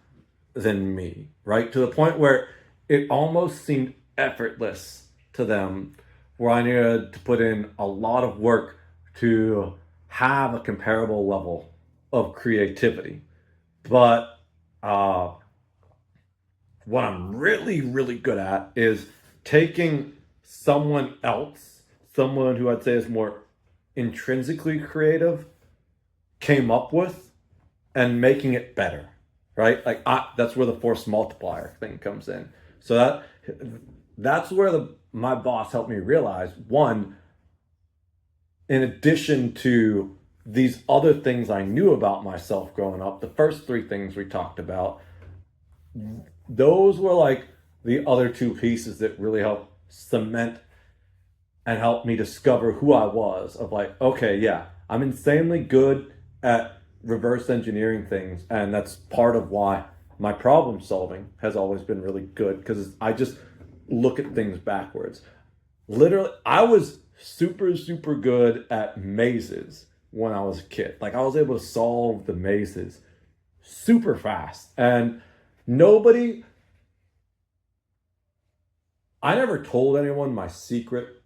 than me, right? To the point where it almost seemed effortless to them, where I needed to put in a lot of work to have a comparable level of creativity. But what I'm really, really good at is taking someone who I'd say is more intrinsically creative, came up with, and making it better, right? Like that's where the force multiplier thing comes in. So that's where my boss helped me realize, one, in addition to these other things I knew about myself growing up, the first three things we talked about, those were like the other two pieces that really helped cement and helped me discover who I was. Of like, okay, yeah, I'm insanely good at reverse engineering things, and that's part of why my problem solving has always been really good, because I just look at things backwards. Literally, I was super good at mazes when I was a kid. Like, I was able to solve the mazes super fast, and nobody I never told anyone my secret,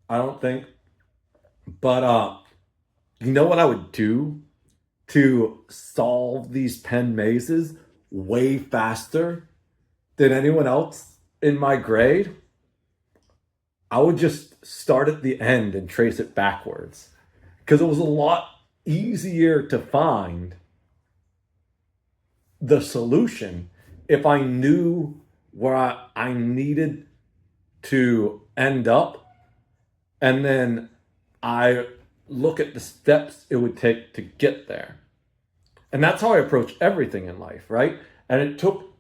I don't think. But you know what I would do to solve these pen mazes way faster than anyone else in my grade? I would just start at the end and trace it backwards, because it was a lot easier to find the solution if I knew where I needed to end up, and then I look at the steps it would take to get there. And that's how I approach everything in life, right? And it took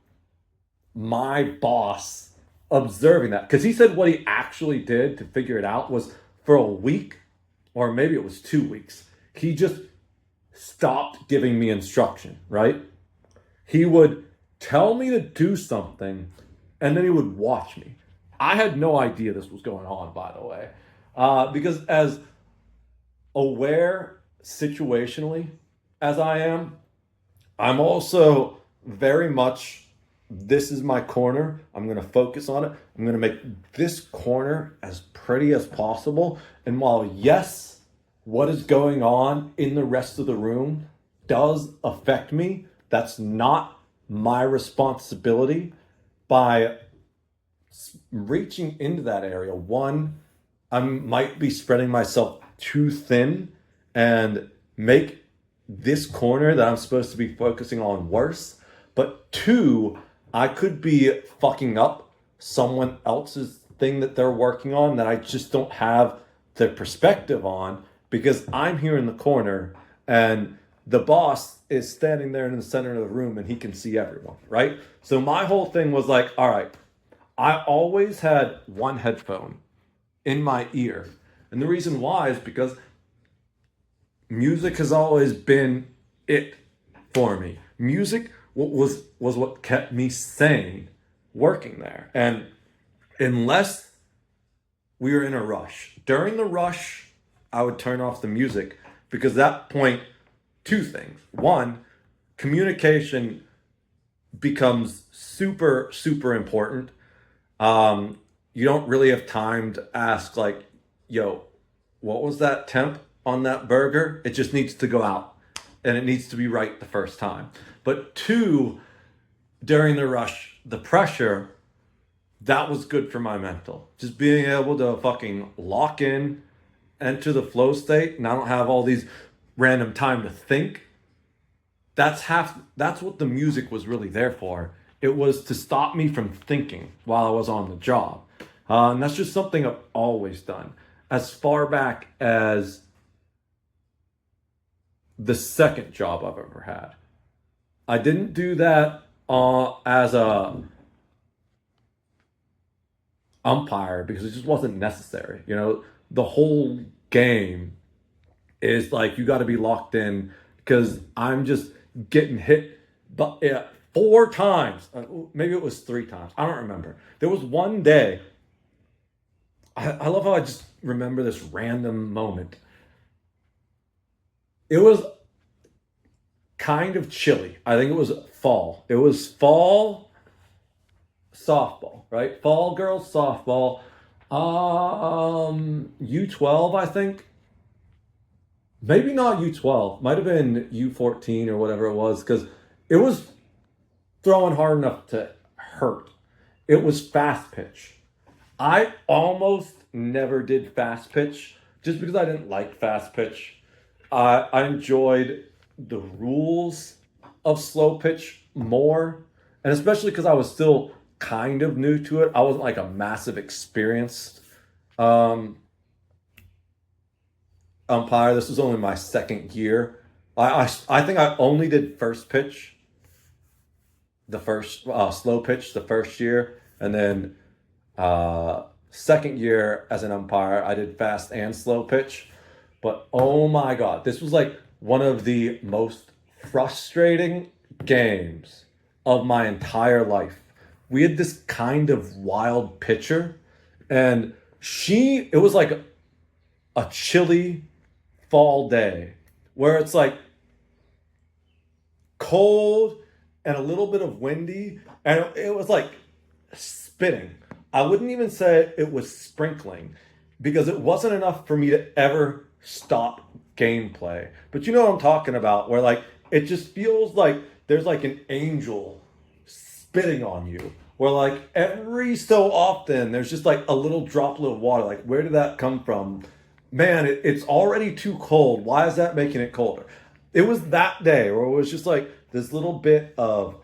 my boss observing that, because he said what he actually did to figure it out was, for a week, or maybe it was 2 weeks, he just stopped giving me instruction, right? He would tell me to do something, and then he would watch me. I had no idea this was going on, by the way, because as aware situationally as I am, I'm also very much, this is my corner. I'm going to focus on it. I'm going to make this corner as pretty as possible. And while, yes, what is going on in the rest of the room does affect me, that's not my responsibility. By reaching into that area, one, I might be spreading myself too thin and make this corner that I'm supposed to be focusing on worse. But two, I could be fucking up someone else's thing that they're working on that I just don't have the perspective on, because I'm here in the corner and the boss is standing there in the center of the room and he can see everyone, right? So my whole thing was like, all right, I always had one headphone in my ear. And the reason why is because music has always been it for me. Music was what kept me sane working there. And unless we were in a rush, during the rush, I would turn off the music, because at that point, two things. One, communication becomes super important. You don't really have time to ask, like, yo, what was that temp on that burger? It just needs to go out, and it needs to be right the first time. But two, during the rush, the pressure, that was good for my mental. Just being able to fucking lock in, enter the flow state, and I don't have all these random time to think. That's what the music was really there for. It was to stop me from thinking while I was on the job. And that's just something I've always done. As far back as the second job I've ever had, I didn't do that as a umpire, because it just wasn't necessary. You know, the whole game is like, you got to be locked in, because I'm just getting hit, but yeah, 4 times, maybe it was 3 times, I don't remember. There was one day, I love how I just remember this random moment. It was kind of chilly. I think it was fall. It was fall softball, right? Fall girls softball. U12, I think. Maybe not U12. Might have been U14 or whatever it was, because it was throwing hard enough to hurt. It was fast pitch. I almost never did fast pitch, just because I didn't like fast pitch. I enjoyed the rules of slow pitch more, and especially because I was still kind of new to it. I wasn't like a massive experienced um, umpire. This was only my second year. I think I only did first pitch, the first slow pitch the first year, and then second year as an umpire, I did fast and slow pitch. But oh my God, this was like one of the most frustrating games of my entire life. We had this kind of wild pitcher, and it was like a chilly fall day where it's like cold and a little bit of windy, and it was like spitting. I wouldn't even say it was sprinkling because it wasn't enough for me to ever stop gameplay. But you know what I'm talking about, where like it just feels like there's like an angel spitting on you. Where like every so often there's just like a little droplet of water. Like, where did that come from? Man, it's already too cold. Why is that making it colder? It was that day where it was just like this little bit of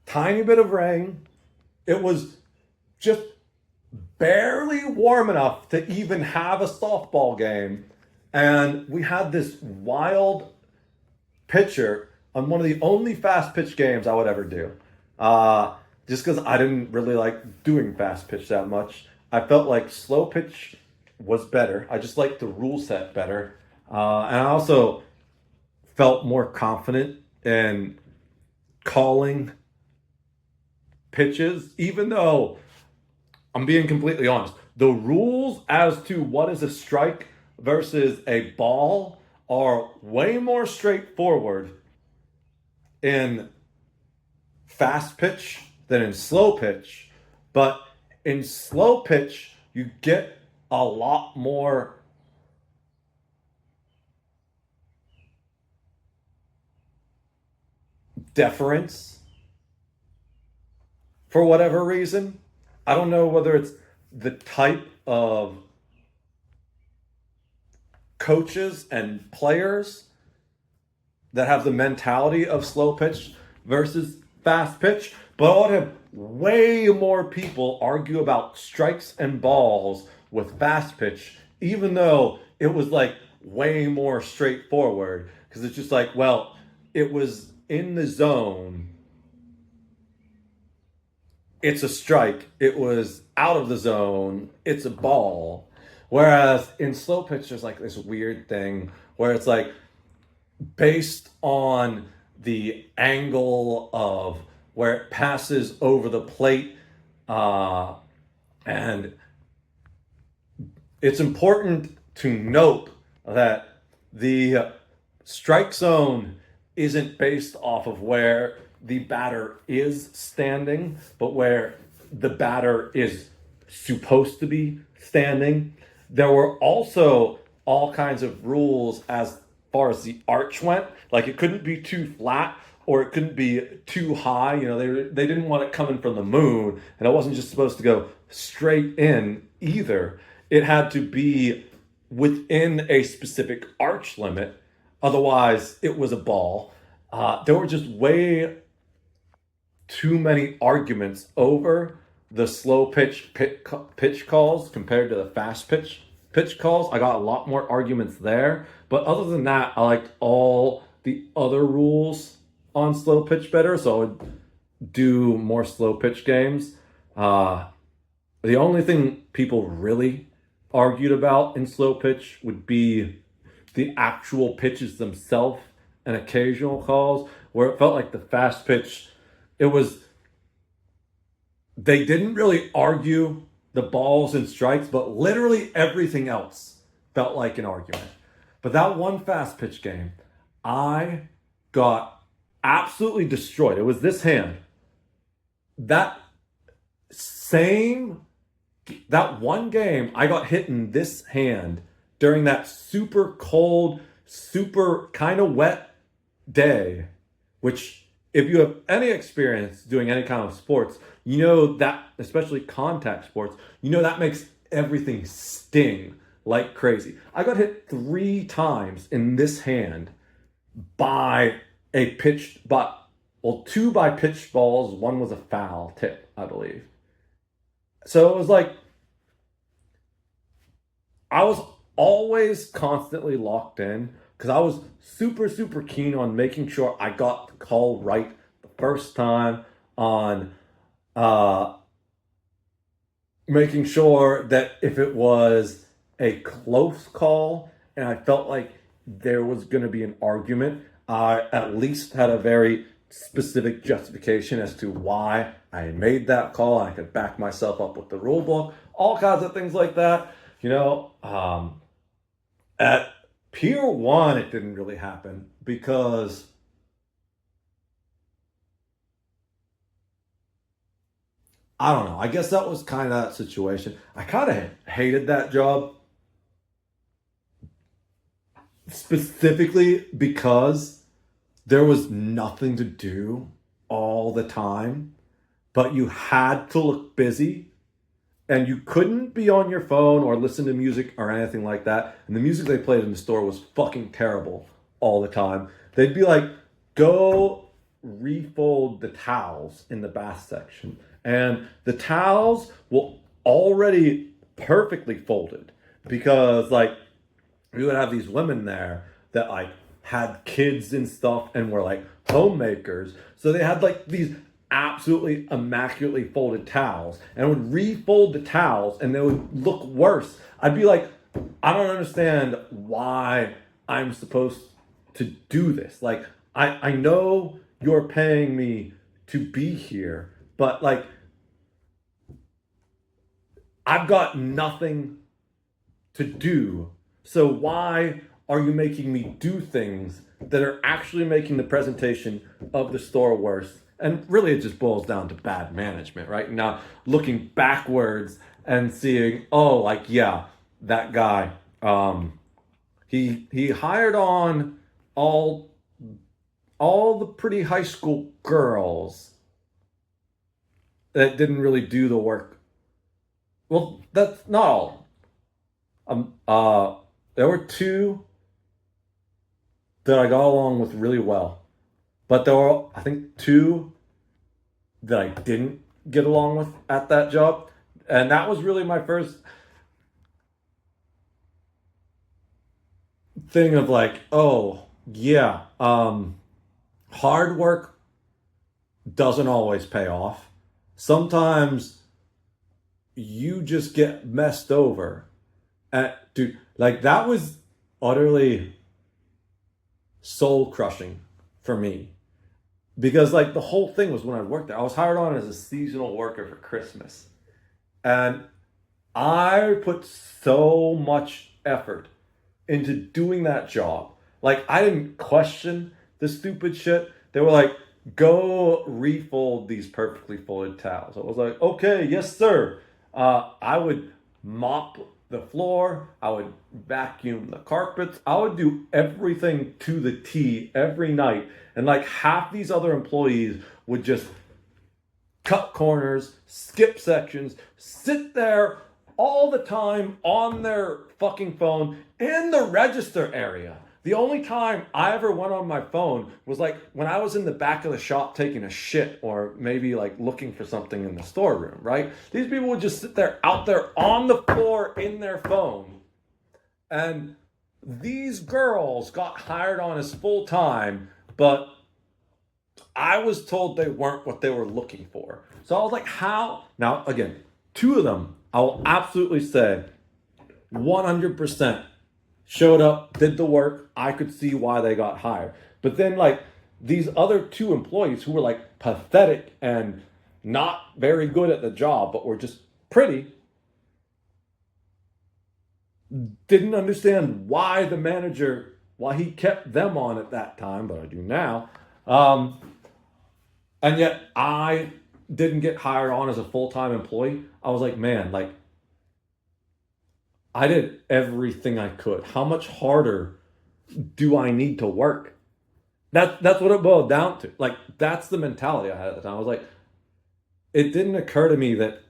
tiny bit of rain. It was just barely warm enough to even have a softball game. And we had this wild pitcher on one of the only fast pitch games I would ever do. Just because I didn't really like doing fast pitch that much. I felt like slow pitch was better. I just liked the rule set better. And I also felt more confident in calling pitches, even though I'm being completely honest. The rules as to what is a strike versus a ball are way more straightforward in fast pitch than in slow pitch. But in slow pitch, you get a lot more deference for whatever reason. I don't know whether it's the type of coaches and players that have the mentality of slow pitch versus fast pitch, but I would have way more people argue about strikes and balls with fast pitch, even though it was like way more straightforward. Because it's just like, well, it was in the zone, it's a strike. It was out of the zone, it's a ball. Whereas in slow pitch, there's like this weird thing where it's like based on the angle of where it passes over the plate. And it's important to note that the strike zone isn't based off of where the batter is standing, but where the batter is supposed to be standing. There were also all kinds of rules as far as the arch went. Like, it couldn't be too flat or it couldn't be too high. You know, they didn't want it coming from the moon, and it wasn't just supposed to go straight in either. It had to be within a specific arch limit. Otherwise, it was a ball. There were just way too many arguments over the slow pitch calls compared to the fast pitch calls. I got a lot more arguments there. But other than that, I liked all the other rules on slow pitch better. So I would do more slow pitch games. The only thing people really argued about in slow pitch would be the actual pitches themselves and occasional calls, where it felt like the fast pitch, they didn't really argue the balls and strikes, but literally everything else felt like an argument. But that one fast pitch game, I got absolutely destroyed. It was this hand. That one game, I got hit in this hand during that super cold, super kind of wet day, which, if you have any experience doing any kind of sports, you know that, especially contact sports, you know that makes everything sting like crazy. I got hit 3 times in this hand by a pitched, but well, two by pitched balls. One was a foul tip, I believe. So it was like I was always constantly locked in because I was super, super keen on making sure I got the call right the first time, on uh, making sure that if it was a close call and I felt like there was going to be an argument, I at least had a very specific justification as to why I made that call. I could back myself up with the rule book, all kinds of things like that. At Pier 1, it didn't really happen because I don't know. I guess that was kind of that situation. I kind of hated that job specifically because there was nothing to do all the time, but you had to look busy and you couldn't be on your phone or listen to music or anything like that. And the music they played in the store was fucking terrible all the time. They'd be like, go refold the towels in the bath section. And the towels will already perfectly folded because like we would have these women there that like had kids and stuff and were like homemakers. So they had like these absolutely immaculately folded towels and would refold the towels and they would look worse. I'd be like, I don't understand why I'm supposed to do this. Like, I know you're paying me to be here, but like, I've got nothing to do. So why are you making me do things that are actually making the presentation of the store worse? And really, it just boils down to bad management, right? Now, looking backwards and seeing, oh, like, yeah, that guy, he hired on all the pretty high school girls that didn't really do the work. Well, that's not all. There were two that I got along with really well, but there were, I think, two that I didn't get along with at that job, and that was really my first thing of like, oh yeah, hard work doesn't always pay off. Sometimes you just get messed over. And dude, like that was utterly soul crushing for me. Because like the whole thing was when I worked there, I was hired on as a seasonal worker for Christmas. And I put so much effort into doing that job. Like I didn't question the stupid shit. They were like, go refold these perfectly folded towels. I was like, okay, yes, sir. I would mop the floor. I would vacuum the carpets. I would do everything to the T every night. And like half these other employees would just cut corners, skip sections, sit there all the time on their fucking phone in the register area. The only time I ever went on my phone was like when I was in the back of the shop taking a shit or maybe like looking for something in the storeroom, right? These people would just sit there out there on the floor in their phone. And these girls got hired on as full time, but I was told they weren't what they were looking for. So I was like, how? Now, again, two of them, I will absolutely say 100% showed up, did the work. I could see why they got hired. But then like these other two employees who were like pathetic and not very good at the job, but were just pretty, didn't understand why the manager, why he kept them on at that time, but I do now. And yet I didn't get hired on as a full-time employee. I was like, man, like I did everything I could. How much harder do I need to work? That's what it boiled down to. Like that's the mentality I had at the time. I was like, it didn't occur to me that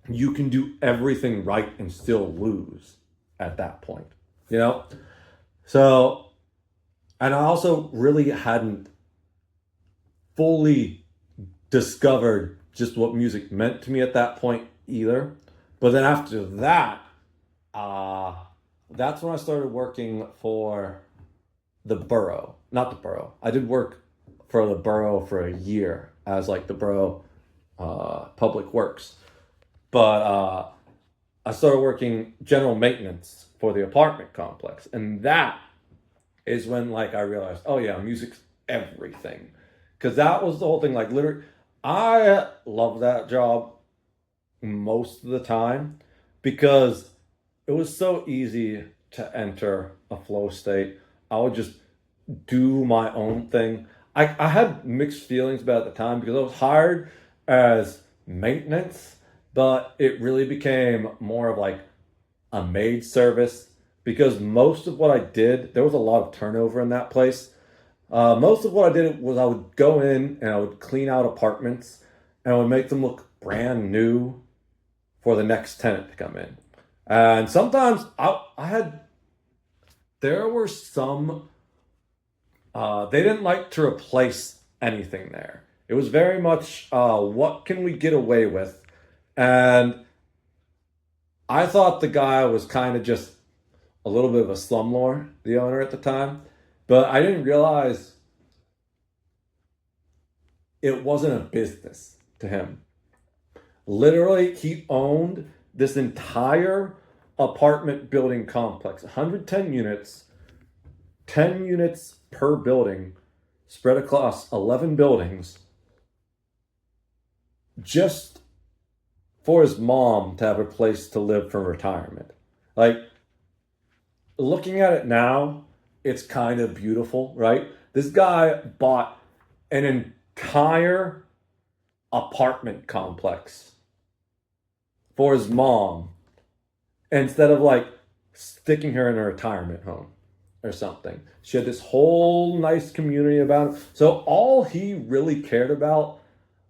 you can do everything right and still lose at that point, you know? So, and I also really hadn't fully discovered just what music meant to me at that point either. But then after that, uh, that's when I started working for the borough. Not the borough. I did work for the borough for a year as like the borough public works. But I started working general maintenance for the apartment complex. And that is when like I realized, oh yeah, music's everything. Cause that was the whole thing. Like literally, I love that job most of the time because it was so easy to enter a flow state. I would just do my own thing. I had mixed feelings about it at the time because I was hired as maintenance, but it really became more of like a maid service because most of what I did, there was a lot of turnover in that place. Most of what I did was I would go in and I would clean out apartments and I would make them look brand new for the next tenant to come in. And sometimes I had, there were some, they didn't like to replace anything there. It was very much, what can we get away with? And I thought the guy was kind of just a little bit of a slumlord, the owner at the time. But I didn't realize it wasn't a business to him. Literally, he owned this entire apartment building complex, 110 units, 10 units per building, spread across 11 buildings, just for his mom to have a place to live for retirement. Like, looking at it now, it's kind of beautiful, right? This guy bought an entire apartment complex for his mom instead of like sticking her in a retirement home or something. She had this whole nice community about it. So all he really cared about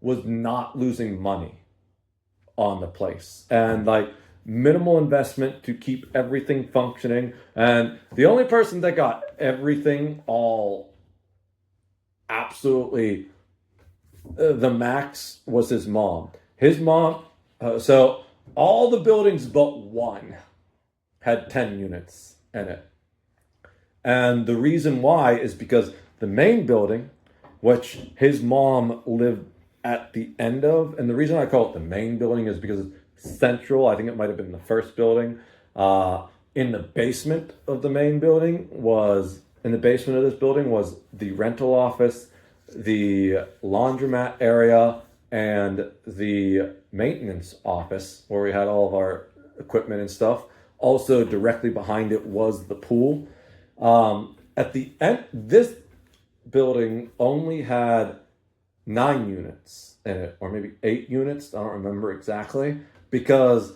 was not losing money on the place and like minimal investment to keep everything functioning. And the only person that got everything all absolutely the max was his mom. His mom, so all the buildings but one had 10 units in it. And the reason why is because the main building, which his mom lived at the end of, and the reason I call it the main building is because it's central. I think it might have been the first building. In the basement of the main building was, in the basement of this building was the rental office, the laundromat area, and the maintenance office where we had all of our equipment and stuff. Also directly behind it was the pool. At the end, this building only had 9 units in it, or maybe 8 units. I don't remember exactly, because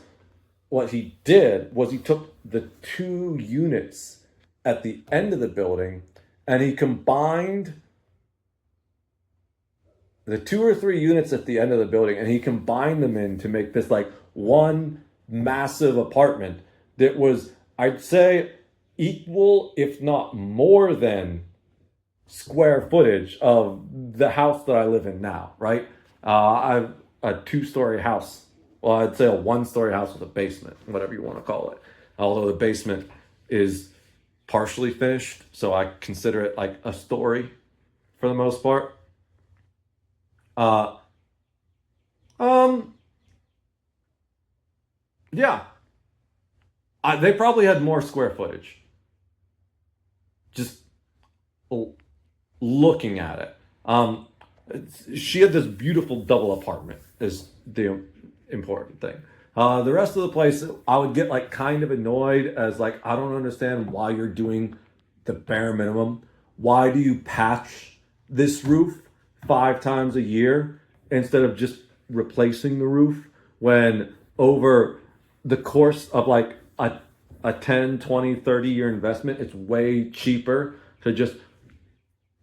what he did was he took the 2 units at the end of the building and he combined the 2 or 3 units at the end of the building and he combined them in to make this like one massive apartment that was, I'd say, equal, if not more than, square footage of the house that I live in now, right? I have a 2-story house. Well, I'd say a 1-story house with a basement, whatever you want to call it. Although the basement is partially finished, so I consider it like a story for the most part. Uh, yeah, they probably had more square footage. Just looking at it. She had this beautiful double apartment is the important thing. The rest of the place, I would get like kind of annoyed as like, I don't understand why you're doing the bare minimum. Why do you patch this roof 5 times a year instead of just replacing the roof when over the course of like a 10, 20, 30-year investment, it's way cheaper to just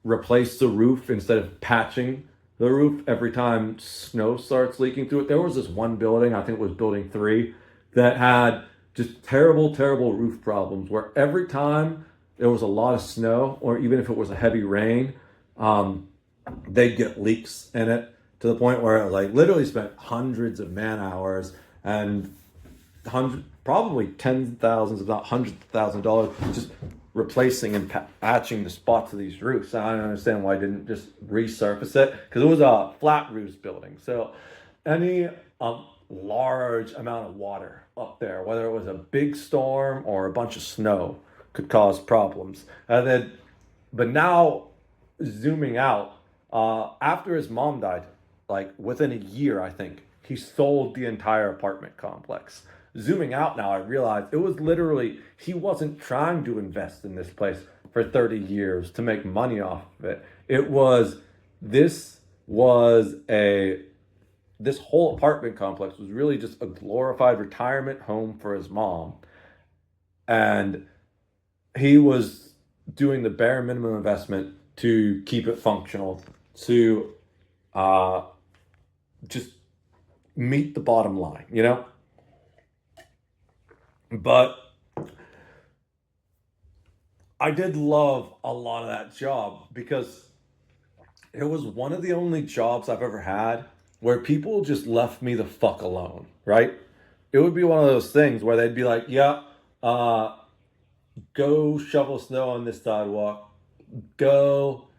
replace the roof instead of patching the roof every time snow starts leaking through it. There was this one building, I think it was building 3, that had just terrible, terrible roof problems where every time there was a lot of snow, or even if it was a heavy rain, they'd get leaks in it to the point where it like literally spent hundreds of man hours and probably tens of thousands, if not hundreds of thousands of dollars, just replacing and patching the spots of these roofs. I don't understand why I didn't just resurface it, because it was a flat roofs building. So any large amount of water up there, whether it was a big storm or a bunch of snow, could cause problems. And then, but now zooming out, after his mom died, like within a year, I think he sold the entire apartment complex. Zooming out now, I realized it was literally, he wasn't trying to invest in this place for 30 years to make money off of it. This was a, this whole apartment complex was really just a glorified retirement home for his mom. And he was doing the bare minimum investment to keep it functional, to uh, just meet the bottom line, you know? But I did love a lot of that job because it was one of the only jobs I've ever had where people just left me the fuck alone, right? It would be one of those things where they'd be like, yeah, uh, go shovel snow on this sidewalk, go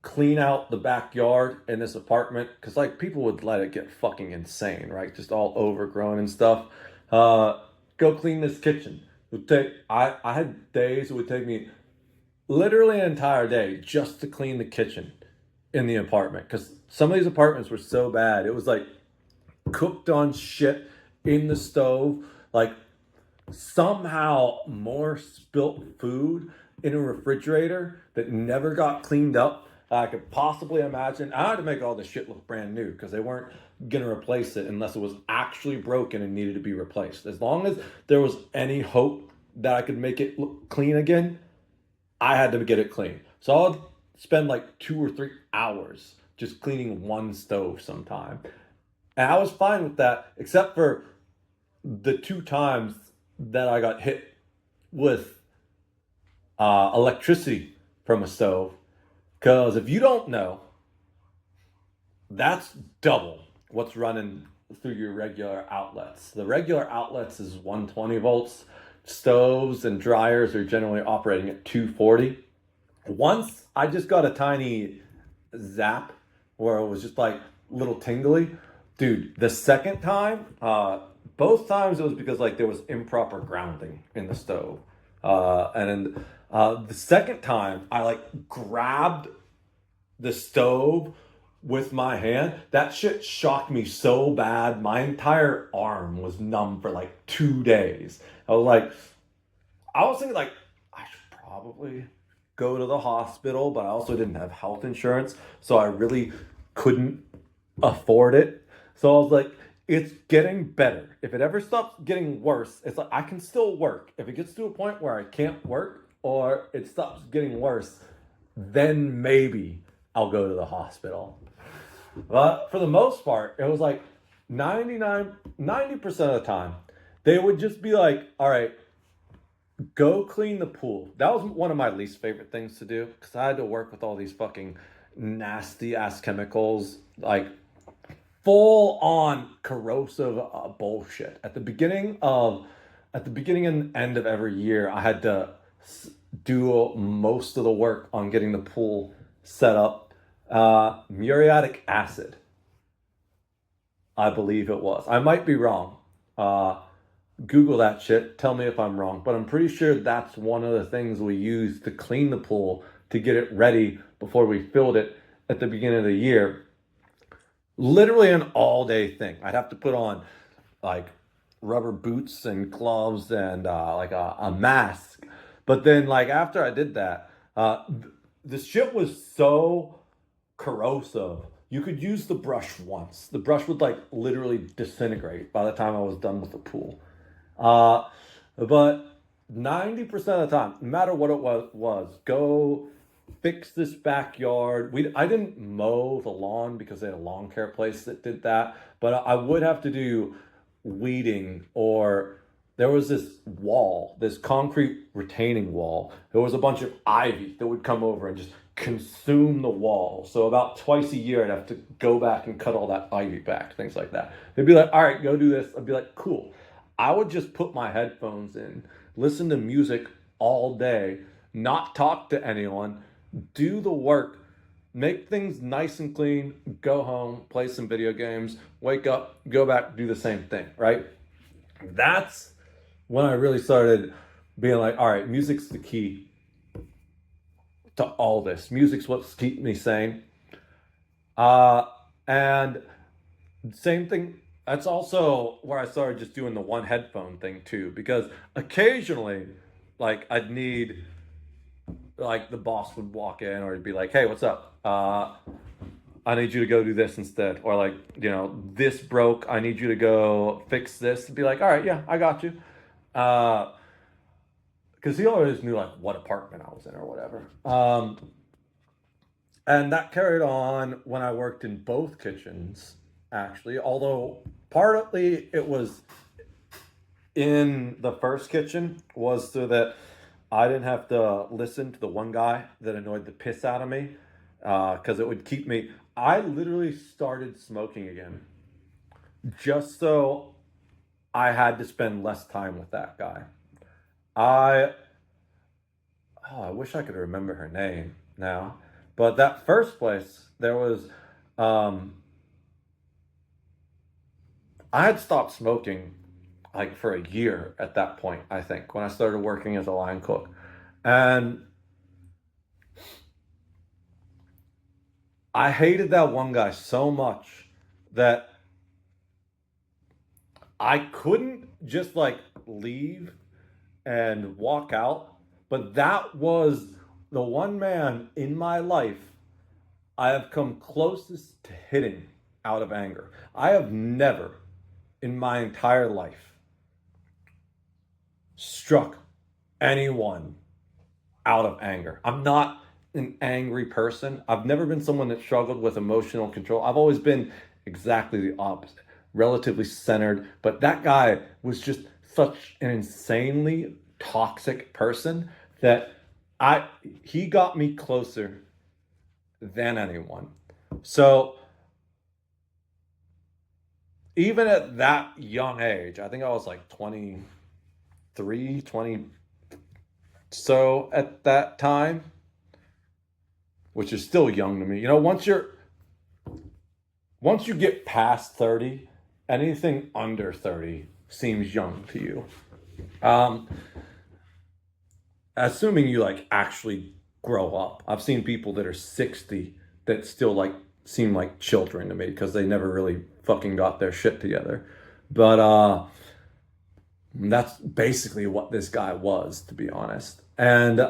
clean out the backyard in this apartment, because like people would let it get fucking insane, right? Just all overgrown and stuff. Uh, Go clean this kitchen. It would take I had days it would take me literally an entire day just to clean the kitchen in the apartment, because some of these apartments were so bad. It was like cooked on shit in the stove, like somehow more spilt food in a refrigerator that never got cleaned up I could possibly imagine. I had to make all this shit look brand new because they weren't gonna replace it unless it was actually broken and needed to be replaced. As long as there was any hope that I could make it look clean again, I had to get it clean. So I'd spend like 2 or 3 hours just cleaning one stove sometime. And I was fine with that, except for the two times that I got hit with electricity from a stove. Because if you don't know, that's double what's running through your regular outlets. The regular outlets is 120 volts. Stoves and dryers are generally operating at 240. Once I just got a tiny zap where it was just like little tingly. Dude, the second time, both times it was because like there was improper grounding in the stove. And then the second time I like grabbed the stove with my hand. That shit shocked me so bad. My entire arm was numb for like 2 days. I was thinking like I should probably go to the hospital, but I also didn't have health insurance, so I really couldn't afford it. So I was like, it's getting better. If it ever stops getting worse, it's like I can still work. If it gets to a point where I can't work or it stops getting worse, then maybe I'll go to the hospital. But for the most part, it was like 90% of the time, they would just be like, all right, go clean the pool. That was one of my least favorite things to do because I had to work with all these fucking nasty ass chemicals, like full on corrosive bullshit. At the beginning and end of every year, I had to do most of the work on getting the pool set up. Muriatic acid, I believe it was. I might be wrong. Google that shit. Tell me if I'm wrong. But I'm pretty sure that's one of the things we used to clean the pool to get it ready before we filled it at the beginning of the year. Literally an all day thing. I'd have to put on like rubber boots and gloves and like a mask. But then, like, after I did that, the shit was so corrosive. You could use the brush once. The brush would like literally disintegrate by the time I was done with the pool. Uh, but 90% of the time, no matter what it was go fix this backyard. I didn't mow the lawn because they had a lawn care place that did that, but I would have to do weeding, or there was this wall, this concrete retaining wall. There was a bunch of ivy that would come over and just consume the wall. So about twice a year, I'd have to go back and cut all that ivy back, things like that. They'd be like, all right, go do this. I'd be like, cool. I would just put my headphones in, listen to music all day, not talk to anyone, do the work, make things nice and clean, go home, play some video games, wake up, go back, do the same thing, right? That's when I really started being like, all right, music's the key to all this. Music's what's keeping me sane. And same thing, that's also where I started just doing the one headphone thing too, because occasionally, like, I'd need, like, the boss would walk in or he'd be like, hey, what's up? I need you to go do this instead. Or like, this broke. I need you to go fix this. And be like, all right, yeah, I got you. Because he always knew like what apartment I was in or whatever. And that carried on when I worked in both kitchens, actually. Although partly it was in the first kitchen was so that I didn't have to listen to the one guy that annoyed the piss out of me, because it would keep me. I literally started smoking again just so I had to spend less time with that guy. I I wish I could remember her name now, but that first place there was um, I had stopped smoking like for a year at that point, I think, when I started working as a line cook. And I hated that one guy so much that I couldn't just like leave and walk out. But that was the one man in my life I have come closest to hitting out of anger. I have never in my entire life struck anyone out of anger. I'm not an angry person. I've never been someone that struggled with emotional control. I've always been exactly the opposite, relatively centered. But that guy was just such an insanely toxic person that he got me closer than anyone. So even at that young age, I think I was like 23, 20 so at that time, which is still young to me. Once you get past 30, anything under 30 seems young to you. Um, Assuming you like actually grow up. I've seen people that are 60 that still like seem like children to me because they never really fucking got their shit together. But that's basically what this guy was, to be honest. And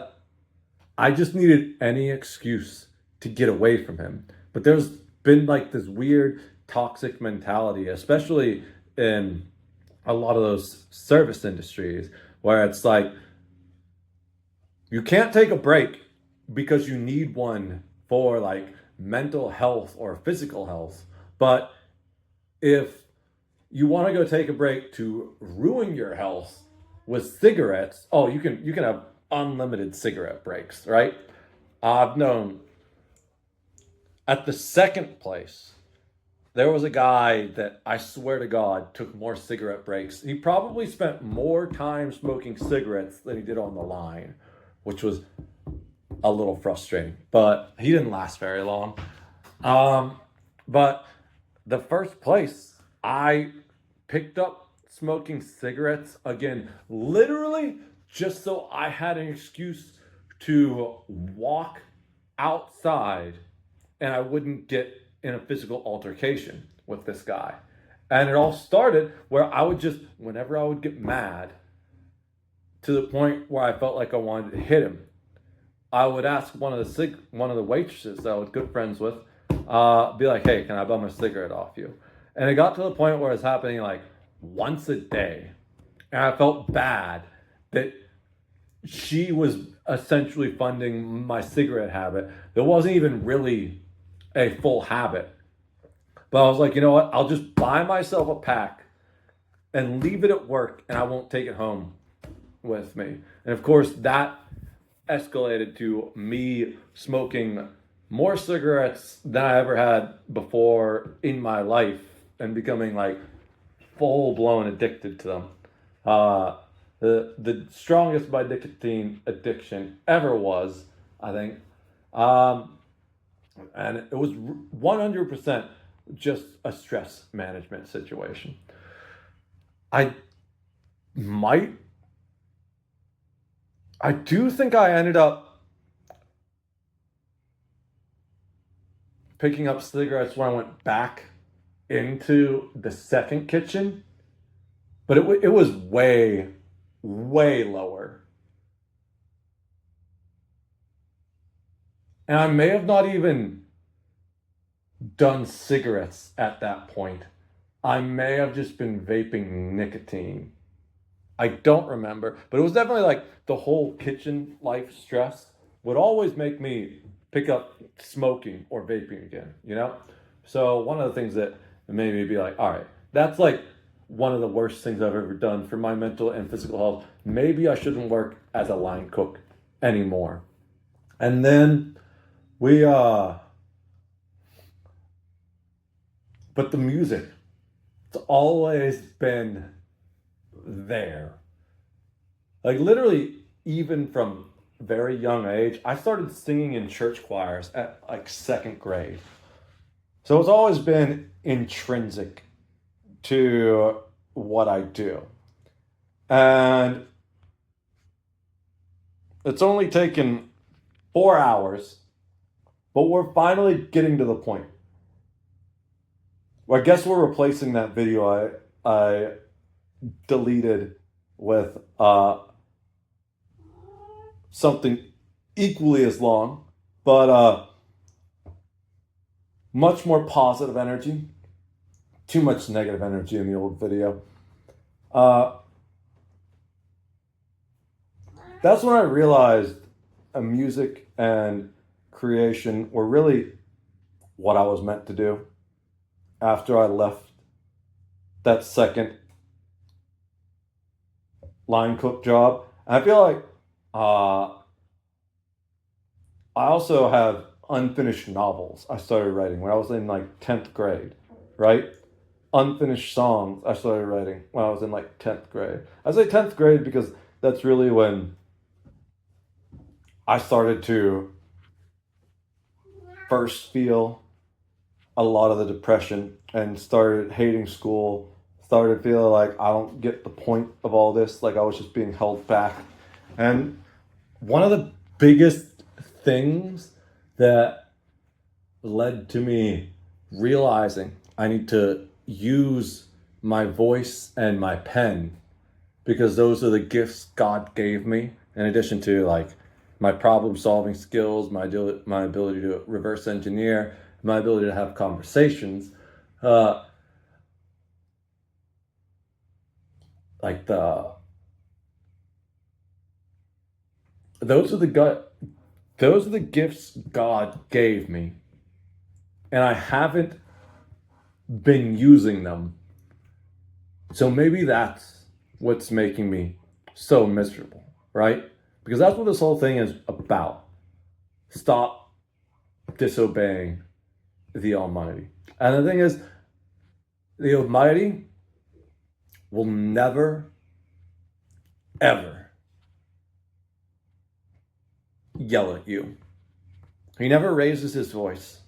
I just needed any excuse to get away from him. But there's been like this weird toxic mentality, especially in a lot of those service industries, where it's like you can't take a break because you need one for like mental health or physical health. But if you want to go take a break to ruin your health with cigarettes, oh, you can have unlimited cigarette breaks, right? I've known at the second place, there was a guy that I swear to God took more cigarette breaks. He probably spent more time smoking cigarettes than he did on the line, which was a little frustrating, but he didn't last very long. But the first place, I picked up smoking cigarettes again, literally just so I had an excuse to walk outside and I wouldn't get in a physical altercation with this guy. And it all started where I would just, whenever I would get mad to the point where I felt like I wanted to hit him, I would ask one of the waitresses that I was good friends with, be like, "Hey, can I bum a cigarette off you?" And it got to the point where it's happening like once a day, and I felt bad that she was essentially funding my cigarette habit. There wasn't even really a full habit, but I was like, you know what? I'll just buy myself a pack and leave it at work, and I won't take it home with me. And of course, that escalated to me smoking more cigarettes than I ever had before in my life and becoming like full blown addicted to them. Uh, the strongest my nicotine addiction ever was, I think. Um, and it was 100% just a stress management situation. I might, I do think I ended up picking up cigarettes when I went back into the second kitchen, but it was way, way lower. And I may have not even done cigarettes at that point. I may have just been vaping nicotine. I don't remember, but it was definitely like the whole kitchen life stress would always make me pick up smoking or vaping again, you know? So one of the things that made me be like, all right, that's like one of the worst things I've ever done for my mental and physical health. Maybe I shouldn't work as a line cook anymore. And then we but the music, it's always been there. Like literally, even from very young age, I started singing in church choirs at like second grade. So it's always been intrinsic to what I do. And it's only taken 4 hours, but we're finally getting to the point. Well, I guess we're replacing that video I deleted with something equally as long, but much more positive energy. Too much negative energy in the old video. That's when I realized music and creation were really what I was meant to do after I left that second line cook job. And I feel like I also have unfinished novels I started writing when I was in like 10th grade, right? Unfinished songs I started writing when I was in like 10th grade. I say 10th grade because that's really when I started to first feel a lot of the depression and started hating school, started feeling like I don't get the point of all this, like I was just being held back. And one of the biggest things that led to me realizing I need to use my voice and my pen because those are the gifts God gave me, in addition to like my problem solving skills, my ability to reverse engineer, my ability to have conversations. Like those are the gifts God gave me, and I haven't been using them. So maybe that's what's making me so miserable, right? Because that's what this whole thing is about. Stop disobeying the Almighty. And the thing is, the Almighty will never, ever yell at you. He never raises his voice.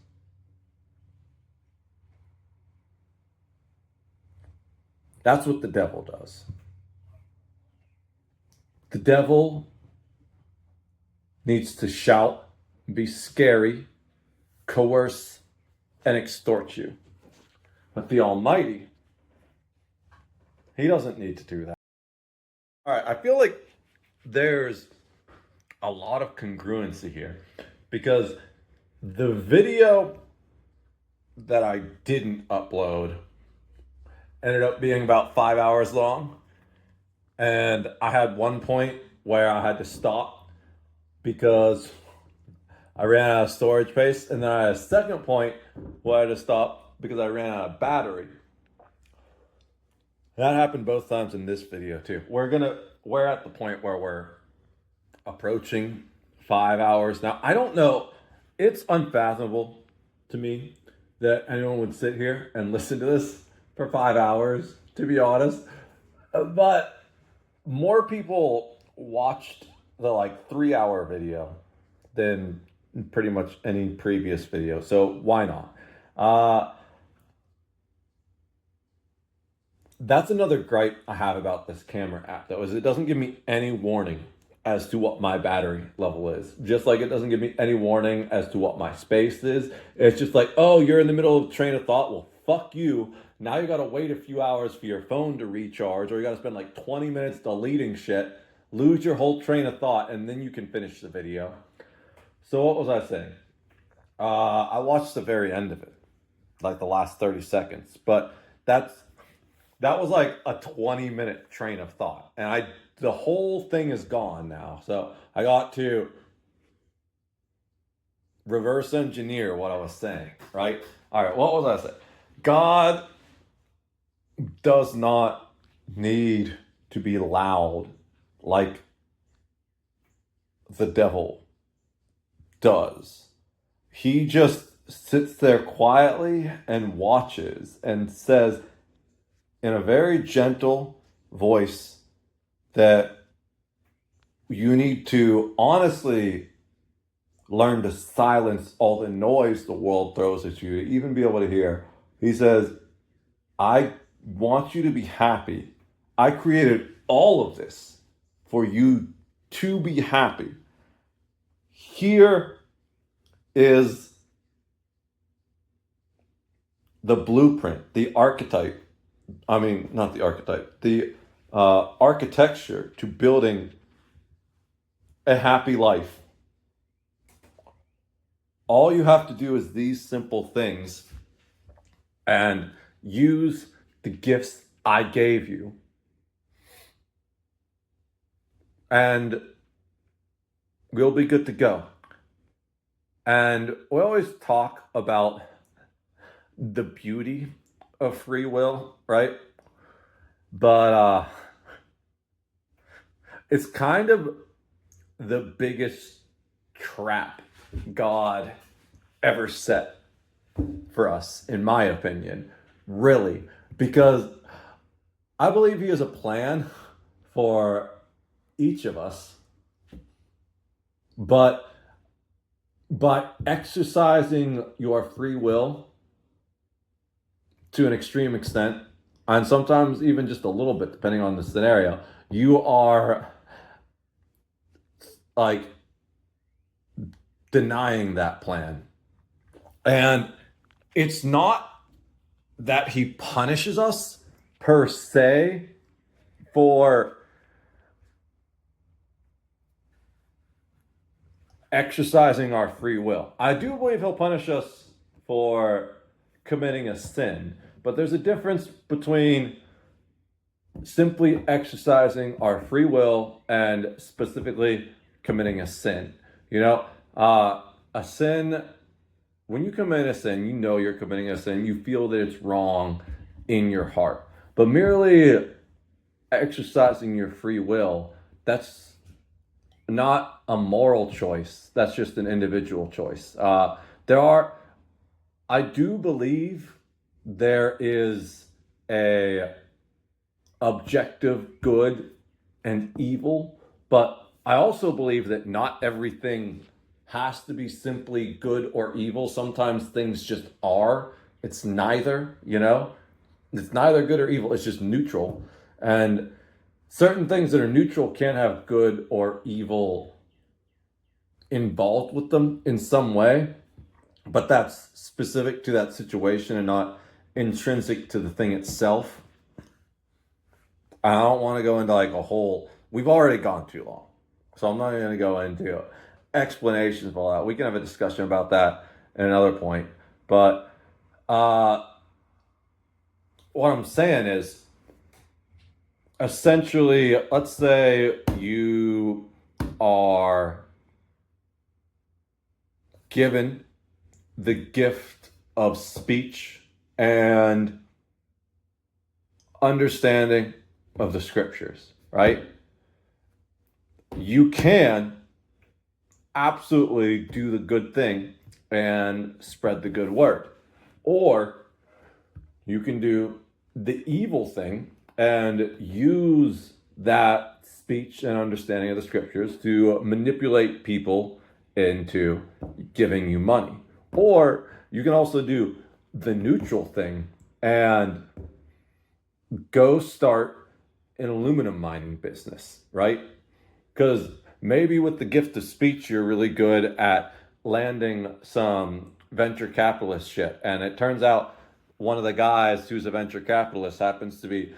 That's what the devil does. The devil needs to shout, be scary, coerce, and extort you. But the Almighty, he doesn't need to do that. All right, I feel like there's a lot of congruency here because the video that I didn't upload ended up being about 5 hours long. And I had one point where I had to stop because I ran out of storage space. And then I had a second point where I had to stop because I ran out of battery. That happened both times in this video too. We're at the point where we're approaching 5 hours. Now, I don't know. It's unfathomable to me that anyone would sit here and listen to this for 5 hours, to be honest. But more people watched the like 3 hour video than pretty much any previous video. So why not? That's another gripe I have about this camera app, though, is it doesn't give me any warning as to what my battery level is. Just like it doesn't give me any warning as to what my space is. It's just like, oh, you're in the middle of a train of thought. Well, fuck you. Now you gotta wait a few hours for your phone to recharge, or you gotta spend like 20 minutes deleting shit, lose your whole train of thought, and then you can finish the video. So what was I saying? I watched the very end of it, like the last 30 seconds, but that was like a 20-minute train of thought, and the whole thing is gone now. So I got to reverse engineer what I was saying, right? All right, what was I saying? God does not need to be loud like the devil does. He just sits there quietly and watches and says in a very gentle voice that you need to honestly learn to silence all the noise the world throws at you to even be able to hear. He says, I want you to be happy. I created all of this for you to be happy. Here is the blueprint, the archetype. I mean, not the archetype, the architecture to building a happy life. All you have to do is these simple things and use the gifts I gave you. And we'll be good to go. And we always talk about the beauty of free will, right? But it's kind of the biggest trap God ever set for us, in my opinion, really, because I believe he has a plan for each of us, but by exercising your free will to an extreme extent, and sometimes even just a little bit, depending on the scenario, you are like denying that plan. And it's not that he punishes us per se for exercising our free will. I do believe he'll punish us for committing a sin, but there's a difference between simply exercising our free will and specifically committing a sin. You know, a sin, when you commit a sin, you know you're committing a sin, you feel that it's wrong in your heart. But merely exercising your free will, that's not a moral choice. That's just an individual choice. I do believe there is a objective good and evil, but I also believe that not everything has to be simply good or evil. Sometimes things just are. It's neither, you know? It's neither good or evil. It's just neutral. And certain things that are neutral can have good or evil involved with them in some way, but that's specific to that situation and not intrinsic to the thing itself. I don't want to go into like a whole, we've already gone too long, so I'm not going to go into explanations of all that. We can have a discussion about that at another point. But what I'm saying is, essentially, let's say you are given the gift of speech and understanding of the scriptures, right? You can absolutely do the good thing and spread the good word. Or you can do the evil thing and use that speech and understanding of the scriptures to manipulate people into giving you money. Or you can also do the neutral thing and go start an aluminum mining business, right? Because maybe with the gift of speech, you're really good at landing some venture capitalist shit. And it turns out one of the guys who's a venture capitalist happens to be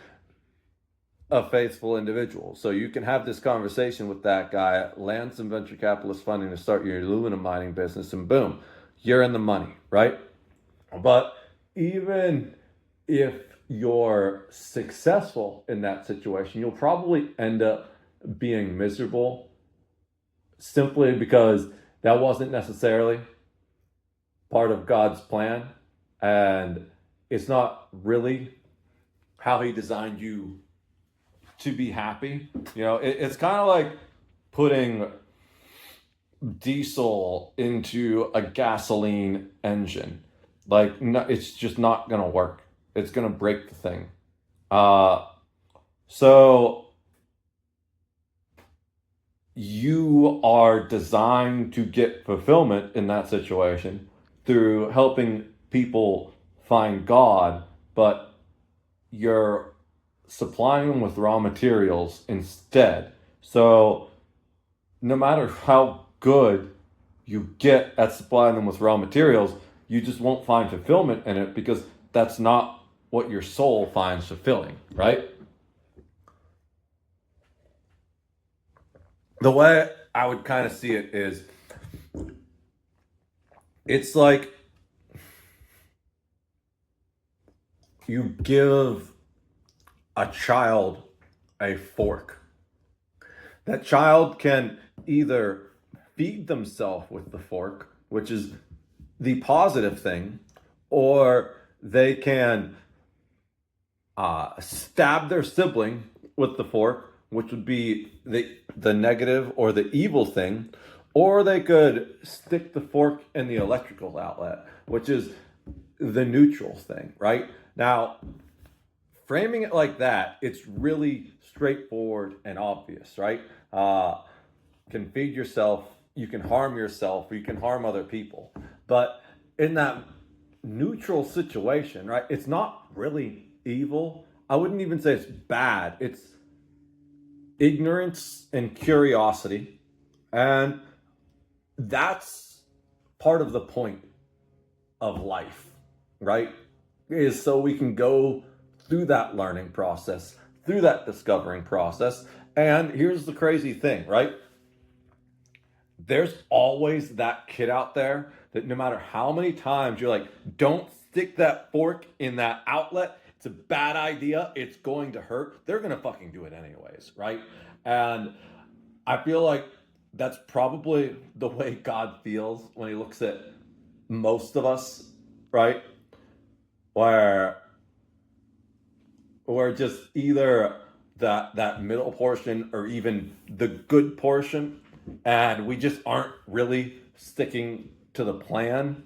a faithful individual. So you can have this conversation with that guy, land some venture capitalist funding to start your aluminum mining business, and boom, you're in the money, right? But even if you're successful in that situation, you'll probably end up being miserable simply because that wasn't necessarily part of God's plan, and it's not really how He designed you to be happy. It's kind of like putting diesel into a gasoline engine. Like, no, it's just not gonna work. It's gonna break the thing. Uh, so you are designed to get fulfillment in that situation through helping people find God, but you're supplying them with raw materials instead. So no matter how good you get at supplying them with raw materials, you just won't find fulfillment in it because that's not what your soul finds fulfilling, right? The way I would kind of see it is it's like you give a child a fork. That child can either feed themselves with the fork, which is the positive thing, or they can stab their sibling with the fork, which would be the negative or the evil thing, or they could stick the fork in the electrical outlet, which is the neutral thing, right? Now, framing it like that, it's really straightforward and obvious, right? Can feed yourself, you can harm yourself, or you can harm other people. But in that neutral situation, right, it's not really evil. I wouldn't even say it's bad. It's ignorance and curiosity. And that's part of the point of life, right? Is so we can go through that learning process, through that discovering process. And here's the crazy thing, right? There's always that kid out there that no matter how many times you're like, don't stick that fork in that outlet, it's a bad idea, it's going to hurt, they're gonna fucking do it anyways, right? And I feel like that's probably the way God feels when He looks at most of us, right? Where we're just either that middle portion or even the good portion, and we just aren't really sticking to the plan.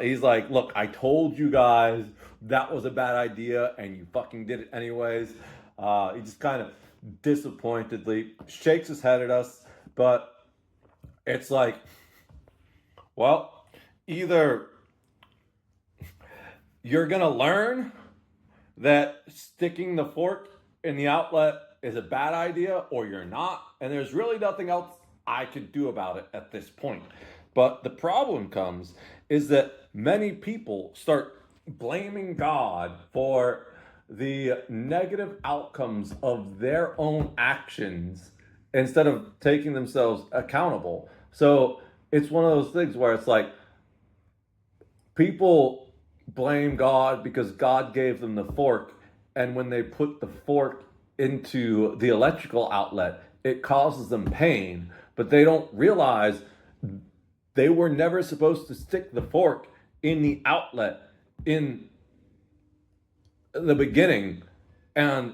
He's like, look, I told you guys that was a bad idea and you fucking did it anyways. He just kind of disappointedly shakes his head at us, but it's like, well, either you're gonna learn that sticking the fork in the outlet is a bad idea, or you're not, and there's really nothing else I could do about it at this point. But the problem comes is that many people start blaming God for the negative outcomes of their own actions instead of taking themselves accountable. So it's one of those things where it's like people blame God because God gave them the fork, and when they put the fork into the electrical outlet, it causes them pain, but they don't realize they were never supposed to stick the fork in the outlet in the beginning, and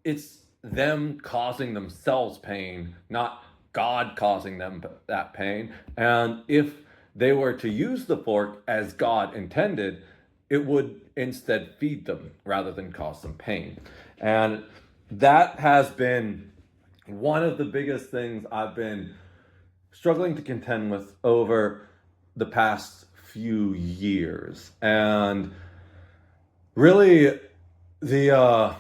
it's them causing themselves pain, not God causing them that pain. And if they were to use the fork as God intended, it would instead feed them rather than cause them pain. And that has been one of the biggest things I've been struggling to contend with over the past few years. And really, the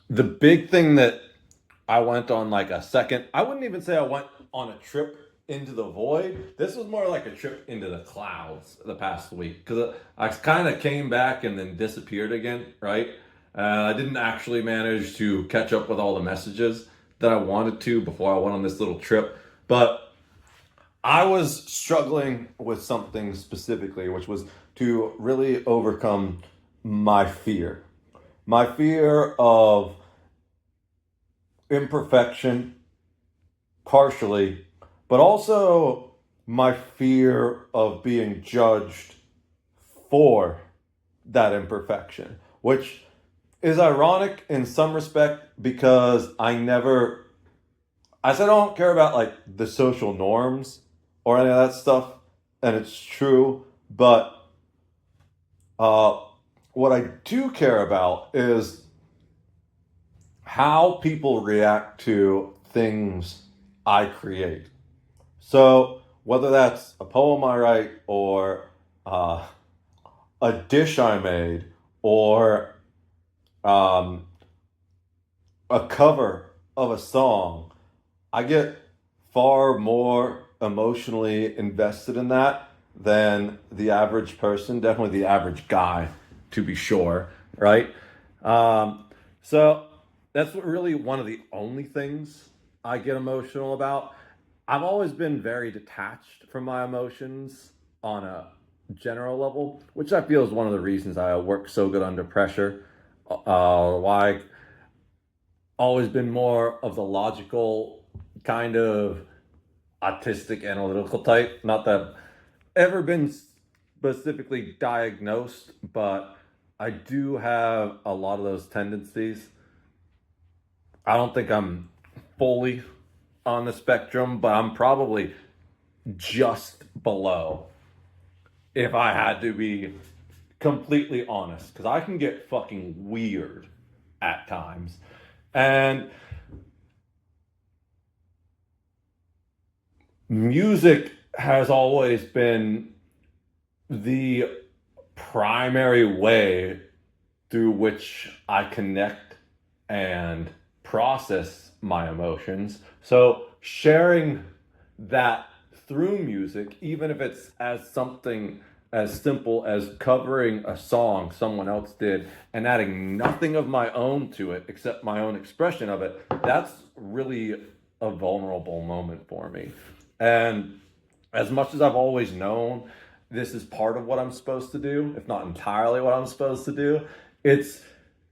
the big thing that I went on like a second, I wouldn't even say I went on a trip into the void. This was more like a trip into the clouds the past week because I kind of came back and then disappeared again, right? I didn't actually manage to catch up with all the messages that I wanted to before I went on this little trip. But I was struggling with something specifically, which was to really overcome my fear. My fear of imperfection, partially, but also my fear of being judged for that imperfection, which is ironic in some respect because I said I don't care about like the social norms or any of that stuff, and it's true, but uh, what I do care about is how people react to things I create. So whether that's a poem I write or uh, a dish I made or um, a cover of a song, I get far more emotionally invested in that than the average person, definitely the average guy, to be sure, right? So that's really one of the only things I get emotional about. I've always been very detached from my emotions on a general level, which I feel is one of the reasons I work so good under pressure. Why always been more of the logical kind of autistic analytical type. Not that I've ever been specifically diagnosed, but I do have a lot of those tendencies. I don't think I'm fully on the spectrum, but I'm probably just below if I had to be completely honest, because I can get fucking weird at times. And music has always been the primary way through which I connect and process my emotions. So sharing that through music, even if it's as something as simple as covering a song someone else did and adding nothing of my own to it except my own expression of it, that's really a vulnerable moment for me. And as much as I've always known this is part of what I'm supposed to do, if not entirely what I'm supposed to do, it's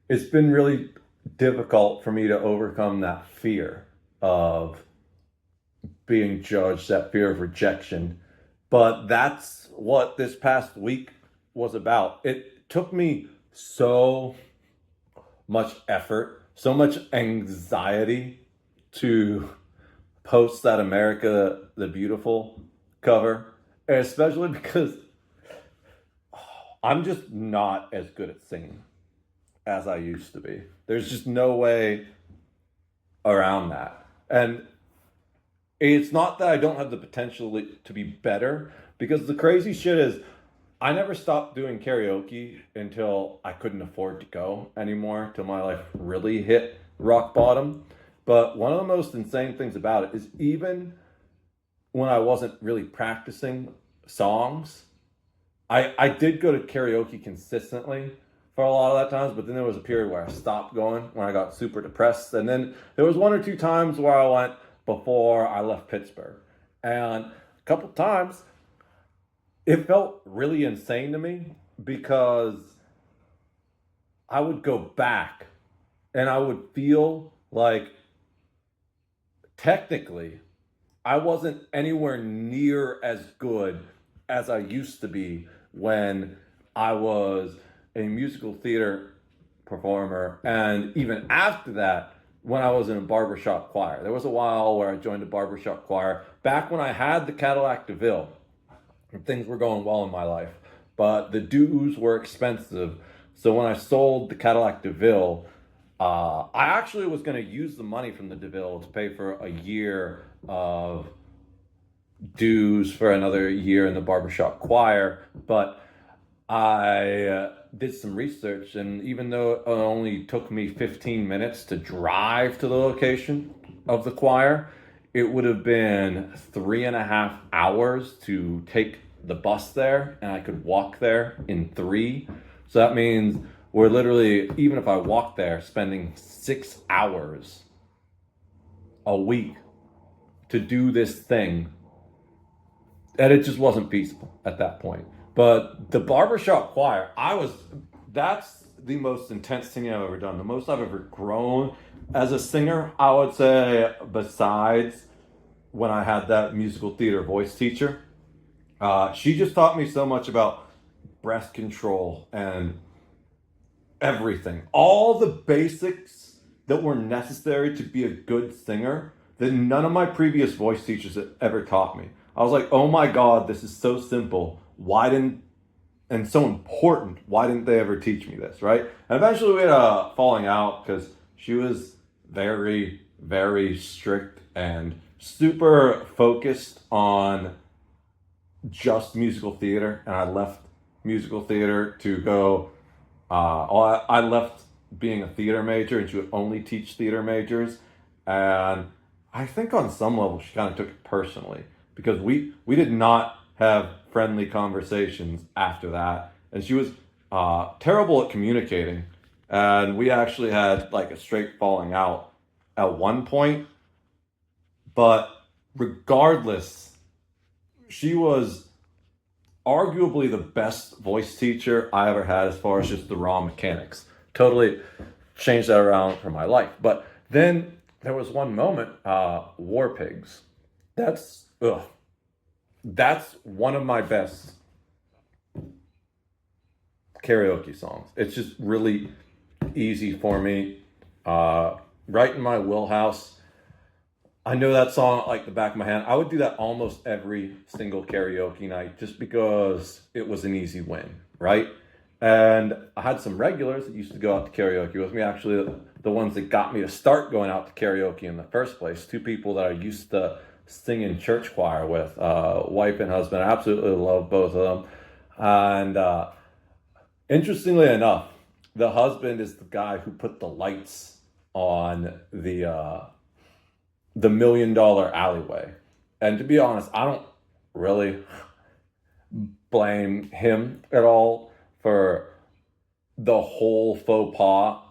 it's been really difficult for me to overcome that fear of being judged, that fear of rejection. But that's what this past week was about. It took me so much effort, so much anxiety to post that America the Beautiful cover, especially because I'm just not as good at singing as I used to be. There's just no way around that. And it's not that I don't have the potential to be better, because the crazy shit is I never stopped doing karaoke until I couldn't afford to go anymore, till my life really hit rock bottom. But one of the most insane things about it is even when I wasn't really practicing songs, I did go to karaoke consistently for a lot of that times, but then there was a period where I stopped going when I got super depressed. And then there was one or two times where I went before I left Pittsburgh. And a couple times it felt really insane to me because I would go back and I would feel like technically I wasn't anywhere near as good as I used to be when I was a musical theater performer. And even after that, when I was in a barbershop choir, there was a while where I joined a barbershop choir back when I had the Cadillac DeVille and things were going well in my life, but the dues were expensive. So when I sold the Cadillac DeVille, I actually was going to use the money from the DeVille to pay for a year of dues for another year in the barbershop choir, but I did some research, and even though it only took me 15 minutes to drive to the location of the choir, it would have been 3.5 hours to take the bus there, and I could walk there in three. So that means we're literally, even if I walk there, spending 6 hours a week to do this thing, and it just wasn't feasible at that point. But the barbershop choir, that's the most intense thing I've ever done. The most I've ever grown as a singer, I would say, besides when I had that musical theater voice teacher. She just taught me so much about breath control and everything. All the basics that were necessary to be a good singer that none of my previous voice teachers had ever taught me. I was like, oh my God, this is so simple. And so important. Why didn't they ever teach me this, right? And eventually we had a falling out because she was very, very strict and super focused on just musical theater. And I left musical theater to go, I left being a theater major, and she would only teach theater majors. And I think on some level she kind of took it personally, because we did not have friendly conversations after that, and she was terrible at communicating, and we actually had like a straight falling out at one point. But regardless, she was arguably the best voice teacher I ever had as far as just the raw mechanics. Totally changed that around for my life. But then there was one moment, War Pigs. That's one of my best karaoke songs. It's just really easy for me. Right in my wheelhouse. I know that song like the back of my hand. I would do that almost every single karaoke night just because it was an easy win, right? And I had some regulars that used to go out to karaoke with me. Actually, the ones that got me to start going out to karaoke in the first place. Two people that I used to sing in church choir with, wife and husband. I absolutely love both of them. And interestingly enough, the husband is the guy who put the lights on the $1 million alleyway. And to be honest, I don't really blame him at all for the whole faux pas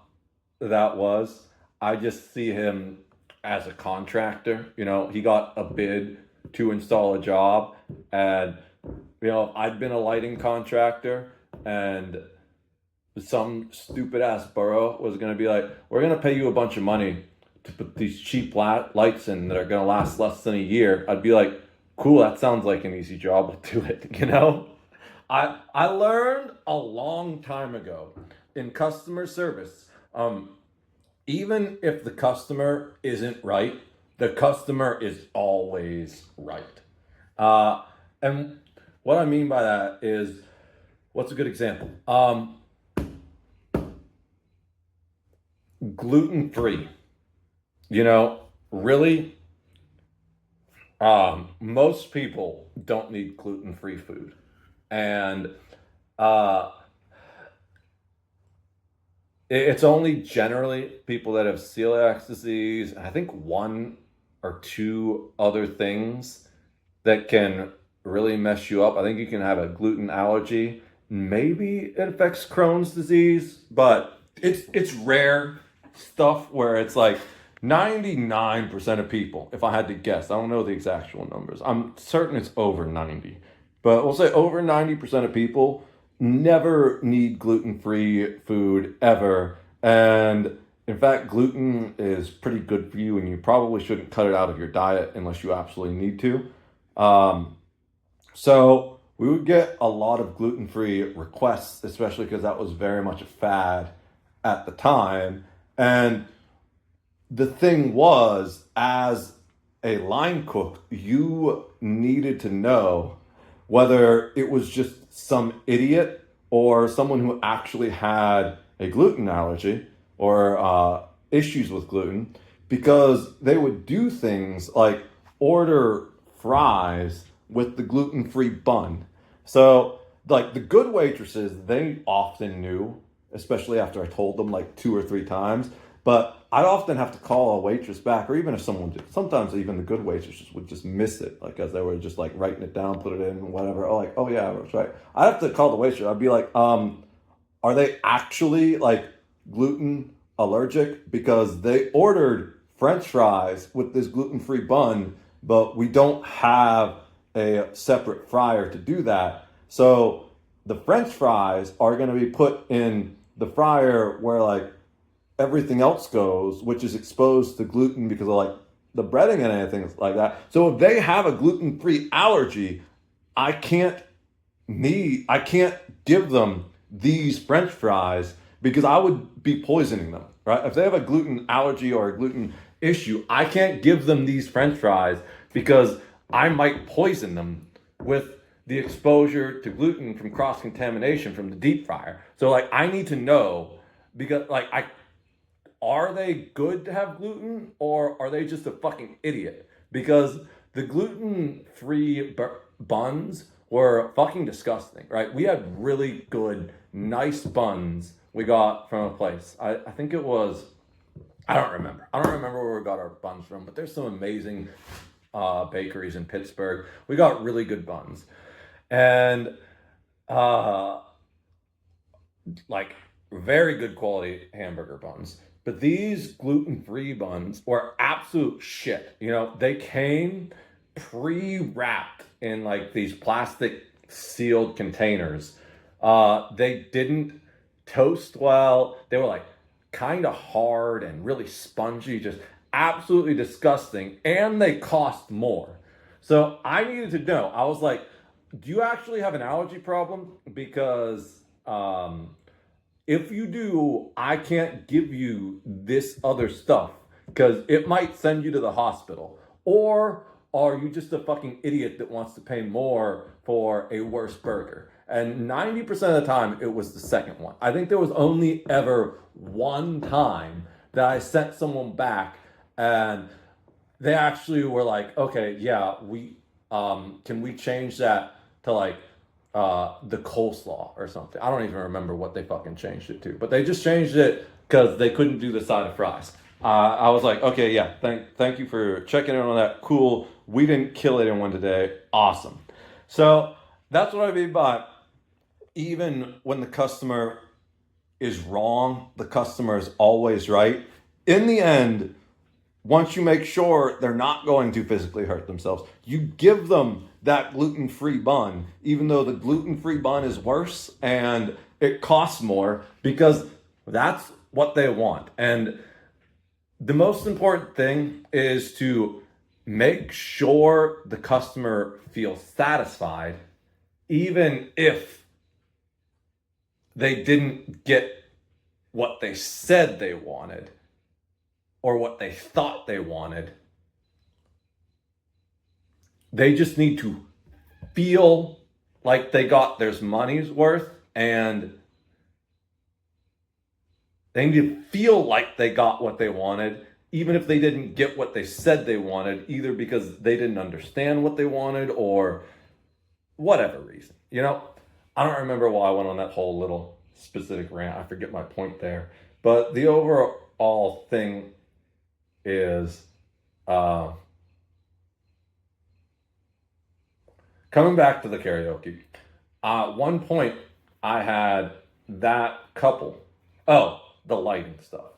that was. I just see him as a contractor. You know, he got a bid to install a job, and you know, if I'd been a lighting contractor and some stupid ass borough was going to be like, we're going to pay you a bunch of money to put these cheap lights in that are going to last less than a year, I'd be like, cool, that sounds like an easy job, we'll do it, you know? I learned a long time ago in customer service, even if the customer isn't right, the customer is always right. And what I mean by that is, what's a good example? Gluten-free. You know, really, most people don't need gluten-free food. And it's only generally people that have celiac disease, and I think one or two other things that can really mess you up. I think you can have a gluten allergy. Maybe it affects Crohn's disease, but it's rare stuff where it's like 99% of people, if I had to guess, I don't know the actual numbers, I'm certain it's over 90, but we'll say over 90% of people never need gluten-free food ever. And in fact, gluten is pretty good for you, and you probably shouldn't cut it out of your diet unless you absolutely need to. So we would get a lot of gluten-free requests, especially because that was very much a fad at the time. And the thing was, as a line cook, you needed to know whether it was just some idiot or someone who actually had a gluten allergy or issues with gluten, because they would do things like order fries with the gluten-free bun. So, like the good waitresses, they often knew, especially after I told them like 2 or 3 times. But I'd often have to call a waitress back, or even if someone did, sometimes even the good waitresses would just miss it, like as they were just like writing it down, put it in, whatever. Oh, like, oh yeah, that's right. I'd have to call the waitress. I'd be like, are they actually like gluten allergic? Because they ordered French fries with this gluten-free bun, but we don't have a separate fryer to do that. So the French fries are going to be put in the fryer where like everything else goes, which is exposed to gluten because of like the breading and anything like that. So if they have a gluten-free allergy, I can't I can't give them these French fries because I would be poisoning them, right? If they have a gluten allergy or a gluten issue, I can't give them these French fries because I might poison them with the exposure to gluten from cross contamination from the deep fryer. So like I need to know, because like I are they good to have gluten or are they just a fucking idiot? Because the gluten-free buns were fucking disgusting, right? We had really good, nice buns we got from a place. I think it was, I don't remember. I don't remember where we got our buns from, but there's some amazing bakeries in Pittsburgh. We got really good buns. And uh, like very good quality hamburger buns. But these gluten-free buns were absolute shit. You know, they came pre-wrapped in like these plastic sealed containers. They didn't toast well. They were like kind of hard and really spongy, just absolutely disgusting. And they cost more. So I needed to know. I was like, do you actually have an allergy problem? Because if you do, I can't give you this other stuff because it might send you to the hospital. Or are you just a fucking idiot that wants to pay more for a worse burger? And 90% of the time, it was the second one. I think there was only ever one time that I sent someone back and they actually were like, okay, yeah, we can we change that to like the coleslaw or something. I don't even remember what they fucking changed it to, but they just changed it because they couldn't do the side of fries. I was like, okay, yeah, thank you for checking in on that. Cool. We didn't kill anyone today. Awesome. So that's what I mean by even when the customer is wrong, the customer is always right. In the end, once you make sure they're not going to physically hurt themselves, you give them that gluten-free bun, even though the gluten-free bun is worse and it costs more, because that's what they want. And the most important thing is to make sure the customer feels satisfied, even if they didn't get what they said they wanted or what they thought they wanted. They just need to feel like they got their money's worth, and they need to feel like they got what they wanted, even if they didn't get what they said they wanted, either because they didn't understand what they wanted or whatever reason. You know, I don't remember why I went on that whole little specific rant. I forget my point there. But the overall thing is coming back to the karaoke. One point I had that couple. Oh, the lighting stuff.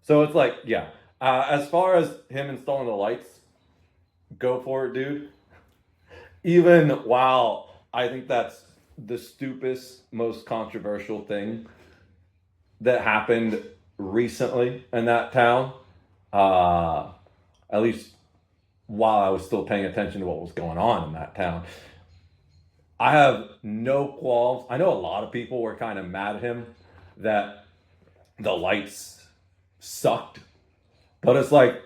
So it's like, yeah. As far as him installing the lights, go for it, dude. Even while I think that's the stupidest, most controversial thing that happened recently in that town, at least while I was still paying attention to what was going on in that town, I have no qualms. I know a lot of people were kind of mad at him that the lights sucked. But it's like,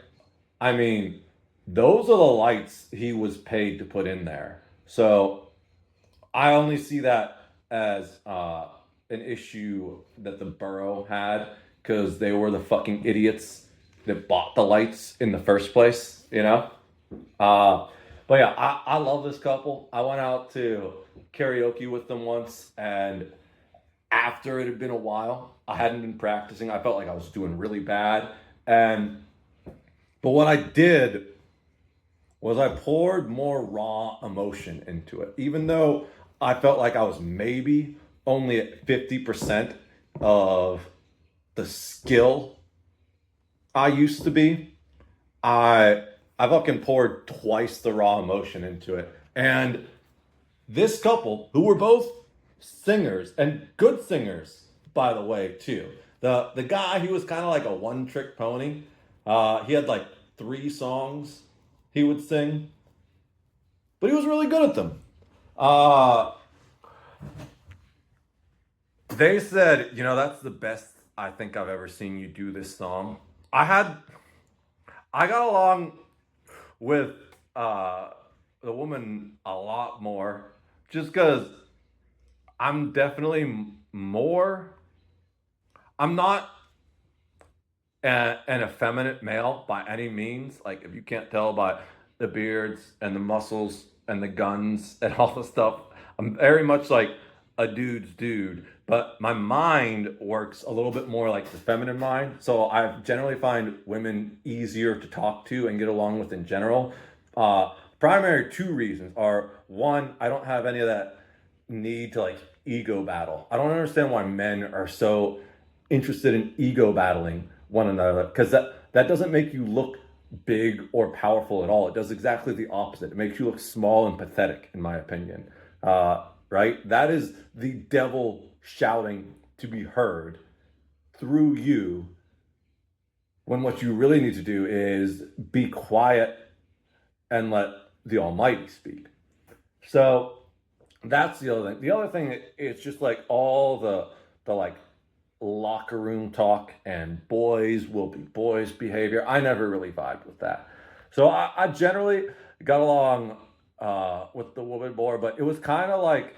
I mean, those are the lights he was paid to put in there. So I only see that as an issue that the borough had because they were the fucking idiots that bought the lights in the first place, you know? Uh, but yeah, I love this couple. I went out to karaoke with them once, and after it had been a while, I hadn't been practicing. I felt like I was doing really bad. And but what I did was I poured more raw emotion into it. Even though I felt like I was maybe only at 50% of the skill I used to be, I I fucking poured twice the raw emotion into it. And this couple, who were both singers and good singers, by the way, too. The guy, he was kind of like a one trick pony. He had like 3 songs he would sing, but he was really good at them. Uh, they said, that's the best I think I've ever seen you do this song. I had, I got along with uh, the woman a lot more just because I'm definitely more. I'm not an effeminate male by any means. Like, if you can't tell by the beards and the muscles and the guns and all the stuff, I'm very much like a dude's dude. But my mind works a little bit more like the feminine mind. So I generally find women easier to talk to and get along with in general. Primary 2 reasons are: one, I don't have any of that need to like ego battle. I don't understand why men are so interested in ego battling one another, because that doesn't make you look big or powerful at all. It does exactly the opposite. It makes you look small and pathetic, in my opinion. Right? That is the devil shouting to be heard through you, when what you really need to do is be quiet and let the Almighty speak. So that's the other thing. The other thing, it's just like all the like locker room talk and boys will be boys behavior. I never really vibed with that. So I generally got along with the woman more, but it was kind of like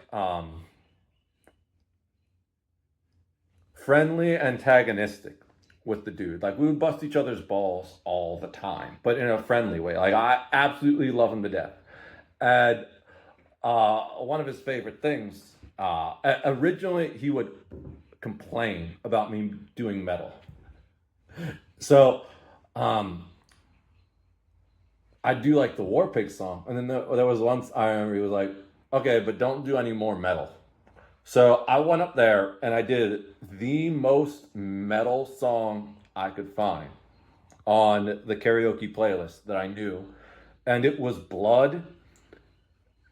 friendly antagonistic with the dude. Like, we would bust each other's balls all the time, but in a friendly way. Like, I absolutely love him to death. And one of his favorite things, originally he would complain about me doing metal. So I do like the War Pig song, and then there was once I remember he was like, "Okay, but don't do any more metal." So I went up there and I did the most metal song I could find on the karaoke playlist that I knew, and it was Blood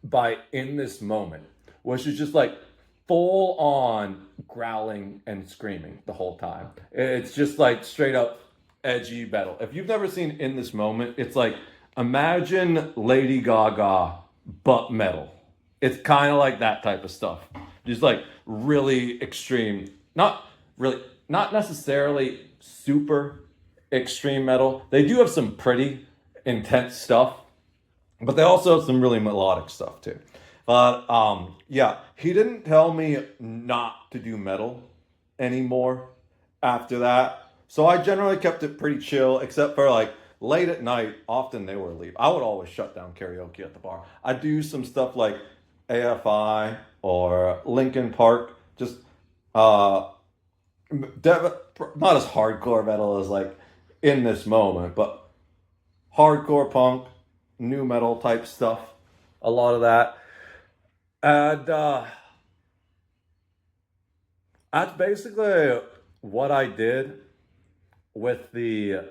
by In This Moment, which is just like full on growling and screaming the whole time. It's just like straight up edgy metal. If you've never seen In This Moment, it's like, imagine Lady Gaga but metal. It's kind of like that type of stuff. Just like really extreme, not necessarily super extreme metal. They do have some pretty intense stuff, but they also have some really melodic stuff too. But yeah, he didn't tell me not to do metal anymore after that. So I generally kept it pretty chill, except for like late at night. Often they were leave. I would always shut down karaoke at the bar. I do some stuff like AFI or Linkin Park, just uh, not as hardcore metal as like In This Moment, but hardcore punk, new metal type stuff. A lot of that. And that's basically what I did with the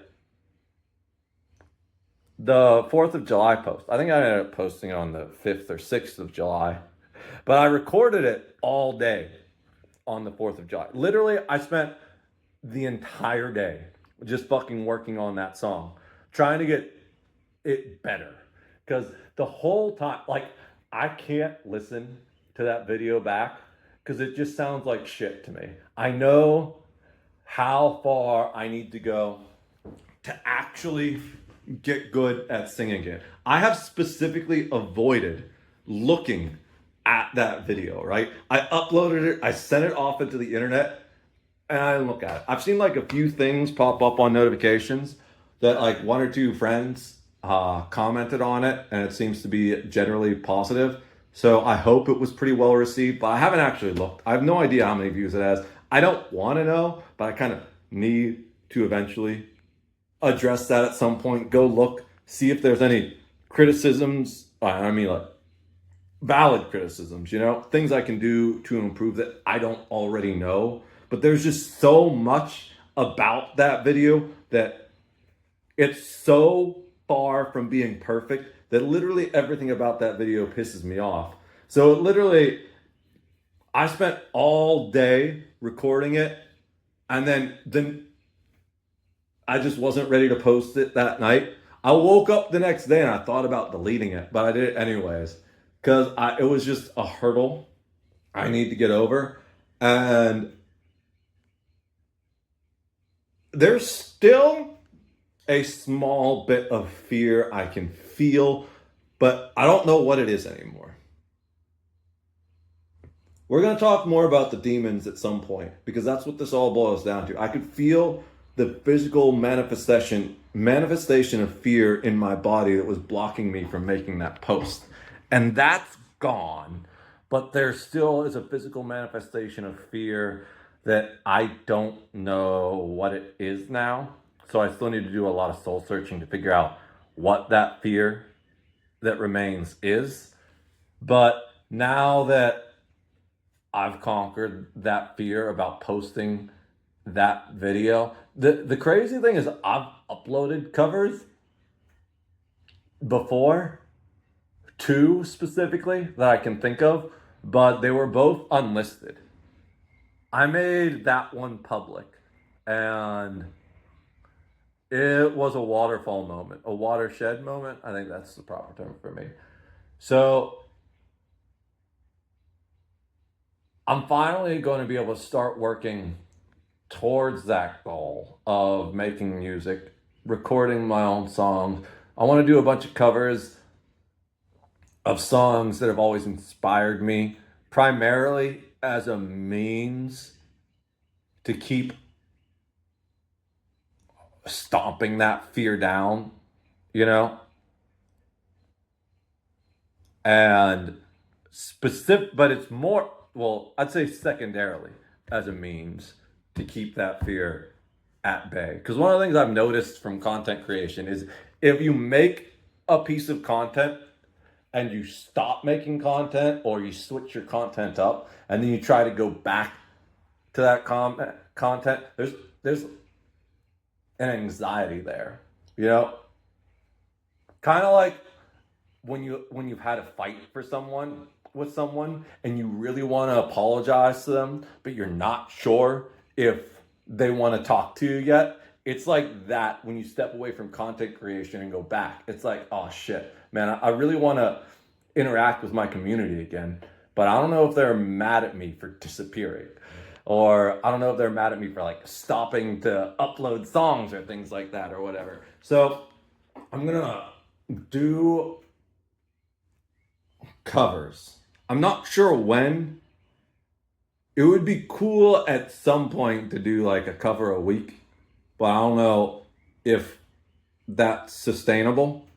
4th of July post. I think I ended up posting it on the 5th or 6th of July. But I recorded it all day on the 4th of July. Literally, I spent the entire day just fucking working on that song, trying to get it better. Because the whole time, like, I can't listen to that video back because it just sounds like shit to me. I know how far I need to go to actually get good at singing it. I have specifically avoided looking at that video, right? I uploaded it, I sent it off into the internet, and I didn't look at it. I've seen like a few things pop up on notifications that like one or two friends commented on it, and it seems to be generally positive. So I hope it was pretty well received, but I haven't actually looked. I have no idea how many views it has. I don't want to know, but I kind of need to eventually address that at some point. Go look, see if there's any criticisms. I mean, like valid criticisms, you know, things I can do to improve that I don't already know. But there's just so much about that video that it's so far from being perfect that literally everything about that video pisses me off. So it literally, I spent all day recording it, and then I just wasn't ready to post it that night. I woke up the next day and I thought about deleting it, but I did it anyways because it was just a hurdle I need to get over. And there's still a small bit of fear I can feel, but I don't know what it is anymore. We're going to talk more about the demons at some point because that's what this all boils down to. I could feel the physical manifestation of fear in my body that was blocking me from making that post. And that's gone. But there still is a physical manifestation of fear that I don't know what it is now. So I still need to do a lot of soul searching to figure out what that fear that remains is. But now that I've conquered that fear about posting that video, the crazy thing is I've uploaded covers before, two specifically that I can think of, but they were both unlisted. I made that one public, and it was a waterfall moment, a watershed moment. I think that's the proper term for me. So I'm finally going to be able to start working towards that goal of making music, recording my own songs. I want to do a bunch of covers of songs that have always inspired me, primarily as a means to keep stomping that fear down, you know? And specific, but it's more, well, I'd say secondarily as a means to keep that fear at bay. Because one of the things I've noticed from content creation is if you make a piece of content and you stop making content, or you switch your content up and then you try to go back to that content, there's an anxiety there, you know? Kind of like when you've had a fight with someone and you really want to apologize to them, but you're not sure if they want to talk to you yet. It's like that when you step away from content creation and go back. It's like, oh shit, man, I really want to interact with my community again, but I don't know if they're mad at me for disappearing, or I don't know if they're mad at me for like stopping to upload songs or things like that or whatever. So I'm gonna do covers. I'm not sure when. It would be cool at some point to do like a cover a week, but I don't know if that's sustainable.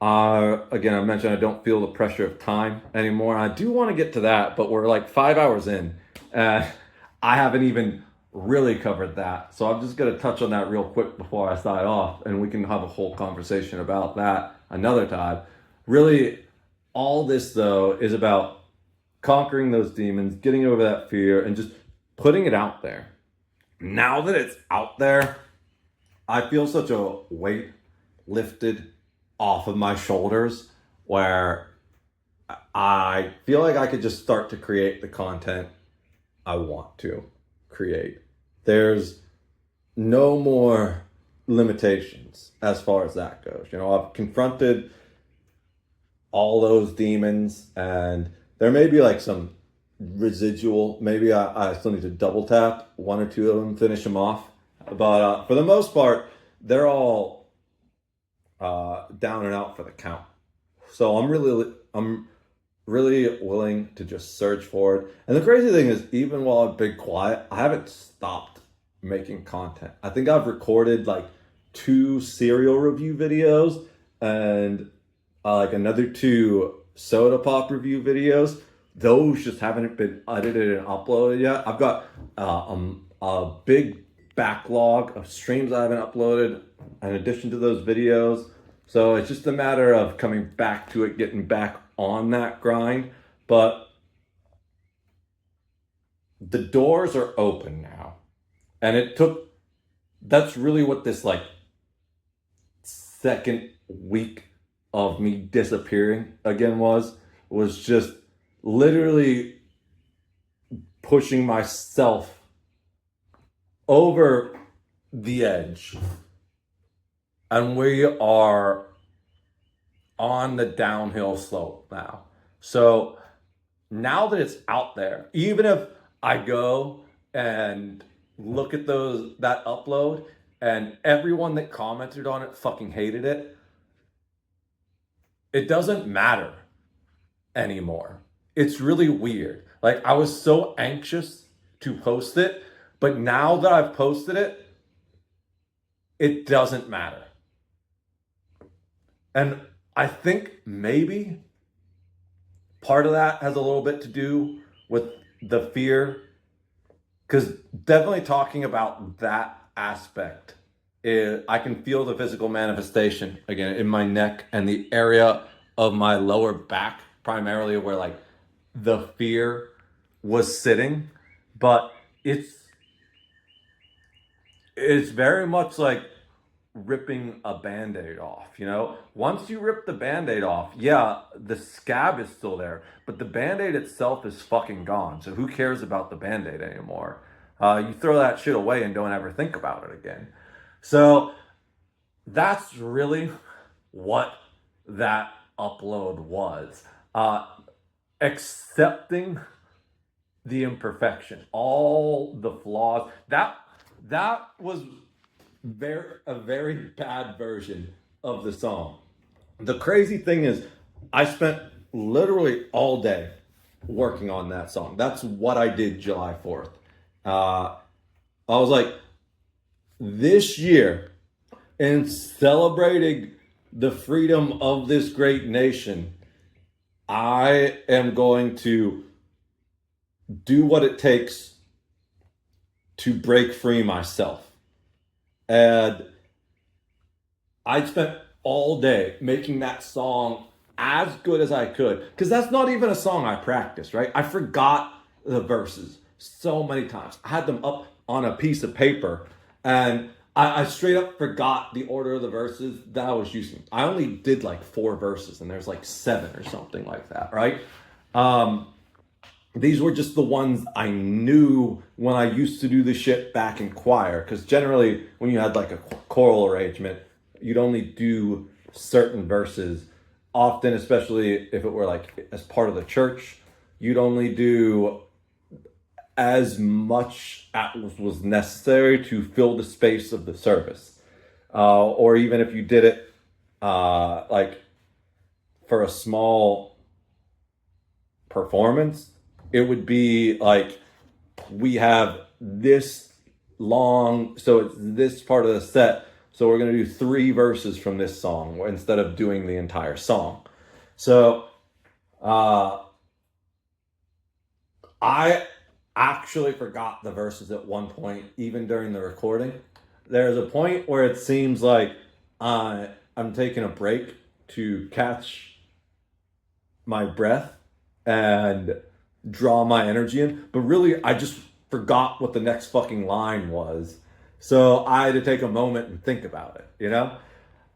Again, I mentioned I don't feel the pressure of time anymore. I do want to get to that, but we're like 5 hours in. I haven't even really covered that. So I'm just going to touch on that real quick before I sign off, and we can have a whole conversation about that another time. Really, all this though is about conquering those demons, getting over that fear, and just putting it out there. Now that it's out there, I feel such a weight lifted off of my shoulders where I feel like I could just start to create the content I want to create. There's no more limitations as far as that goes. You know, I've confronted all those demons, and there may be like some residual. Maybe I still need to double tap one or two of them, finish them off. But for the most part, they're all down and out for the count. So I'm really willing to just search for it. And the crazy thing is, even while I've been quiet, I haven't stopped making content. I think I've recorded like 2 cereal review videos and like another 2 soda pop review videos. Those just haven't been edited and uploaded yet. I've got a big backlog of streams I haven't uploaded in addition to those videos. So it's just a matter of coming back to it, getting back on that grind. But the doors are open now. And that's really what this like second week of me disappearing again was just literally pushing myself over the edge. And we are on the downhill slope now. So now that it's out there, even if I go and look at that upload and everyone that commented on it fucking hated it, it doesn't matter anymore. It's really weird. Like, I was so anxious to post it, but now that I've posted it, it doesn't matter. And I think maybe part of that has a little bit to do with the fear, because definitely talking about that aspect, I can feel the physical manifestation again in my neck and the area of my lower back, primarily where like the fear was sitting. But it's very much like ripping a band-aid off, you know? Once you rip the band-aid off, yeah, the scab is still there, but the band-aid itself is fucking gone. So who cares about the band-aid anymore? You throw that shit away and don't ever think about it again. So that's really what that upload was. Accepting the imperfection, all the flaws. That was a very bad version of the song. The crazy thing is, I spent literally all day working on that song. That's what I did July 4th. I was like, this year, in celebrating the freedom of this great nation, I am going to do what it takes to break free myself. And I spent all day making that song as good as I could, because that's not even a song I practiced, right? I forgot the verses so many times. I had them up on a piece of paper, and I straight up forgot the order of the verses that I was using. I only did like 4 verses, and there's like 7 or something like that, right? These were just the ones I knew when I used to do the shit back in choir, because generally when you had like a choral arrangement, you'd only do certain verses. Often, especially if it were like as part of the church, you'd only do as much as was necessary to fill the space of the service. Or even if you did it like for a small performance, it would be like, we have this long, so it's this part of the set, so we're going to do 3 verses from this song instead of doing the entire song. So I actually forgot the verses at one point, even during the recording. There's a point where it seems like I'm taking a break to catch my breath and draw my energy in, but really I just forgot what the next fucking line was. So I had to take a moment and think about it, you know?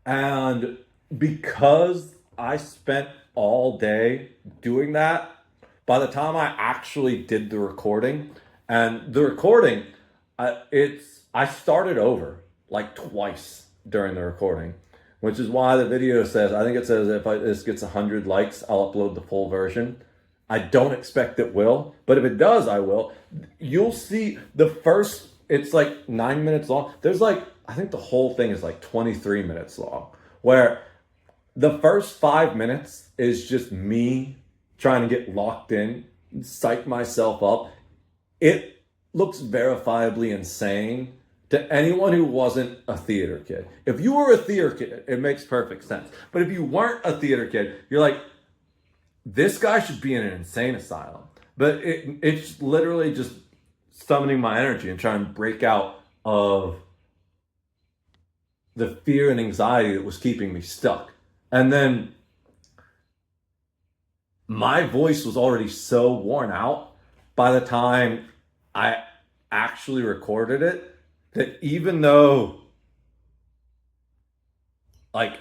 And because I spent all day doing that, by the time I actually did the recording, and the recording, I started over like twice during the recording, which is why the video says, I think it says if this gets 100 likes, I'll upload the full version. I don't expect it will, but if it does, I will. You'll see the first it's like 9 minutes long. There's like, I think the whole thing is like 23 minutes long, where the first 5 minutes is just me trying to get locked in, psych myself up. It looks verifiably insane to anyone who wasn't a theater kid. If you were a theater kid, it makes perfect sense. But if you weren't a theater kid, you're like, this guy should be in an insane asylum. But it's literally just summoning my energy and trying to break out of the fear and anxiety that was keeping me stuck. And then my voice was already so worn out by the time I actually recorded it that even though like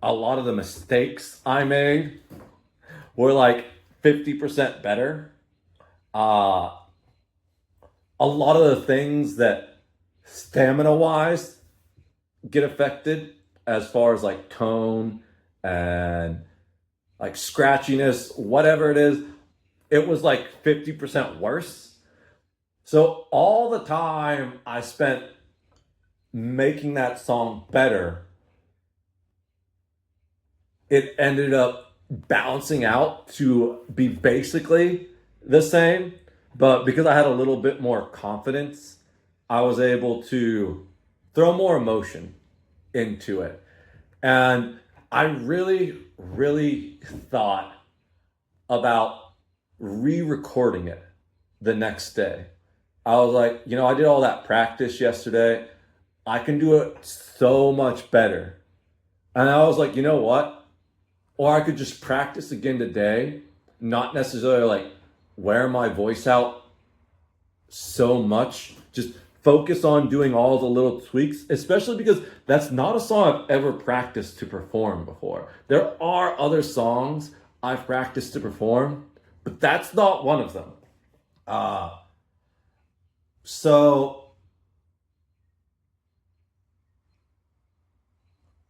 a lot of the mistakes I made were like 50% better, a lot of the things that stamina wise get affected as far as like tone and like scratchiness, whatever it was like 50% worse. So all the time I spent making that song better, it ended up balancing out to be basically the same. But because I had a little bit more confidence, I was able to throw more emotion into it. And I really, really thought about re-recording it the next day. I was like, I did all that practice yesterday. I can do it so much better. And I was like, you know what? Or I could just practice again today, not necessarily like wear my voice out so much. Just focus on doing all the little tweaks, especially because that's not a song I've ever practiced to perform before. There are other songs I've practiced to perform, but that's not one of them. So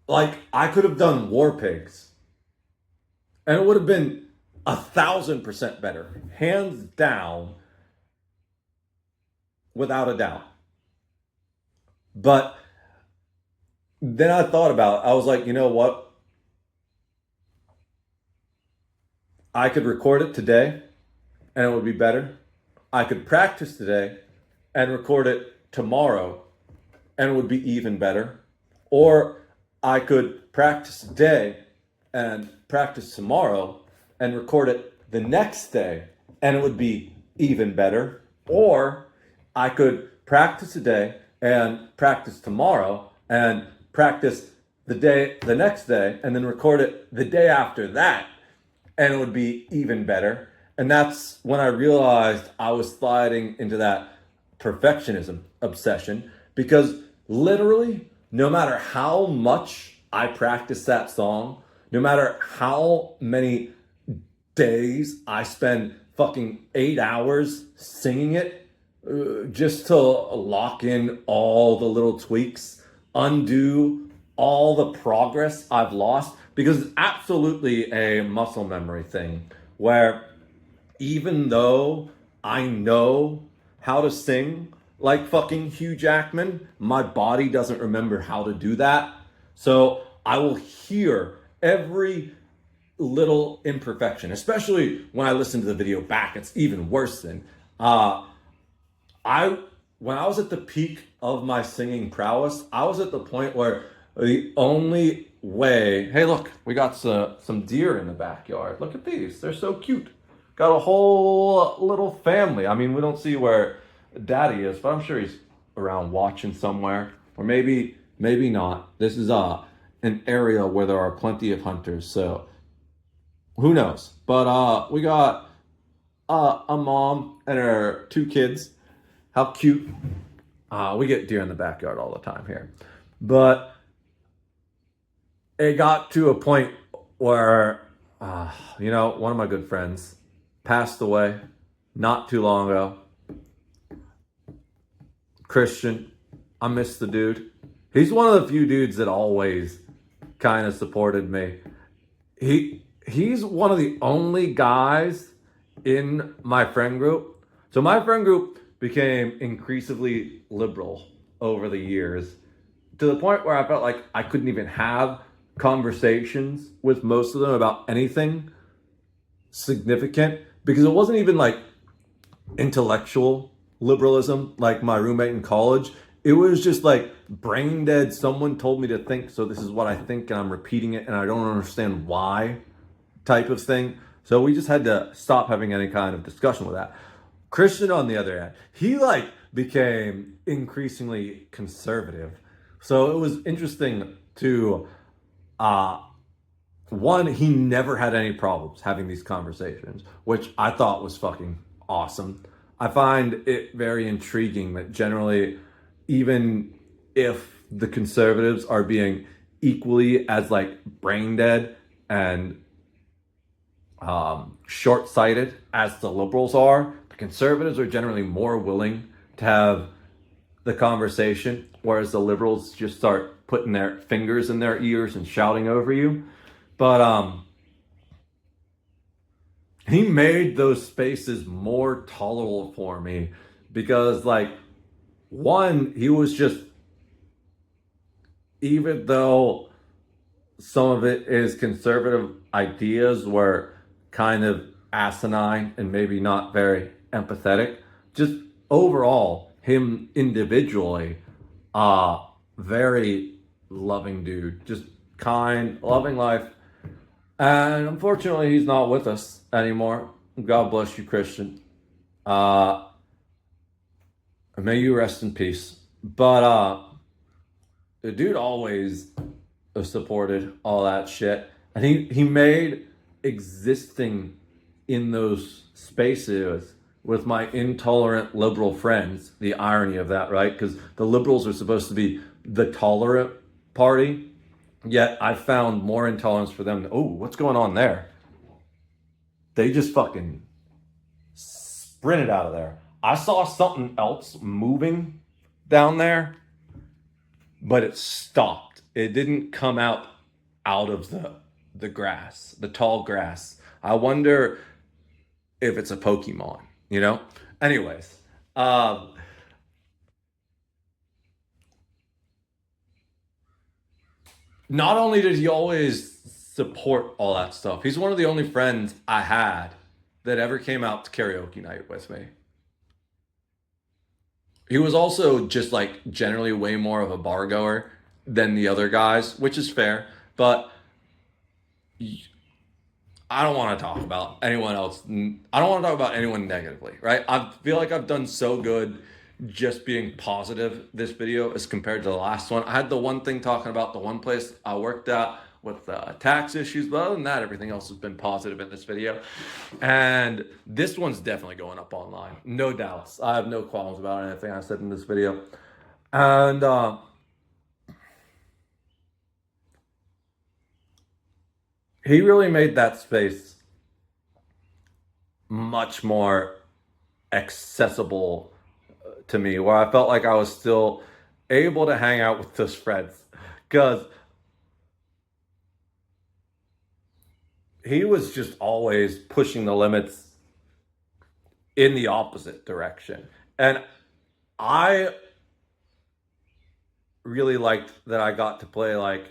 like I could have done War Pigs and it would have been 1,000% better, hands down, without a doubt. But then I thought about it. I was like, you know what? I could record it today and it would be better. I could practice today and record it tomorrow and it would be even better. Or I could practice today and practice tomorrow and record it the next day and it would be even better. Or I could practice today and practice tomorrow and practice the next day and then record it the day after that and it would be even better. And that's when I realized I was sliding into that perfectionism obsession, because literally no matter how much I practice that song, no matter how many days I spend fucking 8 hours singing it, just to lock in all the little tweaks, undo all the progress I've lost, because it's absolutely a muscle memory thing where even though I know how to sing like fucking Hugh Jackman, my body doesn't remember how to do that. So I will hear every little imperfection, especially when I listen to the video back. It's even worse than when I was at the peak of my singing prowess. I was at the point where the only way, hey look, we got some deer in the backyard. Look at these, they're so cute. Got a whole little family. I mean, we don't see where daddy is, but I'm sure he's around watching somewhere. Or maybe not. This is an area where there are plenty of hunters, so who knows. But we got a mom and her 2 kids. How cute. We get deer in the backyard all the time here. But it got to a point where, one of my good friends passed away not too long ago. Christian, I miss the dude. He's one of the few dudes that always kind of supported me. He's one of the only guys in my friend group. So my friend group became increasingly liberal over the years, to the point where I felt like I couldn't even have conversations with most of them about anything significant, because it wasn't even like intellectual liberalism like my roommate in college. It was just like brain dead, someone told me to think, so this is what I think, and I'm repeating it and I don't understand why type of thing. So we just had to stop having any kind of discussion with that. Christian, on the other hand, he like became increasingly conservative. So it was interesting to one, he never had any problems having these conversations, which I thought was fucking awesome. I find it very intriguing that generally, even if the conservatives are being equally as like brain dead and short-sighted as the liberals are, the conservatives are generally more willing to have the conversation, whereas the liberals just start putting their fingers in their ears and shouting over you. But he made those spaces more tolerable for me because, like, one, he was just, even though some of it is conservative ideas were kind of asinine and maybe not very empathetic, just overall, him individually, very loving dude, just kind, loving life. And unfortunately, he's not with us anymore. God bless you, Christian. May you rest in peace. But the dude always supported all that shit. And he made existing in those spaces with my intolerant liberal friends, the irony of that, right? Because the liberals are supposed to be the tolerant party, yet I found more intolerance for them. Oh, what's going on there? They just fucking sprinted out of there. I saw something else moving down there, but it stopped. It didn't come out of the grass, the tall grass. I wonder if it's a Pokemon, you know? Anyways, not only did he always support all that stuff, he's one of the only friends I had that ever came out to karaoke night with me. He was also just like generally way more of a bar goer than the other guys, which is fair, but I don't want to talk about anyone else. I don't want to talk about anyone negatively, right? I feel like I've done so good just being positive this video as compared to the last one. I had the one thing talking about the one place I worked at with tax issues, but other than that, everything else has been positive in this video. And this one's definitely going up online. No doubts. I have no qualms about anything I said in this video. And he really made that space much more accessible to me, where I felt like I was still able to hang out with those friends, because he was just always pushing the limits in the opposite direction. And I really liked that I got to play like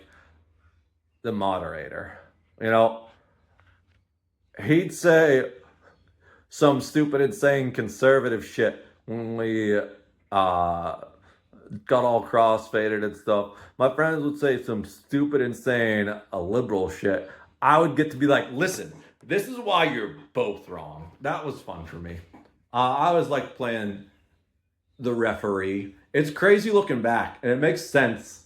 the moderator. You know, he'd say some stupid, insane conservative shit when we got all crossfaded and stuff. My friends would say some stupid, insane, liberal shit. I would get to be like, listen, this is why you're both wrong. That was fun for me. I was like playing the referee. It's crazy looking back, and it makes sense.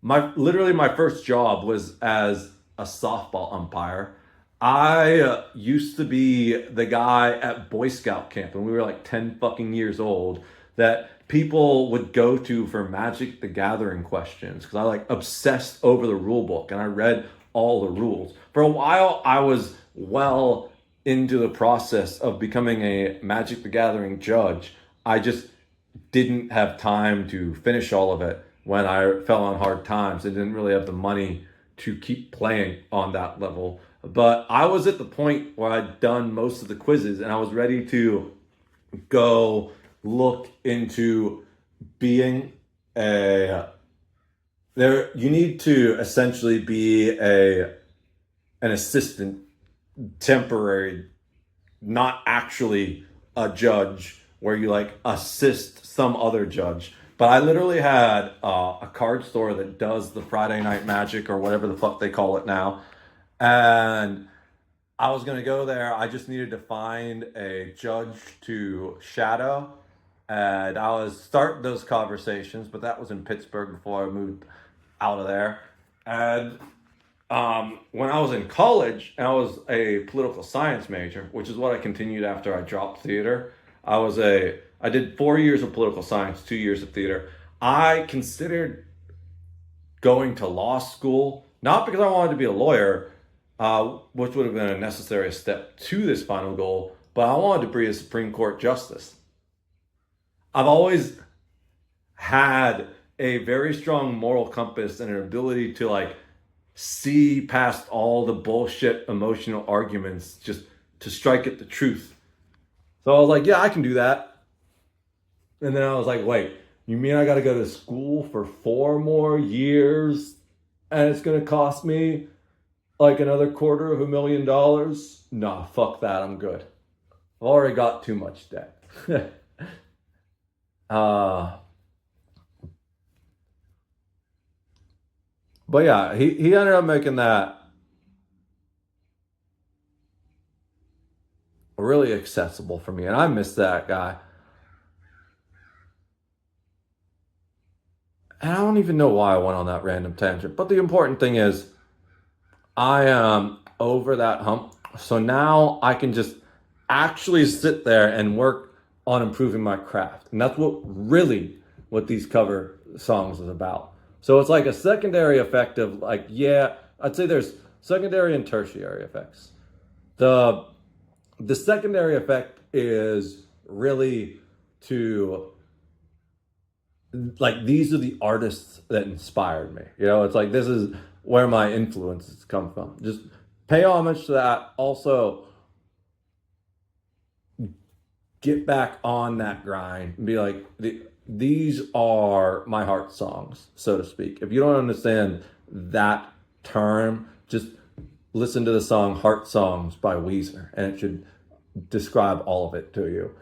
Literally my first job was as a softball umpire. I used to be the guy at Boy Scout camp when we were like 10 fucking years old that people would go to for Magic the Gathering questions, because I like obsessed over the rule book and I read all the rules. For a while, I was well into the process of becoming a Magic the Gathering judge. I just didn't have time to finish all of it when I fell on hard times and didn't really have the money to keep playing on that level. But I was at the point where I'd done most of the quizzes and I was ready to go look into being a there you need to essentially be an assistant, temporary, not actually a judge where you like assist some other judge. But I literally had a card store that does the Friday Night Magic or whatever the fuck they call it now, and I was gonna go there. I just needed to find a judge to shadow, and I was starting those conversations. But that was in Pittsburgh before I moved out of there. And when I was in college, and I was a political science major, which is what I continued after I dropped theater. I did 4 years of political science, 2 years of theater. I considered going to law school, not because I wanted to be a lawyer, which would have been a necessary step to this final goal, but I wanted to be a Supreme Court justice. I've always had a very strong moral compass and an ability to like see past all the bullshit emotional arguments just to strike at the truth. So I was like, yeah, I can do that. And then I was like, wait, you mean I got to go to school for 4 more years and it's going to cost me like another $250,000? Nah, fuck that. I'm good. I've already got too much debt. uh, but yeah, he ended up making that really accessible for me. And I miss that guy. And I don't even know why I went on that random tangent. But the important thing is, I am over that hump. So now I can just actually sit there and work on improving my craft. And that's what these cover songs is about. So it's like a secondary effect of like, yeah, I'd say there's secondary and tertiary effects. The the secondary effect is really to like these are the artists that inspired me. You know, it's like this is where my influences come from. Just pay homage to that. Also, get back on that grind and be like, these are my heart songs, so to speak. If you don't understand that term, just listen to the song Heart Songs by Weezer, and it should describe all of it to you.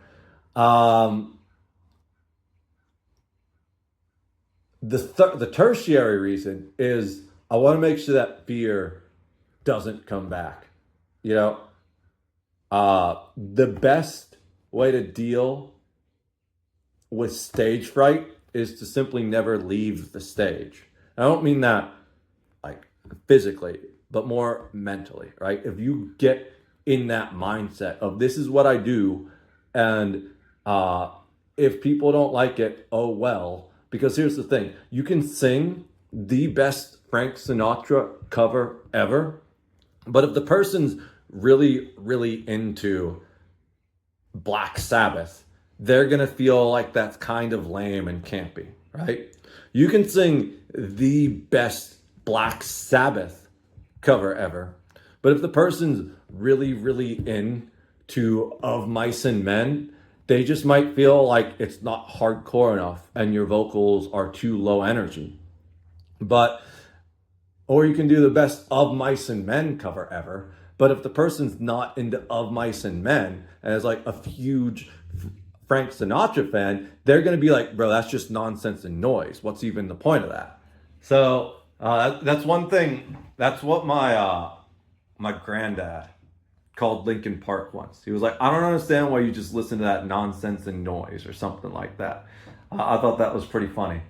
The tertiary reason is I want to make sure that fear doesn't come back. You know, the best way to deal with stage fright is to simply never leave the stage. I don't mean that like physically, but more mentally, right? If you get in that mindset of this is what I do, and if people don't like it, oh well. Because here's the thing, you can sing the best Frank Sinatra cover ever, but if the person's really, really into Black Sabbath, they're gonna feel like that's kind of lame and campy, right? You can sing the best Black Sabbath cover ever, but if the person's really, really into Of Mice and Men, they just might feel like it's not hardcore enough and your vocals are too low energy. But, or you can do the best Of Mice and Men cover ever, but if the person's not into Of Mice and Men and is like a huge Frank Sinatra fan, they're going to be like, bro, that's just nonsense and noise. What's even the point of that? So that's one thing. That's what my granddad called Linkin Park once. He was like, I don't understand why you just listen to that nonsense and noise or something like that. I thought that was pretty funny.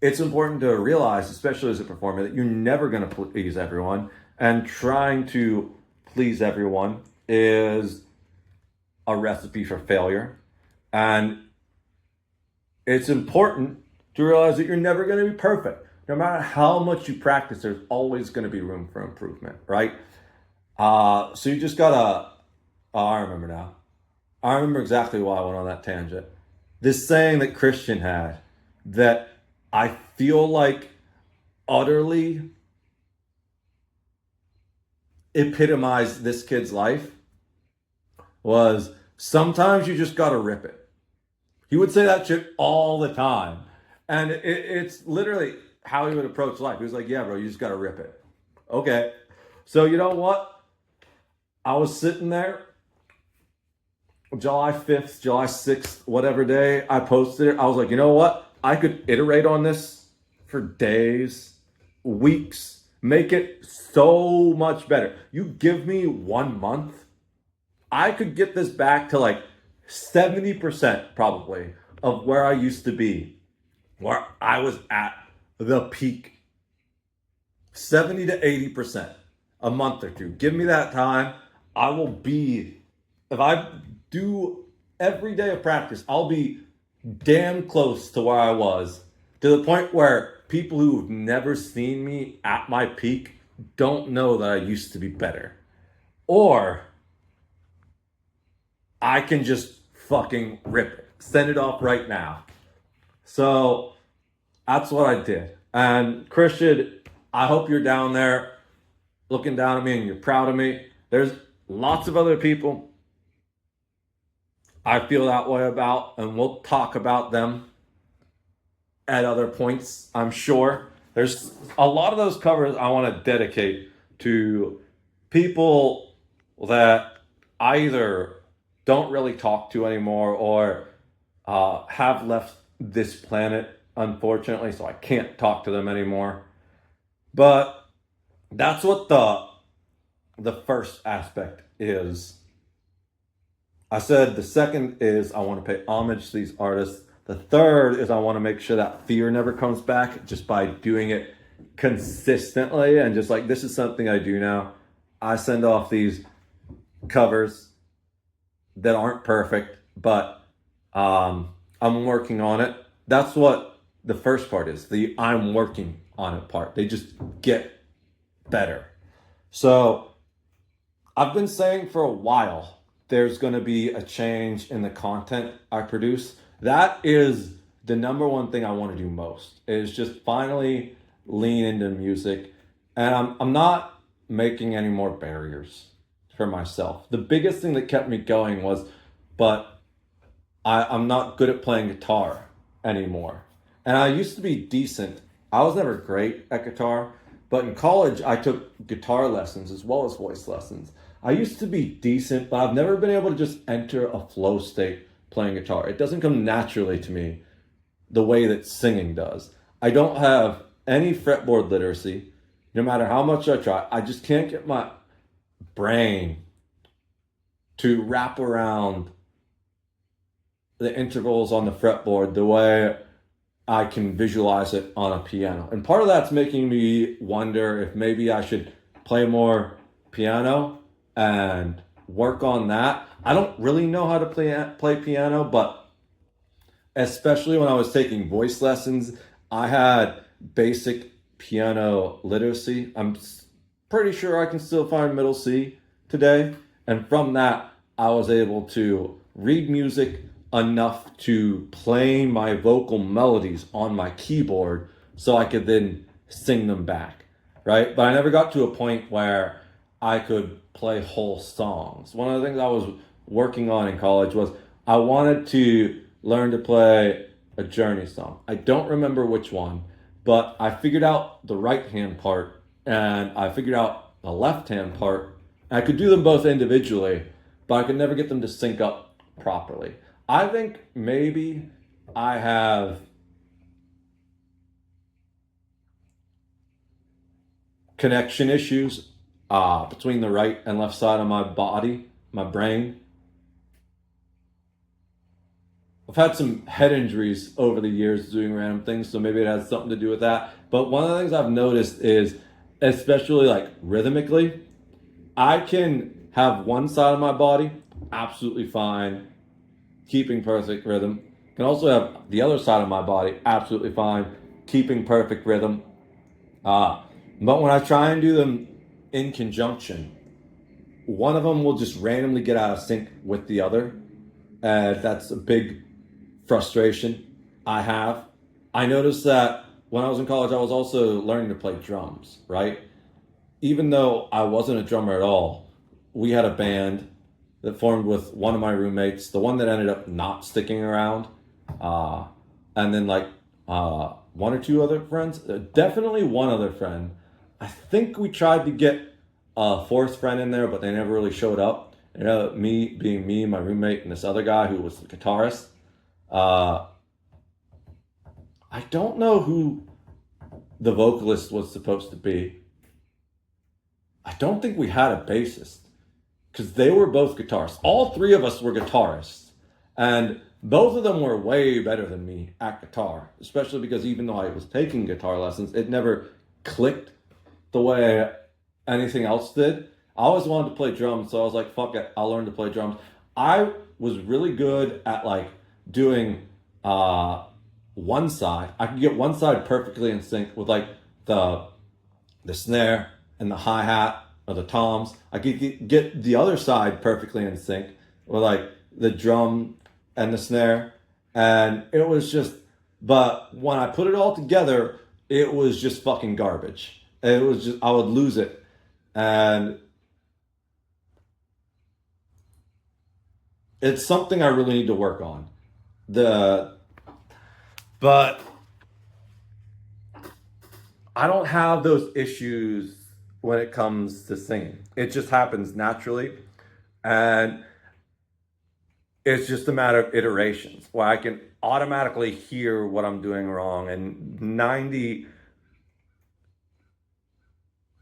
It's important to realize, especially as a performer, that you're never going to please everyone. And trying to please everyone is a recipe for failure. And it's important to realize that you're never going to be perfect. No matter how much you practice, there's always going to be room for improvement, right? So you just gotta, oh, I remember now. I remember exactly why I went on that tangent. This saying that Christian had that I feel like utterly epitomized this kid's life. was sometimes you just gotta rip it. He would say that shit all the time. And it's literally how he would approach life. He was like, yeah, bro, you just gotta rip it. Okay. So you know what? I was sitting there July 5th, July 6th, whatever day I posted it. I was like, you know what? I could iterate on this for days, weeks, make it so much better. You give me 1 month, I could get this back to like 70% probably of where I used to be, where I was at the peak. 70 to 80%, a month or two. Give me that time. I will be, if I do every day of practice, I'll be damn close to where I was, to the point where people who've never seen me at my peak don't know that I used to be better. Or I can just fucking rip it, send it off right now. So that's what I did. And Christian, I hope you're down there looking down at me and you're proud of me. There's lots of other people I feel that way about, and we'll talk about them at other points, I'm sure. There's a lot of those covers I want to dedicate to people that I either don't really talk to anymore or have left this planet, unfortunately, so I can't talk to them anymore. But that's what the first aspect is. I said the second is I want to pay homage to these artists. The third is I want to make sure that fear never comes back just by doing it consistently and just like, this is something I do now. I send off these covers that aren't perfect, but I'm working on it. That's what the first part is, the I'm working on it part. They just get better. So I've been saying for a while there's going to be a change in the content I produce. That is the number one thing I want to do most, is just finally lean into music. And I'm not making any more barriers for myself. The biggest thing that kept me going was, but I'm not good at playing guitar anymore. And I used to be decent. I was never great at guitar, but in college I took guitar lessons as well as voice lessons. I used to be decent, but I've never been able to just enter a flow state playing guitar. It doesn't come naturally to me the way that singing does. I don't have any fretboard literacy. No matter how much I try, I just can't get my brain to wrap around the intervals on the fretboard the way I can visualize it on a piano. And part of that's making me wonder if maybe I should play more piano and work on that. I don't really know how to play piano, but especially when I was taking voice lessons, I had basic piano literacy. I'm pretty sure I can still find middle C today. And from that, I was able to read music enough to play my vocal melodies on my keyboard so I could then sing them back, right? But I never got to a point where I could play whole songs. One of the things I was working on in college was I wanted to learn to play a Journey song. I don't remember which one, but I figured out the right hand part and I figured out the left hand part. I could do them both individually, but I could never get them to sync up properly. I think maybe I have connection issues between the right and left side of my body, my brain. I've had some head injuries over the years doing random things, so maybe it has something to do with that. But one of the things I've noticed is, especially like rhythmically, I can have one side of my body absolutely fine, keeping perfect rhythm. Can also have the other side of my body absolutely fine, keeping perfect rhythm. But when I try and do them in conjunction, one of them will just randomly get out of sync with the other. And that's a big frustration I have. I noticed that when I was in college, I was also learning to play drums, right? Even though I wasn't a drummer at all, we had a band that formed with one of my roommates, the one that ended up not sticking around, uh, and then like one or two other friends. Definitely one other friend. I think we tried to get a fourth friend in there, but they never really showed up. You know, me being me, my roommate, and this other guy who was the guitarist. Uh, I don't know who the vocalist was supposed to be. I don't think we had a bassist because they were both guitarists. All three of us were guitarists, and both of them were way better than me at guitar, especially because even though I was taking guitar lessons, it never clicked the way anything else did. I always wanted to play drums, so I was like, fuck it, I'll learn to play drums. I was really good at like doing one side. I could get one side perfectly in sync with like the snare and the hi-hat or the toms. I could get the other side perfectly in sync with like the drum and the snare. And it was just, but when I put it all together, it was just fucking garbage. It was just, I would lose it. And it's something I really need to work on. But I don't have those issues when it comes to singing. It just happens naturally. And it's just a matter of iterations where I can automatically hear what I'm doing wrong. And 90%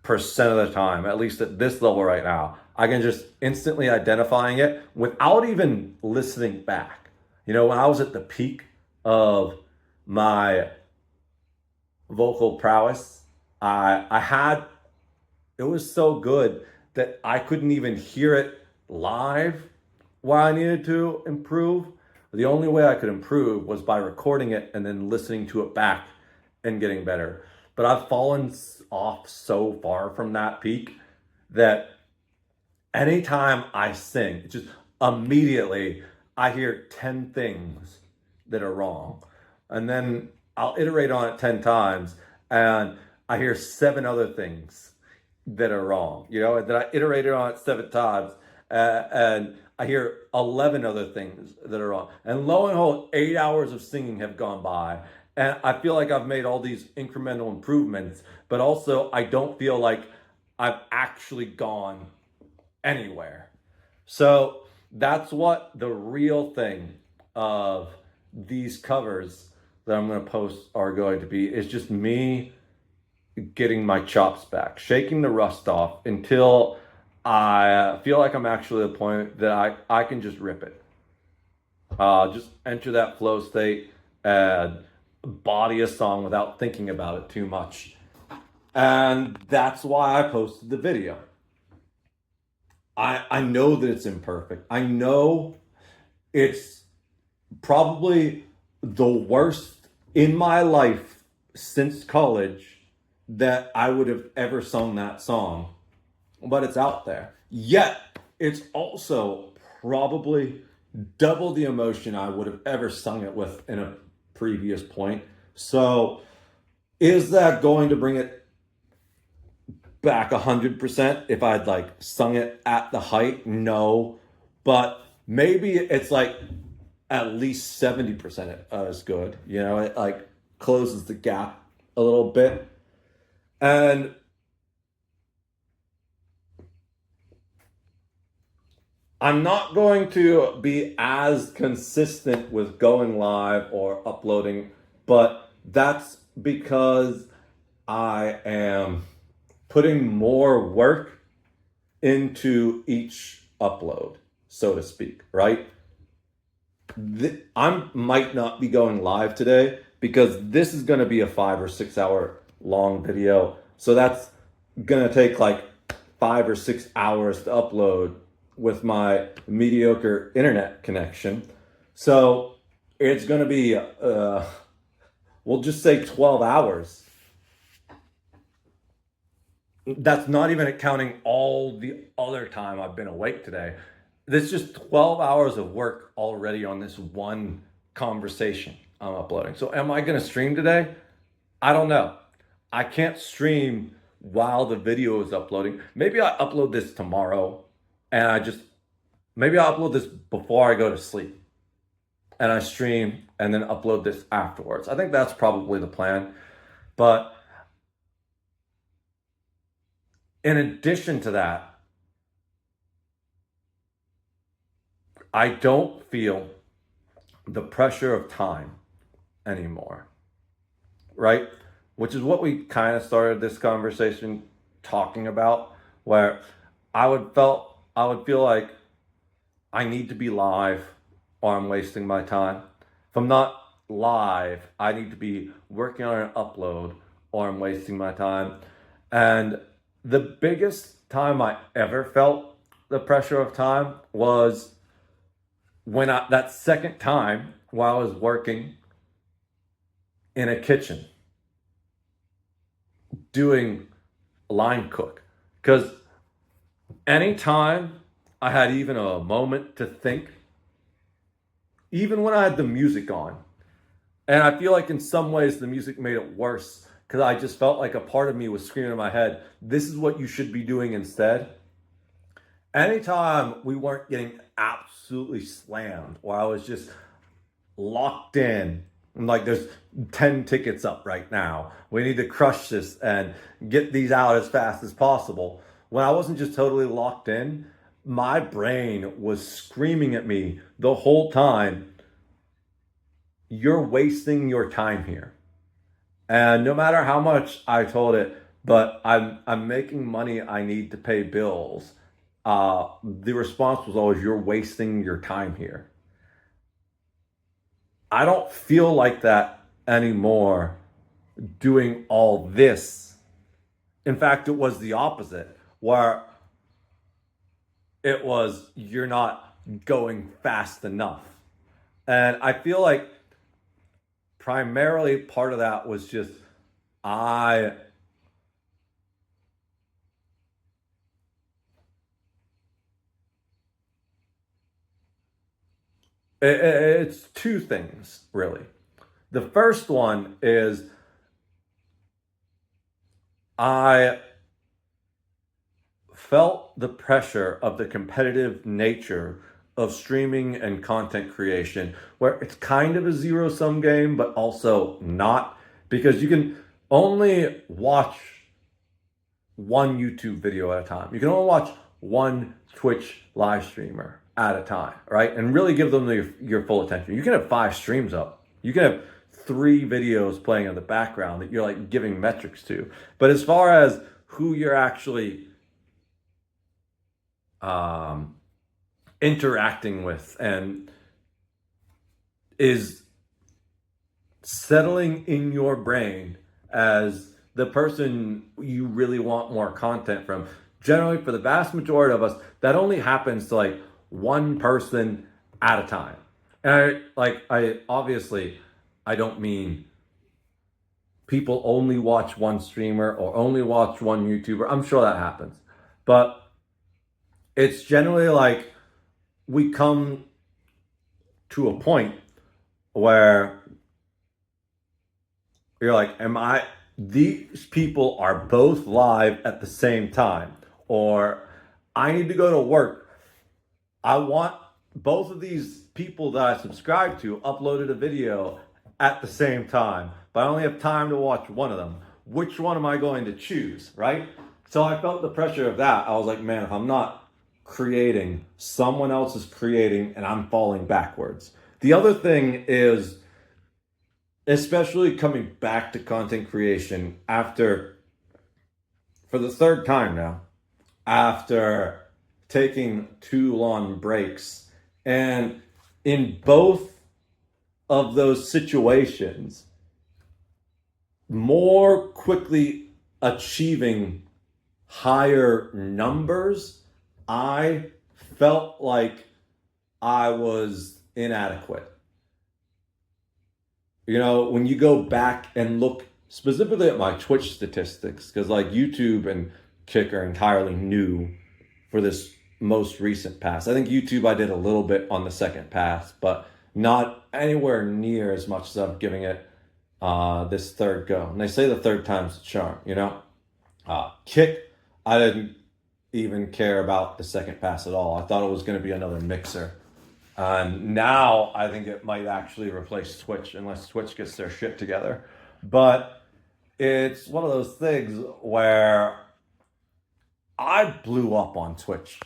of the time, at least at this level right now, I can just instantly identifying it without even listening back. You know, when I was at the peak of my vocal prowess, I had, it was so good that I couldn't even hear it live where I needed to improve. The only way I could improve was by recording it and then listening to it back and getting better. But I've fallen off so far from that peak that anytime I sing, it's just immediately I hear 10 things that are wrong. And then I'll iterate on it 10 times and I hear 7 other things that are wrong. You know, and then I iterated on it 7 times and I hear 11 other things that are wrong. And lo and behold, 8 hours of singing have gone by. And I feel like I've made all these incremental improvements, but also I don't feel like I've actually gone anywhere. So that's what the real thing of these covers that I'm going to post are going to be, is just me getting my chops back, shaking the rust off until I feel like I'm actually at the point that I can just rip it. Just enter that flow state and body a song without thinking about it too much. And that's why I posted the video. I know that it's imperfect. I know it's probably the worst in my life since college that I would have ever sung that song, but it's out there. Yet, it's also probably double the emotion I would have ever sung it with in a previous point. So, is that going to bring it back 100% if I'd like sung it at the height? No, but maybe it's like at least 70% as good. You know, it like closes the gap a little bit. And I'm not going to be as consistent with going live or uploading, but that's because I am putting more work into each upload, so to speak, right? I might not be going live today because this is going to be a 5 or 6 hour long video. So that's going to take like 5 or 6 hours to upload with my mediocre internet connection. So it's going to be, we'll just say 12 hours. That's not even counting all the other time I've been awake today. There's just 12 hours of work already on this one conversation I'm uploading. So am I going to stream today? I don't know. I can't stream while the video is uploading. Maybe I upload this tomorrow and I just maybe I'll upload this before I go to sleep and I stream and then upload this afterwards. I think that's probably the plan. But in addition to that, I don't feel the pressure of time anymore, right? Which is what we kind of started this conversation talking about, where I would feel like I need to be live or I'm wasting my time. If I'm not live, I need to be working on an upload or I'm wasting my time. And the biggest time I ever felt the pressure of time was when that second time while I was working in a kitchen doing line cook. Because anytime I had even a moment to think, even when I had the music on, and I feel like in some ways the music made it worse because I just felt like a part of me was screaming in my head, this is what you should be doing instead. Anytime we weren't getting absolutely slammed, or I was just locked in, like there's 10 tickets up right now, we need to crush this and get these out as fast as possible. When I wasn't just totally locked in, my brain was screaming at me the whole time, you're wasting your time here. And no matter how much I told it, but I'm making money, I need to pay bills. The response was always, you're wasting your time here. I don't feel like that anymore doing all this. In fact, it was the opposite, where it was, you're not going fast enough. And I feel like primarily part of that was just, I it's two things really. The first one is I felt the pressure of the competitive nature of streaming and content creation, where it's kind of a zero sum game, but also not, because you can only watch one YouTube video at a time. You can only watch one Twitch live streamer at a time, right? And really give them your full attention. You can have 5 streams up. You can have 3 videos playing in the background that you're like giving metrics to. But as far as who you're actually interacting with and is settling in your brain as the person you really want more content from, generally for the vast majority of us, that only happens to like one person at a time. And I obviously, I don't mean people only watch one streamer or only watch one YouTuber. I'm sure that happens. But it's generally like we come to a point where you're like, these people are both live at the same time, or I need to go to work. I want both of these people that I subscribe to uploaded a video at the same time, but I only have time to watch one of them. Which one am I going to choose, right? So I felt the pressure of that. I was like, man, if I'm not creating, someone else is creating and I'm falling backwards. The other thing is, especially coming back to content creation after, for the third time now, after taking 2 long breaks, and in both of those situations, more quickly achieving higher numbers, I felt like I was inadequate. You know, when you go back and look specifically at my Twitch statistics, because like YouTube and Kick are entirely new for this most recent pass. I think YouTube I did a little bit on the second pass, but not anywhere near as much as I'm giving it this third go. And they say the third time's the charm, you know? Kick, I didn't even care about the second pass at all. I thought it was going to be another mixer. And now I think it might actually replace Twitch unless Twitch gets their shit together. But it's one of those things where I blew up on Twitch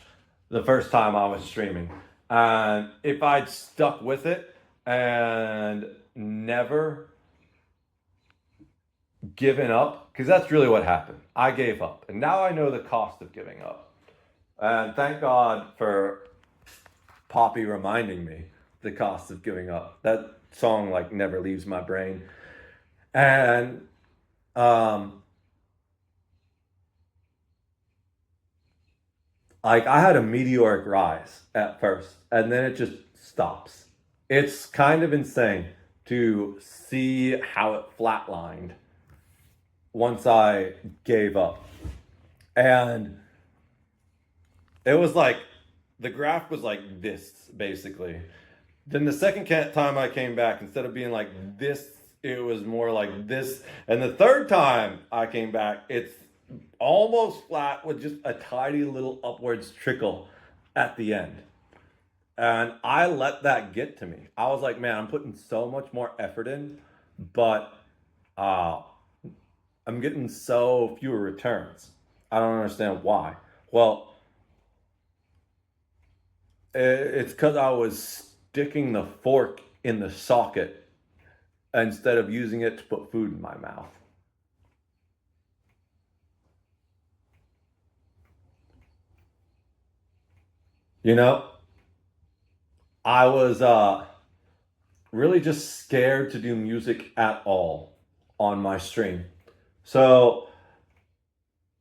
the first time I was streaming. And if I'd stuck with it and never given up, because that's really what happened. I gave up. And now I know the cost of giving up. And thank God for Poppy reminding me the cost of giving up. That song like never leaves my brain. And like I had a meteoric rise at first, and then it just stops. It's kind of insane to see how it flatlined once I gave up. And it was like the graph was like this basically. Then the second time I came back, instead of being like this, it was more like this. And the third time I came back, it's almost flat with just a tiny little upwards trickle at the end. And I let that get to me. I was like, man, I'm putting so much more effort in, but I'm getting so fewer returns. I don't understand why. Well, it's because I was sticking the fork in the socket instead of using it to put food in my mouth. You know, I was really just scared to do music at all on my stream. So,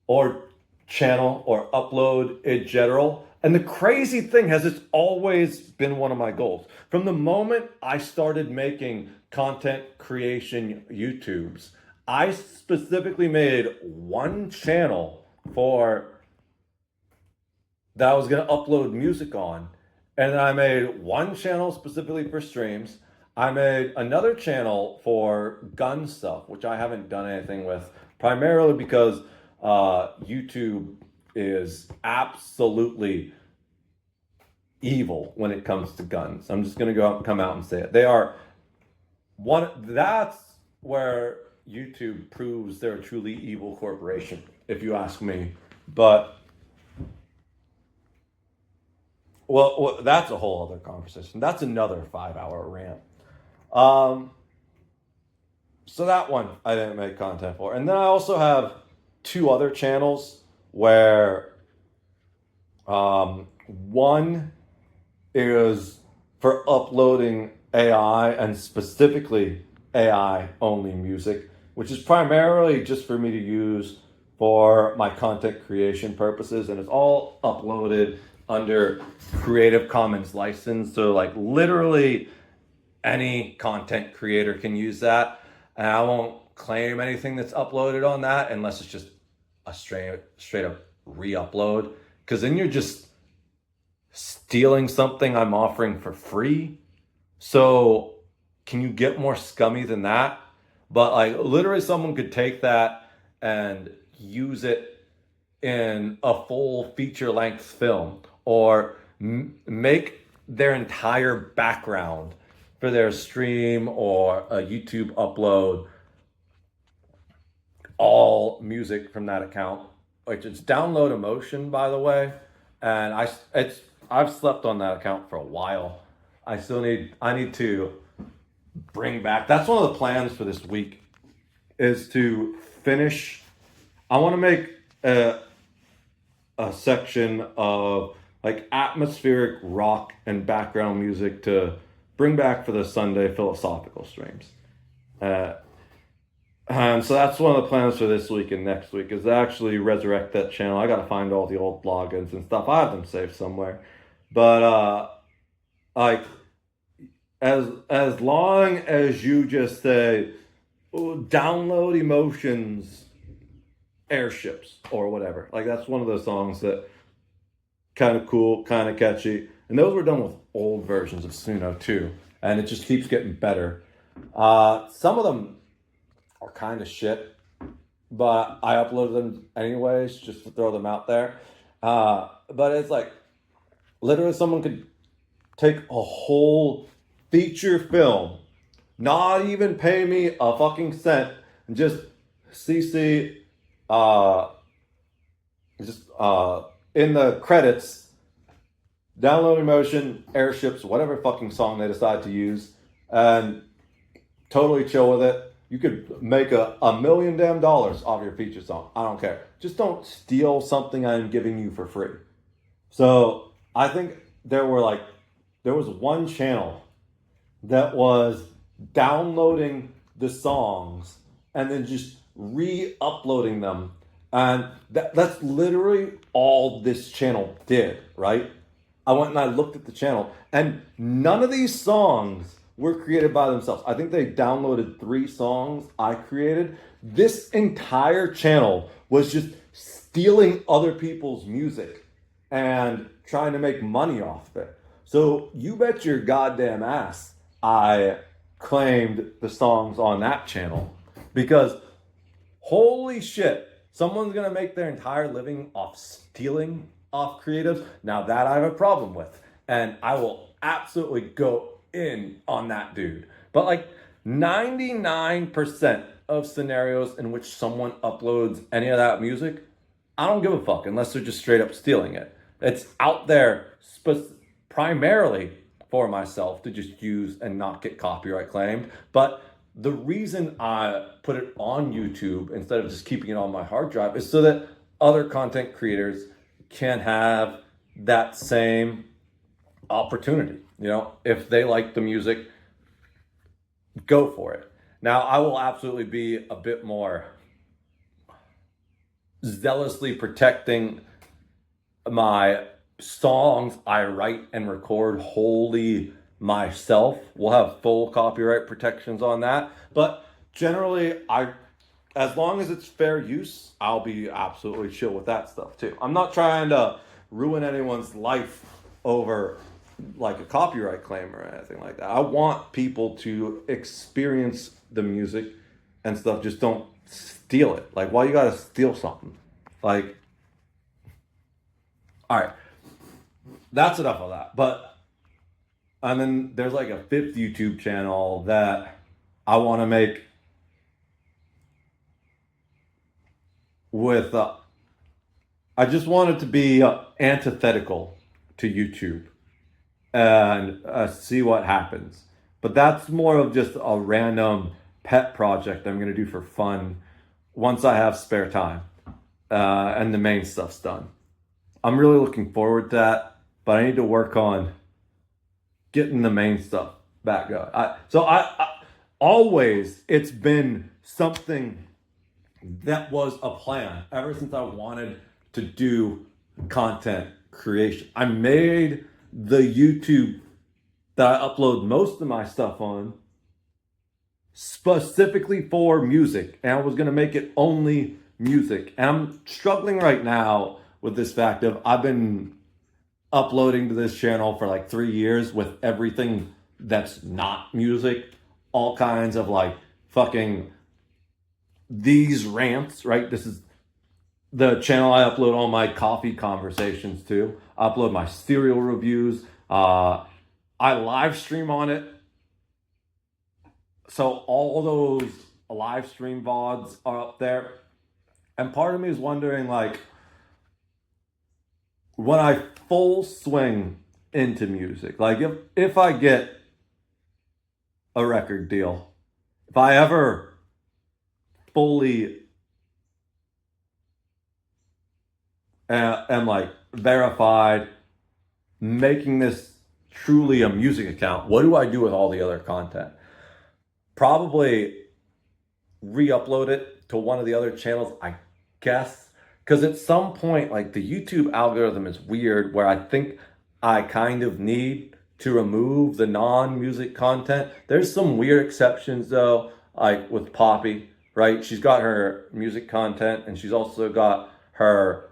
or channel or upload in general. And the crazy thing has it's always been one of my goals. From the moment I started making content creation YouTubes, I specifically made one channel for that I was going to upload music on. And then I made one channel specifically for streams. I made another channel for gun stuff, which I haven't done anything with, primarily because YouTube is absolutely evil when it comes to guns. I'm just going to come out and say it. They are one. That's where YouTube proves they're a truly evil corporation, if you ask me. But well, that's a whole other conversation. That's another 5-hour rant. So that one I didn't make content for. And then I also have two other channels where one is for uploading AI and specifically AI only music, which is primarily just for me to use for my content creation purposes. And it's all uploaded under Creative Commons license. So like literally any content creator can use that. And I won't claim anything that's uploaded on that unless it's just a straight up re-upload. Because then you're just stealing something I'm offering for free. So can you get more scummy than that? But like literally someone could take that and use it in a full feature length film or make their entire background for their stream or a YouTube upload all music from that account, which it's Download Emotion, by the way. And I've slept on that account for a while. I need to bring back. That's one of the plans for this week is to finish. I want to make a section of like atmospheric rock and background music to bring back for the Sunday philosophical streams. And so that's one of the plans for this week and next week is to actually resurrect that channel. I got to find all the old logins and stuff. I have them saved somewhere. But like as long as you just say Download Emotions Airships or whatever. Like that's one of those songs that kind of cool, kind of catchy. And those were done with old versions of Suno too. And it just keeps getting better. Some of them are kind of shit, but I uploaded them anyways just to throw them out there. But it's like literally someone could take a whole feature film, not even pay me a fucking cent, and just CC, uh, just in the credits, download emotion, airships, whatever fucking song they decide to use, and totally chill with it. You could make a million damn dollars off your feature song. I don't care. Just don't steal something I'm giving you for free. So I think there was one channel that was downloading the songs and then just re-uploading them. And that's literally all this channel did, right? I went and I looked at the channel, and none of these songs were created by themselves. I think they downloaded 3 songs I created. This entire channel was just stealing other people's music and trying to make money off it. So you bet your goddamn ass I claimed the songs on that channel, because holy shit, someone's gonna make their entire living off stealing off creatives. Now that I have a problem with, and I will absolutely go in on that dude. But like 99% of scenarios in which someone uploads any of that music, I don't give a fuck unless they're just straight up stealing it. It's out there primarily for myself to just use and not get copyright claimed. But the reason I put it on YouTube instead of just keeping it on my hard drive is so that other content creators can have that same opportunity. You know, if they like the music, go for it. Now, I will absolutely be a bit more zealously protecting my songs I write and record wholly myself. We'll have full copyright protections on that. But generally, as long as it's fair use, I'll be absolutely chill with that stuff too. I'm not trying to ruin anyone's life over like a copyright claim or anything like that. I want people to experience the music and stuff. Just don't steal it. Like, why you gotta steal something? Like, all right, that's enough of that. But and then there's like a 5th YouTube channel that I want to make with. I just want it to be antithetical to YouTube and see what happens. But that's more of just a random pet project I'm going to do for fun once I have spare time and the main stuff's done. I'm really looking forward to that, but I need to work on getting the main stuff back going. I always, it's been something that was a plan ever since I wanted to do content creation. I made the YouTube that I upload most of my stuff on specifically for music, and I was going to make it only music. And I'm struggling right now with this fact of I've been uploading to this channel for like 3 years with everything that's not music, all kinds of like fucking these rants, right? This is the channel I upload all my coffee conversations to. I upload my cereal reviews. I live stream on it. So all those live stream VODs are up there. And part of me is wondering, like, when I full swing into music, like if I get a record deal, if I ever fully am like verified, making this truly a music account, what do I do with all the other content? Probably re-upload it to one of the other channels, I guess. Because at some point, like, the YouTube algorithm is weird where I think I kind of need to remove the non-music content. There's some weird exceptions though, like with Poppy, right? She's got her music content and she's also got her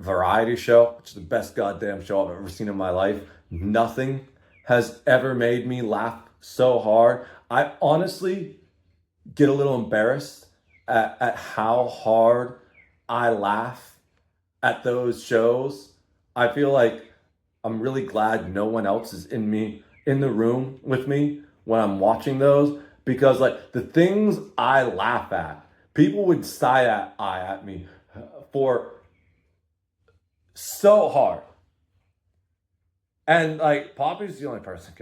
variety show, which is the best goddamn show I've ever seen in my life. Nothing has ever made me laugh so hard. I honestly get a little embarrassed at how hard I laugh at those shows, I feel like I'm really glad no one else is in the room with me when I'm watching those, because like the things I laugh at, people would side eye at me for so hard. And like Poppy's the only person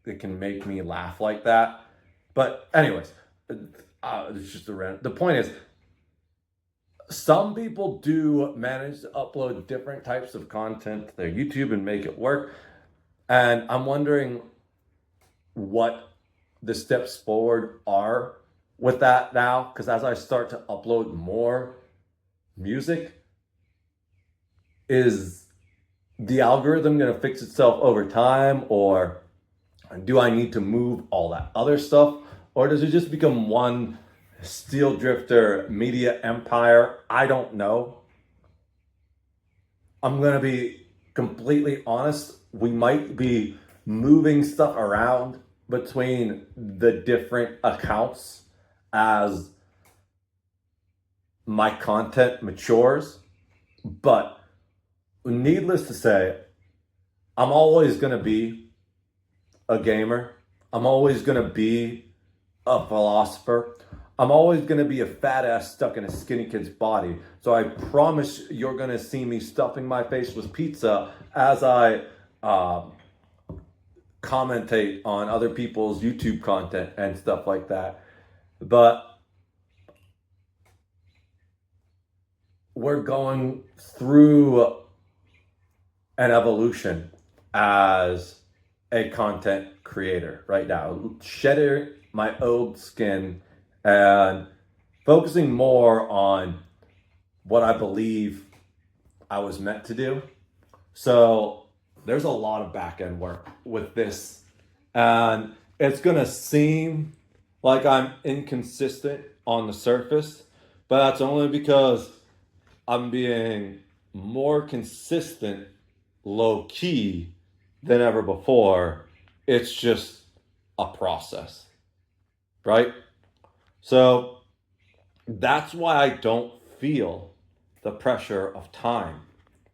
that can make me laugh like that. But anyways, it's just a random. The point is, some people do manage to upload different types of content to their YouTube and make it work. And I'm wondering what the steps forward are with that now, because as I start to upload more music, is the algorithm going to fix itself over time, or do I need to move all that other stuff, or does it just become one Steel Drifter media empire? I don't know. I'm going to be completely honest. We might be moving stuff around between the different accounts as my content matures. But needless to say, I'm always going to be a gamer. I'm always going to be a philosopher. I'm always going to be a fat ass stuck in a skinny kid's body. So I promise you're going to see me stuffing my face with pizza as I commentate on other people's YouTube content and stuff like that. But we're going through an evolution as a content creator right now. Shedding my old skin and focusing more on what I believe I was meant to do. So there's a lot of back end work with this, and it's gonna seem like I'm inconsistent on the surface, but that's only because I'm being more consistent low key than ever before. It's just a process, right? So that's why I don't feel the pressure of time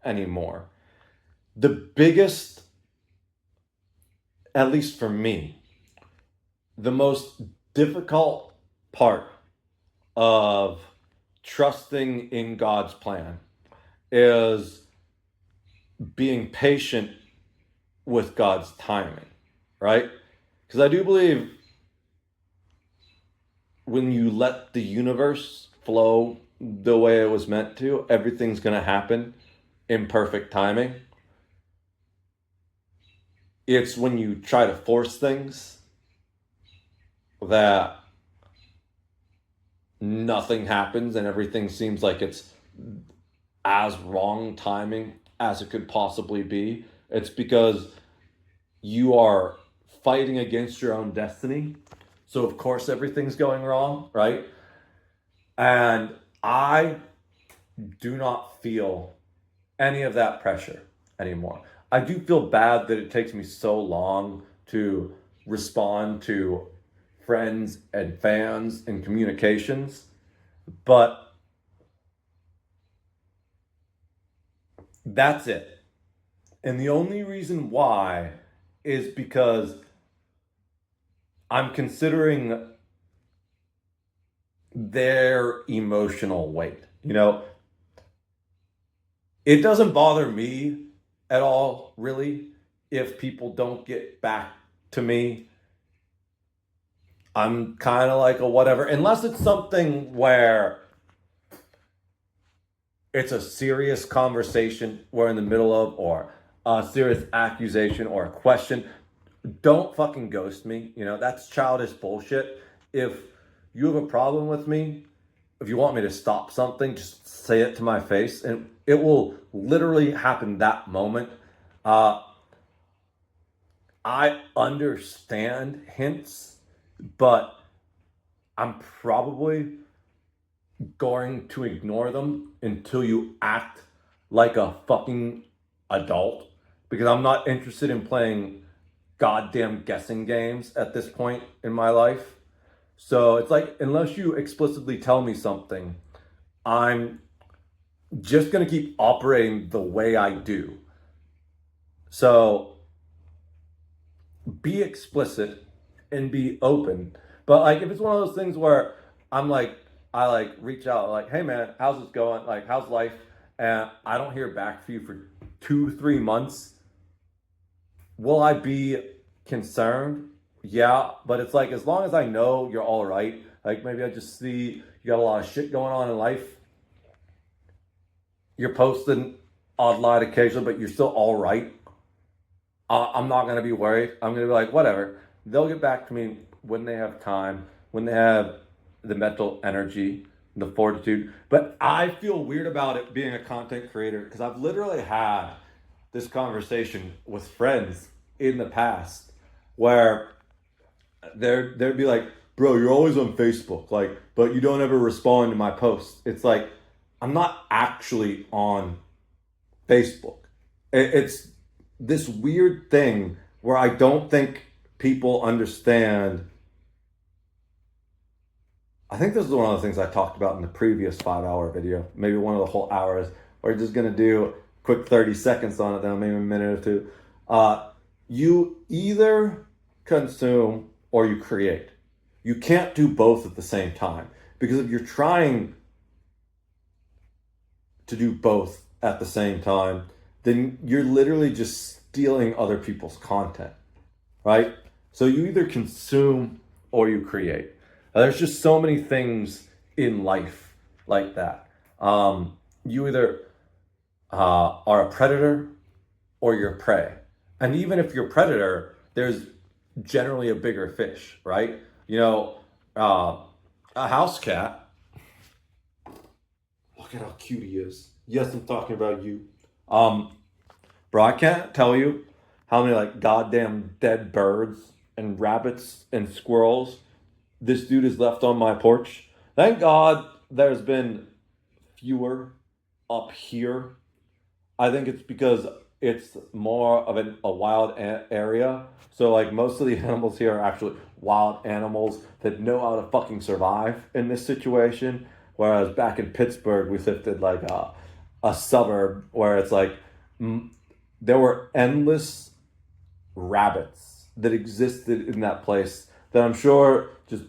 anymore. The biggest, at least for me, the most difficult part of trusting in God's plan is being patient with God's timing, right? Because I do believe when you let the universe flow the way it was meant to, everything's going to happen in perfect timing. It's when you try to force things that nothing happens and everything seems like it's as wrong timing as it could possibly be. It's because you are fighting against your own destiny. So of course everything's going wrong, right? And I do not feel any of that pressure anymore. I do feel bad that it takes me so long to respond to friends and fans and communications, but that's it. And the only reason why is because I'm considering their emotional weight. You know, it doesn't bother me at all, really, if people don't get back to me. I'm kind of like a whatever, unless it's something where it's a serious conversation we're in the middle of, or a serious accusation or a question. Don't fucking ghost me. You know, that's childish bullshit. If you have a problem with me, if you want me to stop something, just say it to my face and it will literally happen that moment. I understand hints, but I'm probably going to ignore them until you act like a fucking adult, because I'm not interested in playing goddamn guessing games at this point in my life. So it's like, unless you explicitly tell me something, I'm just going to keep operating the way I do. So be explicit and be open. But like if it's one of those things where I'm like I like reach out like, hey man, how's this going? Like how's life? And I don't hear back from you for 2, 3 months. Will I be concerned? Yeah, but it's like as long as I know you're all right, like maybe I just see you got a lot of shit going on in life. You're posting odd line occasionally, but you're still all right. I'm not gonna be worried. I'm gonna be like, whatever. They'll get back to me when they have time, when they have the mental energy, the fortitude. But I feel weird about it being a content creator because I've literally had this conversation with friends in the past where they'd be like, "Bro, you're always on Facebook, like, but you don't ever respond to my posts." It's like I'm not actually on Facebook. It's this weird thing where I don't think people understand. I think this is one of the things I talked about in the previous 5 hour video, maybe one of the whole hours. We're just gonna do a quick 30 seconds on it, then maybe a minute or two. You either consume or you create. You can't do both at the same time because if you're trying to do both at the same time, then you're literally just stealing other people's content, right? So you either consume or you create. There's just so many things in life like that. You either are a predator or you're prey. And even if you're predator, there's generally a bigger fish, right? You know, uh, a house cat. Look at how cute he is. Yes, I'm talking about you. Um, Bro, I can't tell you how many like goddamn dead birds and rabbits and squirrels this dude has left on my porch. Thank God there's been fewer up here. I think it's because it's more of a wild area. So like most of the animals here are actually wild animals that know how to fucking survive in this situation. Whereas back in Pittsburgh, we lived in like a suburb where it's like there were endless rabbits that existed in that place that I'm sure just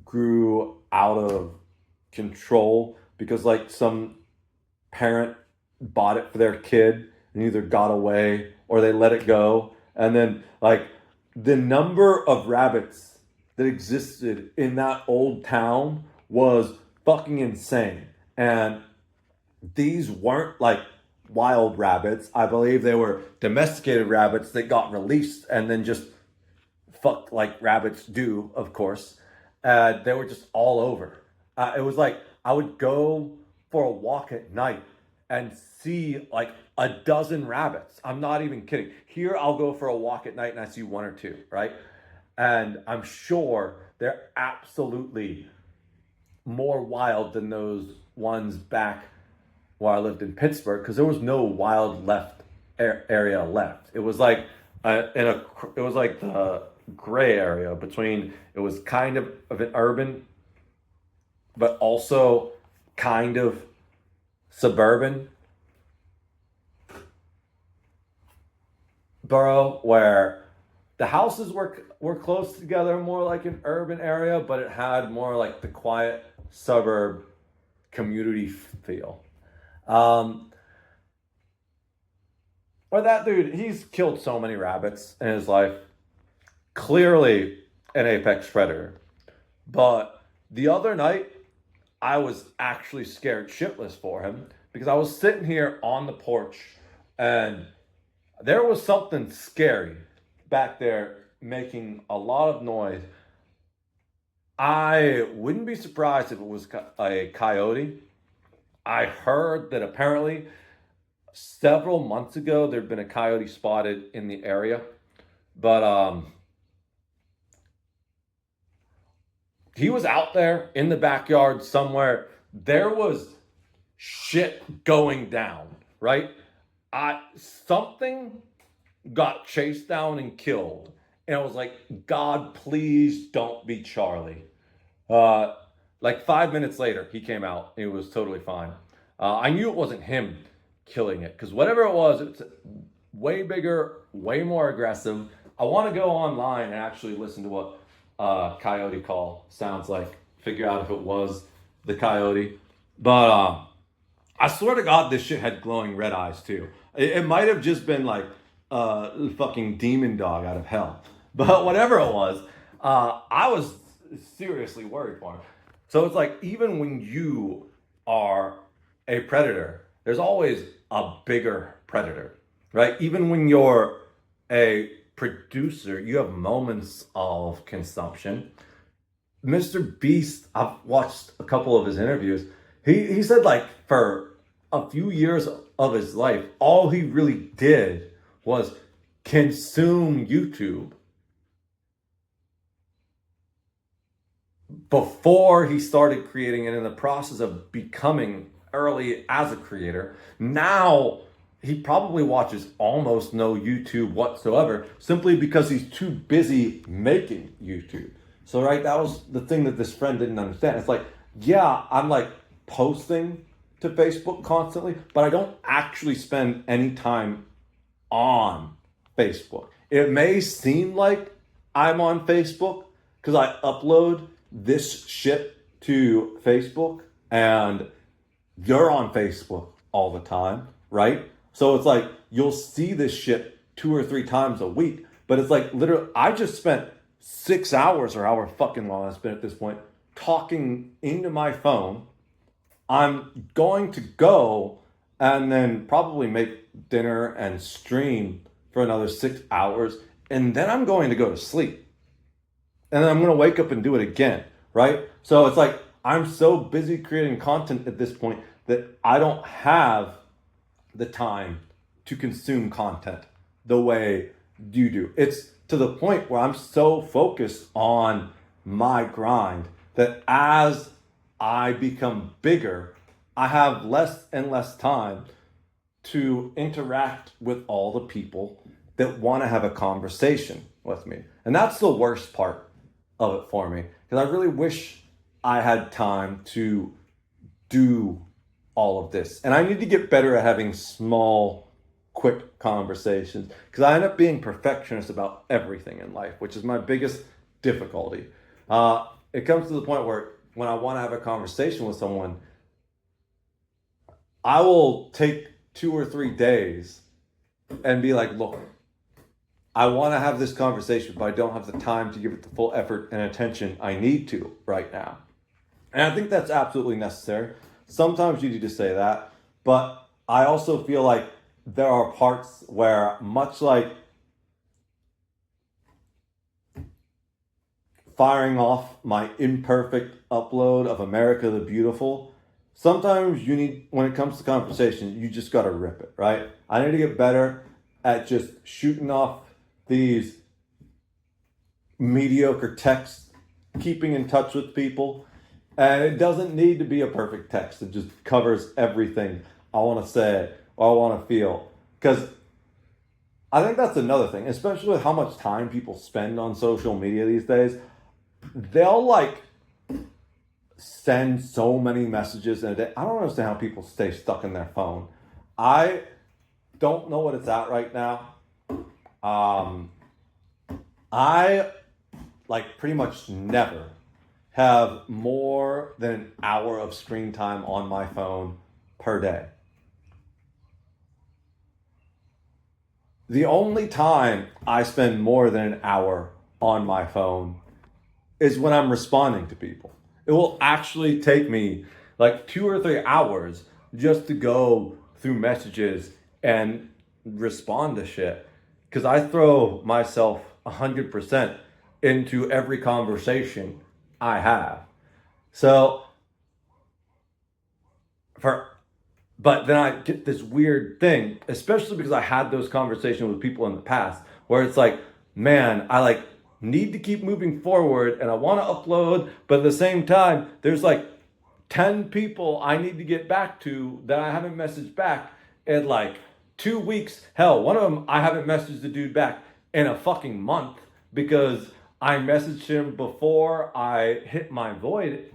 grew out of control because like some parent bought it for their kid and either got away or they let it go. And then like the number of rabbits that existed in that old town was fucking insane. And these weren't like wild rabbits. I believe they were domesticated rabbits that got released and then just fuck like rabbits do, of course. They were just all over. It was like I would go for a walk at night and see like a dozen rabbits. I'm not even kidding. Here, I'll go for a walk at night and I see one or two, right? And I'm sure they're absolutely more wild than those ones back where I lived in Pittsburgh because there was no wild left area left. It was like it was like the gray area between it was kind of an urban but also kind of suburban borough where the houses were close together, more like an urban area, but it had more like the quiet suburb community feel. Um, or that dude, he's killed so many rabbits in his life. Clearly an apex predator. But the other night, I was actually scared shitless for him because I was sitting here on the porch and there was something scary back there making a lot of noise. I wouldn't be surprised if it was a coyote. I heard that apparently several months ago there'd been a coyote spotted in the area, but he was out there in the backyard somewhere. There was shit going down, right? Something got chased down and killed. And I was like, God, please don't be Charlie. Uh, like 5 minutes later, he came out. It was totally fine. I knew it wasn't him killing it, because whatever it was, it's way bigger, way more aggressive. I want to go online and actually listen to what coyote call sounds like, figure out if it was the coyote. But I swear to God, this shit had glowing red eyes too. It might have just been like a fucking demon dog out of hell. But whatever it was, I was seriously worried for him. So it's like, even when you are a predator, there's always a bigger predator, right? Even when you're a producer, you have moments of consumption. Mr. Beast, I've watched a couple of his interviews. He said, like, for a few years of his life, all he really did was consume YouTube before he started creating it, in the process of becoming early as a creator. Now he probably watches almost no YouTube whatsoever, simply because he's too busy making YouTube. So, right, that was the thing that this friend didn't understand. It's like, yeah, I'm like posting to Facebook constantly, but I don't actually spend any time on Facebook. It may seem like I'm on Facebook because I upload this shit to Facebook and you're on Facebook all the time, right? So it's like, you'll see this shit 2 or 3 times a week, but it's like, literally, I just spent 6 hours, or however fucking long it's been at this point, talking into my phone. I'm going to go and then probably make dinner and stream for another 6 hours, and then I'm going to go to sleep. And then I'm going to wake up and do it again, right? So it's like, I'm so busy creating content at this point that I don't have the time to consume content the way you do. It's to the point where I'm so focused on my grind that as I become bigger, I have less and less time to interact with all the people that want to have a conversation with me. And that's the worst part of it for me, because I really wish I had time to do all of this. And I need to get better at having small, quick conversations, because I end up being perfectionist about everything in life, which is my biggest difficulty. It comes to the point where when I want to have a conversation with someone, I will take 2 or 3 days and be like, look, I want to have this conversation, but I don't have the time to give it the full effort and attention I need to right now. And I think that's absolutely necessary. Sometimes you need to say that, but I also feel like there are parts where, much like firing off my imperfect upload of America the Beautiful, sometimes you need, when it comes to conversation, you just got to rip it, right? I need to get better at just shooting off these mediocre texts, keeping in touch with people. And it doesn't need to be a perfect text that just covers everything I want to say or I want to feel. Because I think that's another thing, especially with how much time people spend on social media these days. They'll like send so many messages in a day. I don't understand how people stay stuck in their phone. I don't know what it's at right now. I like pretty much never have more than an hour of screen time on my phone per day. The only time I spend more than an hour on my phone is when I'm responding to people. It will actually take me like 2 or 3 hours just to go through messages and respond to shit, because I throw myself 100% into every conversation I have. So but then I get this weird thing, especially because I had those conversations with people in the past, where it's like, man, I like need to keep moving forward and I want to upload, but at the same time, there's like 10 people I need to get back to that I haven't messaged back in like 2 weeks. Hell, one of them I haven't messaged the dude back in a fucking month, because I messaged him before I hit my void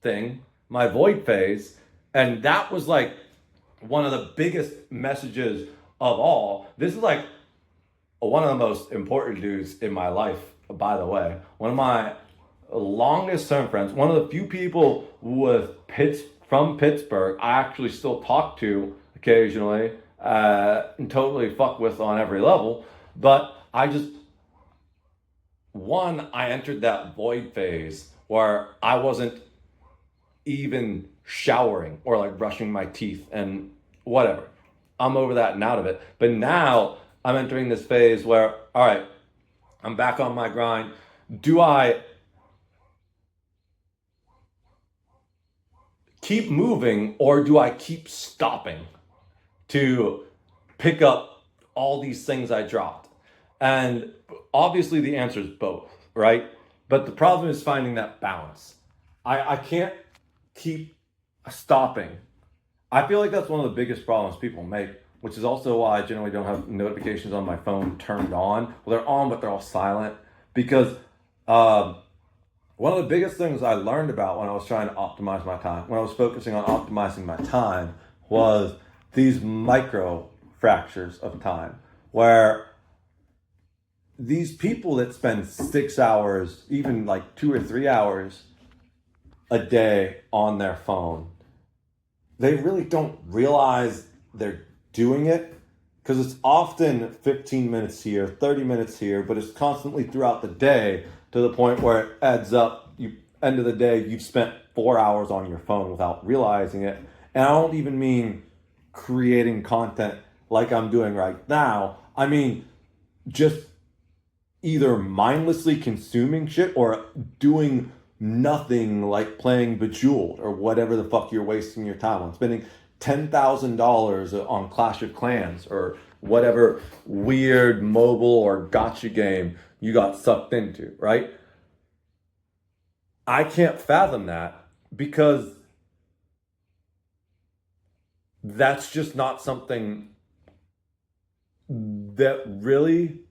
thing, my void phase. And that was like one of the biggest messages of all. This is like one of the most important dudes in my life, by the way. One of my longest term friends, one of the few people from Pittsburgh I actually still talk to occasionally and totally fuck with on every level. But I entered that void phase where I wasn't even showering or like brushing my teeth and whatever. I'm over that and out of it. But now I'm entering this phase where, all right, I'm back on my grind. Do I keep moving or do I keep stopping to pick up all these things I dropped? And obviously the answer is both, right? But the problem is finding that balance. I can't keep stopping. I feel like that's one of the biggest problems people make, which is also why I generally don't have notifications on my phone turned on. Well, they're on, but they're all silent. Because one of the biggest things I learned about when I was trying to optimize my time, when I was focusing on optimizing my time, was these micro fractures of time, where these people that spend 6 hours, even like 2 or 3 hours a day on their phone, they really don't realize they're doing it, because it's often 15 minutes here, 30 minutes here, but it's constantly throughout the day to the point where it adds up. End of the day, you've spent 4 hours on your phone without realizing it. And I don't even mean creating content like I'm doing right now. I mean just either mindlessly consuming shit or doing nothing, like playing Bejeweled or whatever the fuck you're wasting your time on. Spending $10,000 on Clash of Clans or whatever weird mobile or gacha game you got sucked into, right? I can't fathom that, because that's just not something that really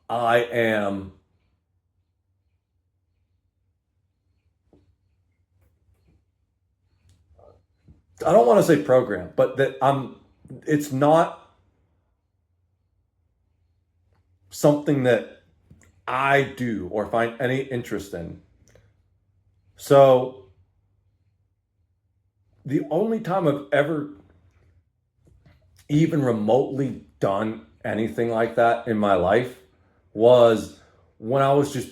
I am I don't want to say programmed, but that it's not something that I do or find any interest in. So the only time I've ever even remotely done anything like that in my life was when I was just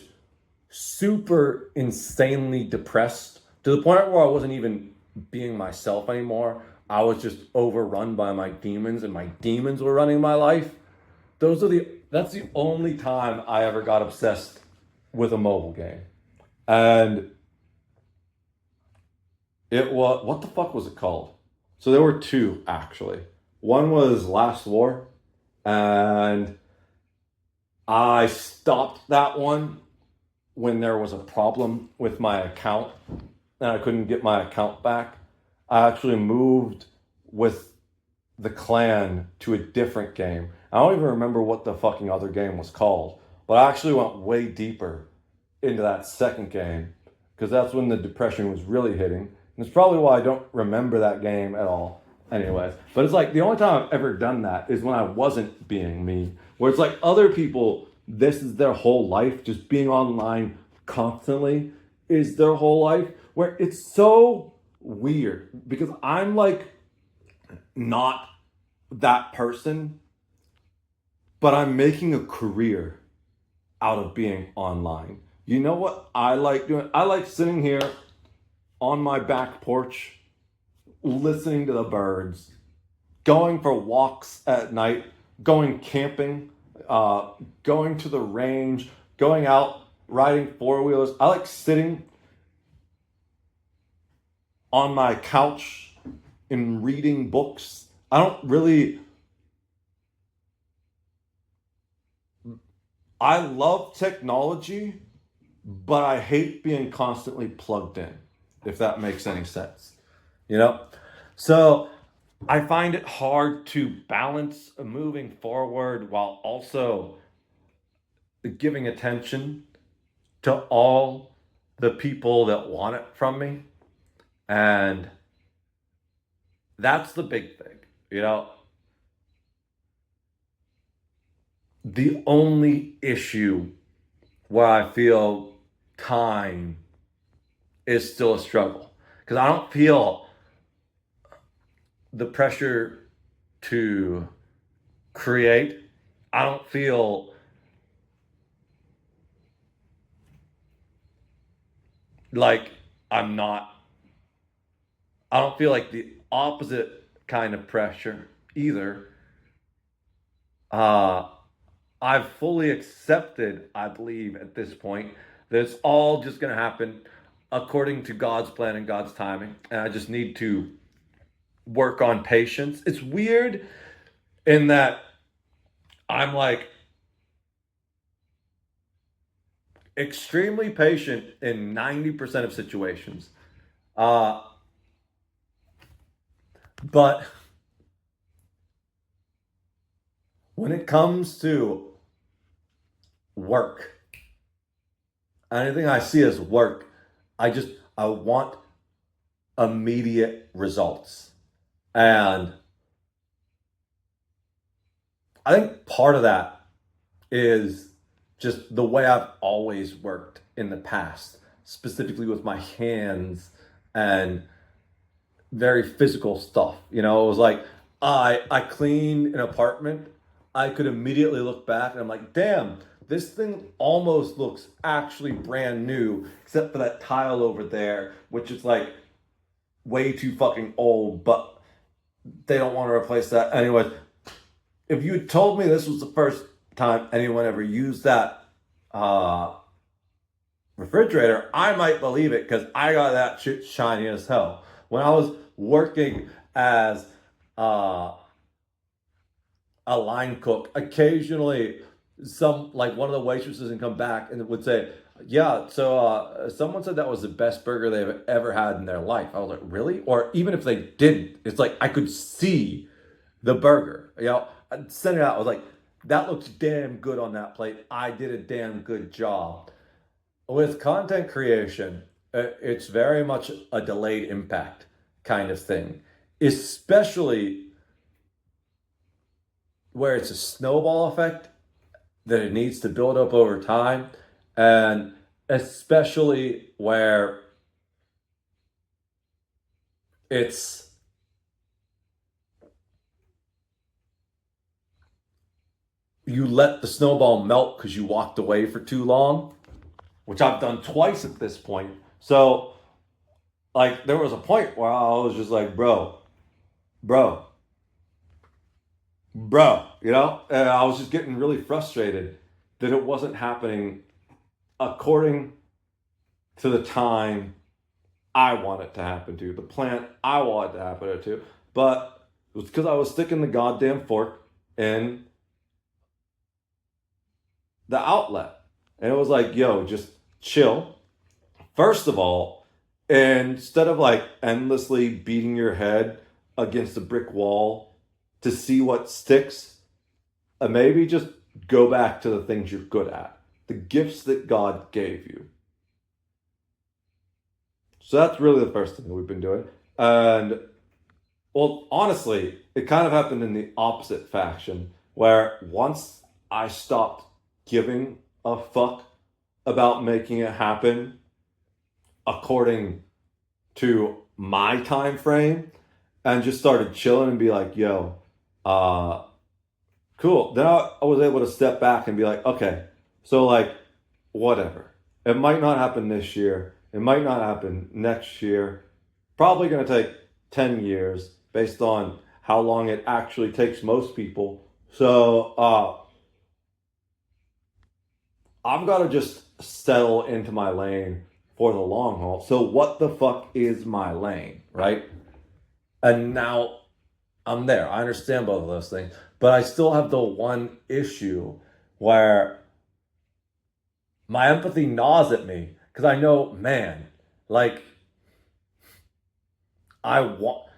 super insanely depressed, to the point where I wasn't even being myself anymore. I was just overrun by my demons, and my demons were running my life. That's the only time I ever got obsessed with a mobile game. And it was, what the fuck was it called? So there were two, actually. One was Last War, and I stopped that one when there was a problem with my account and I couldn't get my account back. I actually moved with the clan to a different game. I don't even remember what the fucking other game was called, but I actually went way deeper into that second game, because that's when the depression was really hitting. And it's probably why I don't remember that game at all. Anyways, but it's like the only time I've ever done that is when I wasn't being me. Where it's like other people, this is their whole life, just being online constantly is their whole life. Where it's so weird, because I'm like not that person, but I'm making a career out of being online. You know what I like doing? I like sitting here on my back porch, listening to the birds, going for walks at night, going camping, going to the range, going out riding four-wheelers. I like sitting on my couch and reading books. I love technology, but I hate being constantly plugged in, if that makes any sense. You know? So I find it hard to balance moving forward while also giving attention to all the people that want it from me. And That's the big thing. You know, the only issue where I feel time is still a struggle because I don't feel the pressure to create. I don't feel like I'm not, I don't feel like the opposite kind of pressure either. Uh, I've fully accepted, I believe, at this point, that it's all just going to happen according to God's plan and God's timing. And I just need to work on patience. It's weird in that I'm like extremely patient in 90% of situations. Uh, but when it comes to work, anything I see as work, I just, I want immediate results. And I think part of that is just the way I've always worked in the past, specifically with my hands and very physical stuff. You know, it was like I cleaned an apartment. I could immediately look back and I'm like, damn, this thing almost looks actually brand new, except for that tile over there, which is like way too fucking old, but they don't want to replace that. Anyways, if you had told me this was the first time anyone ever used that uh, refrigerator, I might believe it because I got that shit shiny as hell. When I was working as uh, a line cook, occasionally some like one of the waitresses would come back and would say, "Yeah, so someone said that was the best burger they've ever had in their life." I was like, "Really?" Or even if they didn't, it's like I could see the burger. You know, I'd send it out. I was like, "That looks damn good on that plate. I did a damn good job." With content creation, it's very much a delayed impact kind of thing, especially where it's a snowball effect that it needs to build up over time, and especially where it's you let the snowball melt because you walked away for too long, which I've done twice at this point. So, like, there was a point where I was just like, bro, you know? And I was just getting really frustrated that it wasn't happening according to the time I want it to happen to, the plan I want it to happen to. But it was because I was sticking the goddamn fork in the outlet. And it was like, yo, just chill. First of all, instead of like endlessly beating your head against a brick wall to see what sticks, maybe just go back to the things you're good at, the gifts that God gave you. So that's really the first thing that we've been doing. And well, honestly, it kind of happened in the opposite faction where once I stopped giving a fuck about making it happen according to my time frame and just started chilling and be like, yo, uh, cool. Then I was able to step back and be like, okay, so like, whatever. It might not happen this year. It might not happen next year. Probably going to take 10 years based on how long it actually takes most people. So I've got to just settle into my lane for the long haul. So what the fuck is my lane, right? And now I'm there. I understand both of those things, but I still have the one issue where my empathy gnaws at me because I know, man, like I want,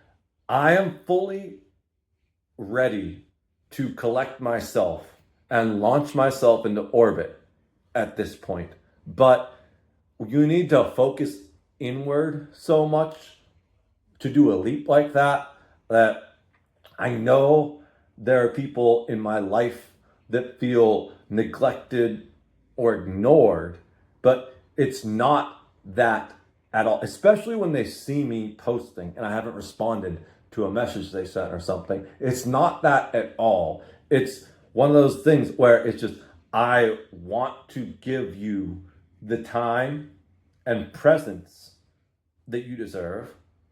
I am fully ready to collect myself and launch myself into orbit at this point. But you need to focus inward so much to do a leap like that. that I know there are people in my life that feel neglected or ignored, but it's not that at all, especially when they see me posting and I haven't responded to a message they sent or something. It's not that at all. It's one of those things where it's just, I want to give you the time and presence that you deserve,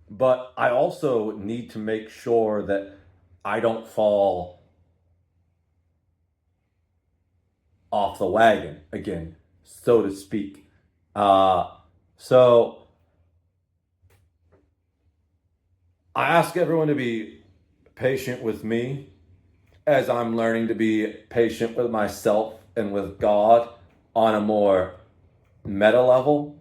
but I also need to make sure that I don't fall off the wagon again, so to speak. So I ask everyone to be patient with me as I'm learning to be patient with myself and with God on a more meta level.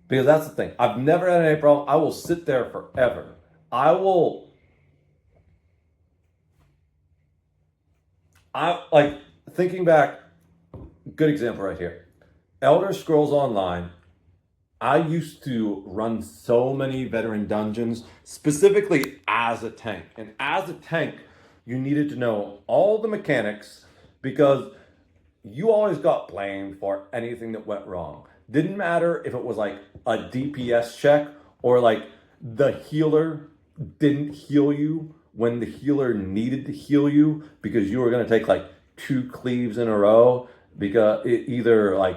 Because that's the thing. I've never had any problem. I will sit there forever. I like thinking back, good example right here. Elder Scrolls Online, I used to run so many veteran dungeons, specifically as a tank. And as a tank, you needed to know all the mechanics because you always got blamed for anything that went wrong. Didn't matter if it was like a DPS check or like the healer didn't heal you when the healer needed to heal you because you were going to take like 2 cleaves in a row because it either like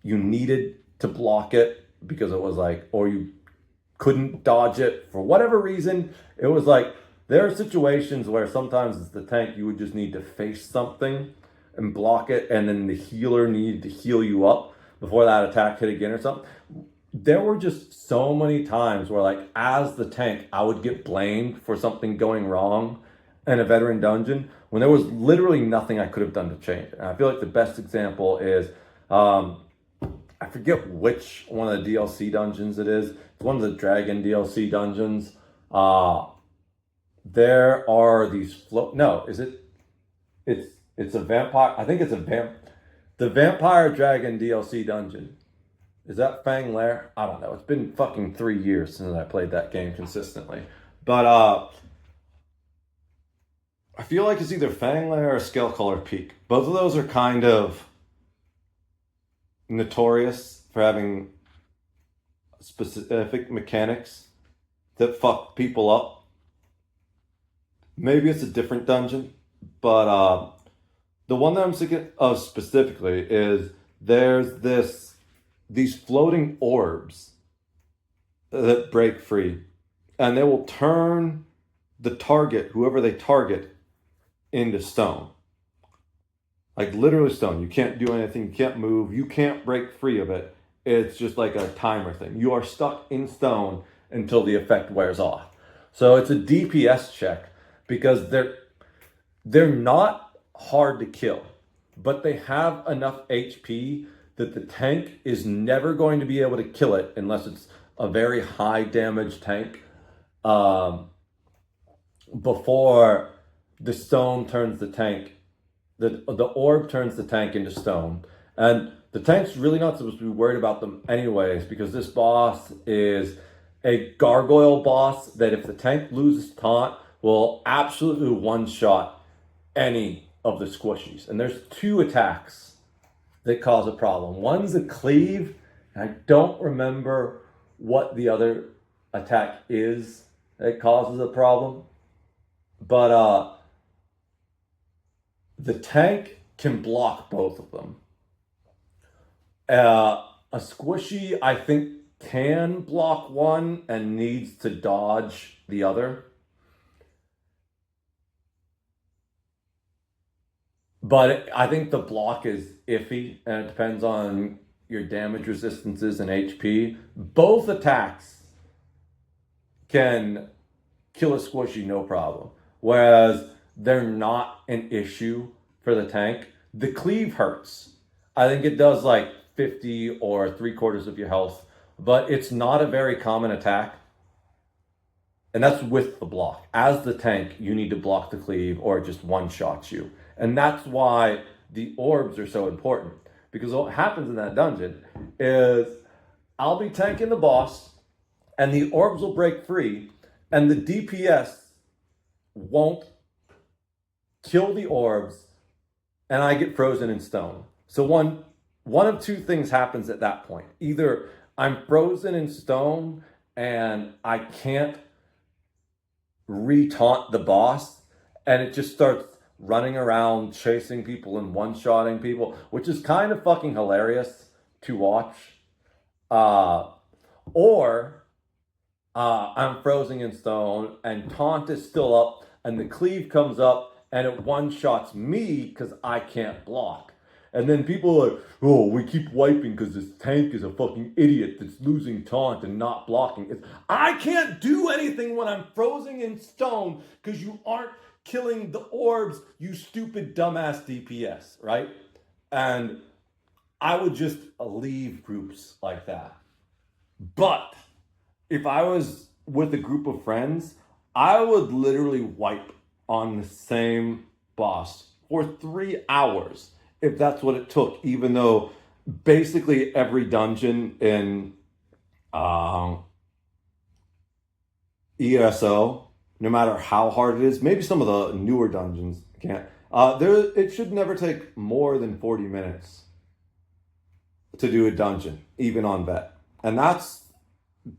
you needed to block it because it was like, or you couldn't dodge it for whatever reason. It was like, there are situations where sometimes as the tank, you would just need to face something and block it, and then the healer needed to heal you up before that attack hit again or something. There were just so many times where, like, as the tank, I would get blamed for something going wrong in a veteran dungeon when there was literally nothing I could have done to change it. And I feel like the best example is, I forget which one of the DLC dungeons it is. It's one of the Dragon DLC dungeons. There are these no, is it? It's a vampire. I think it's the Vampire Dragon DLC dungeon. Is that Fang Lair? I don't know. It's been fucking 3 years since I played that game consistently. But I feel like it's either Fang Lair or Skullcrawler Peak. Both of those are kind of notorious for having specific mechanics that fuck people up. Maybe it's a different dungeon, but the one that I'm thinking of specifically is there's these floating orbs that break free, and they will turn the target, whoever they target, into stone. Like literally stone. You can't do anything, you can't move, you can't break free of it. It's just like a timer thing. You are stuck in stone until the effect wears off. So it's a DPS check because they're not hard to kill, but they have enough HP that the tank is never going to be able to kill it unless it's a very high damage tank before the stone turns the tank. The orb turns the tank into stone. And the tank's really not supposed to be worried about them anyways, because this boss is a gargoyle boss that if the tank loses taunt, will absolutely one-shot any of the squishies. And there's 2 attacks that cause a problem. One's a cleave, and I don't remember what the other attack is that causes a problem. But the tank can block both of them. A squishy, I think, can block one and needs to dodge the other. But I think the block is iffy, and it depends on your damage resistances and HP. Both attacks can kill a squishy no problem, whereas they're not an issue for the tank. The cleave hurts. I think it does like 50 or 3/4 of your health, but it's not a very common attack. And that's with the block. As the tank, you need to block the cleave or it just one-shots you. And that's why the orbs are so important. Because what happens in that dungeon is I'll be tanking the boss and the orbs will break free, and the DPS won't kill the orbs, and I get frozen in stone. So one of two things happens at that point. Either I'm frozen in stone and I can't re-taunt the boss, and it just starts running around chasing people and one-shotting people, which is kind of fucking hilarious to watch. Or I'm frozen in stone and taunt is still up and the cleave comes up and it one-shots me because I can't block. And then people are like, oh, we keep wiping because this tank is a fucking idiot that's losing taunt and not blocking. I can't do anything when I'm frozen in stone because you aren't killing the orbs, you stupid dumbass DPS, right? And I would just leave groups like that. But if I was with a group of friends, I would literally wipe on the same boss for 3 hours if that's what it took, even though basically every dungeon in ESO, no matter how hard it is, maybe some of the newer dungeons can't, it should never take more than 40 minutes to do a dungeon, even on vet. And that's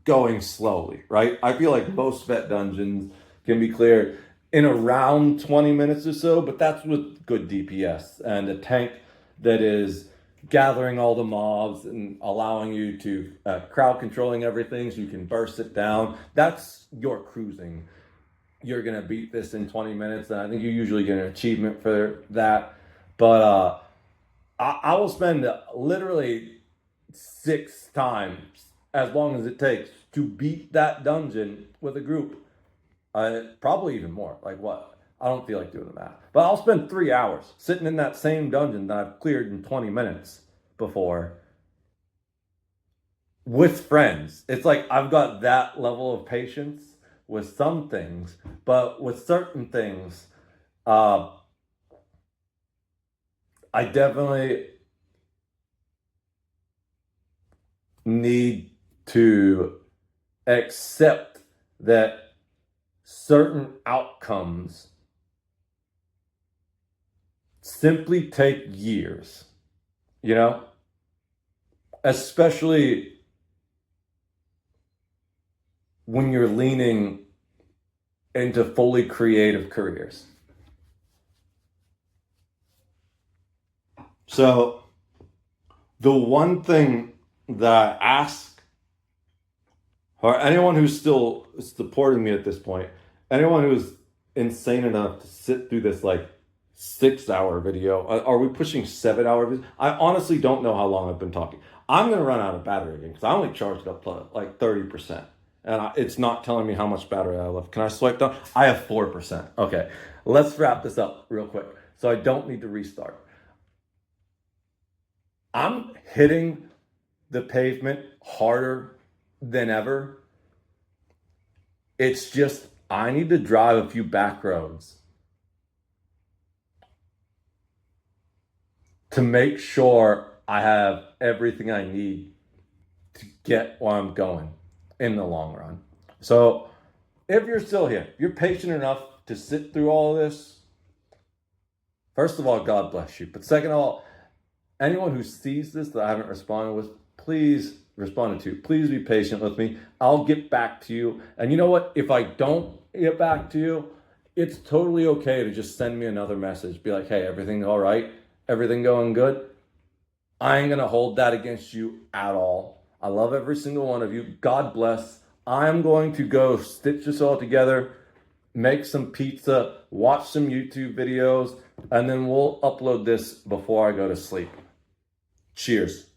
going slowly, right? I feel like most vet dungeons can be cleared in around 20 minutes or so, but that's with good DPS and a tank that is gathering all the mobs and allowing you to crowd controlling everything so you can burst it down. That's your cruising. You're gonna beat this in 20 minutes, and I think you usually get an achievement for that. But I will spend literally 6 times as long as it takes to beat that dungeon with a group. Probably even more. Like what? I don't feel like doing the math. But I'll spend 3 hours sitting in that same dungeon that I've cleared in 20 minutes before with friends. It's like I've got that level of patience with some things, but with certain things, I definitely need to accept that certain outcomes simply take years, you know? Especially when you're leaning into fully creative careers. So, the one thing that I ask, or anyone who's still supporting me at this point, anyone who's insane enough to sit through this like 6-hour video, are we pushing 7-hour videos? I honestly don't know how long I've been talking. I'm gonna run out of battery again because I only charged up to like 30%, and it's not telling me how much battery I have left. Can I swipe down? I have 4%. Okay, let's wrap this up real quick so I don't need to restart. I'm hitting the pavement harder than ever. It's just I need to drive a few back roads to make sure I have everything I need to get where I'm going in the long run. So if you're still here, if you're patient enough to sit through all of this, first of all, God bless you. But second of all, anyone who sees this that I haven't responded with, please be patient with me. I'll get back to you. And you know what? If I don't get back to you, it's totally okay to just send me another message. Be like, hey, everything all right? Everything going good? I ain't gonna hold that against you at all. I love every single one of you. God bless. I'm going to go stitch this all together, make some pizza, watch some YouTube videos, and then we'll upload this before I go to sleep. Cheers.